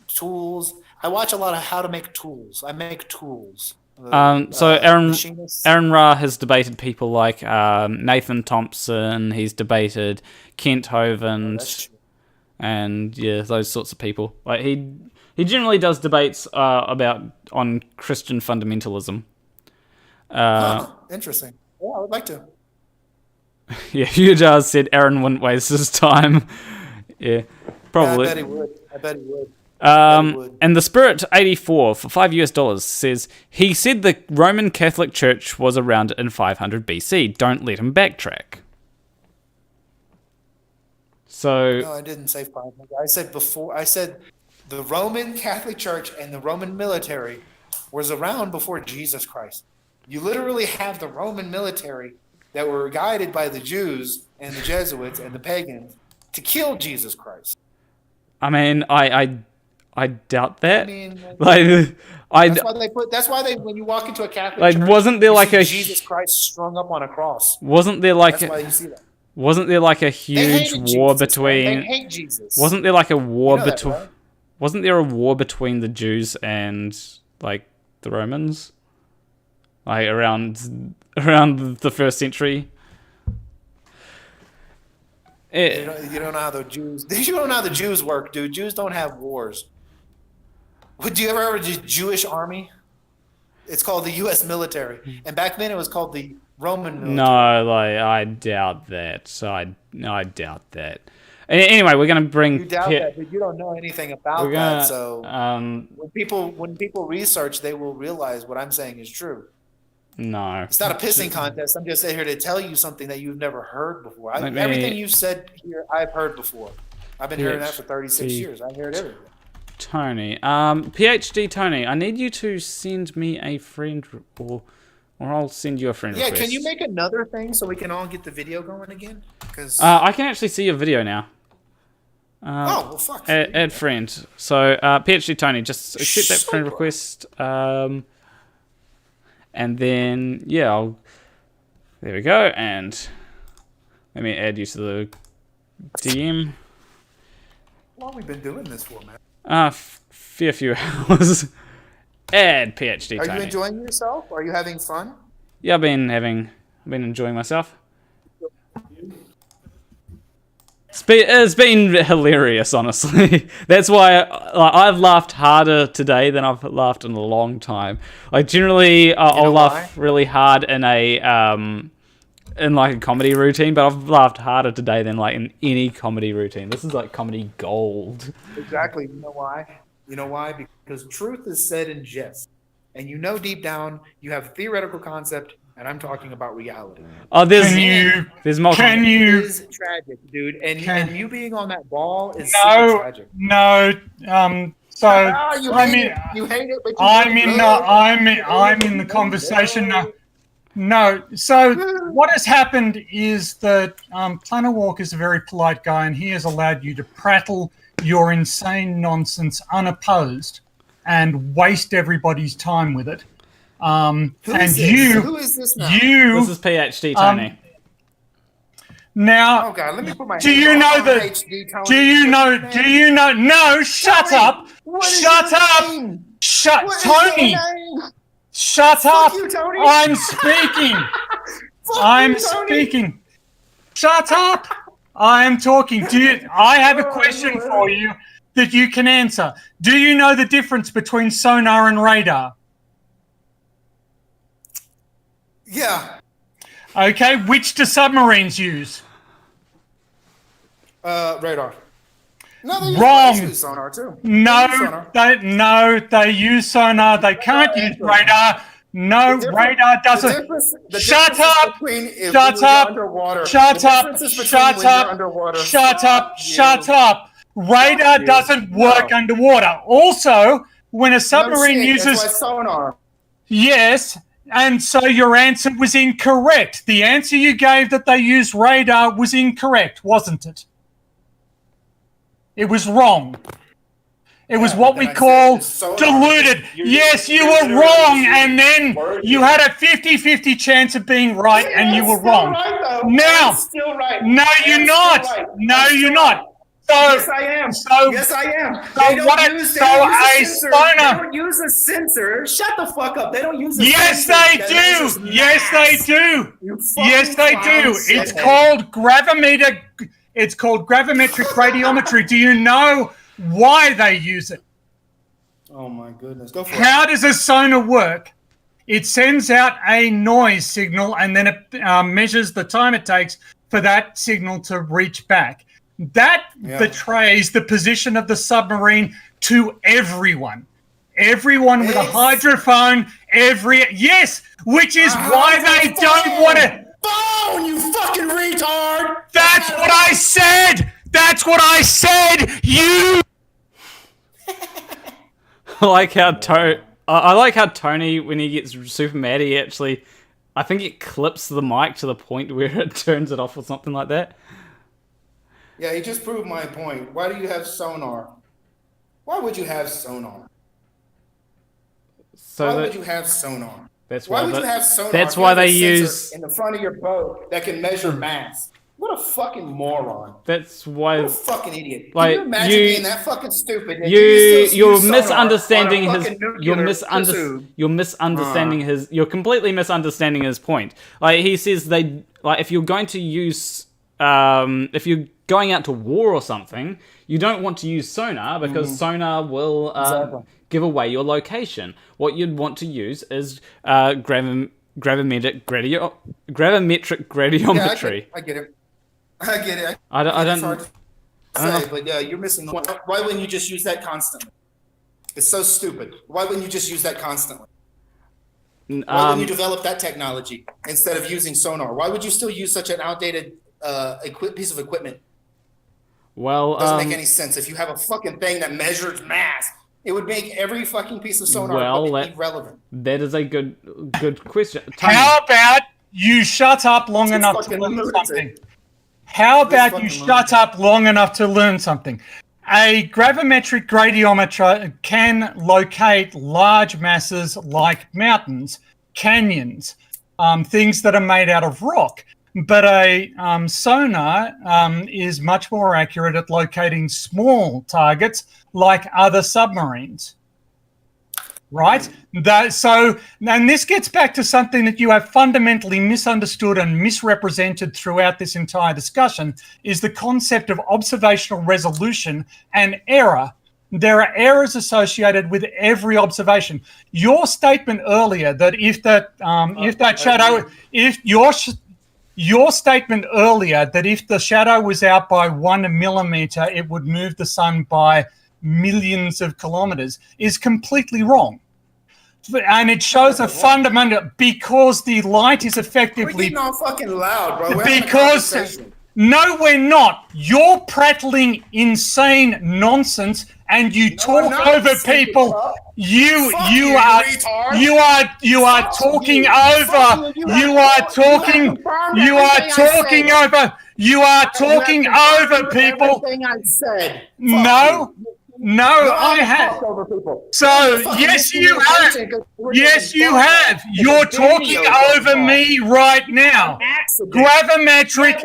tools. I watch a lot of how to make tools. I make tools. So Aaron Ra has debated people like Nurthen Thurmpson. He's debated Kent Hovind, and those sorts of people. Like he generally does debates on Christian fundamentalism. Interesting. Yeah, I would like to. Yeah, Hugh Jarsz said Aaron wouldn't waste his time. Yeah, probably. Yeah, I bet he would. And the Spirit 84 for $5 says he said the Roman Catholic Church was around in 500 BC. Don't let him backtrack. So no, I didn't say 500. I said before. I said the Roman Catholic Church and the Roman military was around before Jesus Christ. You literally have the Roman military that were guided by the Jews and the Jesuits and the pagans to kill Jesus Christ. I mean, I doubt that. I mean, that's why they when you walk into a Catholic church, wasn't there like a Jesus Christ strung up on a cross? Wasn't there like that's why you see that? Wasn't there like a huge war between? They hate Jesus. Wasn't there like a war between? Right? Wasn't there a war between the Jews and like the Romans? Like around the first century. You don't know how the Jews. You don't know how the Jews work, dude. Jews don't have wars. Would you ever heard of the Jewish army? It's called the U.S. military, and back then it was called the Roman military. No, like I doubt that. I doubt that. Anyway, we're gonna bring. You doubt that, but you don't know anything about that. So when people research, they will realize what I'm saying is true. No, it's not a pissing contest. I'm just here to tell you something that you've never heard before. Everything you've said here, I've heard before. I've been hearing that for 36 years. I heard everything. Tony, PhD Tony, I need you to send me a friend, or I'll send you a friend request. Can you make another thing so we can all get the video going again? Because I can actually see your video now. well, fuck. Add friend. So, PhD Tony, just accept that friend request. And then, there we go. And let me add you to the DM. How long have we been doing this for, man? Fair few hours. Add PhD Tony. Are you enjoying yourself? Are you having fun? Yeah, I've been enjoying myself. It's been hilarious, honestly. That's why I've laughed harder today than I've laughed in a long time. Like generally, I'll laugh really hard in like a comedy routine, but I've laughed harder today than like in any comedy routine. This is like comedy gold. Exactly. You know why? Because truth is said in jest, and deep down you have theoretical concept. And I'm talking about reality. Oh, there's multiple. It is tragic, dude. And you being on that ball is super tragic. No. You hate it, but I'm in the conversation now. No. So what has happened is that Planarwalk is a very polite guy, and he has allowed you to prattle your insane nonsense unopposed and waste everybody's time with it. Who is this now? This is PhD Tony. Now, oh God, let me put my. Do you know that? Do you know? No, shut up! Shut up! Tony! Shut up! You, Tony. I'm speaking. I'm speaking. Shut up! I am talking. I have a question for you that you can answer. Do you know the difference between sonar and radar? Yeah. Okay, which do submarines use? Radar. No, they use sonar too. They use sonar. They can't use radar. No, radar doesn't. Shut up! Shut up! Shut up! Shut up! Shut up! Shut up! Radar doesn't work underwater. Also, when a submarine uses sonar. Yes. And so your answer was incorrect. The answer you gave that they use radar was incorrect, wasn't it? It was wrong. It was what we call diluted. Yes, you were wrong, and then you had a 50-50 chance of being right, and you were wrong. Now, no, you're not. No, you're not. So, yes, I am. Yes, I am. They don't use a sensor. Shut the fuck up. They don't use a sensor. Yes, they do. Yes, they do. Yes, they do. It's called gravimeter. It's called gravimetric radiometry. Do you know why they use it? Oh my goodness. Go for it. How does a sonar work? It sends out a noise signal and then it measures the time it takes for that signal to reach back. That betrays the position of the submarine to everyone. Everyone with a hydrophone, which is why they don't want to. Phone, you fucking retard! That's what I said! That's what I said! You. I like how Tony, when he gets super mad, he actually, I think it clips the mic to the point where it turns it off or something like that. Yeah, he just proved my point. Why do you have sonar? Why would you have sonar? Why would you have sonar? Why would you have sonar? That's why they use in the front of your boat that can measure mass. What a fucking moron! That's why. What a fucking idiot! Like, can you imagine being that fucking stupid? You're misunderstanding his. You're completely misunderstanding his point. Like, he says if you're going to use if you're going out to war or something, you don't want to use sonar because sonar will give away your location. What you'd want to use is gravimetric radiometry. Yeah, I get it. I don't know. But yeah, you're missing the point. Why wouldn't you just use that constantly? It's so stupid. Why wouldn't you just use that constantly? Why wouldn't you develop that technology instead of using sonar? Why would you still use such an outdated piece of equipment? Well, it doesn't make any sense. If you have a fucking thing that measures mass, it would make every fucking piece of sonar irrelevant. That is a good question. Tony, how about you shut up long enough to learn something? How about you shut up long enough to learn something? A gravimetric radiometer can locate large masses like mountains, canyons, things that are made out of rock. But a sonar is much more accurate at locating small targets like other submarines. Right? And this gets back to something that you have fundamentally misunderstood and misrepresented throughout this entire discussion, is the concept of observational resolution and error. There are errors associated with every observation. Your statement earlier that Your statement earlier that if the shadow was out by 1 millimeter, it would move the sun by millions of kilometers is completely wrong. And it shows a fundamental, because the light is effectively... We're getting all fucking loud, bro. No, we're not. You're prattling insane nonsense and you talk over people. You are talking over people. I said. No, I have. So, yes, you have. Yes, you have. You're talking over me right now. Gravimetric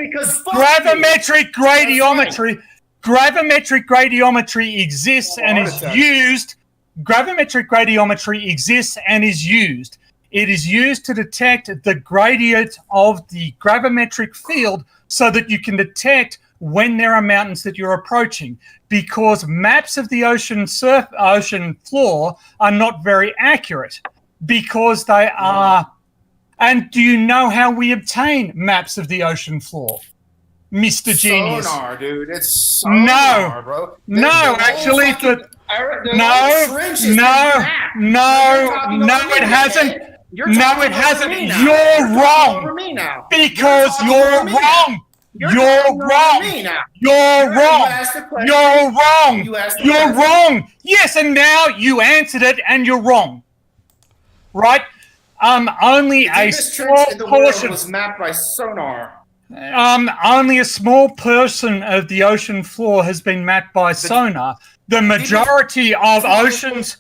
radiometry exists and is used. Gravimetric radiometry exists and is used. It is used to detect the gradient of the gravimetric field so that you can detect when there are mountains that you're approaching, because maps of the ocean floor are not very accurate because they are. And do you know how we obtain maps of the ocean floor, Mr. Genius? Sonar, dude. It's sonar, bro. No, actually, it hasn't. No, it hasn't. You're wrong. Because you're wrong. You're wrong. You're wrong. Yes, and now you answered it, and you're wrong. Right? Only a small portion was mapped by sonar. Only a small portion of the ocean floor has been mapped by sonar. the majority of oceans.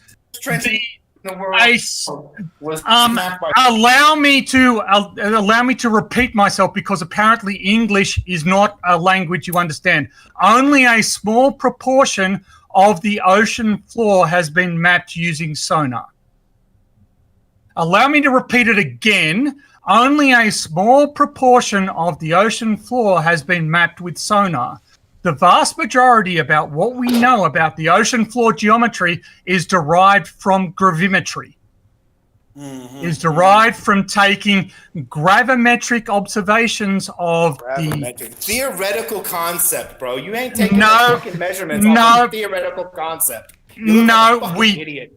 Allow me to repeat myself, because apparently English is not a language you understand. Only a small proportion of the ocean floor has been mapped using sonar. Allow me to repeat it again. Only a small proportion of the ocean floor has been mapped with sonar. The vast majority about what we know about the ocean floor geometry is derived from gravimetry. Is derived from taking gravimetric observations of the theoretical concept, bro. You ain't taking fucking measurements off of theoretical concept. We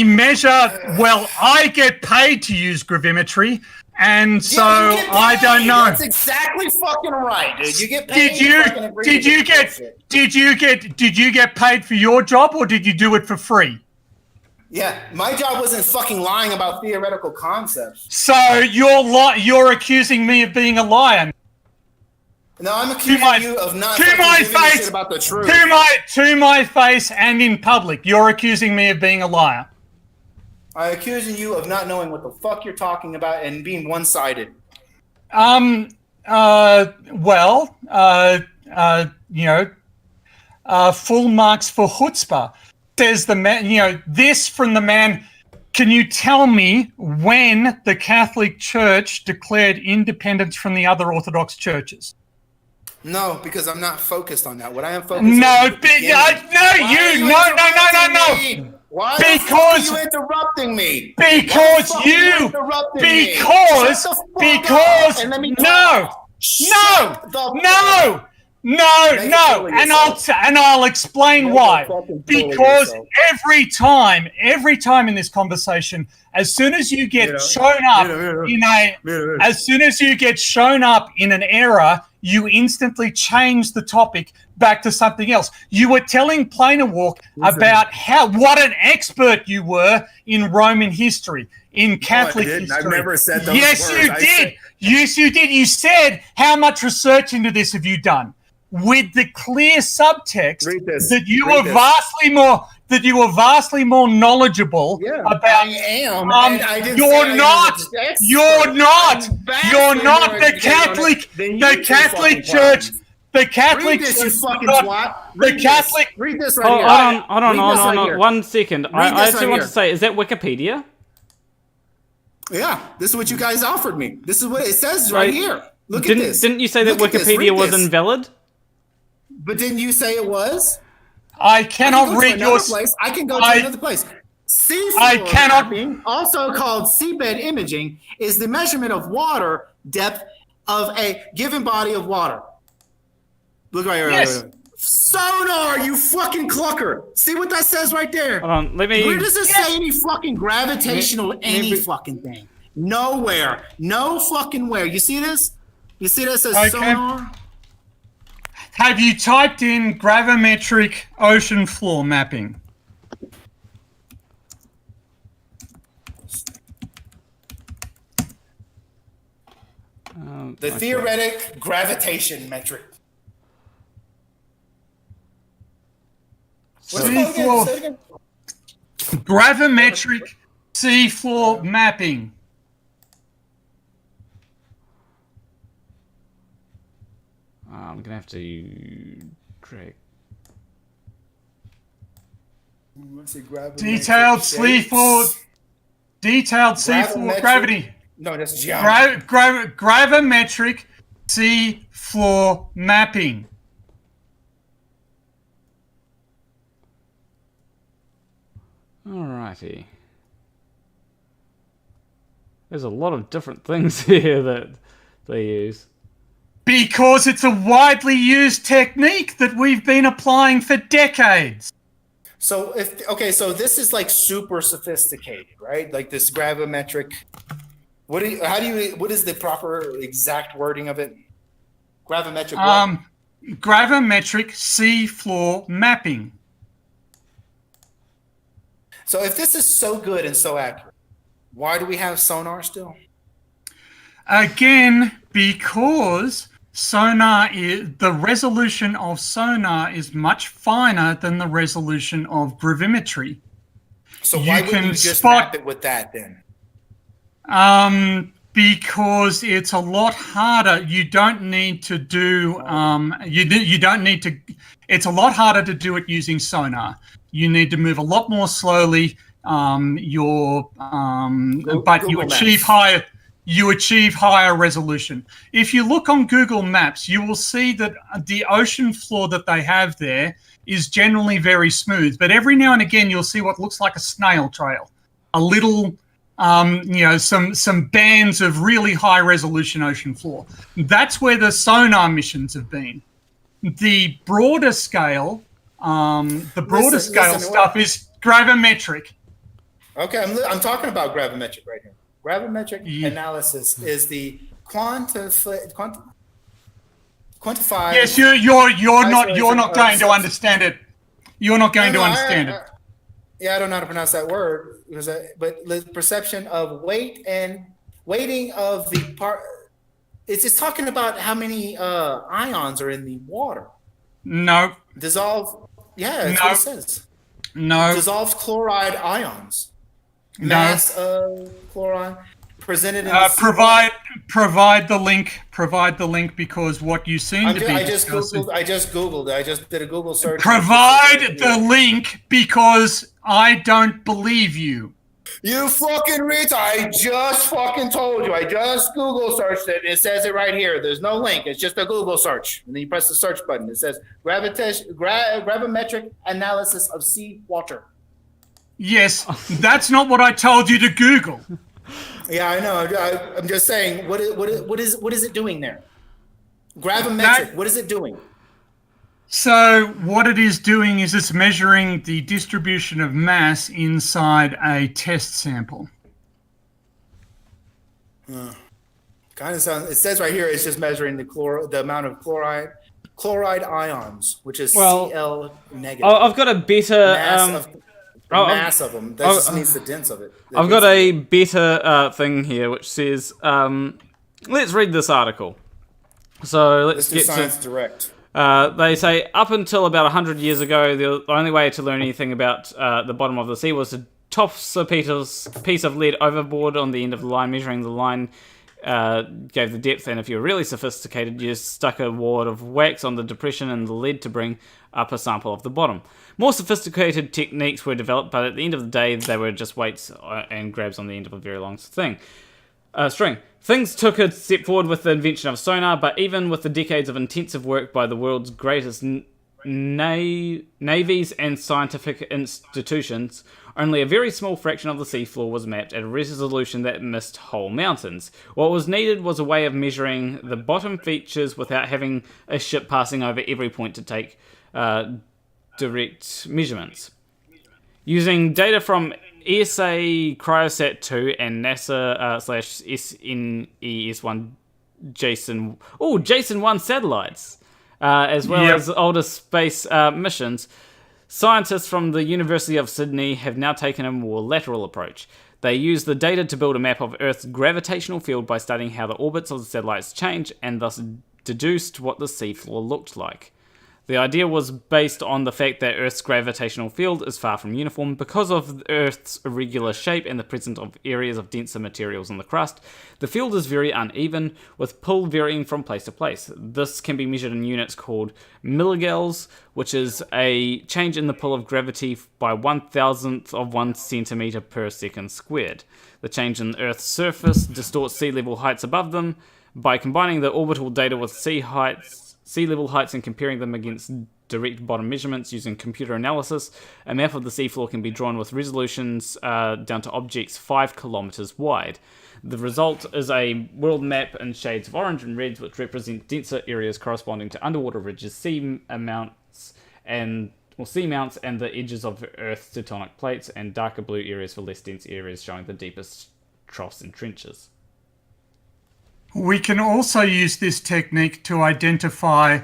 measure. Well, I get paid to use gravimetry. And so I don't know. That's exactly fucking right, dude. You get paid. Did you get paid for your job, or did you do it for free? Yeah, my job wasn't fucking lying about theoretical concepts. So you're accusing me of being a liar. No, I'm accusing you of not giving a shit about the truth. To my face and in public, you're accusing me of being a liar. I'm accusing you of not knowing what the fuck you're talking about and being one-sided. Full marks for chutzpah. Says the man, this from the man. Can you tell me when the Catholic Church declared independence from the other Orthodox churches? No, because I'm not focused on that. What I am focused on. No. Why are you interrupting me? Because and I'll explain why. Because every time in this conversation, as soon as you get shown up in an era, you instantly change the topic back to something else. You were telling Planarwalk about what an expert you were in Roman history, in Catholic history. I've never said those words. Yes, you did. You said, how much research into this have you done? With the clear subtext that you were vastly more knowledge-able about. I am. You're not the Catholic. The Catholic Church. The Catholic Church. Read this right here. Hold on. 1 second. I actually want to say, is that Wikipedia? Yeah, this is what you guys offered me. This is what it says right here. Look at this. Didn't you say that Wikipedia was invalid? But didn't you say it was? I cannot read your. I can go to another place. Seafloor mapping, also called seabed imaging, is the measurement of water depth of a given body of water. Look right here. Yes. Sonar, you fucking clucker. See what that says right there? Hold on, let me. Where does it say any fucking gravitational fucking thing? Nowhere. No fucking where. You see this? You see this as sonar? Have you typed in gravimetric ocean floor mapping? The theoretic gravitation metric. Gravimetric seafloor mapping. I'm gonna have to drag. Detailed seafloor gravity. No, that's geometry. Gravimetric seafloor mapping. Alrighty. There's a lot of different things here that they use. Because it's a widely used technique that we've been applying for decades. So so this is like super sophisticated, right? Like this gravimetric. What is the proper exact wording of it? Gravimetric. Gravimetric seafloor mapping. So if this is so good and so accurate, why do we have sonar still? Again, because the resolution of sonar is much finer than the resolution of gravimetry. So why wouldn't you just map it with that then? Because it's a lot harder. You don't need to do. You don't need to. It's a lot harder to do it using sonar. You need to move a lot more slowly. But you achieve higher. You achieve higher resolution. If you look on Google Maps, you will see that the ocean floor that they have there is generally very smooth. But every now and again, you'll see what looks like a snail trail, a little. Some bands of really high resolution ocean floor. That's where the sonar missions have been. The broader scale, stuff is gravimetric. Okay, I'm talking about gravimetric right here. Gravimetric analysis is the quantified. Yes, you're not going to understand it. You're not going to understand it. Yeah, I don't know how to pronounce that word, but the perception of weight and weighting of the part. It's just talking about how many ions are in the water. No. Dissolve. Yeah, that's what it says. No. Dissolved chloride ions. No. Mass of chloride presented in provide the link. Provide the link because what you seem to be discussing. I just Googled it. I just did a Google search. Provide the link because I don't believe you. You fucking retard. I just fucking told you. I just Google searched it. It says it right here. There's no link. It's just a Google search. And then you press the search button. It says gravimetric analysis of sea water. Yes, that's not what I told you to Google. Yeah, I know. I'm just saying, what is it doing there? Gravimetric, what is it doing? So what it is doing is it's measuring the distribution of mass inside a test sample. Kind of sounds. It says right here it's just measuring the amount of chloride ions, which is Cl negative. I've got a better mass of them. That just means the dense of it. I've got a better thing here, which says, let's read this article. So let's get Science Direct. They say, up until about 100 years ago, the only way to learn anything about the bottom of the sea was to toss a piece of lead overboard on the end of the line. Measuring the line gave the depth, and if you were really sophisticated, you just stuck a wad of wax on the depression in the lead to bring up a sample of the bottom. More sophisticated techniques were developed, but at the end of the day, they were just weights and grabs on the end of a very long string. Things took a step forward with the invention of sonar, but even with the decades of intensive work by the world's greatest navies and scientific institutions, only a very small fraction of the seafloor was mapped at a resolution that missed whole mountains. What was needed was a way of measuring the bottom features without having a ship passing over every point to take direct measurements. Using data from ESA Cryosat-2 and NASA /SNES-1 Jason-1 satellites, as well as older space missions, scientists from the University of Sydney have now taken a more lateral approach. They used the data to build a map of Earth's gravitational field by studying how the orbits of the satellites change, and thus deduced what the seafloor looked like. The idea was based on the fact that Earth's gravitational field is far from uniform because of Earth's irregular shape and the presence of areas of denser materials in the crust. The field is very uneven, with pull varying from place to place. This can be measured in units called milligauss, which is a change in the pull of gravity by 1,000th of 1 centimeter per second squared. The change in Earth's surface distorts sea level heights above them. By combining the orbital data with sea level heights and comparing them against direct bottom measurements using computer analysis, a map of the seafloor can be drawn with resolutions down to objects 5 kilometers wide. The result is a world map in shades of orange and red, which represent denser areas corresponding to underwater ridges, seamounts, and the edges of Earth's tectonic plates, and darker blue areas for less dense areas showing the deepest troughs and trenches. We can also use this technique to identify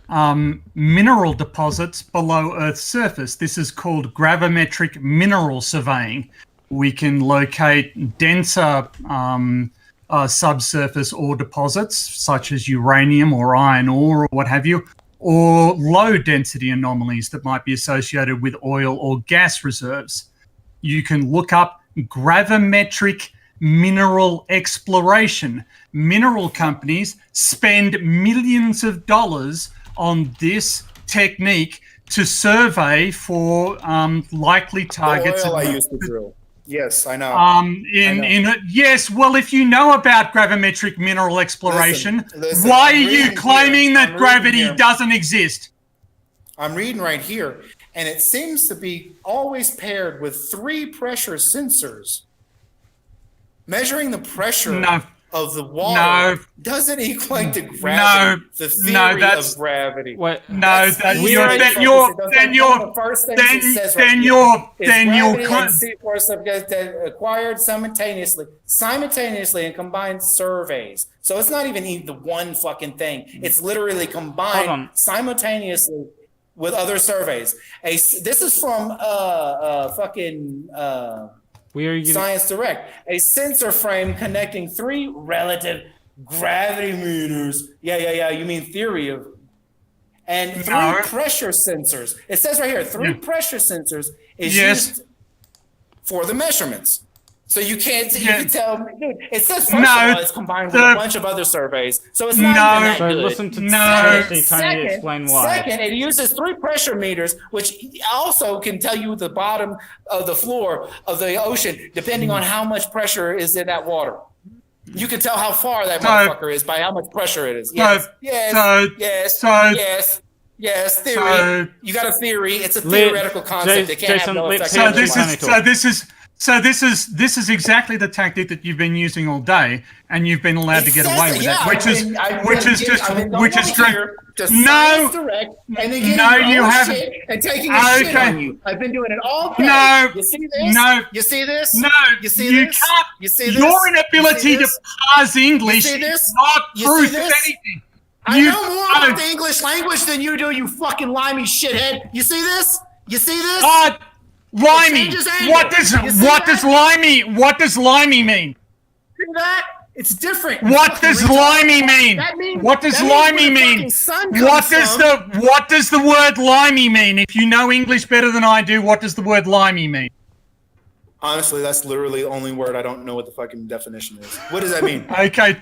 mineral deposits below Earth's surface. This is called gravimetric mineral surveying. We can locate denser subsurface ore deposits, such as uranium or iron ore or what have you, or low density anomalies that might be associated with oil or gas reserves. You can look up gravimetric mineral exploration. Mineral companies spend millions of dollars on this technique to survey for likely targets. The oil I used to drill. Yes, I know. Yes, well, if you know about gravimetric mineral exploration, listen, why are you claiming that gravity doesn't exist? I'm reading right here, and it seems to be always paired with 3 pressure sensors. Measuring the pressure of the water doesn't equate to gravity. The theory of gravity. Acquired simultaneously and combined surveys. So it's not even the one fucking thing. It's literally combined simultaneously with other surveys. This is from Science Direct, a sensor frame connecting 3 relative gravity meters. Yeah. You mean theory of, and 3 pressure sensors. It says right here, 3 pressure sensors is used for the measurements. So you can't. You can tell. Dude, it says first of all it's combined with a bunch of other surveys, so it's not even that good. Listen to Tony explain why. Second, it uses 3 pressure meters, which also can tell you the bottom of the floor of the ocean, depending on how much pressure is in that water. You can tell how far that motherfucker is by how much pressure it is. Yes. Theory. You got a theory. It's a theoretical concept. It can't have no effect. So this is exactly the tactic that you've been using all day, and you've been allowed to get away with it, which is you haven't. And taking a shit on you. I've been doing it all day. You see this? You see this? You see this? You see this? Your inability to parse English is not proof of anything. I know more about the English language than you do, you fucking limey shithead. You see this? You see this? Limey. What does limey mean? See that? It's different. What does limey mean? What does limey mean? What does the word limey mean? If you know English better than I do, what does the word limey mean? Honestly, that's literally the only word I don't know what the fucking definition is. What does that mean? Okay.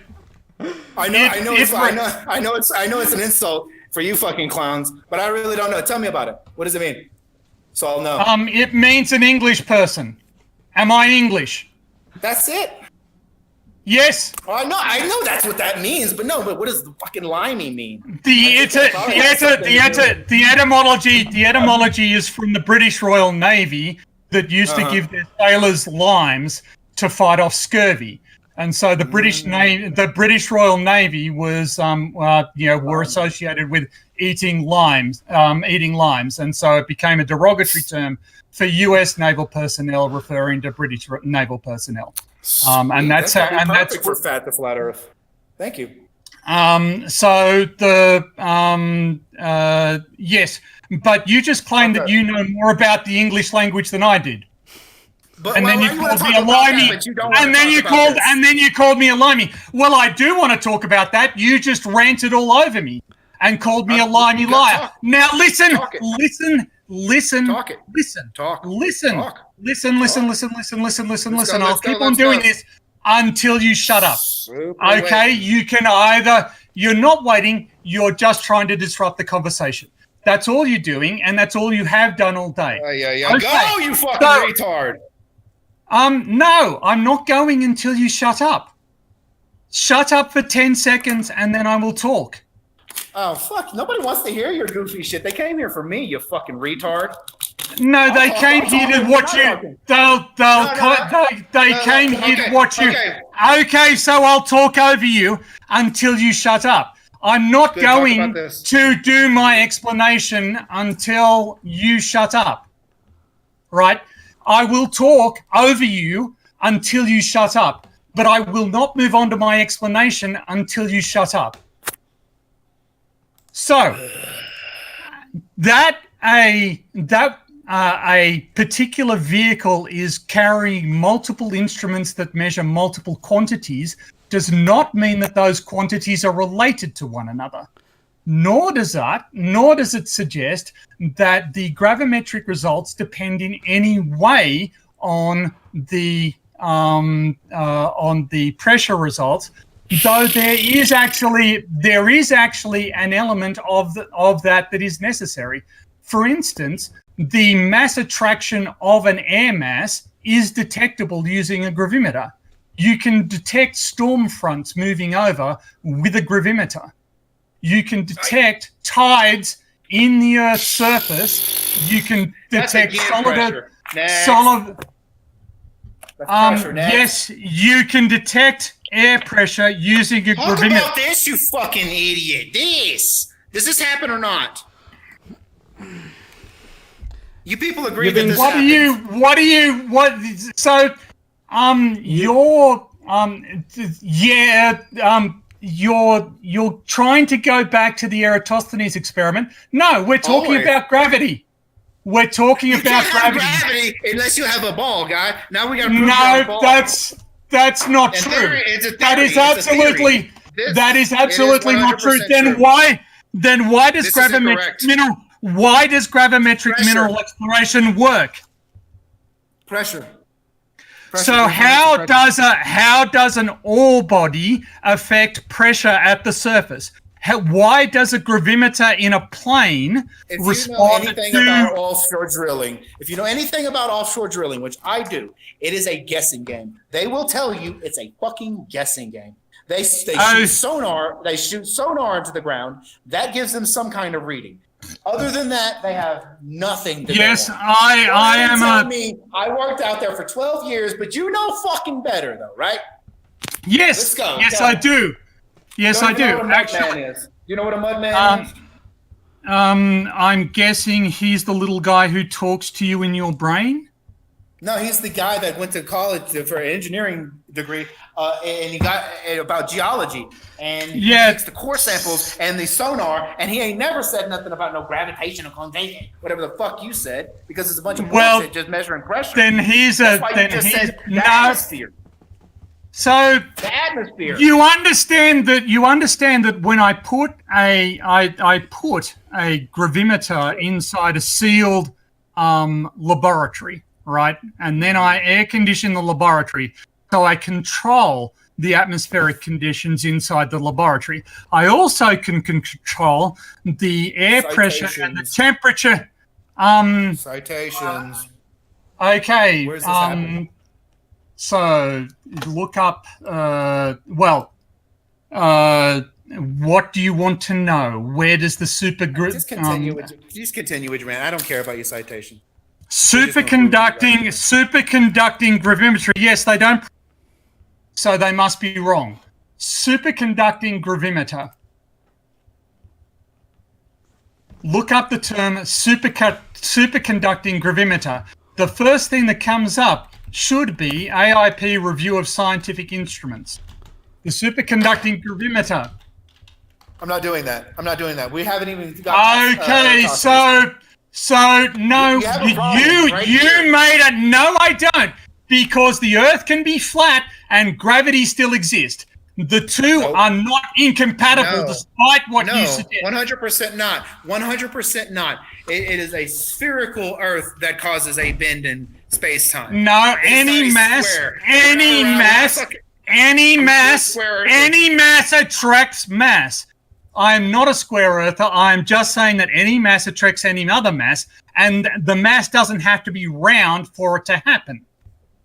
I know it's an insult for you fucking clowns, but I really don't know. Tell me about it. What does it mean? So I'll know. It means an English person. Am I English? That's it. Yes. Oh, I know that's what that means, but what does the fucking limey mean? The etymology is from the British Royal Navy that used to give their sailors limes to fight off scurvy. And so the British Royal Navy was, were associated with eating limes, and so it became a derogatory term for U.S. naval personnel referring to British naval personnel. And that's perfect for Fat the Flat Earth. Thank you. Yes, but you just claimed that you know more about the English language than I did. And then you called me a limey. And then you called me a limey. Well, I do want to talk about that. You just ranted all over me and called me a limey liar. Now listen. I'll keep on doing this until you shut up. Okay? You can you're not waiting, you're just trying to disrupt the conversation. That's all you're doing, and that's all you have done all day. Okay. Go, you fucking retard. No, I'm not going until you shut up. Shut up for 10 seconds and then I will talk. Oh, fuck. Nobody wants to hear your goofy shit. They came here for me, you fucking retard. No, they came here to watch you. They came here to watch you. Okay, so I'll talk over you until you shut up. I'm not going to do my explanation until you shut up. Right? I will talk over you until you shut up, but I will not move on to my explanation until you shut up. So, that a particular vehicle is carrying multiple instruments that measure multiple quantities does not mean that those quantities are related to one another. Nor does it suggest that the gravimetric results depend in any way on the pressure results, though there is actually an element of that is necessary. For instance, the mass attraction of an air mass is detectable using a gravimeter. You can detect storm fronts moving over with a gravimeter. You can detect tides in the Earth's surface. You can detect solid. Yes, you can detect air pressure using a gravimeter. Talk about this, you fucking idiot. Does this happen or not? You people agree that this happens. You're trying to go back to the Eratosthenes experiment. No, we're talking about gravity. We're talking about gravity. Unless you have a ball, guy. Now we got to prove a ball. That's not true. That is absolutely not true. Then why does gravimetric mineral exploration work? Pressure. So how does an ore body affect pressure at the surface? Why does a gravimeter in a plane respond to... If you know anything about offshore drilling, which I do, it is a guessing game. They will tell you it's a fucking guessing game. They shoot sonar into the ground. That gives them some kind of reading. Other than that, they have nothing to Yes, go on. I worked out there for 12 years, but you know fucking better, though, right? Yes. Let's go. Yes, I do. Yes, I do. Actually, you know what a mudman is? I'm guessing he's the little guy who talks to you in your brain? No, he's the guy that went to college for an engineering degree, and he got about geology, and he takes the core samples and the sonar, and he ain't never said nothing about no gravitational containment, whatever the fuck you said, because it's a bunch of bullshit just measuring pressure. Then he's atmosphere. So the atmosphere. You understand that when I put a gravimeter inside a sealed laboratory, right? And then I air condition the laboratory so I control the atmospheric conditions inside the laboratory. I also can control the air pressure and the temperature. Citations. Okay. Where's this happening? So look up, what do you want to know? Where does the Just continue with your man. I don't care about your citation. Superconducting gravimetry. Yes, they don't. So they must be wrong. Superconducting gravimeter. Look up the term superconducting gravimeter. The first thing that comes up should be AIP review of scientific instruments. The superconducting gravimeter. I'm not doing that. We haven't even got okay, so no, you made it. No, I don't, because the Earth can be flat and gravity still exists. The two are not incompatible, despite what you suggest. 100% not. 100% not. It is a spherical Earth that causes a bend in space-time. No, any mass attracts mass. I am not a square earther. I'm just saying that any mass attracts any other mass, and the mass doesn't have to be round for it to happen.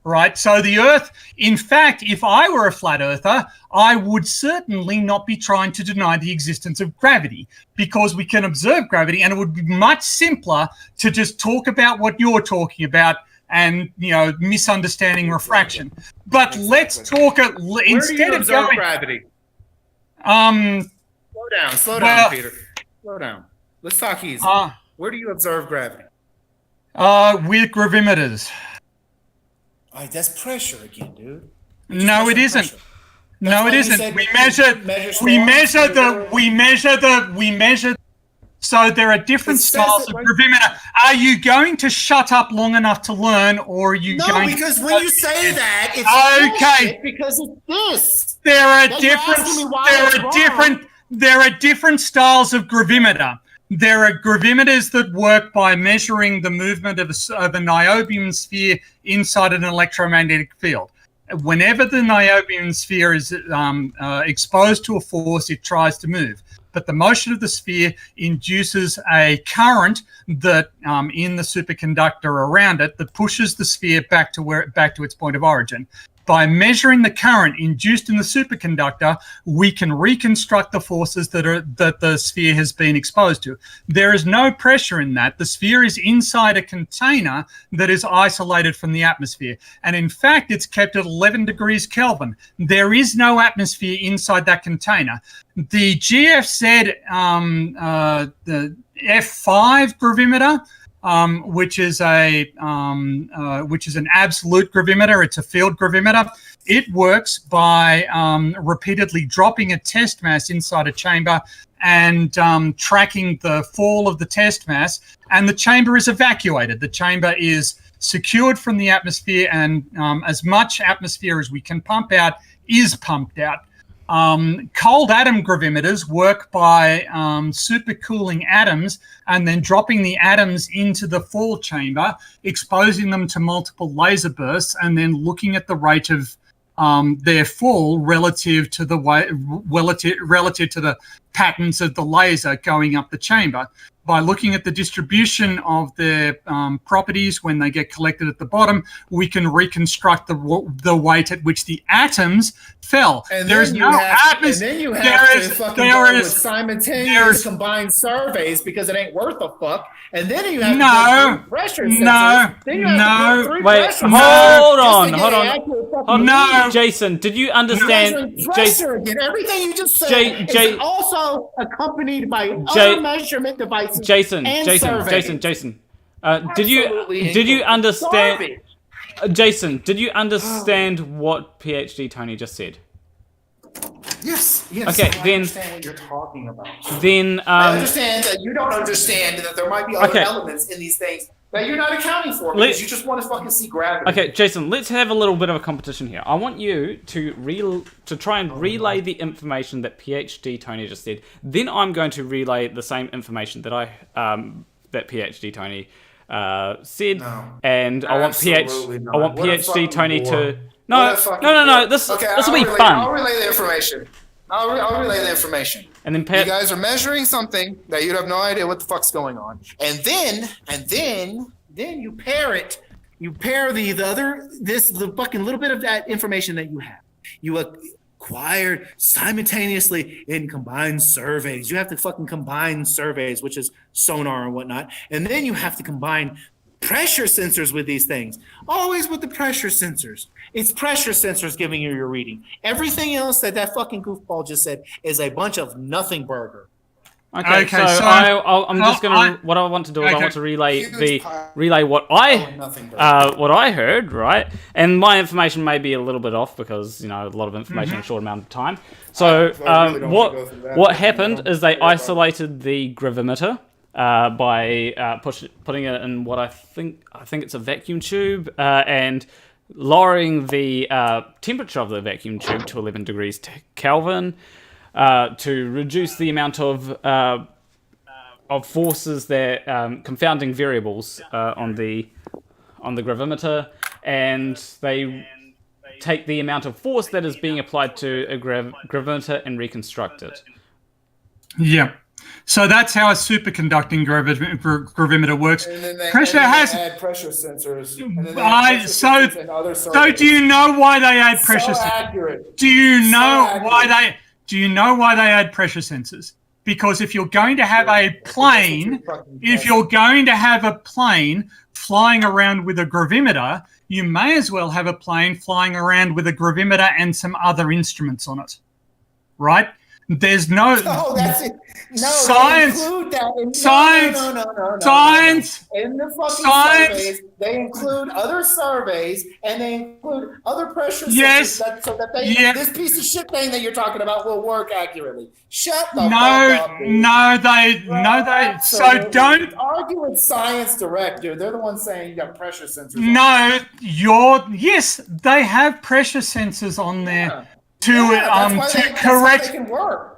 Right? So the Earth, in fact, if I were a flat earther, I would certainly not be trying to deny the existence of gravity, because we can observe gravity, and it would be much simpler to just talk about what you're talking about and, misunderstanding refraction. But let's talk instead of going gravity. Slow down, Peter. Slow down. Let's talk easy. Where do you observe gravity? With gravimeters. That's pressure again, dude. No, it isn't. No, it isn't. We measure So there are different styles of gravimeter. Are you going to shut up long enough to learn, or are you going? No, because when you say that, it's okay. Because it's this. There are different styles of gravimeter. There are gravimeters that work by measuring the movement of a niobium sphere inside an electromagnetic field. Whenever the niobium sphere is exposed to a force, it tries to move. But the motion of the sphere induces a current that in the superconductor around it that pushes the sphere back to its point of origin. By measuring the current induced in the superconductor, we can reconstruct the forces that the sphere has been exposed to. There is no pressure in that. The sphere is inside a container that is isolated from the atmosphere. And in fact, it's kept at 11 degrees Kelvin. There is no atmosphere inside that container. The GFZ, the F5 gravimeter, which is an absolute gravimeter. It's a field gravimeter. It works by repeatedly dropping a test mass inside a chamber and tracking the fall of the test mass, and the chamber is evacuated. The chamber is secured from the atmosphere, and as much atmosphere as we can pump out is pumped out. Cold atom gravimeters work by supercooling atoms and then dropping the atoms into the fall chamber, exposing them to multiple laser bursts, and then looking at the rate of their fall relative to the patterns of the laser going up the chamber. By looking at the distribution of their properties when they get collected at the bottom, we can reconstruct the weight at which the atoms fell. And there is no atmosphere. And then you have to fucking go with simultaneous combined surveys because it ain't worth a fuck. And then you have to go through pressure sensors. Hold on. No, Jason, did you understand? Pressure again. Everything you just said is also accompanied by other measurement devices. Jason, did you understand? Jason, did you understand what PhD Tony just said? Yes. Okay, I understand what you're talking about. Then I understand that you don't understand that there might be other elements in these things that you're not accounting for because you just want to fucking see gravity. Okay, Jason, let's have a little bit of a competition here. I want you to try and relay the information that PhD Tony just said. Then I'm going to relay the same information that that PhD Tony said, and I want PhD Tony to. No. This will be fun. I'll relay the information. I'll relay the information. And then you guys are measuring something that you have no idea what the fuck's going on, and then you pair it. You pair the fucking little bit of that information that you have. You acquired simultaneously in combined surveys. You have to fucking combine surveys, which is sonar and whatnot, and then you have to combine pressure sensors with these things. Always with the pressure sensors. It's pressure sensors giving you your reading. Everything else that fucking goofball just said is a bunch of nothing burger. Okay, so I'm just gonna. What I want to do is I want to relay what I heard, right? And my information may be a little bit off because a lot of information in a short amount of time. So what happened is they isolated the gravimeter by putting it in what I think it's a vacuum tube and lowering the temperature of the vacuum tube to 11 degrees Kelvin to reduce the amount of forces that confounding variables on the gravimeter, and they take the amount of force that is being applied to a gravimeter and reconstruct it. Yeah. So that's how a superconducting gravimeter works. And then they add pressure sensors. So do you know why they add pressure sensors? Accurate. Do you know why they add pressure sensors? Because if you're going to have a plane, flying around with a gravimeter, you may as well have a plane flying around with a gravimeter and some other instruments on it, right? There's no that's it. No, science. they include that in, Science. No. Science. In the fucking Science. surveys, they include other surveys and they include other pressure Yes. sensors so that this piece of shit thing that you're talking about will work accurately. Shut the fuck up, dude. No, they. So don't argue with Science Direct, dude. They're the ones saying you got pressure sensors. No, yes, they have pressure sensors on there to correct. They can work.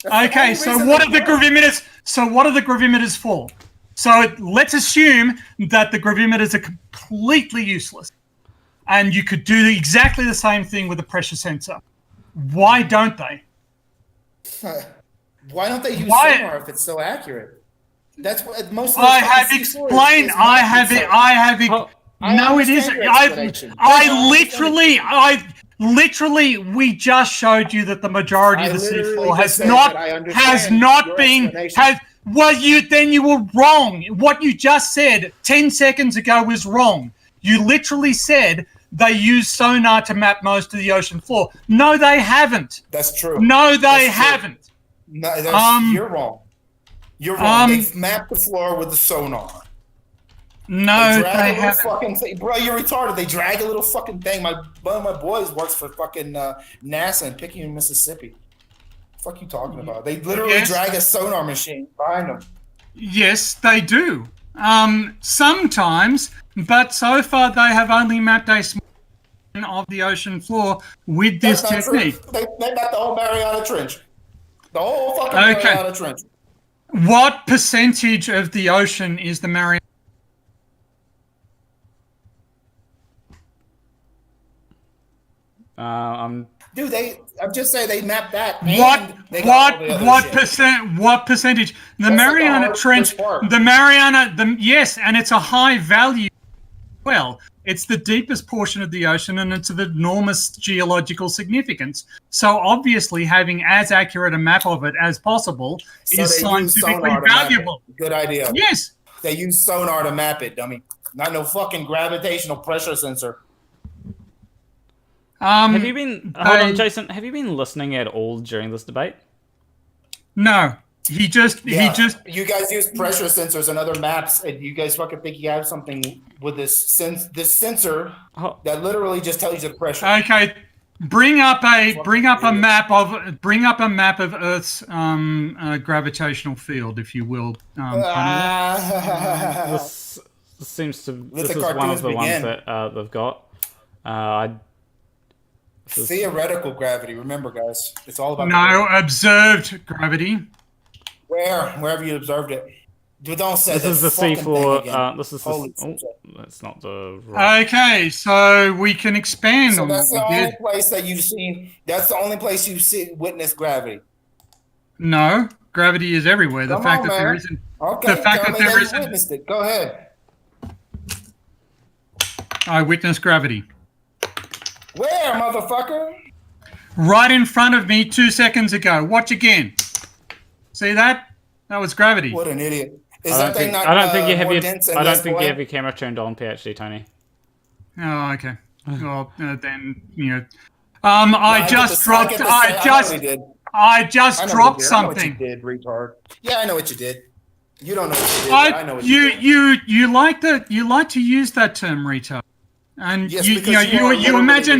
Okay, so what are the gravimeters? So what are the gravimeters for? So let's assume that the gravimeters are completely useless, and you could do exactly the same thing with a pressure sensor. Why don't they? Why don't they use sonar if it's so accurate? That's what most of the I have explained. No, it isn't. Literally, we just showed you that the majority of the C4 you were wrong. What you just said 10 seconds ago was wrong. You literally said they use sonar to map most of the ocean floor. No, they haven't. That's true. No, they haven't. No, you're wrong. You're wrong. They've mapped the floor with the sonar. No, they haven't. Fucking thing. Bro, you're retarded. They drag a little fucking thing. One of my boys works for fucking NASA in Picayune, Mississippi. What the fuck you talking about? They literally drag a sonar machine behind them. Yes, they do. Sometimes, but so far they have only mapped a small portion of the ocean floor with this technique. They mapped the whole Mariana Trench. The whole fucking Mariana Trench. What percentage of the ocean is the Mariana? Dude, I'm just saying they mapped that. What percentage? The Mariana Trench, yes, and it's a high value. Well, it's the deepest portion of the ocean and it's of enormous geological significance. So obviously having as accurate a map of it as possible is scientifically valuable. Good idea. Yes. They use sonar to map it, dummy. Not no fucking gravitational pressure sensor. Have you been hold on, Jason? Have you been listening at all during this debate? No, he just. You guys use pressure sensors and other maps, and you guys fucking think you have something with this sensor that literally just tells you the pressure. Okay, bring up a map of Earth's gravitational field, if you will. This seems to. This is one of the ones that they've got. Theoretical gravity. Remember, guys, it's all about observed gravity. Wherever you observed it. Don't say this is the seafloor. This is that's not the. Right. Okay, so we can expand on that's the only place that you've seen. That's the only place you've witnessed gravity. No, gravity is everywhere. The fact that there isn't. Okay, the fact that there isn't. Witnessed it. Go ahead. I witnessed gravity. Where, motherfucker? Right in front of me 2 seconds ago. Watch again. See that? That was gravity. What an idiot. I don't think you have your camera turned on, PhD Tony. Oh, okay. Well, then, I just dropped something. I know what you did, retard. Yeah, I know what you did. You don't know what you did. I know what you did. You like to use that term, retard. And yes, you imagine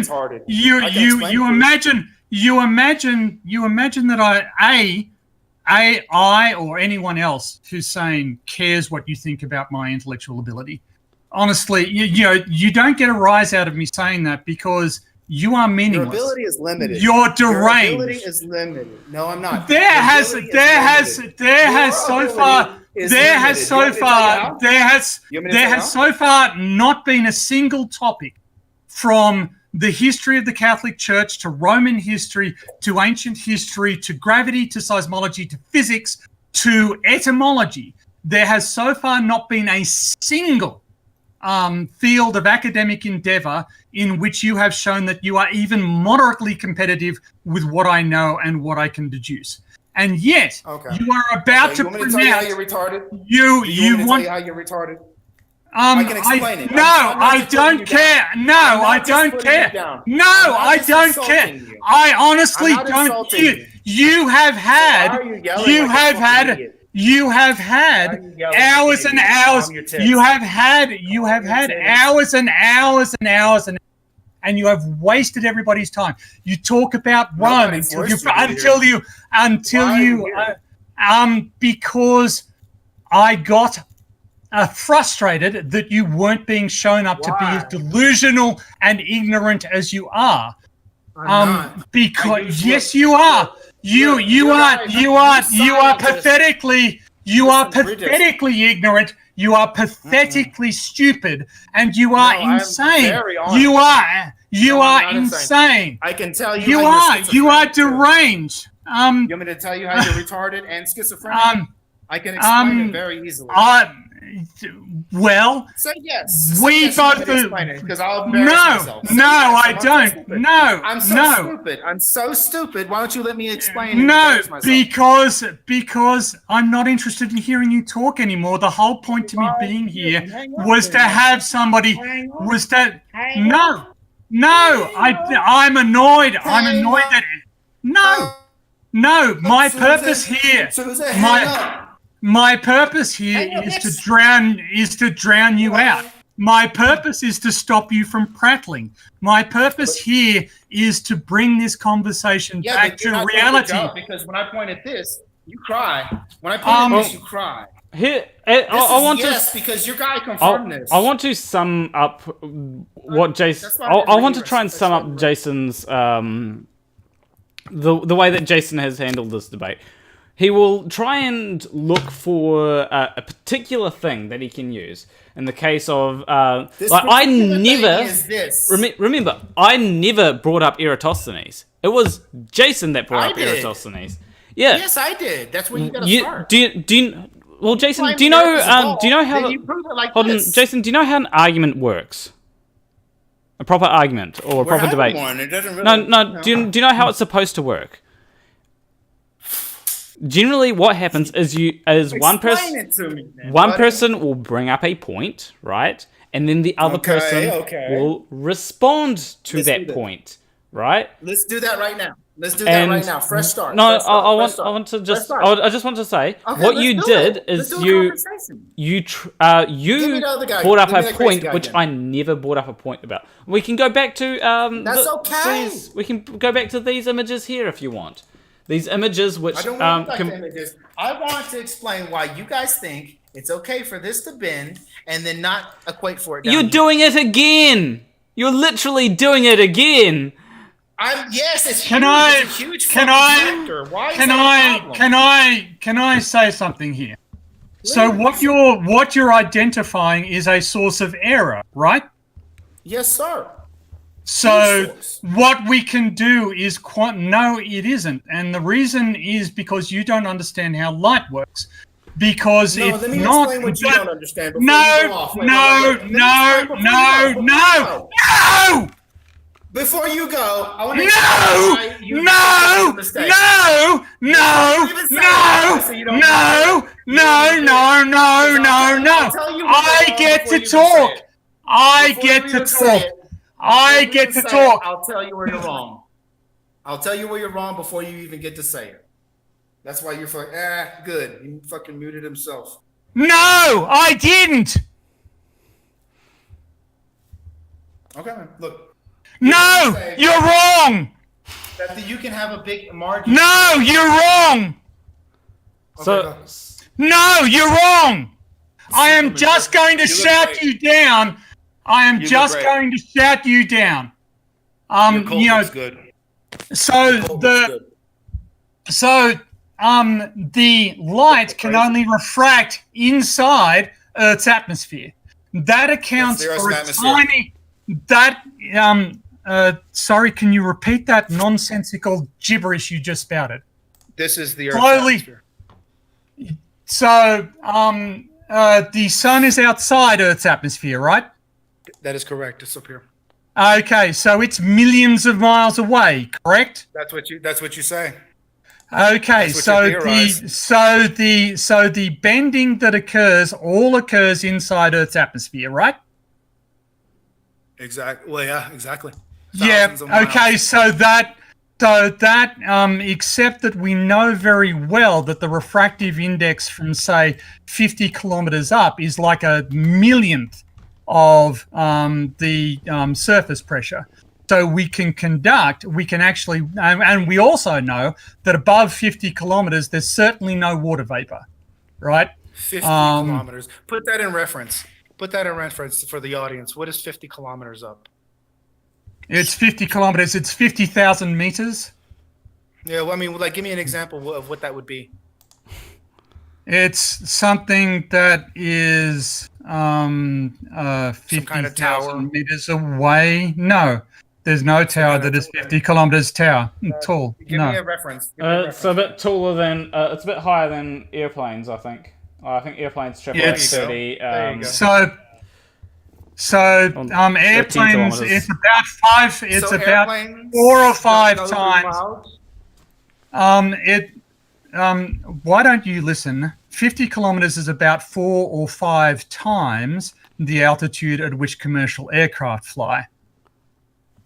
that I or anyone else who's saying cares what you think about my intellectual ability. Honestly, you don't get a rise out of me saying that because you are meaningless. Your ability is limited. You're deranged. Your ability is limited. No, I'm not. There has so far not been a single topic from the history of the Catholic Church to Roman history to ancient history to gravity to seismology to physics to etymology. There has so far not been a single field of academic endeavor in which you have shown that you are even moderately competitive with what I know and what I can deduce. And yet, you are about to pronounce... You want me to tell you how you're retarded? You want me to tell you how you're retarded? I can explain it. No, I don't care. No, I don't care. No, I don't care. I honestly don't. You have had hours and hours. You have had hours and hours and hours and you have wasted everybody's time. You talk about Rome because I got frustrated that you weren't being shown up to be as delusional and ignorant as you are. Because yes, you are. You are pathetically ignorant. You are pathetically stupid, and you are insane. You are insane. I can tell you. You are deranged. You want me to tell you how you're retarded and schizophrenic? I can explain it very easily. Well, say yes. We both explain it because I'll embarrass myself. I don't. No, I'm stupid. I'm so stupid. Why don't you let me explain? Because I'm not interested in hearing you talk anymore. The whole point to me being here was to have somebody. I'm annoyed. I'm annoyed that. No. My purpose here. My purpose here is to drown you out. My purpose is to stop you from prattling. My purpose here is to bring this conversation back to reality. Because when I point at this, you cry. When I point at this, you cry. Because your guy confirmed this. I want to sum up what Jason. I want to try and sum up Jason's the way that Jason has handled this debate. He will try and look for a particular thing that he can use. In the case of, I never remember. I never brought up Eratosthenes. It was Jason that brought up Eratosthenes. Yeah. Yes, I did. That's where you got to start. Well, Jason, do you know how? Jason, do you know how an argument works? A proper argument or a proper debate. It doesn't really, no. Do you know how it's supposed to work? Generally, what happens is one person will bring up a point, right, and then the other person will respond to that point, right? Let's do that right now. Fresh start. No, I just want to say what you did is you brought up a point which I never brought up a point about. We can go back to that's okay. We can go back to these images here if you want. These images, which I don't want images. I want to explain why you guys think it's okay for this to bend and then not equate for it. You're doing it again. You're literally doing it again. It's huge. Can I say something here? Please. So what you're identifying is a source of error, right? Yes, sir. So what we can do is no, it isn't, and the reason is because you don't understand how light works. Because let me explain what you don't understand. No. Before you go, I want to I get to talk. I'll tell you where you're wrong. I'll tell you where you're wrong before you even get to say it. That's why you're good. He fucking muted himself. No, I didn't. Okay, man. Look. No, you're wrong. That you can have a big margin. No, you're wrong. No, you're wrong. I am just going to shout you down. Going to shout you down. Good. The light can only refract inside Earth's atmosphere. That accounts for a tiny. Sorry, can you repeat that nonsensical gibberish you just spouted? This is the Earth's atmosphere. So, the sun is outside Earth's atmosphere, right? That is correct. It's up here. Okay, so it's millions of miles away, correct? That's what you say. Okay, so the bending that occurs inside Earth's atmosphere, right? Exactly. Well, yeah, exactly. Yeah. Okay, so that So that, except that we know very well that the refractive index from, say, 50 kilometers up is like a millionth of the surface pressure. So we can actually, and we also know that above 50 kilometers, there's certainly no water vapor, right? 50 kilometers. Put that in reference. Put that in reference for the audience. What is 50 kilometers up? It's 50 kilometers. It's 50,000 meters. Yeah, well, I mean, like, give me an example of what that would be. It's something that is 50,000 meters away. No, there's no tower that is 50 kilometers tall. Give me a reference. It's a bit taller than. It's a bit higher than airplanes, I think. I think airplanes travel like 30. Airplanes, it's about 5. It's about 4 or 5 times. Why don't you listen? 50 kilometers is about 4 or 5 times the altitude at which commercial aircraft fly.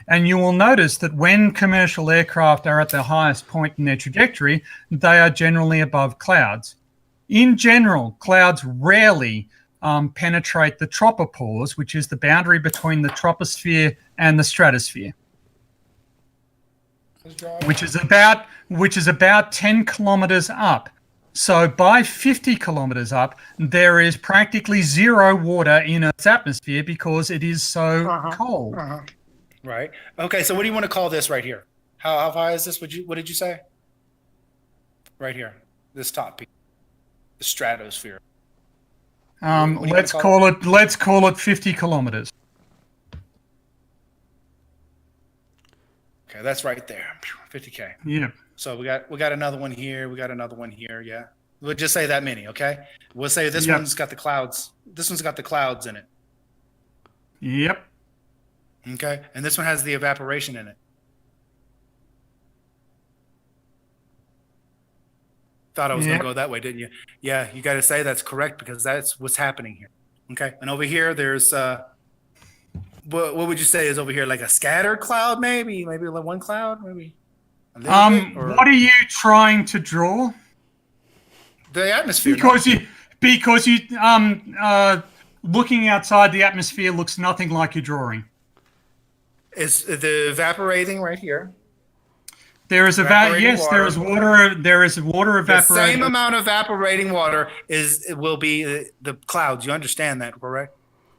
And you will notice that when commercial aircraft are at the highest point in their trajectory, they are generally above clouds. In general, clouds rarely penetrate the tropopause, which is the boundary between the troposphere and the stratosphere, which is about 10 kilometers up. So by 50 kilometers up, there is practically zero water in Earth's atmosphere because it is so cold. Right. Okay. So what do you want to call this right here? How high is this? What did you say? Right here, this top piece, the stratosphere. Let's call it 50 kilometers. Okay, that's right there. 50K. Yeah. So we got another one here. We got another one here. Yeah. We'll just say that many. Okay. We'll say this one's got the clouds. This one's got the clouds in it. Yep. Okay. And this one has the evaporation in it. Thought I was going to go that way, didn't you? Yeah, you got to say that's correct because that's what's happening here. Okay. And over here, there's what would you say is over here? Like a scattered cloud, maybe like one cloud, maybe. What are you trying to draw? The atmosphere. Because you looking outside the atmosphere looks nothing like you're drawing. Is the evaporating right here? There is water. There is water evaporating. The same amount of evaporating water will be the clouds. You understand that, correct?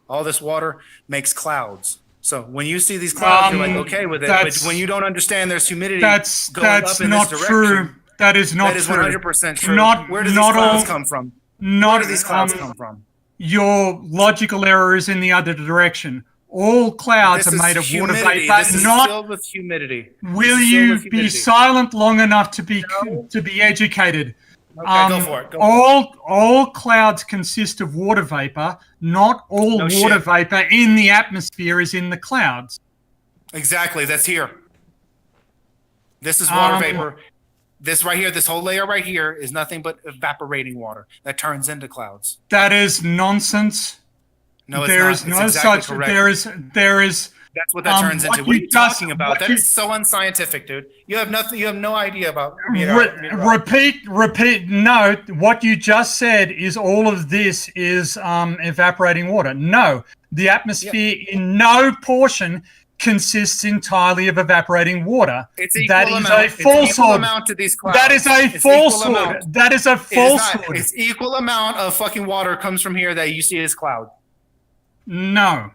All this water makes clouds. So when you see these clouds, you're like okay with it. But when you don't understand there's humidity going up in this direction. True. That is not true. That is 100% true. Where do these clouds come from? Where do these clouds come from? Your logical error is in the other direction. All clouds are made of water vapor. This is filled with humidity. Will you be silent long enough to be educated? Okay, go for it. All clouds consist of water vapor. Not all water vapor in the atmosphere is in the clouds. Exactly. That's here. This is water vapor. This right here, this whole layer right here is nothing but evaporating water that turns into clouds. That is nonsense. No, it's not. It's exactly correct. There is. That's what that turns into. What are you talking about? That is so unscientific, dude. You have nothing. You have no idea about. Repeat. No, what you just said is all of this is evaporating water. No, the atmosphere in no portion consists entirely of evaporating water. That is a falsehood. That is a falsehood. That is a falsehood. It's equal amount of fucking water comes from here that you see as cloud. No.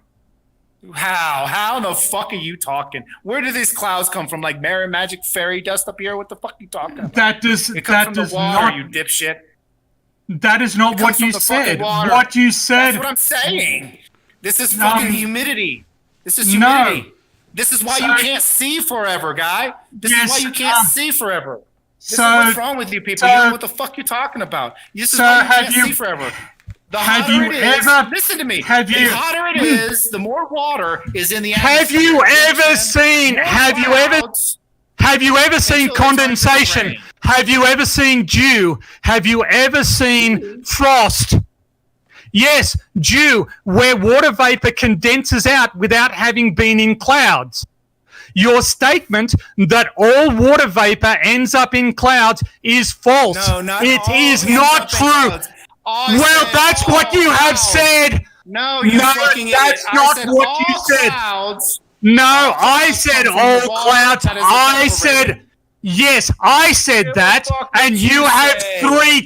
How the fuck are you talking? Where do these clouds come from? Like magic fairy dust up here? What the fuck are you talking about? It comes from the water, you dipshit. That is not what you said. What you said. That's what I'm saying. This is fucking humidity. This is humidity. No. This is why you can't see forever, guy. This is why you can't see forever. This is what's wrong with you people. You don't know what the fuck you're talking about. This is why you can't see forever. The hotter it is, listen to me. The hotter it is, the more water is in the atmosphere. Have you ever seen condensation? Have you ever seen dew? Have you ever seen frost? Yes, dew, where water vapor condenses out without having been in clouds. Your statement that all water vapor ends up in clouds is false. No, not it all is ends not up in true. clouds. Well, that's what you have said. No, you fucking idiot. That's not what you said. Clouds. No, I said all clouds. I evaporated. said yes. I said that, and you have three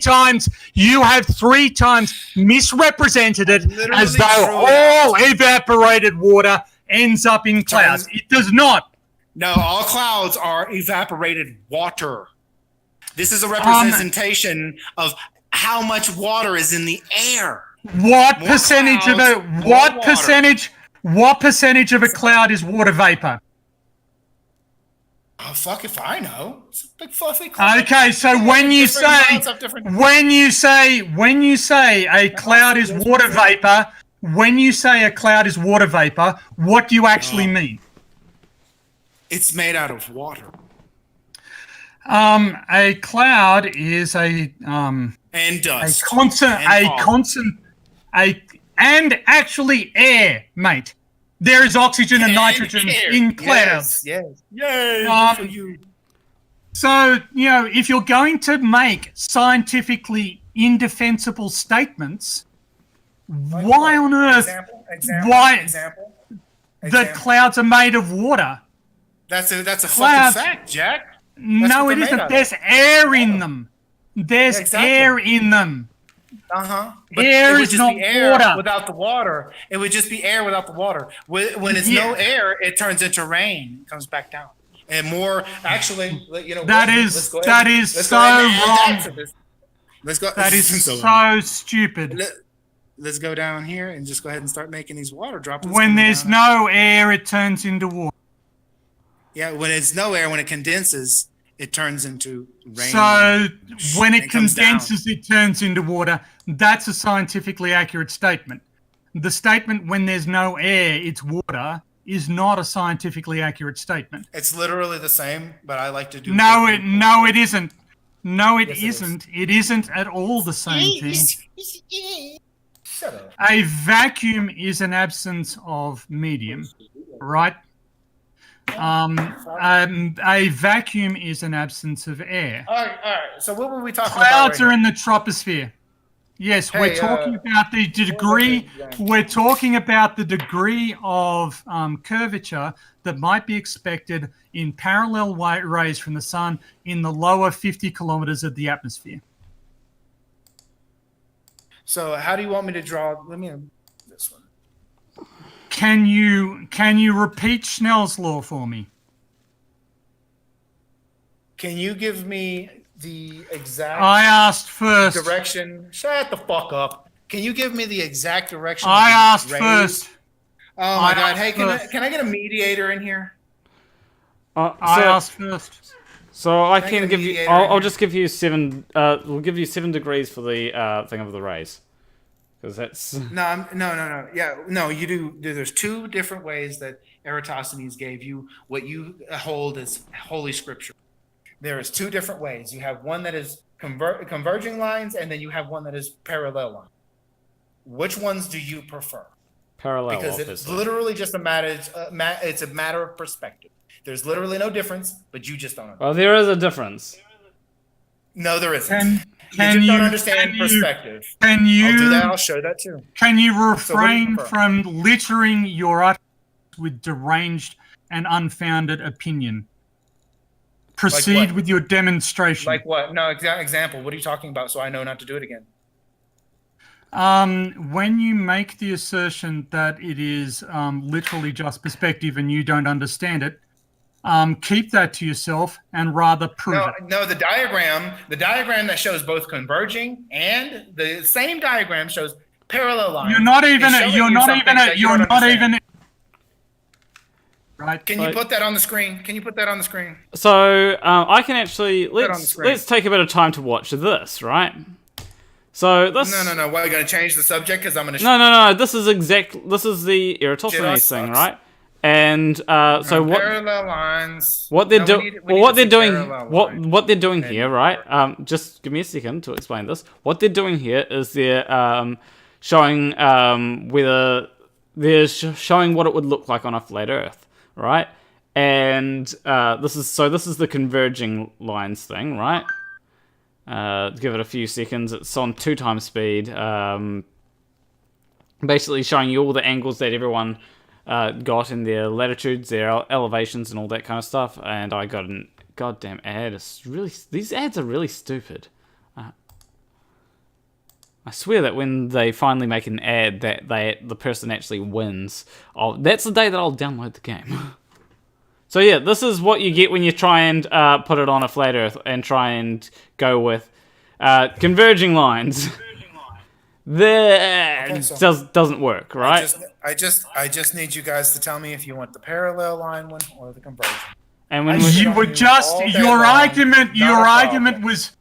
times misrepresented it as though all evaporated water ends up in clouds. It does not. No, all clouds are evaporated water. This is a representation of how much water is in the air. What More percentage clouds, of a more what water. percentage? What percentage of a cloud is water vapor? Oh, fuck if I know. It's a big fluffy cloud. Okay, so when you say a cloud is water vapor, what do you actually mean? It's made out of water. A cloud is and actually air, mate. There is oxygen and nitrogen in clouds. Yes. For you. So, if you're going to make scientifically indefensible statements, why on earth that clouds are made of water? That's a fucking fact, Jack. No, it isn't. There's air in them. There's air in them. But air it would is just not be air water. without the water. It would just be air without the water. When it's no air, it turns into rain. It comes back down. And more, actually, that is so wrong. Let's go. That is so stupid. Let's go down here and just go ahead and start making these water droplets. When there's no air, it turns into water. Yeah, when it's no air, when it condenses, it turns into rain. So when it condenses, it turns into water. That's a scientifically accurate statement. The statement when there's no air, it's water, is not a scientifically accurate statement. It's literally the same, but I like to do. No, it isn't. No, it isn't. It isn't at all the same thing. Shut up. A vacuum is an absence of medium, right? A vacuum is an absence of air. All right. So what were we talking about? Clouds are in the troposphere. Yes, we're talking about the degree. We're talking about the degree of curvature that might be expected in parallel rays from the sun in the lower 50 kilometers of the atmosphere. So how do you want me to draw? Let me this one. Can you repeat Snell's law for me? Can you give me the exact I asked first. direction? Shut the fuck up. Can you give me the exact direction? I asked first. Oh my god. Hey, can I get a mediator in here? I asked first. So I can give you. I'll just give you 7. We'll give you 7 degrees for the thing of the rays, because that's No. Yeah, no. You do. There's 2 different ways that Eratosthenes gave you what you hold as holy scripture. There is 2 different ways. You have one that is converging lines, and then you have one that is parallel line. Which ones do you prefer? parallel. Because obviously. it's literally just a matter. It's a matter of perspective. There's literally no difference, but you just don't understand. Well, there is a difference. No, there isn't. Can you just you don't understand perspective. Can you? I'll do that. I'll show that too. Can you refrain prefer? from littering your utterance with deranged and unfounded opinion? Proceed with your demonstration. Like what? No, example. What are you talking about? So I know not to do it again. When you make the assertion that it is literally just perspective and you don't understand it, keep that to yourself and rather prove it. No, the diagram that shows both converging and the same diagram shows parallel lines. You're not even. Right. Can you put that on the screen? Can you put that on the screen? So I can actually let's take a bit of time to watch this, right? So this. No. Why are you going to change the subject? Because I'm going to. No. This is the Eratosthenes thing, right? And so what? Parallel lines. What they're doing here, right? Just give me a second to explain this. What they're doing here is they're showing showing what it would look like on a flat Earth, right? And this is the converging lines thing, right? Give it a few seconds. It's on 2x speed. Basically showing you all the angles that everyone got in their latitudes, their elevations, and all that kind of stuff. And I got an goddamn ad. These ads are really stupid. I swear that when they finally make an ad that the person actually wins, that's the day that I'll download the game. So yeah, this is what you get when you try and put it on a flat Earth and try and go with converging lines. Doesn't work, right? I just need you guys to tell me if you want the parallel line one or the converging. And when you were just your argument was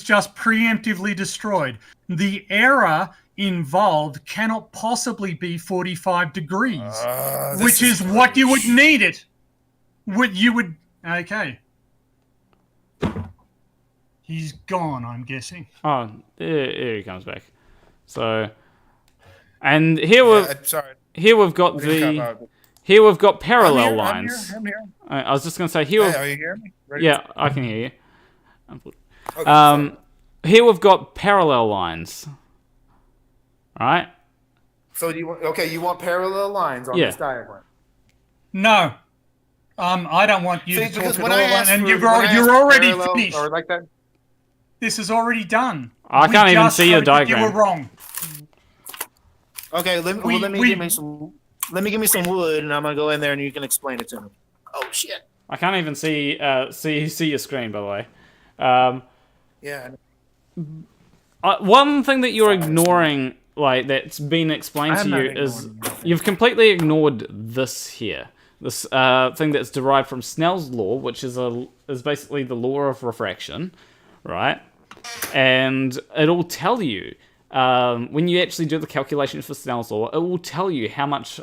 just preemptively destroyed. The error involved cannot possibly be 45 degrees, which is what you would need it. Okay. He's gone, I'm guessing. Oh, here he comes back. So, and here we've got parallel lines. I'm here. I was just gonna say here. Are you hearing me? Ready? Yeah, I can hear you. Okay, here we've got parallel lines. Right? So you want parallel lines on this diagram? No. I don't want you to talk at all, and you're already finished. Or like that. This is already done. I can't even see your diagram. You were wrong. Okay, let me give me some wood, and I'm gonna go in there, and you can explain it to me. Oh shit! I can't even see your screen, by the way. Yeah. One thing that you're ignoring, like that's been explained to you, is you've completely ignored this here. This thing that's derived from Snell's law, which is basically the law of refraction, right? And it'll tell you when you actually do the calculation for Snell's law, it will tell you how much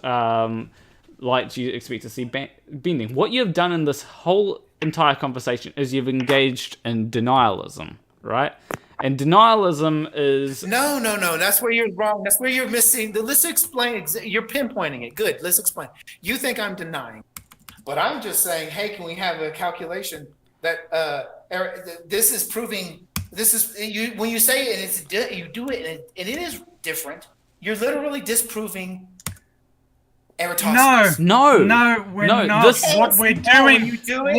light you expect to see bending. What you've done in this whole entire conversation is you've engaged in denialism, right? And denialism is... No. That's where you're wrong. That's where you're missing. Let's explain. You're pinpointing it. Good. Let's explain. You think I'm denying. But I'm just saying, hey, can we have a calculation that this is proving... This is when you say it, you do it, and it is different. You're literally disproving Eratosthenes. No, we're not. What we're doing, you fucking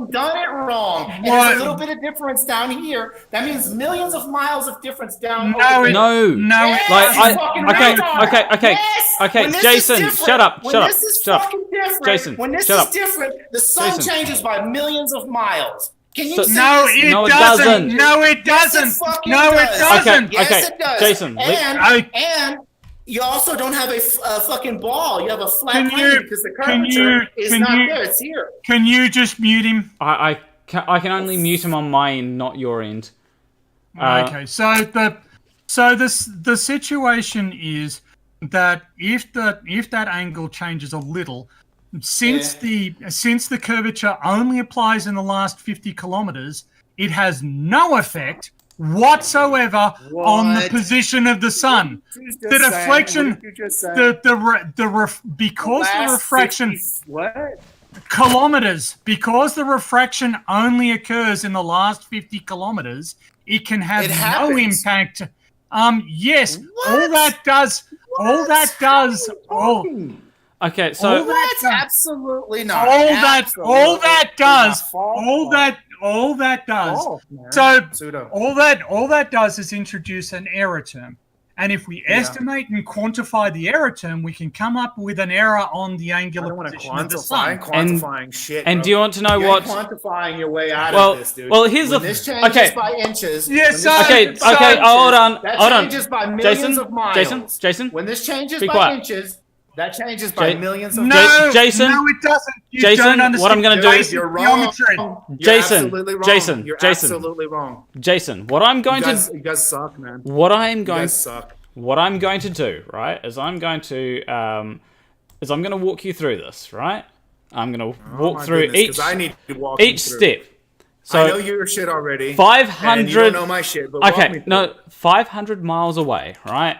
done it wrong. And there's a little bit of difference down here. That means millions of miles of difference down. Okay. Jason, shut up. Jason, when this is different, the sun changes by millions of miles. Can you say No, it doesn't. No, it doesn't. No, it doesn't. Yes, it does. Jason, and you also don't have a fucking ball. You have a flat plane because the curvature is not there. It's here. Can you just mute him? I can only mute him on my end, not your end. Okay, so the situation is that if that angle changes a little, since the curvature only applies in the last 50 kilometers, it has no effect whatsoever on the position of the sun. The deflection, because the refraction, kilometers, because the refraction only occurs in the last 50 kilometers, it can have no impact. Yes, all that does. Okay, so that's absolutely not. All that does is introduce an error term. And if we estimate and quantify the error term, we can come up with an error on the angular position of the sun. Quantifying shit. And do you want to know what? Quantifying your way out of this, dude. Well, here's this changes by inches. Yes. Hold on. That changes by millions of miles. Jason. When this changes by inches. That changes by millions of Jason. No, it doesn't. Jason, what I'm going to do is... You're wrong. Jason, You're absolutely wrong. Jason, what I'm going to... You guys suck, man. What I'm going to do, right, is I'm going to walk you through this, right? I'm going to walk through each step. So I know your shit already. 500. And you don't know my shit, but walk me through. 500 miles away, right?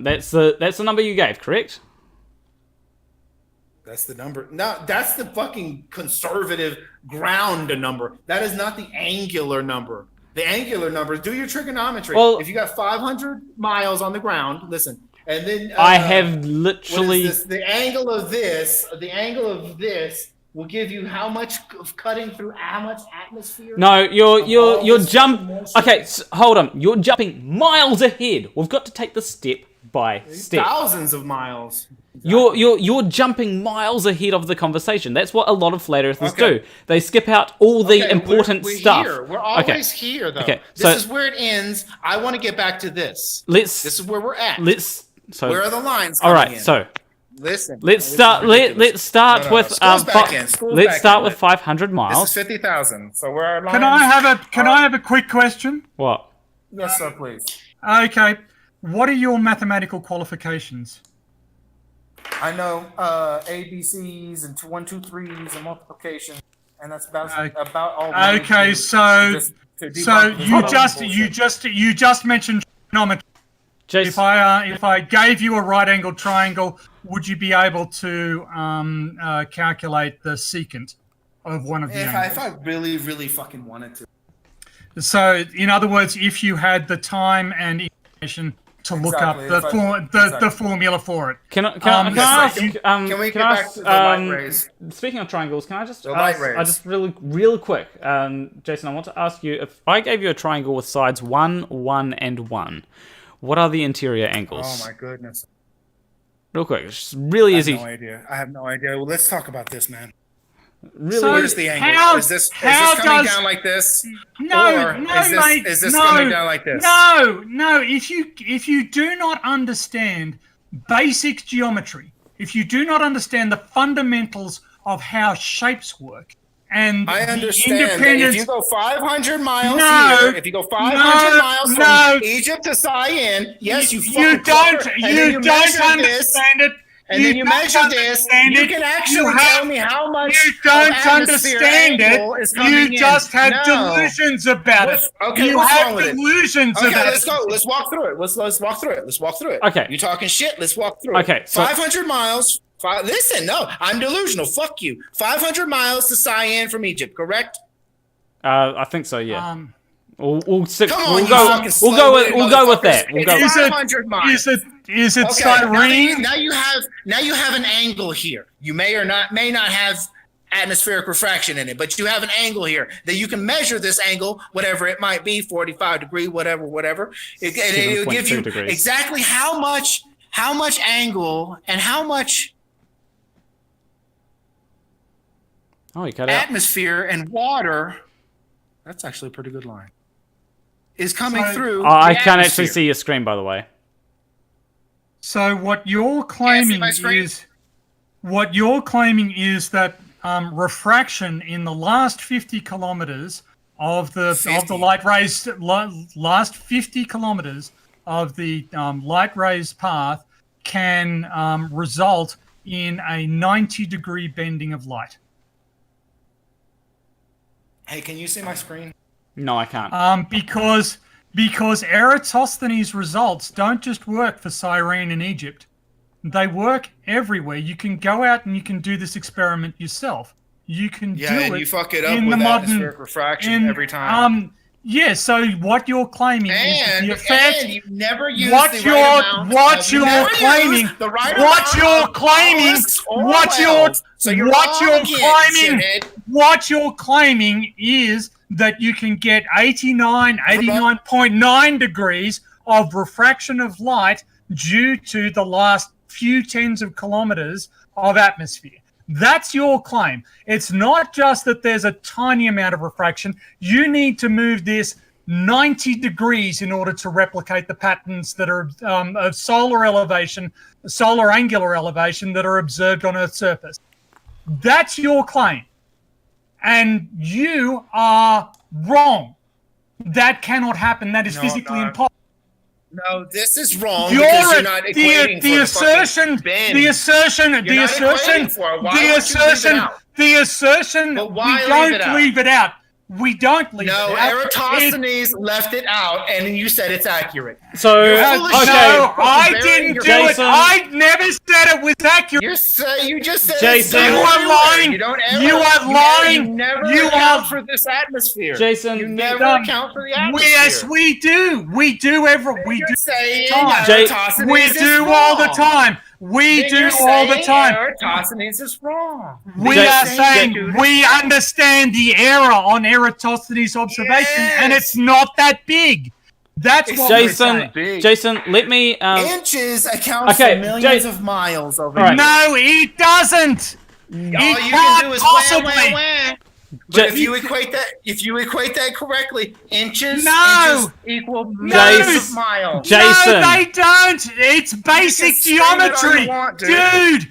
That's the number you gave, correct? That's the number. No, that's the fucking conservative ground number. That is not the angular number. The angular number, do your trigonometry. Well, if you got 500 miles on the ground, listen, and then I have literally the angle of this will give you how much of cutting through how much atmosphere. No, you're Okay, hold on. You're jumping miles ahead. We've got to take this step by step. Thousands of miles. You're jumping miles ahead of the conversation. That's what a lot of flat earthers do. They skip out all the important we're stuff. Here. We're always here, though. Okay, this is where it ends. I want to get back to this. This is where we're at. Where are the lines? All right. In? So listen. Let's start with 500 miles. This is 50,000. So where are lines? Can I have a quick question? What? Yes, sir, please. Okay. What are your mathematical qualifications? I know ABCs and 1, 2, 3s and multiplication, and that's about all. Okay, so you just mentioned trigonometry. Jason, If I gave you a right-angled triangle, would you be able to calculate the secant of one of the angles? If I really, really fucking wanted to. So, in other words, if you had the time and information to look up the formula for it. Can I ask? Can we get back to the light rays? Speaking of triangles, can I just light rays. I just real quick, Jason, I want to ask you, if I gave you a triangle with sides 1, 1, and 1, what are the interior angles? Oh my goodness! Real quick, it's just really easy. I have no idea. Well, let's talk about this, man. Really, So where's the angle? Is this coming down like this? Mate. Is this coming down like this? No. If you do not understand basic geometry, if you do not understand the fundamentals of how shapes work, and I understand the independence, that if you go 500 miles here, if you go 500 miles from Egypt to Cyan, yes, you don't understand it. And then you measure this, you can actually tell me how much you don't understand it. You just had delusions about it. Okay, you have delusions about it. Let's go. Let's walk through it. Let's walk through it. Okay. You talking shit? Let's walk through it. Okay. So 500 miles. Listen, no, I'm delusional. Fuck you. 500 miles to Cyan from Egypt, correct? I think so. Yeah. We'll go with that. We'll go. 500 miles. Is it Cyrene? Now you have an angle here. You may not have atmospheric refraction in it, but you have an angle here that you can measure this angle, whatever it might be, 45 degree, whatever. It'll give you exactly how much angle and how much atmosphere and water. That's actually a pretty good line. Is coming through. I can't actually see your screen, by the way. So what you're claiming is that refraction in the last 50 kilometers of the light rays, last 50 kilometers of the light rays path can result in a 90-degree bending of light. Hey, can you see my screen? No, I can't. Because Eratosthenes' results don't just work for Cyrene and Egypt. They work everywhere. You can go out and you can do this experiment yourself. You can do it. Yeah, and you fuck it up with atmospheric refraction every time. Yeah, so what you're claiming is the effect. And you never use What you're claiming is that you can get 89.9 degrees of refraction of light due to the last few tens of kilometers of atmosphere. That's your claim. It's not just that there's a tiny amount of refraction. You need to move this 90 degrees in order to replicate the patterns that are of solar angular elevation that are observed on Earth's surface. That's your claim. And you are wrong. That cannot happen. That is physically impossible. No, this is wrong because you're not equating the assertion. We don't leave it out. We don't leave No, it out. Eratosthenes left it out, and you said it's accurate. So, You're full of shit. No, I didn't do it. Jason. I never said it was accurate. You just said Jason. it's You are lying. You don't ever. You are lying. You never You account are- for this atmosphere. Jason, you never account for the atmosphere. Yes, we do. We do every. We do. You're saying time. Eratosthenes We is do all the wrong. time. We Then do you're all the saying time. Eratosthenes is wrong. We Jason- are saying we understand the error on Eratosthenes' observation, and it's not that big. That's what we're Jason, saying. Jason, let me. Inches accounts Okay, for millions Jay- of miles over All right. here. No, it doesn't. All It you can can't do is possibly. wah. But Ja- if you equate that correctly, inches equal No. millions of miles. Jason. No, they don't. It's basic scream it all geometry. you want, dude,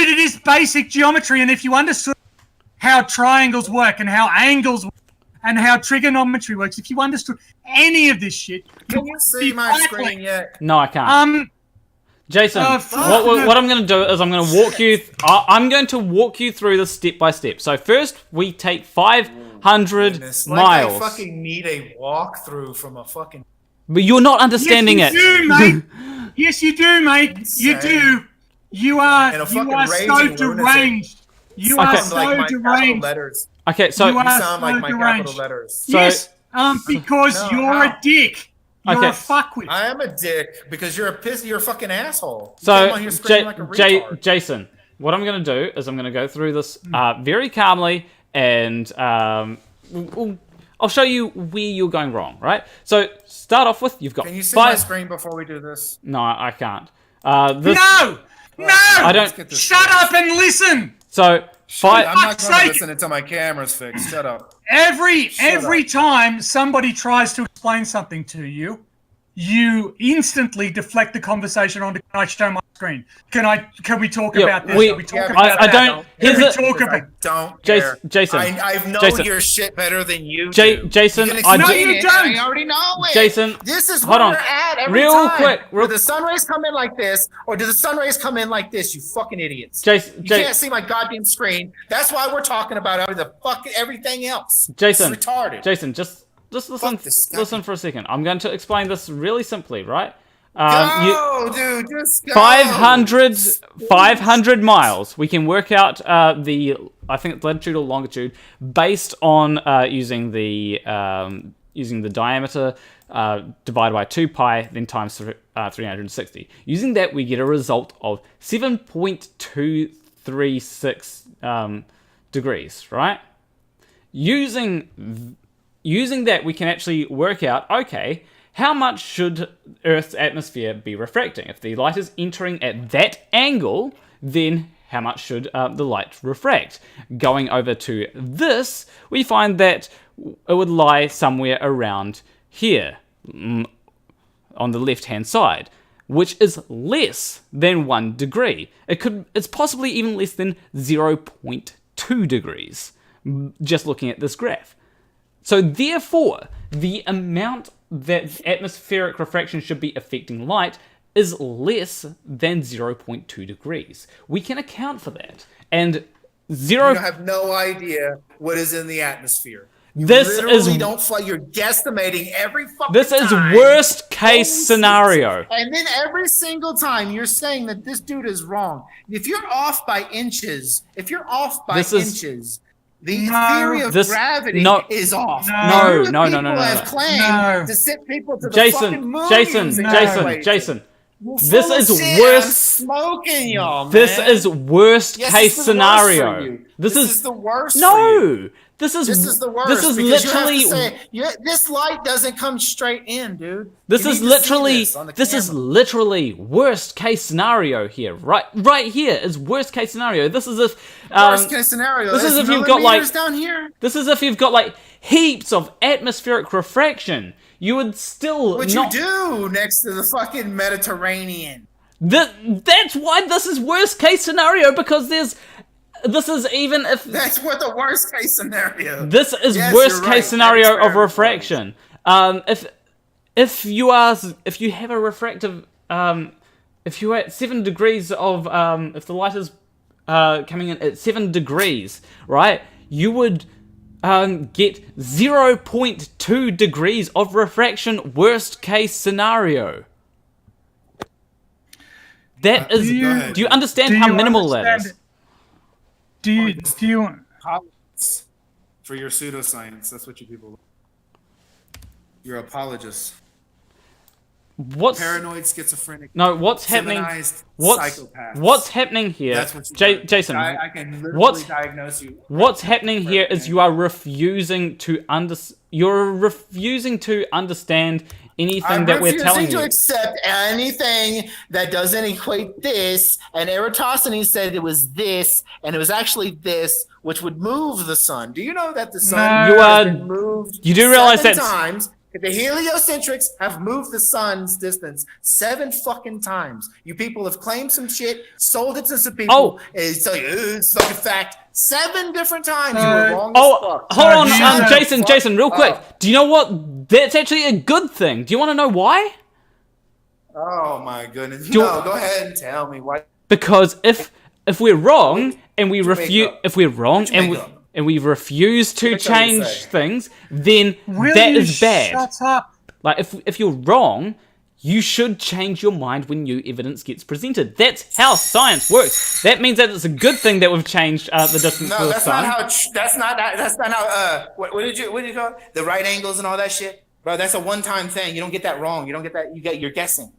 it is basic geometry. And if you understood how triangles work and how angles work and how trigonometry works, if you understood any of this shit, Can you see my screen yet? No, I can't. Jason, what I'm going to do is I'm going to walk you. I'm going to walk you through this step by step. So first, we take 500 Like miles. I fucking need a walkthrough from a fucking. But you're not understanding yes, it. you do, mate. Yes, you do, mate. You do. You are And a you fucking are so raging lunatic. deranged. You Okay. are Sound so like my capital deranged. letters. Okay, so You You are sound so like my deranged. capital letters. So- Yes, because No, you're how? a dick. You're Okay. a fuckwit. I am a dick because you're a fucking asshole. You So, came on here screaming like a retard. Jason, what I'm going to do is I'm going to go through this very calmly, and I'll show you where you're going wrong, right? So, start off with, you've got Can you see my 5... screen before we do this? No, I can't. No! I don't... Get this Shut up and listen! So, I'm not going fuck's to sake. listen until my camera's fixed. Shut up. Every time somebody tries to explain something to you, you instantly deflect the conversation onto, can I show my screen? Can we talk about this? Can we talk about I that? don't... Here's Can we it. talk about Don't care. Jason. I know Jason. your shit better than you Jason, do. Jason, You can I explain do- it, No, you and don't. I already know it. Jason, This is hold where on. we're at every Real time. quick, Do the sun rays come in like this, or do the sun rays come in like this, you fucking idiots? Jason, You can't see my goddamn screen. That's why we're talking about everything else. Jason, It's retarded. Jason, just listen, this guy. listen for a second. I'm going to explain this really simply, right? Dude, just go. 500 miles. We can work out I think it's latitude or longitude based on using the diameter divided by 2 pi, then times 360. Using that, we get a result of 7.236 degrees, right? Using that, we can actually work out, okay, how much should Earth's atmosphere be refracting? If the light is entering at that angle, then how much should the light refract? Going over to this, we find that it would lie somewhere around here, on the left-hand side, which is less than 1 degree. It's possibly even less than 0.2 degrees, just looking at this graph. So therefore, the amount that atmospheric refraction should be affecting light is less than 0.2 degrees. We can account for that. And You have no idea what is in the atmosphere. You're guesstimating every fucking this is time. worst case scenario. And then every single time you're saying that this dude is wrong. If you're off by inches, the theory of gravity is off. No. People have claimed to send people to the fucking moon. Jason. This is worst. Smoking y'all, man. This is worst case scenario. This is the worst. No. This is the worst. This is literally. This light doesn't come straight in, dude. This is literally worst case scenario here. Right here is worst case scenario. This is if worst case scenario. This is if you've got like down here. This is if you've got like heaps of atmospheric refraction. You would still you do next to the fucking Mediterranean. That's why this is worst case scenario, because this is even if that's what the worst case scenario. This is worst case scenario of refraction. If you have a refractive if you're at 7 degrees of if the light is coming in at 7 degrees, right? You would get 0.2 degrees of refraction, worst case scenario. That is. Do you understand how minimal that is? Do you? For your pseudoscience, that's what you people. You're apologists. What's paranoid, schizophrenic? No, what's happening? What's happening here, That's what Jason? I can literally diagnose you. What's happening here is you are refusing to You're refusing to understand anything that we're telling you. I'm refusing to accept anything that doesn't equate this. And Eratosthenes said it was this, and it was actually this, which would move the sun. Do you know that the sun has been moved? You do realize that times? The heliocentrics have moved the sun's distance 7 fucking times. You people have claimed some shit, sold it to some people. It's fucking fact. 7 different times you were wrong as fuck. Hold on, Jason, real quick. Do you know what? That's actually a good thing. Do you want to know why? Oh my goodness. No, go ahead and tell me why. Because if we're wrong and we refuse, and we refuse to change things, then that is bad. Shut up. Like if you're wrong, you should change your mind when new evidence gets presented. That's how science works. That means that it's a good thing that we've changed the distance to the sun. That's not how. What did you call it? The right angles and all that shit, bro. That's a one-time thing. You don't get that wrong. You don't get that. You're guessing,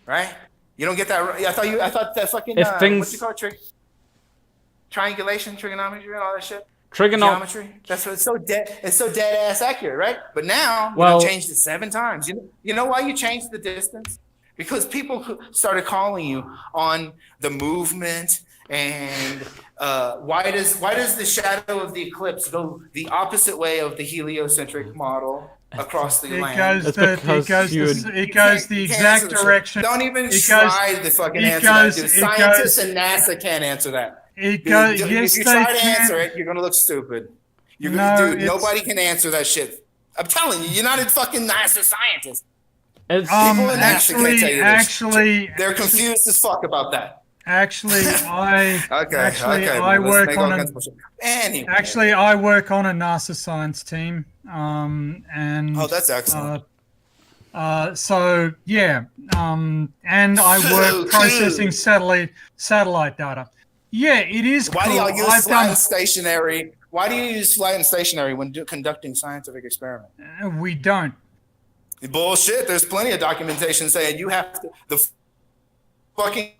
right? You don't get that. I thought that fucking. What you call it? Triangulation, trigonometry, and all that shit. Geometry. That's what it's so dead. It's so dead ass accurate, right? But now you changed it 7 times. You know why you changed the distance? Because people started calling you on the movement and why does the shadow of the eclipse go the opposite way of the heliocentric model across the land? It goes the exact direction. Don't even try the fucking answer that, dude. Scientists and NASA can't answer that. If you try to answer it, you're gonna look stupid. Nobody can answer that shit. I'm telling you, you're not a fucking NASA scientist. People in NASA can't tell you this. Actually, they're confused as fuck about that. Actually, I work on a NASA science team. And that's excellent. And I work processing satellite data. Yeah, it is. Why do y'all use flat and stationary? Why do you use flat and stationary when conducting scientific experiments? We don't. Bullshit. There's plenty of documentation saying you have to. The fucking.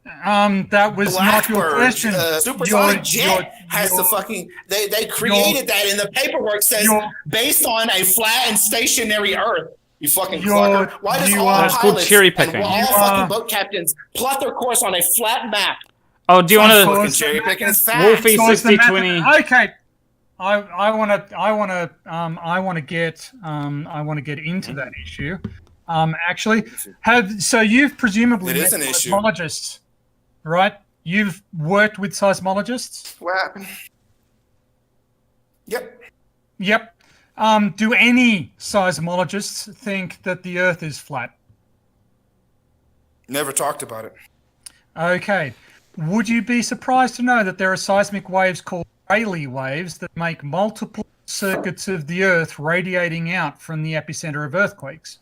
That was not your question. Supersonic jet has to fucking. They created that, and the paperwork says based on a flat and stationary Earth. You fucking clucker. Why does all pilots cherry picking. and all fucking boat captains plot their course on a flat map? Oh, do you want to cherry picking? It's fact. Wolfie 6020. Okay, I want to get into that issue. Actually, you've presumably met seismologists, right? You've worked with seismologists. What happened? Yep. Do any seismologists think that the Earth is flat? Never talked about it. Okay. Would you be surprised to know that there are seismic waves called Rayleigh waves that make multiple circuits of the Earth radiating out from the epicenter of earthquakes?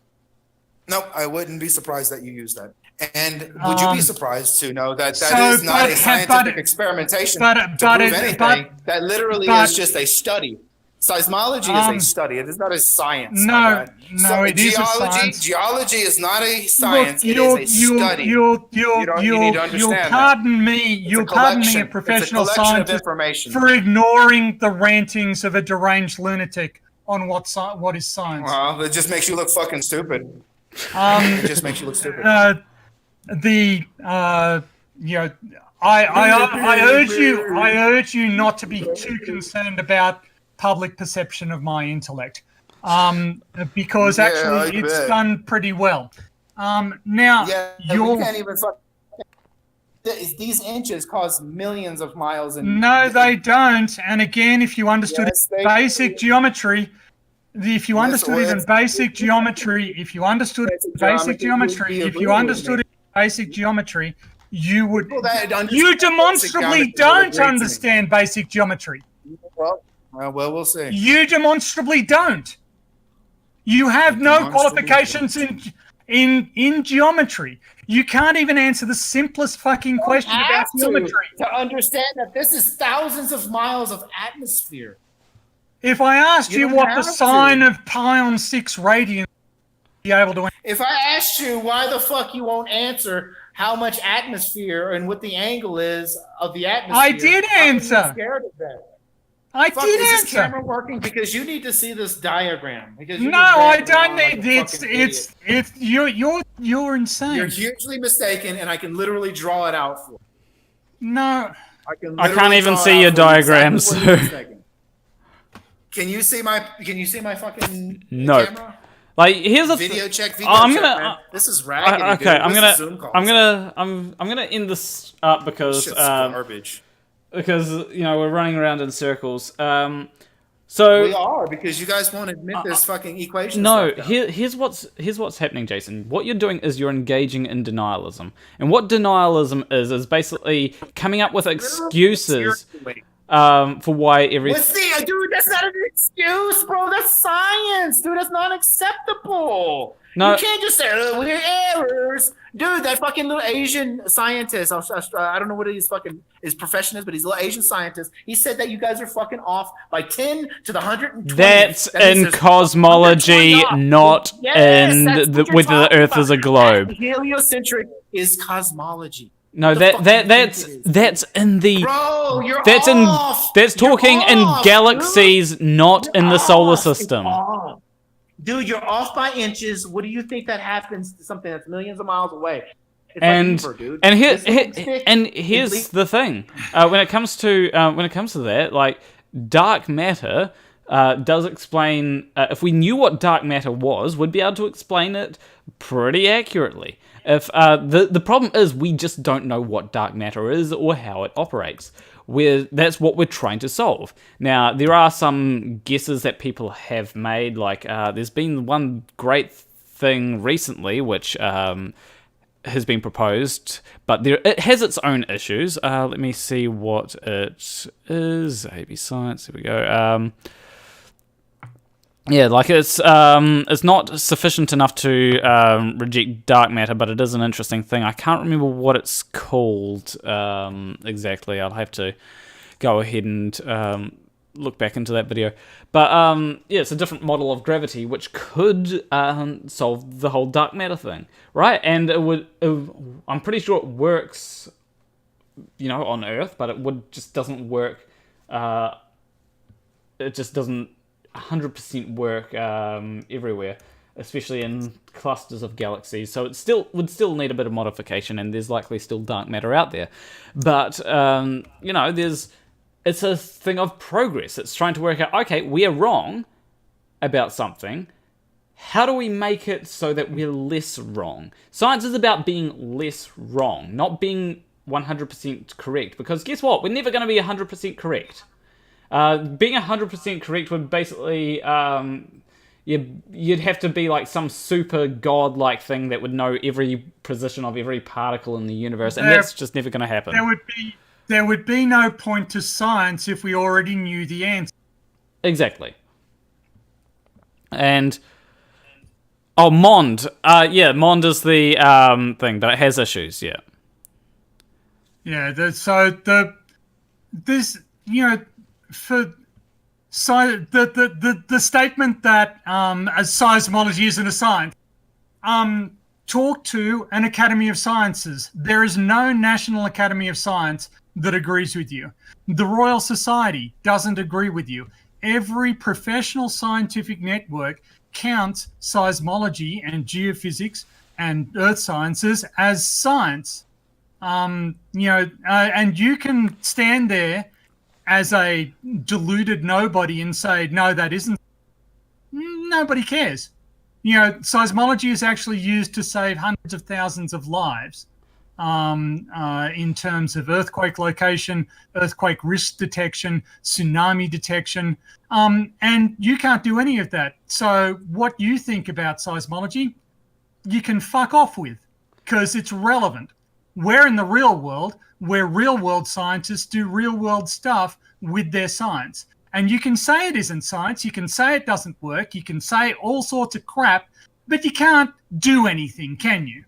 No, I wouldn't be surprised that you use that. And would you be surprised to know that is not a scientific experimentation to prove anything? That literally is just a study. Seismology is a study. It is not a science. It is a science. Geology is not a science. Look, it is a study. You need to understand you'll pardon me, a professional scientist, for ignoring the rantings of a deranged lunatic on what is science. Well, it just makes you look fucking stupid. It just makes you look stupid. I urge you not to be too concerned about public perception of my intellect, because actually it's done pretty well. Now, you can't even these inches cause millions of miles. No, they don't. And again, if you understood basic geometry, if you understood it in basic geometry, you would. You demonstrably don't understand basic geometry. Well, Well, we'll see. You demonstrably don't. You have no qualifications in geometry. You can't even answer the simplest fucking question about geometry. To understand that this is thousands of miles of atmosphere. If I asked you what the sine of pi on 6 radians, be able to answer. If I asked you why the fuck you won't answer how much atmosphere and what the angle is of the atmosphere, I did answer. I'm scared of that. I Fuck, did is answer. this camera working? Because you need to see this diagram. Because No, I don't need it's you're insane. You're hugely mistaken, and I can literally draw it out for you. No. I can't even see your diagrams. Can you see my fucking No. camera? Like, here's a Video check. This is raggedy. okay, dude. I'm gonna end this up because Shit's garbage. Because we're running around in circles. So we are, because you guys won't admit this fucking equation. No, here's what's happening, Jason. What you're doing is you're engaging in denialism, and what denialism is basically coming up with excuses for why everything. Dude, that's not an excuse, bro. That's science, dude. That's not acceptable. No. You can't just say we're errors, dude. That fucking little Asian scientist. I don't know what his profession is, but he's a little Asian scientist. He said that you guys are fucking off by 10 to the 120. That's in cosmology, not with the Earth as a globe. Heliocentric is cosmology. No, that's in the. Bro, you're that's off. That's talking in galaxies, dude. Not in the solar system. Dude, you're off by inches. What do you think that happens to something that's millions of miles away? It's and like Uber, dude. and here's the thing. When it comes to that, like, dark matter does explain. If we knew what dark matter was, we'd be able to explain it pretty accurately. If the problem is we just don't know what dark matter is or how it operates. That's what we're trying to solve. Now, there are some guesses that people have made, like there's been one great thing recently which has been proposed, but it has its own issues. Let me see what it is. AB Science, here we go. Yeah, like it's not sufficient enough to reject dark matter, but it is an interesting thing. I can't remember what it's called exactly. I'll have to go ahead and look back into that video. But yeah, it's a different model of gravity which could solve the whole dark matter thing, right? And I'm pretty sure it works, on Earth, but it just doesn't work. It just doesn't 100% work everywhere, especially in clusters of galaxies. So it would still need a bit of modification, and there's likely still dark matter out there. But it's a thing of progress. It's trying to work out, okay, we are wrong about something. How do we make it so that we're less wrong? Science is about being less wrong, not being 100% correct. Because guess what? We're never going to be 100% correct. Being 100% correct would basically, you'd have to be like some super god-like thing that would know every position of every particle in the universe, and that's just never going to happen. There would be no point to science if we already knew the answer. Exactly. And MOND, MOND is the thing, but it has issues. Yeah. Yeah. For the statement that as seismology isn't a science, talk to an Academy of Sciences. There is no National Academy of Science that agrees with you. The Royal Society doesn't agree with you. Every professional scientific network counts seismology and geophysics and earth sciences as science. And you can stand there as a deluded nobody and say, no, that isn't. Nobody cares. Seismology is actually used to save hundreds of thousands of lives in terms of earthquake location, earthquake risk detection, tsunami detection, and you can't do any of that. So what you think about seismology, you can fuck off with, because it's relevant. We're in the real world, where real world scientists do real world stuff with their science. And you can say it isn't science, you can say it doesn't work, you can say all sorts of crap, but you can't do anything, can you?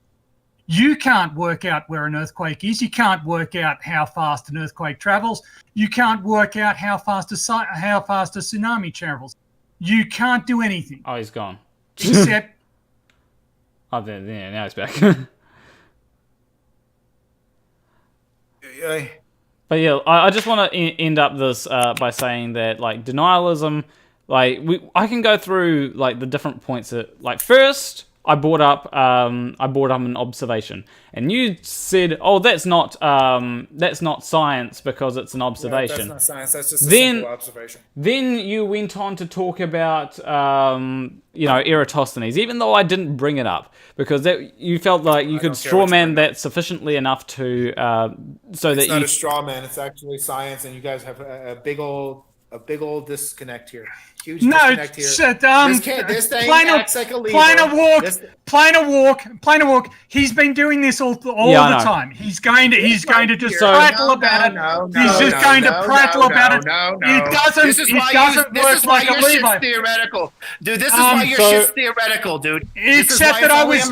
You can't work out where an earthquake is, you can't work out how fast an earthquake travels, you can't work out how fast a tsunami travels. You can't do anything. Oh, he's gone. Except... Oh, there, now he's back. But yeah, I just want to end up this by saying that, like, denialism, like, I can go through, like, the different points that, like, first I brought up an observation, and you said, "Oh, that's not science because it's an observation." Right, that's not science. That's just a simple observation. Then you went on to talk about Eratosthenes, even though I didn't bring it up because you felt like you could strawman that sufficiently enough to It's not a straw man. It's actually science, and you guys have a big old disconnect here. Huge disconnect here. This thing acts like a lever. Planar walk. He's been doing this all the time. He's going to just prattle about it. He's just going to prattle about it. It doesn't work like a lever. Theoretical, dude. This is why your shit's theoretical, dude. Except that I was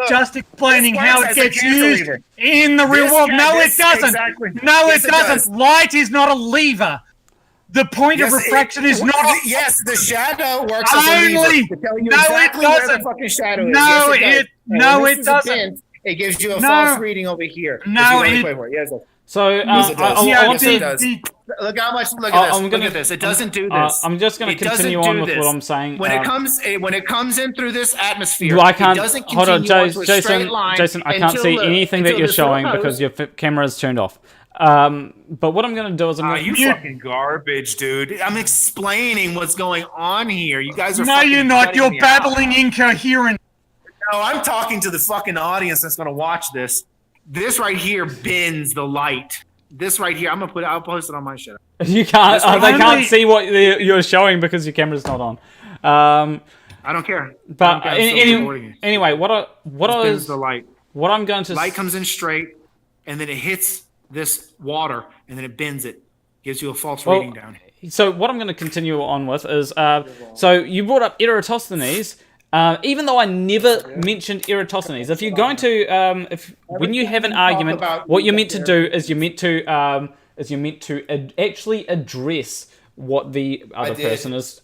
just explaining how it gets used in the real world. No, it doesn't. No, it doesn't. Light is not a lever. The point of refraction is not. Yes, the shadow works as a lever to tell you exactly where the fucking shadow is. No, it doesn't. It gives you a false reading over here. No, So look how much. Look at this. It doesn't do this. I'm just going to continue on with what I'm saying. When it comes in through this atmosphere, I can't. It doesn't Hold on, continue onto a straight line. Jason. I can't see anything that you're showing because your camera is turned off. But what I'm going to do is you fucking garbage, dude. I'm explaining what's going on here. You guys are. No, you're not. You're babbling incoherent. No, I'm talking to the fucking audience that's going to watch this. This right here bends the light. This right here, I'll post it on my shit. You can't. They can't see what you're showing because your camera's not on. I don't care. But anyway, what bends the light. What I'm going to light comes in straight, and then it hits this water, and then it bends it. Gives you a false reading down. So what I'm going to continue on with is, so you brought up Eratosthenes, even though I never mentioned Eratosthenes. If you're going to, when you have an argument, what you're meant to do is you're meant to actually address what the other person is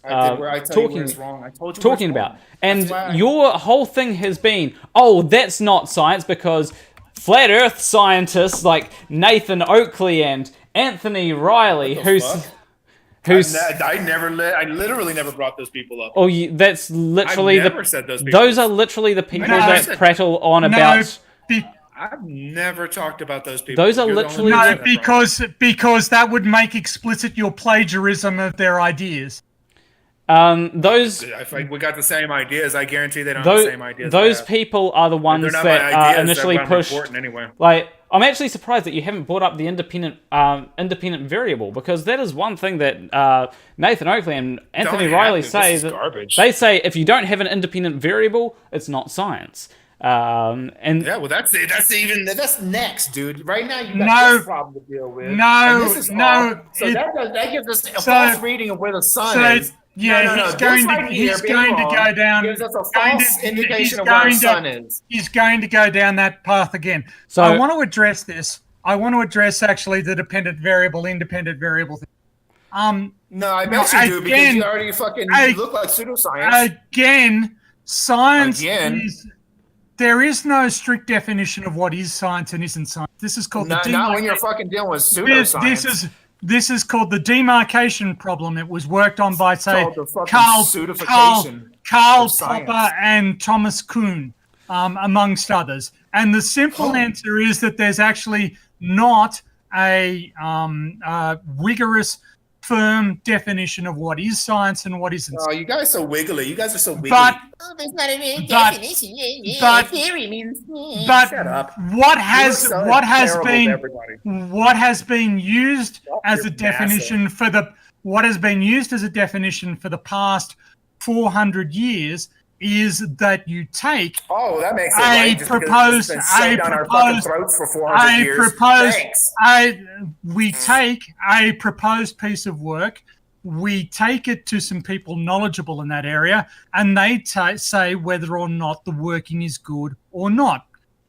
talking about. And your whole thing has been, oh, that's not science because flat Earth scientists like Nathan Oakley and Anthony Riley, I literally never brought those people up. Oh, that's literally those are literally the people that prattle on about. I've never talked about those people. Those are literally because that would make explicit your plagiarism of their ideas. If we got the same ideas, I guarantee they don't have the same ideas. Those people are the ones that initially pushed. Anyway. Like, I'm actually surprised that you haven't brought up the independent variable, because that is one thing that Nathan Oakley and Anthony Riley say. They say if you don't have an independent variable, it's not science. That's next, dude. Right now you got this problem to deal with. That gives us a false reading of where the sun is. Yeah, he's going to go down. Gives us a false indication of where the sun is. He's going to go down that path again. So I want to address this. I want to address actually the dependent variable, independent variable thing. No, I bet you do, because you already you look like pseudoscience. Science is. There is no strict definition of what is science and isn't science. This is called not when you're fucking dealing with pseudoscience. This is called the demarcation problem. It was worked on by, say, Karl Popper and Thomas Kuhn, amongst others. And the simple answer is that there's actually not a rigorous, firm definition of what is science and what isn't. Oh, you guys are so wiggly. You guys are so wiggly. There's not a definition. Theory means. Shut up. What has been used as a definition for the past 400 years is that you take Oh, that makes it right. Just because it's been shoved down our fucking throats for 400 years. We take a proposed piece of work, we take it to some people knowledgeable in that area, and they say whether or not the working is good or not.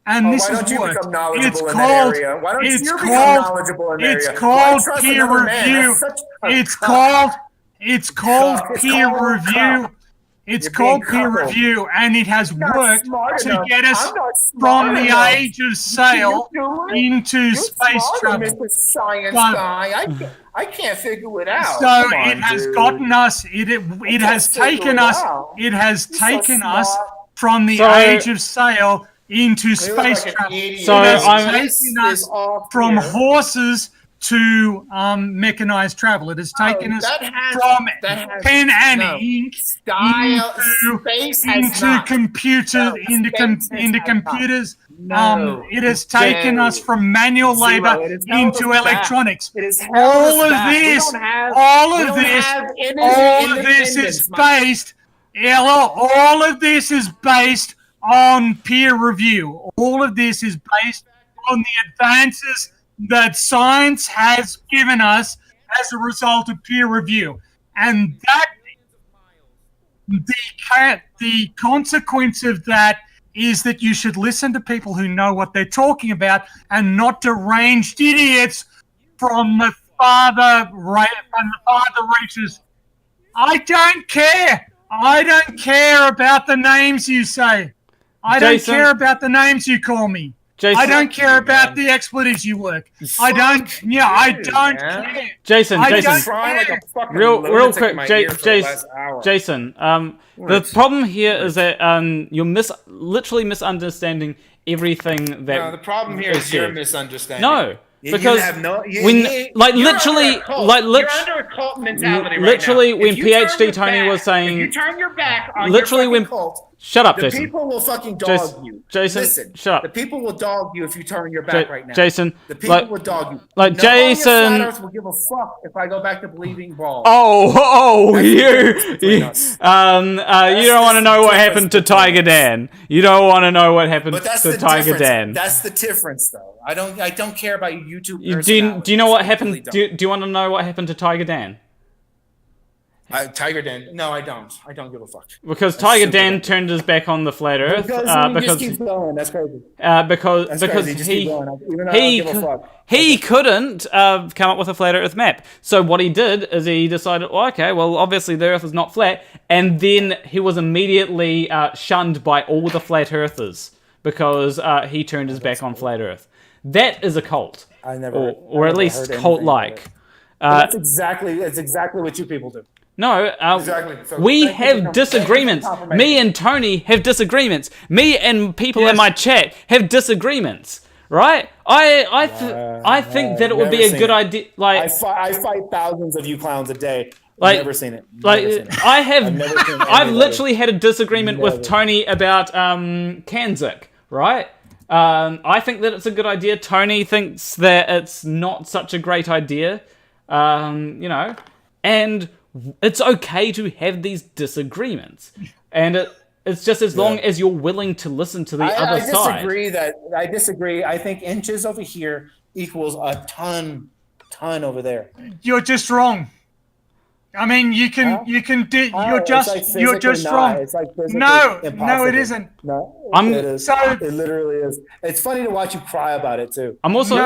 And this why is don't you what become knowledgeable it's in called. that area? Why don't you become knowledgeable in that area? It's called peer review. It's called peer review. It's called peer review, and it has worked to get us from the age of sail into space travel. Mr. Science guy. I can't figure it out. So it has gotten us. It has taken us. It has taken us from the age of sail into space travel. So I'm taken us from horses to mechanized travel. It has taken us from pen and ink into computers. It has taken us from manual labor into electronics. All of this is based. All of this is based on peer review. All of this is based on the advances that science has given us as a result of peer review. And that the consequence of that is that you should listen to people who know what they're talking about and not deranged idiots from the farther reaches. I don't care. I don't care about the names you say. I don't care about the names you call me. Jason, I don't care about the expletives you work. I don't care. Jason, real quick, Jason. The problem here is that you're literally misunderstanding everything that. No, the problem here is you're misunderstanding. No. Because you're under a cult mentality literally right now. When PhD Tony was saying, if you turn your back on literally your cult, shut up, the Jason. people will fucking dog you. Jason, listen, shut up. The people will dog you if you turn your back right now. Jason, the people will dog you. Jason, flat Earth will give a fuck if I go back to believing balls. You don't want to know what happened to Tiger Dan. You don't want to know what happened to Tiger Dan. That's the difference, though. I don't care about your YouTube. Do you know what happened? Do you want to know what happened to Tiger Dan? Tiger Dan? No, I don't. I don't give a fuck. Because Tiger Dan turned his back on the flat Earth. Because he keeps going. That's crazy. He couldn't come up with a flat Earth map. So what he did is he decided, obviously the Earth is not flat, and then he was immediately shunned by all the flat Earthers because he turned his back on flat Earth. That is a cult, or at least cult-like. That's exactly what you people do. No, exactly. So we have disagreements. Me and Tony have disagreements. Me and people in my chat have disagreements. Right? I think that it would be a good idea. Like I fight thousands of you clowns a day. Never seen it. I have. I've literally had a disagreement with Tony about Kanzik. Right? I think that it's a good idea. Tony thinks that it's not such a great idea. And it's okay to have these disagreements, and it's just as long as you're willing to listen to the other side. I disagree. I think inches over here equals a ton over there. You're just wrong. I mean, you're just wrong. It's like no, it isn't. No, it is. It literally is. It's funny to watch you cry about it too. I'm also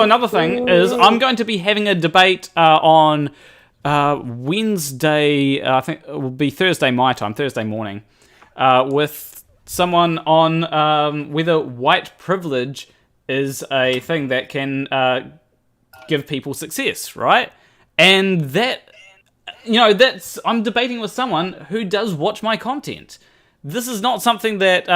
another thing is I'm going to be having a debate on Wednesday. I think it will be Thursday my time, Thursday morning, with someone on whether white privilege is a thing that can give people success, right? And that. I'm debating with someone who does watch my content. This is not something that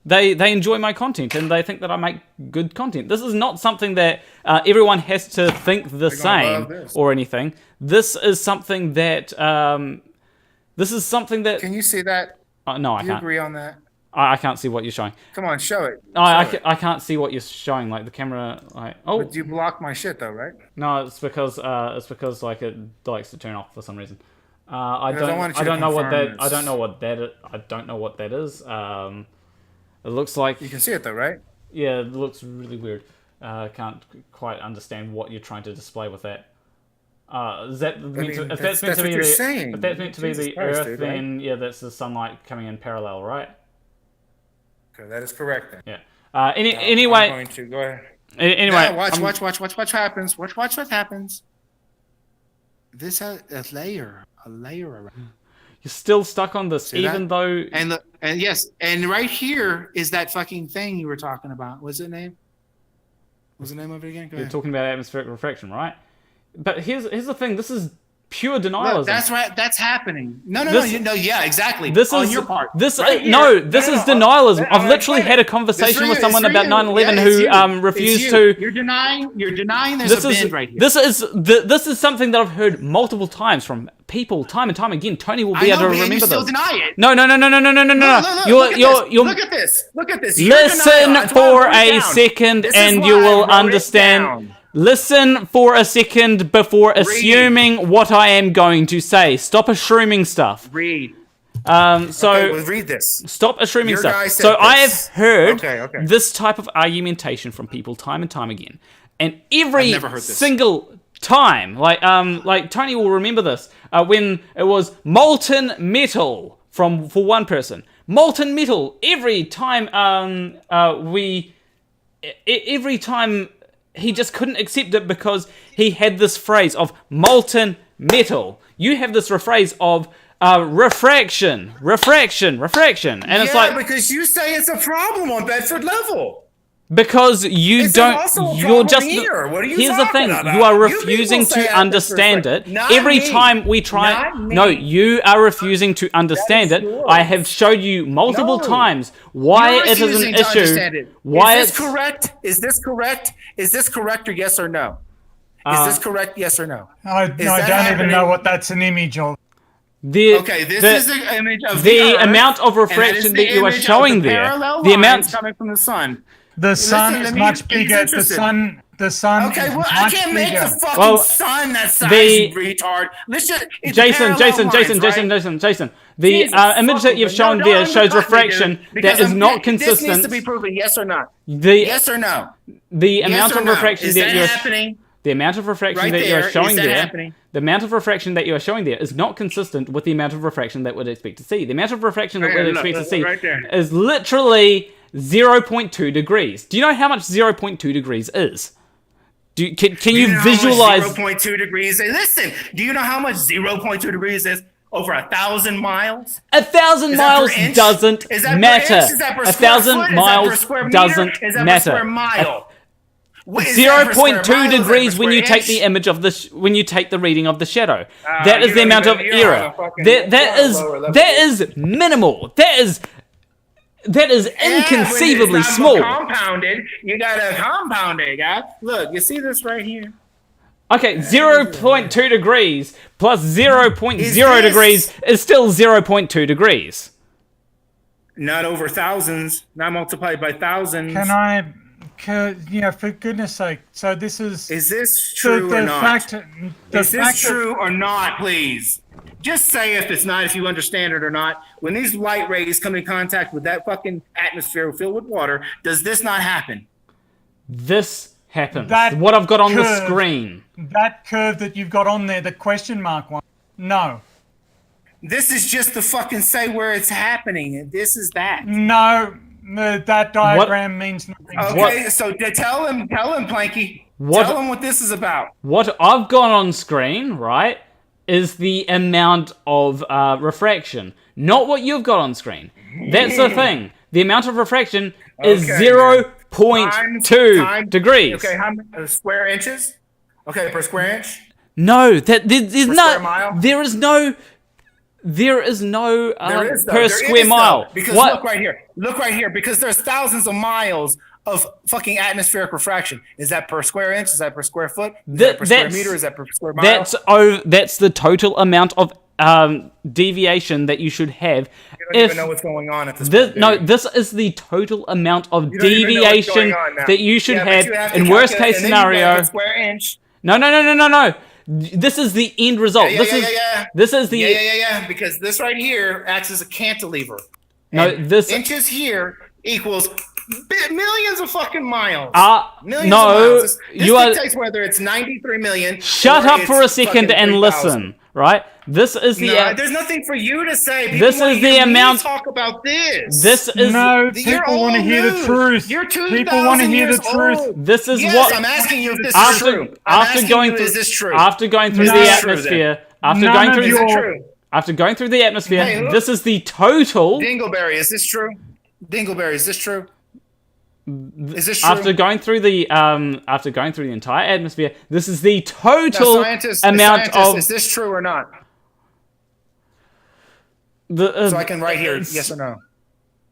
they enjoy my content and they think that I make good content. This is not something that everyone has to think the same or anything. This is something that Can you see that? No, I can't. Do you agree on that? I can't see what you're showing. Come on, show it. I can't see what you're showing. Like the camera, But you block my shit though, right? No, it's because it likes to turn off for some reason. I don't know what that is. It looks like You can see it though, right? yeah, it looks really weird. I can't quite understand what you're trying to display with that. Is that if that's meant to be the Earth, dude, then yeah, that's the sunlight coming in parallel, right? Okay, that is correct then. Yeah. Anyway, I'm going to go ahead. Anyway, Watch what happens. Watch what happens. This has a layer around. you're still stuck on this, See even that? though And yes, and right here is that fucking thing you were talking about. What's the name? What's the name of it again? Go you're ahead. talking about atmospheric refraction, right? But here's the thing. This is pure denialism. Look, that's right. That's happening. No. Yeah, exactly. This on is your part. This Right here. no. This is denialism. No, I've literally had a conversation with someone about 9/11 who refused to. You're denying. There's a bend right here. This is something that I've heard multiple times from people, time and time again. Tony will be able to remember you still this. deny it. No. You're Look at this. Look at this. listen for a second, and you will understand. Listen for a second before assuming what I am going to say. Stop assuming stuff. Read. Read this. Stop assuming Your guy stuff. said So I have this. heard Okay. this type of argumentation from people time and time again, and every I've never heard this. single time, like Tony will remember this when it was molten metal for one person. Molten metal every time. Every time. He just couldn't accept it because he had this phrase of molten metal. You have this phrase of refraction, and it's like because you say it's a problem on Bedford level. because you It's don't. also a You're problem just. here. What are you Here's the talking thing: about? you are You refusing people say to I'm understand it. disrespectful. Not Every me. time we try. Not me. No, you are refusing to understand it. yours. I have showed you multiple No. times why You're it is an refusing to understand issue. it. Why is it's this correct? Is this correct? Is this correct or yes or no? Is this correct? Yes or no? I that don't even happening? know what that's an image of. Okay, this is an image of the Earth, amount of and that is refraction the that you are image of showing the there. parallel The lines amount. coming from the sun. The sun Listen is to me, much he's bigger. The interested. sun Okay, is well, I much can't make bigger. the fucking Well, sun that size, the- retard. Let's just it's Jason, parallel Jason. lines, right? The Jesus image that fucking- you've shown no, there don't shows cut me, refraction dude, because that is I'm- not This needs consistent. to be proven, yes or not. The Yes or no. the amount Yes or of no. refraction Is that that you're happening? the amount of refraction Right that there, you're showing is that there. happening? The amount of refraction that you are showing there is not consistent with the amount of refraction that we'd expect to see. The amount of refraction that Right, we'd look, expect to see right there. is literally 0.2 degrees. Do you know how much 0.2 degrees is? Can you visualize? 0.2 degrees. Listen, do you know how much 0.2 degrees is? Over 1,000 miles. 1,000 Is that per miles inch? doesn't Is that per matter. inch? Is that per square 1,000 foot? Is that per miles square meter? doesn't Is that per matter. square mile? Is that per square 0.2 mile? Is that per degrees when you square take the inch? image of the when you take the reading of the shadow. That is you the don't amount even- of you're on a error. fucking- That you're on a lower level. is minimal. That is inconceivably When it's small. not compounded, you gotta compound it, guys. Look, you see this right here? Okay, 0.2 degrees plus 0.0 Is this- degrees is still 0.2 degrees. Not over thousands, not multiplied by thousands. For goodness sake. So this is. Is this true or not? Is this true or not, please? Just say if it's not, if you understand it or not. When these light rays come in contact with that fucking atmosphere filled with water, does this not happen? This happens. That What I've got on the curve- screen. That curve that you've got on there, the question mark one. No. This is just to fucking say where it's happening. This is that. No. That diagram means nothing. Okay, so tell him, Planky. Tell him what this is about. What I've got on screen, right, is the amount of refraction, not what you've got on screen. That's the thing. The amount of refraction is 0.2 degrees. Okay, how many square inches? Okay, per square inch? No, there's Per no. square mile? There is no There is, though. per There square is, mile. though. Because What? look right here. Look right here. Because there's thousands of miles of fucking atmospheric refraction. Is that per square inch? Is that per square foot? Is that per square meter? Is that per square mile? That's the total amount of deviation that you should have. You don't even know what's going on at this point. This is the total amount of You don't even know what's deviation going on now. that you should Yeah, but have you have to in worst calculate, case and then you go scenario. to square inch. No. This is the end result. This is the because this right here acts as a cantilever. No, And this inches here equals millions of fucking miles. Millions of no, miles. This you are. dictates whether it's 93 million. Shut or up for a it's second fucking and 3,000. listen. Right? This is the. No, there's nothing for you to say. People This wanna is the hear me amount- Talk about this. This is No, You're people want to old hear the news. truth. You're 2,000 People want to hear the years truth. old. This is Yes, what I'm asking you if this is after true. I'm after asking going you, through is this true? after going through No. the Is true, then? atmosphere after None going of through Is your- it true? after going through the atmosphere, Hey, look. this is the total. Dingleberry, is this true? Dingleberry, is this true? Is this true? After going through the entire atmosphere, this is the total Scientist, amount of is this true or not? the. So I can write here, yes or no.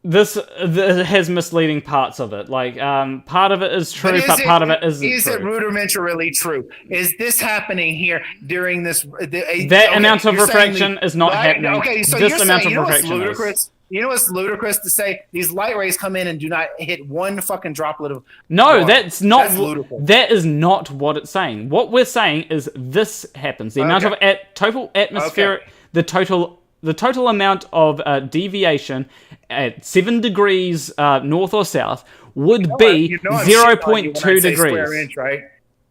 This has misleading parts of it. Like part of it is true, but part of it isn't Is it true. rudimentarily true? Is this happening here during this? That amount of you're saying refraction is not happening. Okay, so This you're amount saying, of what's refraction is. ludicrous? You know what's ludicrous to say? These light rays come in and do not hit one fucking droplet of No, water. that's not. That's ludicrous. That is not what it's saying. What we're saying is this happens. The amount of total atmospheric, the total amount of deviation at 7 degrees north or south would be I'm shitting on you when I 0.2 say degrees. Square inch, right?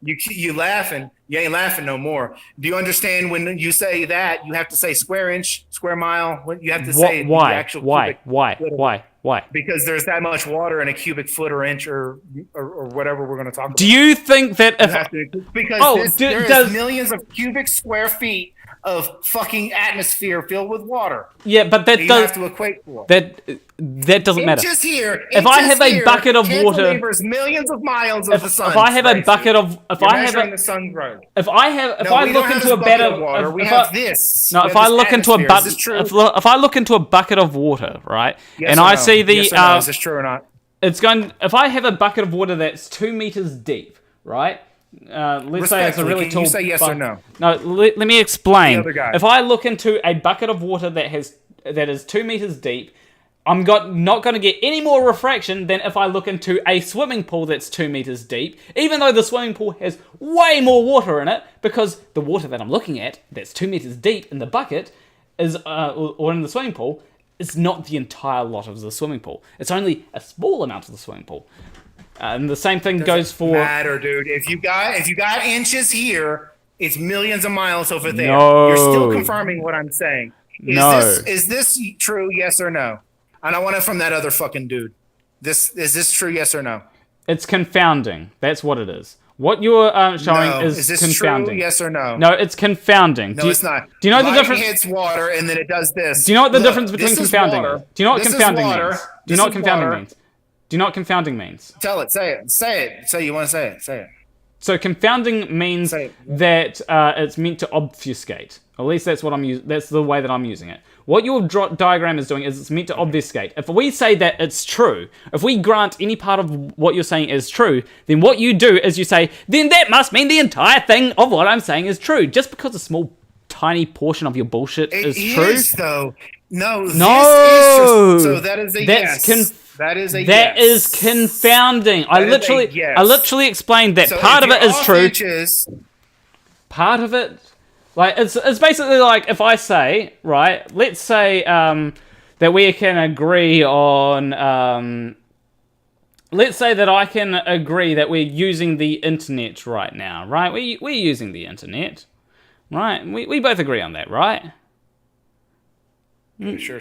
You laughing? You ain't laughing no more. Do you understand when you say that you have to say square inch, square mile? When you have to say the actual cubic foot of- Why? Because there's that much water in a cubic foot or inch or whatever we're going to talk about. Do you think that if Because there does- is millions of cubic square feet of fucking atmosphere filled with water. yeah, but that You does have to equate for. that doesn't matter. Inches here. If I have a inches bucket of here water- cantilevers millions of miles of the sun. If I have a bucket of if You're I have measuring a the sun's road. if I have if No, I we look don't have into this a bucket bed of water. We if have I, this. No, We if have I this look into a atmosphere. Is this true? if I look into a bucket of water, right, Yes and or I no? see the Yes or no? Is this true or not? it's going. If I have a bucket of water that's 2 meters deep, right? Let's say it's a Respectfully, really can tall. you say yes or no? No, let me explain. The other guy. If I look into a bucket of water that is 2 meters deep, I'm not going to get any more refraction than if I look into a swimming pool that's 2 meters deep, even though the swimming pool has way more water in it, because the water that I'm looking at that's 2 meters deep in the bucket is or in the swimming pool is not the entire lot of the swimming pool. It's only a small amount of the swimming pool. And the same thing goes for. Matter, dude. If you got inches here, it's millions of miles over there. No. You're still confirming what I'm saying. Is this true? Yes or no? And I want it from that other fucking dude. Is this true? Yes or no? It's confounding. That's what it is. What you're showing No. is this confounding. true? Yes or no? No, it's confounding. No, it's not. Do you know the Light difference? hits water and then it does this. Do you know what the Look, difference between this is confounding water. is? Do you know what This is confounding water. means? Do you This know what is confounding water. means? Do you know what confounding means? Tell it. Say it. Say it. Say you want to say it. Say it. So confounding means Say it. that it's meant to obfuscate. At least that's what I'm using. That's the way that I'm using it. What your diagram is doing is it's meant to obfuscate. If we say that it's true, if we grant any part of what you're saying is true, then what you do is you say, then that must mean the entire thing of what I'm saying is true. Just because a small, tiny portion of your bullshit is true. It is, though. No. This No. is true. So that is a That's yes. That is a That yes. is confounding. I That is a yes. literally explained that So part if of it you're is off true. inches, Part of it, like it's basically like if I say, right, let's say that we can agree on let's say that I can agree that we're using the internet right now, right? We're using the internet, right? We both agree on that, right? Sure.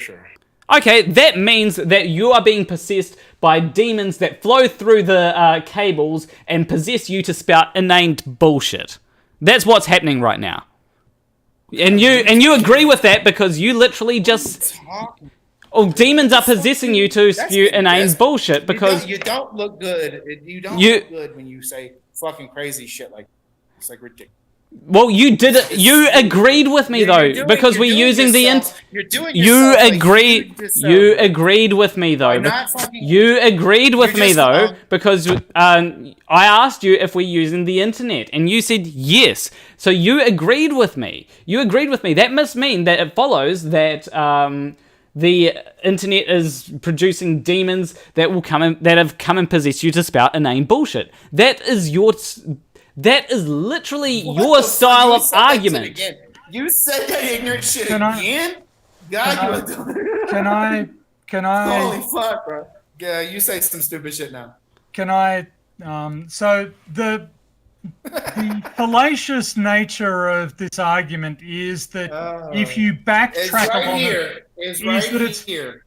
Okay, that means that you are being possessed by demons that flow through the cables and possess you to spout inane bullshit. That's what's happening right now. And you agree with that because you literally just... Oh, demons are possessing you to spew inane bullshit because... You don't look good. You don't You- look good when you say fucking crazy shit like it's like ridiculous. Well, you did it. You agreed with me though, because we're using the You're doing You yourself like agreed. yourself. You agreed with me though. not fucking- You agreed with You're me just, though because I asked you if we're using the internet, and you said yes. So you agreed with me. You agreed with me. That must mean that it follows that the internet is producing demons that will come in, that have come and possess you to spout inane bullshit. That is your. That is literally What your the fuck? style You of said that shit argument. again. You said that ignorant shit Can I- again? God, Can I? Holy fuck, bro. Yeah, you say some stupid shit now. Can I? So the fallacious nature of this argument is that if you backtrack It's right along here. It's is right that it's- here.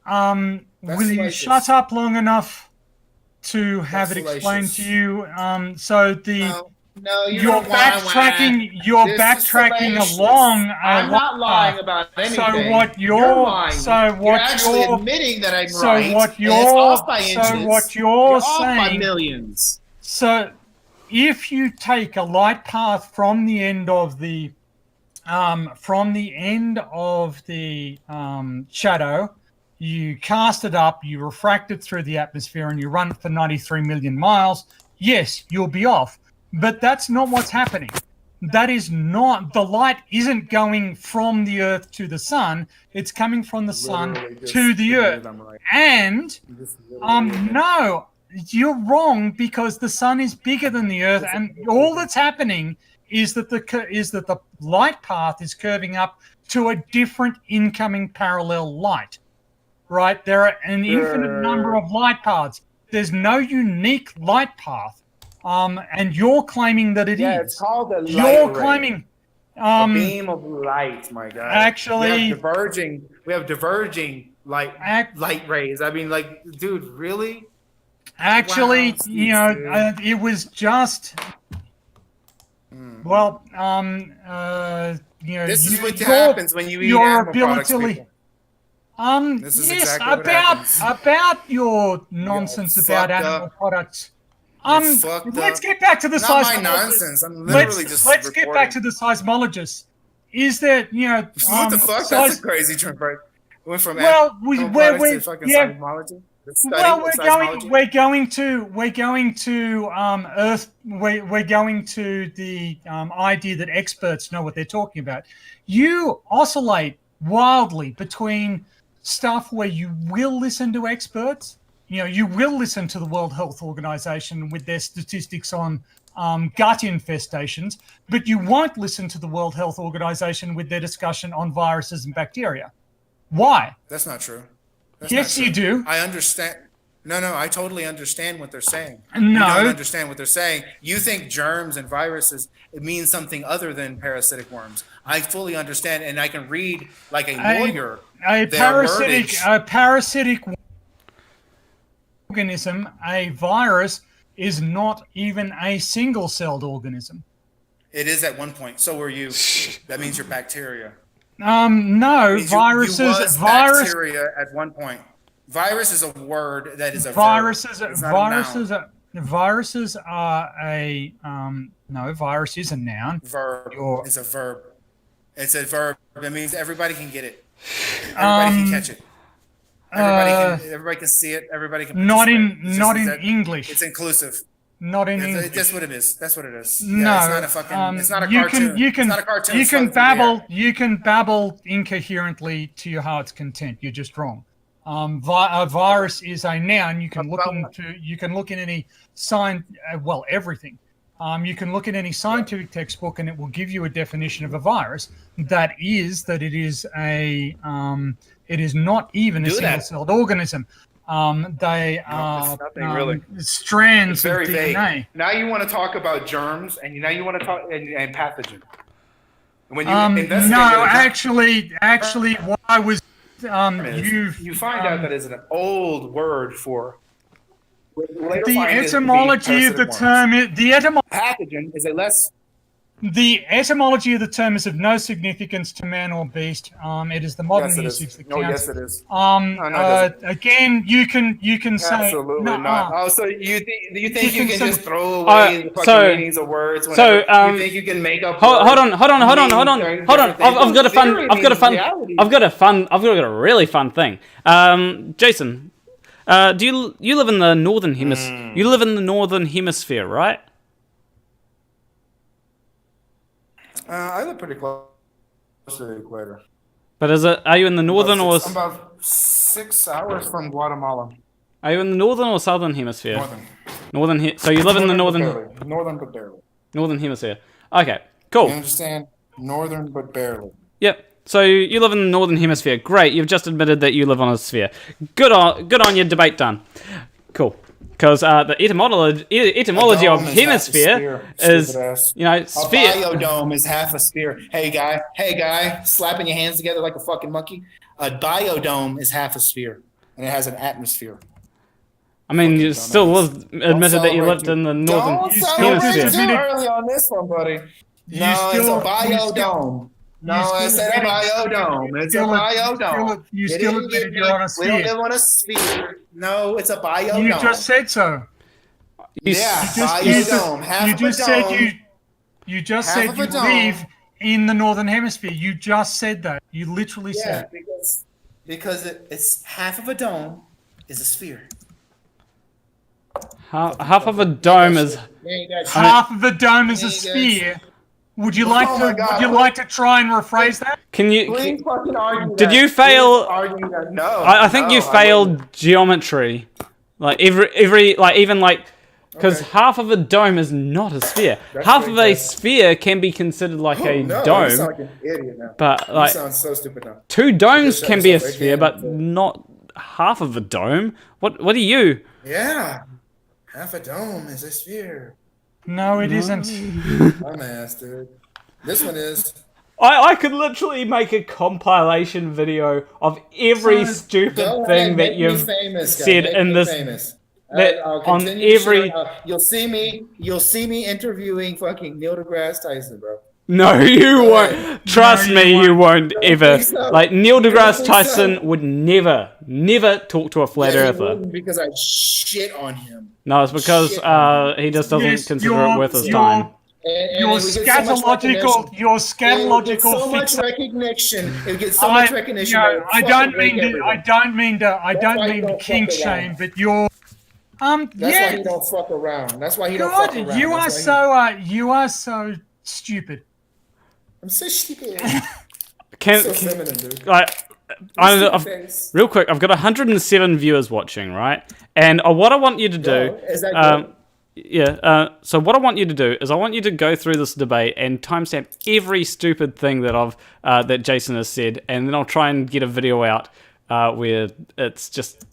will you fallacious. shut up long enough to have That's it explained to fallacious. you? So the No, you you're don't lie, backtracking. lie. You're This is backtracking fallacious. along. I'm not lying about anything. So what you're lying. You're actually you're admitting that I'm so right. what and you're it's off by inches. so what you're off by saying. millions. So if you take a light path from the end of the shadow, you cast it up, you refract it through the atmosphere, and you run it for 93 million miles, yes, you'll be off. But that's not what's happening. That is not, the light isn't going from the Earth to the sun, it's coming from the sun to the Earth. And, no, you're wrong, because the sun is bigger than the Earth, and all that's happening is that the light path is curving up to a different incoming parallel light. Right? There are an infinite number of light paths. There's no unique light path. And you're claiming that it is. Yeah, it's called a light You're ray. claiming A beam of light, my God. Actually, we have diverging light rays. I mean, like, dude, really? Actually, Wow, you know, dude. it was just. Well, you know, This is what happens when you eat your animal products, ability. people. This is Yes, exactly what happens. about your nonsense about fucked animal up. products. You're fucked Let's up. get back to the Not my seismologists. nonsense. I'm literally just Let's get back to the seismologists. Is that, you know, what the fuck? That's a crazy trend, right? Went from well, animal products to fucking yeah. seismology. Well, we're going to Earth. We're going to the idea that experts know what they're talking about. You oscillate wildly between stuff where you will listen to experts. You know, you will listen to the World Health Organization with their statistics on gut infestations, but you won't listen to the World Health Organization with their discussion on viruses and bacteria. Why? That's not true. That's Yes, not you true. do. I understand. No, I totally understand what they're saying. No. You don't understand what they're saying. You think germs and viruses, it means something other than parasitic worms. I fully understand, and I can read like a lawyer. A parasitic organism, a virus, is not even a single-celled organism. It is at one point. So were you. That means you're bacteria. No, You viruses. was bacteria at one point. Virus is a word that is a Viruses. verb. It's not a noun. Viruses are a no. Virus is a noun. Verb. You're- It's a verb. It's a verb. It means everybody can get it. Everybody can catch it. Everybody can see it. Everybody can. Not participate. in English. It's inclusive. Not in English. That's what it is. That's what it is. No, Yeah, it's not a fucking. It's not a cartoon. It's not a cartoon. You It's can floating through the air. babble. You can babble incoherently to your heart's content. You're just wrong. A virus is a noun. You can look into. You can look in any everything. You can look in any scientific textbook, and it will give you a definition of a virus. That is that it is a. It is not even a single-celled organism. They are nothing really. strands It's very of vague. DNA. Now you want to talk about germs, and now you want to talk and pathogen. When you investigate No, what actually, what I was you find out that is an old word for. the etymology of the term. Pathogen is a less. The etymology of the term is of no significance to man or beast. It is the modern usage that counts. Yes, it is. Again, you can say Absolutely no, not. Oh, so you think you can say- just throw away the fucking meanings of words? Whenever you think you can make up. Hold on. I've got a really fun thing. Jason, do you live in the northern hemisphere? You live in the northern hemisphere, right? I live pretty close to the equator. But are you in the northern or? I'm about 6 hours from Guatemala. Are you in the northern or southern hemisphere? Northern. So you live in the northern but barely. northern hemisphere. Okay, cool. You understand? Northern but barely. Yep. So you live in the northern hemisphere. Great. You've just admitted that you live on a sphere. Good on you. Debate done. Cool. Because the etymology of hemisphere is, sphere. A biodome is half a sphere. Hey guy, slapping your hands together like a fucking monkey. A biodome is half a sphere, and it has an atmosphere. I mean, you still admitted that you lived in the northern hemisphere. Too early on this one, buddy. No, it's a biodome. No, I said a biodome. It's a biodome. You still admitted you're on a sphere. We don't live on a sphere. No, it's a biodome. You just said so. Biodome. You just said you live in the northern hemisphere. You just said that. You literally said. Because it's half of a dome is a sphere. Half of a dome is half of a dome is a sphere. Would you like to try and rephrase that? Can you? Please fucking argue did that. you fail? Argue that. No. I think you failed geometry. Like because half of a dome is not a sphere. Half of a sphere can be considered like a dome. You sound like an idiot now. But you sound so stupid now. 2 domes can be a sphere, but not half of a dome. What are you? Yeah. Half a dome is a sphere. No, it isn't. Dumbass, dude. This one is. I could literally make a compilation video of every stupid thing that you've said in this. On every. You'll see me interviewing fucking Neil deGrasse Tyson, bro. No, you won't. Trust me, you won't ever. Like, Neil deGrasse Tyson would never talk to a flat earther. Because I shit on him. No, it's because he just doesn't consider it worth his time. Your scatological so much recognition. It gets so much recognition. I don't mean to kink shame, but you're That's why he don't fuck around. That's why he don't fuck around. You are so stupid. I'm so stupid. So feminine, dude. Real quick, I've got 107 viewers watching, right? And what I want you to do, is that so what I want you to do is I want you to go through this debate and timestamp every stupid thing that that Jason has said, and then I'll try and get a video out where it's just.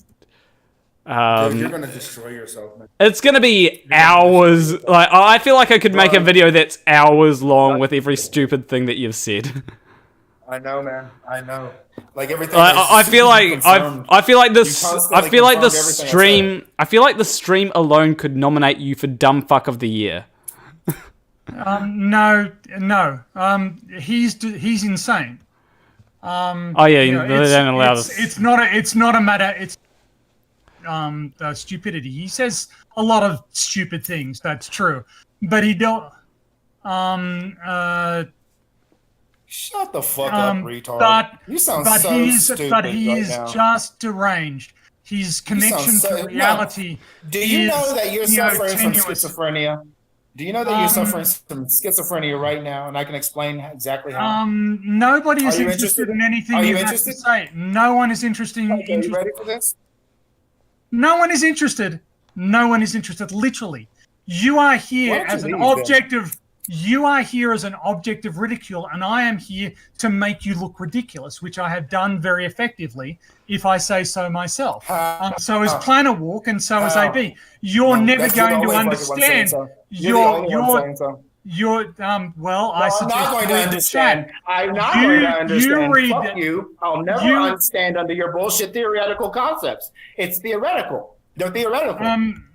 Dude, you're gonna destroy yourself, man. It's gonna be hours. Like, I feel like I could make a video that's hours long with every stupid thing that you've said. I know, man. I know. Like everything. I feel like the stream alone could nominate you for dumb fuck of the year. No. He's insane. They don't allow this. It's not a matter. It's stupidity. He says a lot of stupid things. That's true, but he don't. Shut the fuck up, retard. You sound so stupid. But he is now. Just deranged. His connection to reality. No. Do you know that you're suffering from schizophrenia? Do you know that you're suffering from schizophrenia right now? And I can explain exactly how. Nobody is interested in anything you have to say. No one is interested. Are you ready for this? No one is interested. No one is interested. Literally, you are here as an object of. You are here as an object of ridicule, and I am here to make you look ridiculous, which I have done very effectively, if I say so myself. So is Planarwalk, and so is AB. You're never going to understand. I'm not going to understand. I'm not going to understand. Fuck you. I'll never understand under your bullshit theoretical concepts. It's theoretical. They're theoretical.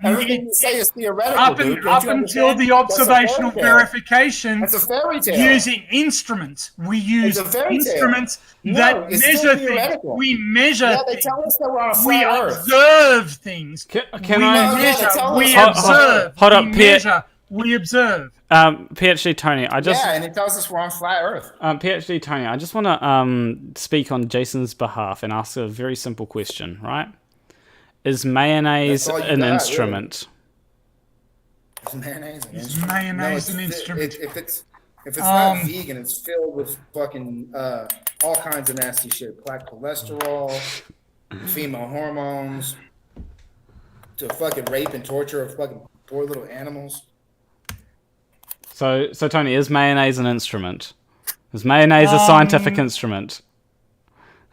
Everything you say is theoretical, dude. Up until the observational verification, that's a fairy tale. Using instruments. We use instruments that measure things. We measure things. They tell us that we're on a flat Earth. Observe things. We observe. PhD Tony, and it tells us we're on flat Earth. PhD Tony, I just want to speak on Jason's behalf and ask a very simple question, right? Is mayonnaise an instrument? Is mayonnaise an instrument? If it's not vegan, it's filled with fucking all kinds of nasty shit. Black cholesterol, female hormones, to fucking rape and torture of fucking Poor little animals. So Tony, is mayonnaise an instrument? Is mayonnaise a scientific instrument?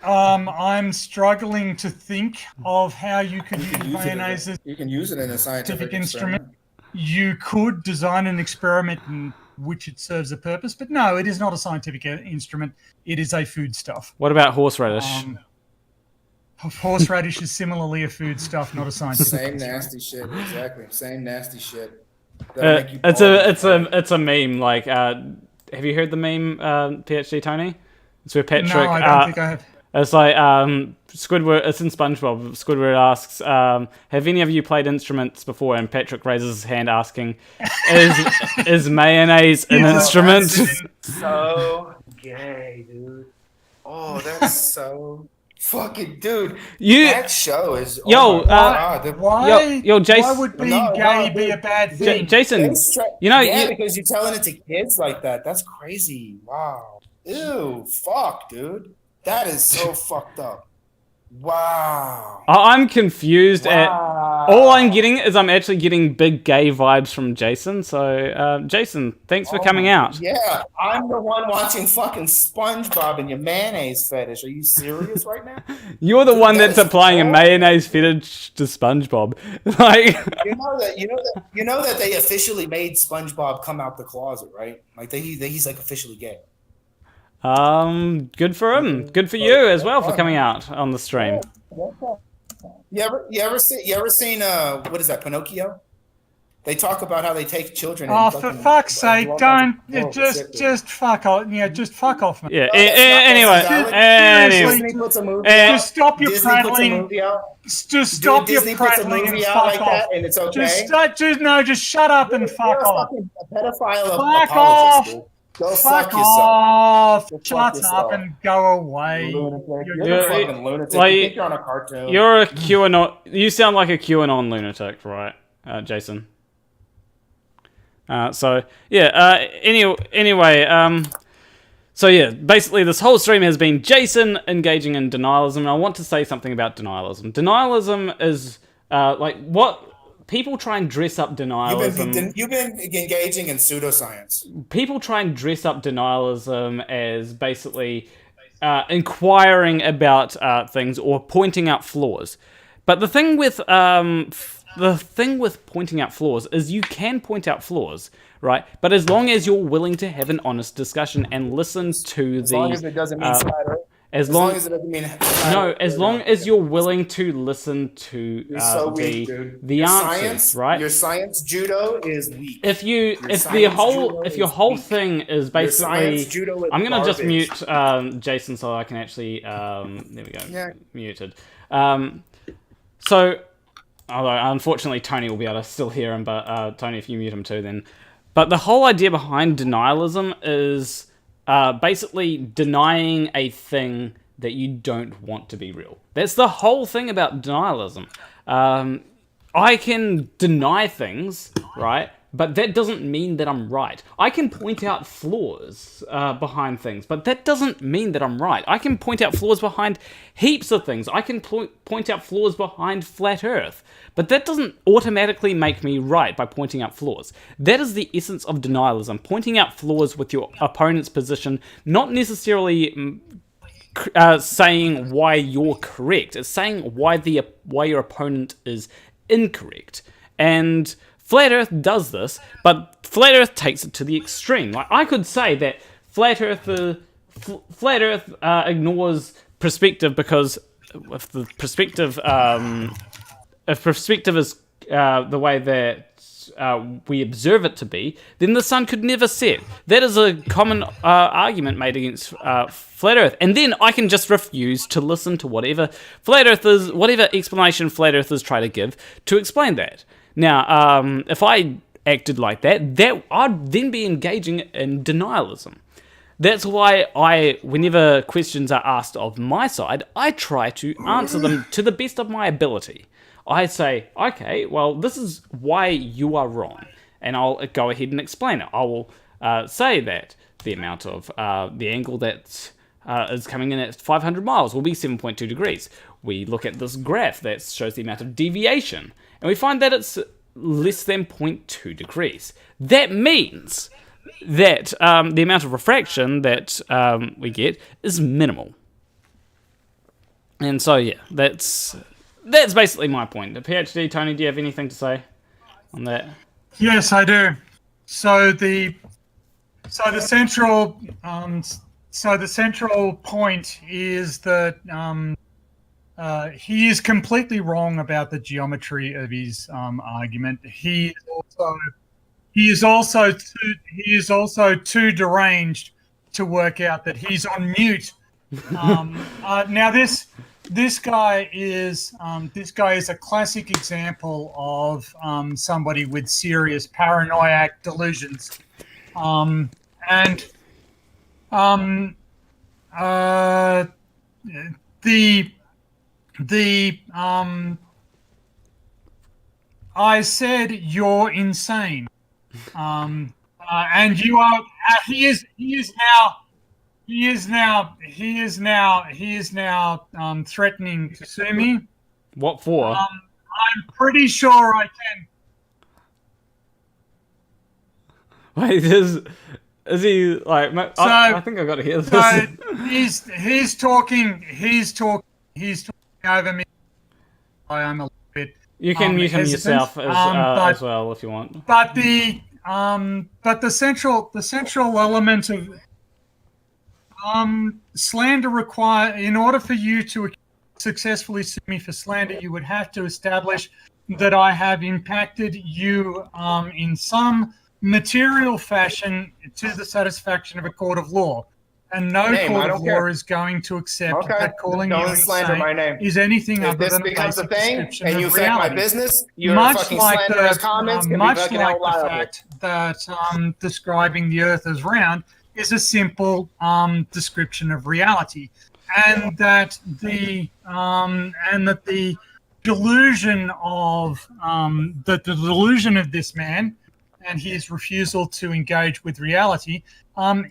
I'm struggling to think of how you could use mayonnaise as You can use it in a scientific instrument. You could design an experiment in which it serves a purpose, but no, it is not a scientific instrument. It is a foodstuff. What about horseradish? Horseradish is similarly a foodstuff, not a scientific. Same nasty shit. Exactly. Same nasty shit. It's a meme. Like, have you heard the meme, PhD Tony? It's where Patrick. No, I don't think I have. It's like Squidward. It's in SpongeBob. Squidward asks, "Have any of you played instruments before?" And Patrick raises his hand, asking, "Is mayonnaise an instrument?" So gay, dude. Oh, that's so fucking dude. That show is. Why Jason. would being gay be a bad thing? Jason, because you're telling it to kids like that. That's crazy. Wow. Ew. Fuck, dude. That is so fucked up. Wow. I'm confused at all I'm getting is I'm actually getting big gay vibes from Jason. So, Jason, thanks for coming out. Yeah, I'm the one watching fucking SpongeBob and your mayonnaise fetish. Are you serious right now? You're the one that's applying a mayonnaise fetish to SpongeBob. Like, you know that they officially made SpongeBob come out the closet, right? Like he's like officially gay. Good for him. Good for you as well for coming out on the stream. You ever seen what is that, Pinocchio? They talk about how they take children. Oh, for fuck's sake! Don't just fuck off. Yeah, just fuck off. Man. Yeah. Anyway. Just stop your prattling. Just stop your prattling and fuck off. And it's okay. Just shut up and fuck off. A pedophile fuck off. Go fuck off! Shut up and go away. You're a fucking lunatic. You think you're on a cartoon. You're a QAnon. You sound like a QAnon lunatic, right, Jason? Basically, this whole stream has been Jason engaging in denialism, and I want to say something about denialism. Denialism is what. People try and dress up denialism. You've been engaging in pseudoscience. People try and dress up denialism as basically inquiring about things or pointing out flaws. But the thing with pointing out flaws is you can point out flaws, right? But as long as you're willing to have an honest discussion and listen to as long as it doesn't mean flat Earth. As long as it doesn't mean as long as you're willing to listen to the answers, right? Your science judo is weak. If your whole thing is basically, I'm gonna just mute Jason so I can actually there we go, muted. So, although unfortunately Tony will be able to still hear him, but Tony, if you mute him too, then. But the whole idea behind denialism is. Basically denying a thing that you don't want to be real. That's the whole thing about denialism. I can deny things, right? But that doesn't mean that I'm right. I can point out flaws behind things, but that doesn't mean that I'm right. I can point out flaws behind heaps of things. I can point out flaws behind flat Earth, but that doesn't automatically make me right by pointing out flaws. That is the essence of denialism, pointing out flaws with your opponent's position, not necessarily saying why you're correct. It's saying why your opponent is incorrect. And Flat Earth does this, but Flat Earth takes it to the extreme. Like, I could say that Flat Earth ignores perspective because if the perspective, if perspective is the way that we observe it to be, then the sun could never set. That is a common argument made against Flat Earth, and then I can just refuse to listen to whatever explanation Flat Earthers try to give to explain that. Now, if I acted like that I'd then be engaging in denialism. That's why whenever questions are asked of my side, I try to answer them to the best of my ability. I say, okay, well, this is why you are wrong, and I'll go ahead and explain it. I will say that the amount of the angle that is coming in at 500 miles will be 7.2 degrees. We look at this graph that shows the amount of deviation, and we find that less than 0.2 degrees. That means that the amount of refraction that we get is minimal. And so, yeah, that's basically my point. The PhD, Tony, do you have anything to say on that? Yes, I do. So the central point is that he is completely wrong about the geometry of his argument. He is also too deranged to work out that he's on mute. Now this guy is a classic example of somebody with serious paranoid delusions, I said you're insane, and you are. He is now threatening to sue me. What for? I'm pretty sure I can. Wait, is he like? I think I got to hear this. So he's talking over me. I am a little bit. You can mute him yourself as well if you want. But the central element of slander in order for you to successfully sue me for slander, you would have to establish that I have impacted you in some material fashion to the satisfaction of a court of law. And no court of law is going to accept that calling you insane is anything other than a basic description of reality. Business, much like the fact that describing the Earth as round is a simple description of reality, and that the delusion of the delusion of this man and his refusal to engage with reality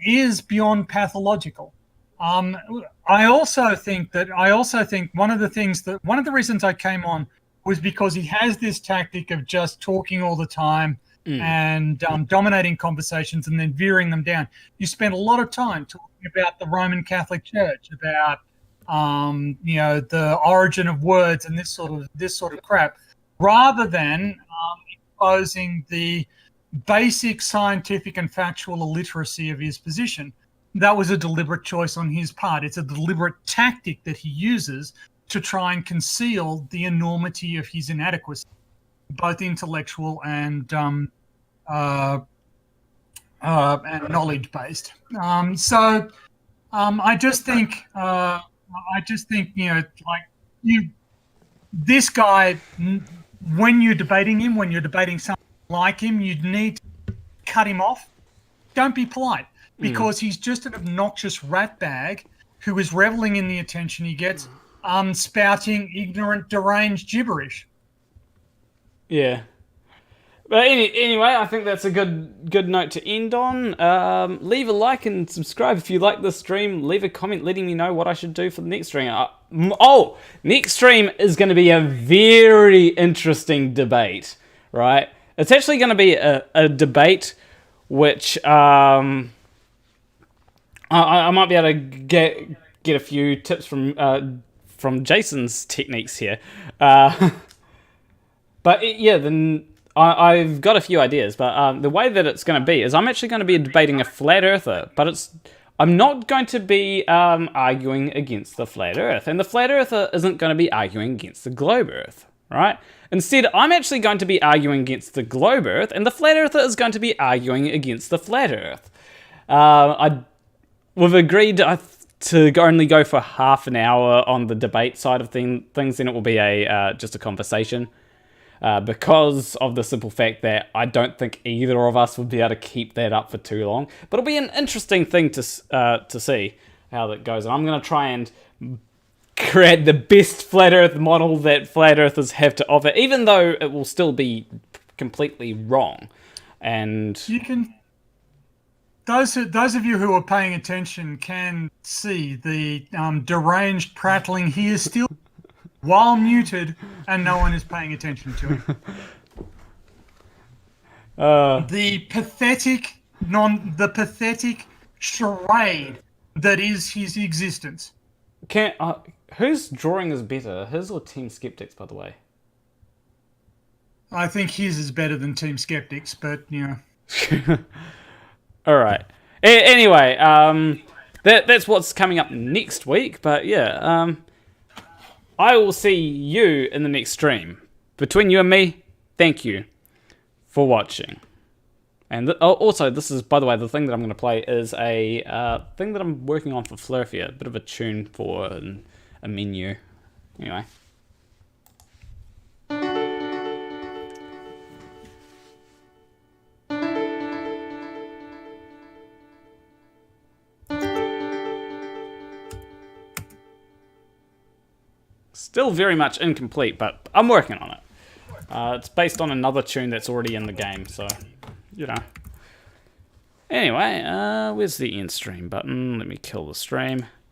is beyond pathological. I also think one of the reasons I came on was because he has this tactic of just talking all the time and dominating conversations and then veering them down. You spend a lot of time talking about the Roman Catholic Church, about the origin of words and this sort of crap, rather than exposing the basic scientific and factual illiteracy of his position. That was a deliberate choice on his part. It's a deliberate tactic that he uses to try and conceal the enormity of his inadequacy, both intellectual and knowledge based. I just think this guy, when you're debating him, when you're debating someone like him, you need to cut him off. Don't be polite, because he's just an obnoxious ratbag who is reveling in the attention he gets, spouting ignorant, deranged gibberish. Yeah. But anyway, I think that's a good note to end on. Leave a like and subscribe if you like this stream. Leave a comment letting me know what I should do for the next stream. Next stream is going to be a very interesting debate, right? It's actually going to be a debate which I might be able to get a few tips from Jason's techniques here. But I've got a few ideas. But the way that it's going to be is I'm actually going to be debating a flat earther, but I'm not going to be arguing against the flat earth, and the flat earther isn't going to be arguing against the globe earth, right? Instead, I'm actually going to be arguing against the globe earth, and the flat earther is going to be arguing against the flat earth. We've agreed to only go for half an hour on the debate side of things, and it will be just a conversation. Because of the simple fact that I don't think either of us would be able to keep that up for too long. But it'll be an interesting thing to see how that goes. And I'm going to try and create the best flat earth model that flat earthers have to offer, even though it will still be completely wrong. And you can... Those of you who are paying attention can see the deranged prattling. He is still... while muted, and no one is paying attention to him. The pathetic charade that is his existence. Whose drawing is better, his or Team Skeptics, by the way? I think his is better than Team Skeptics, but All right. Anyway, that's what's coming up next week. But yeah, I will see you in the next stream. Between you and me, thank you for watching. And also, this is, by the way, the thing that I'm going to play is a thing that I'm working on for Flurfia, a bit of a tune for a menu. Anyway. Still very much incomplete, but I'm working on it. It's based on another tune that's already in the game, so, you know. Anyway, where's the end stream button? Let me kill the stream.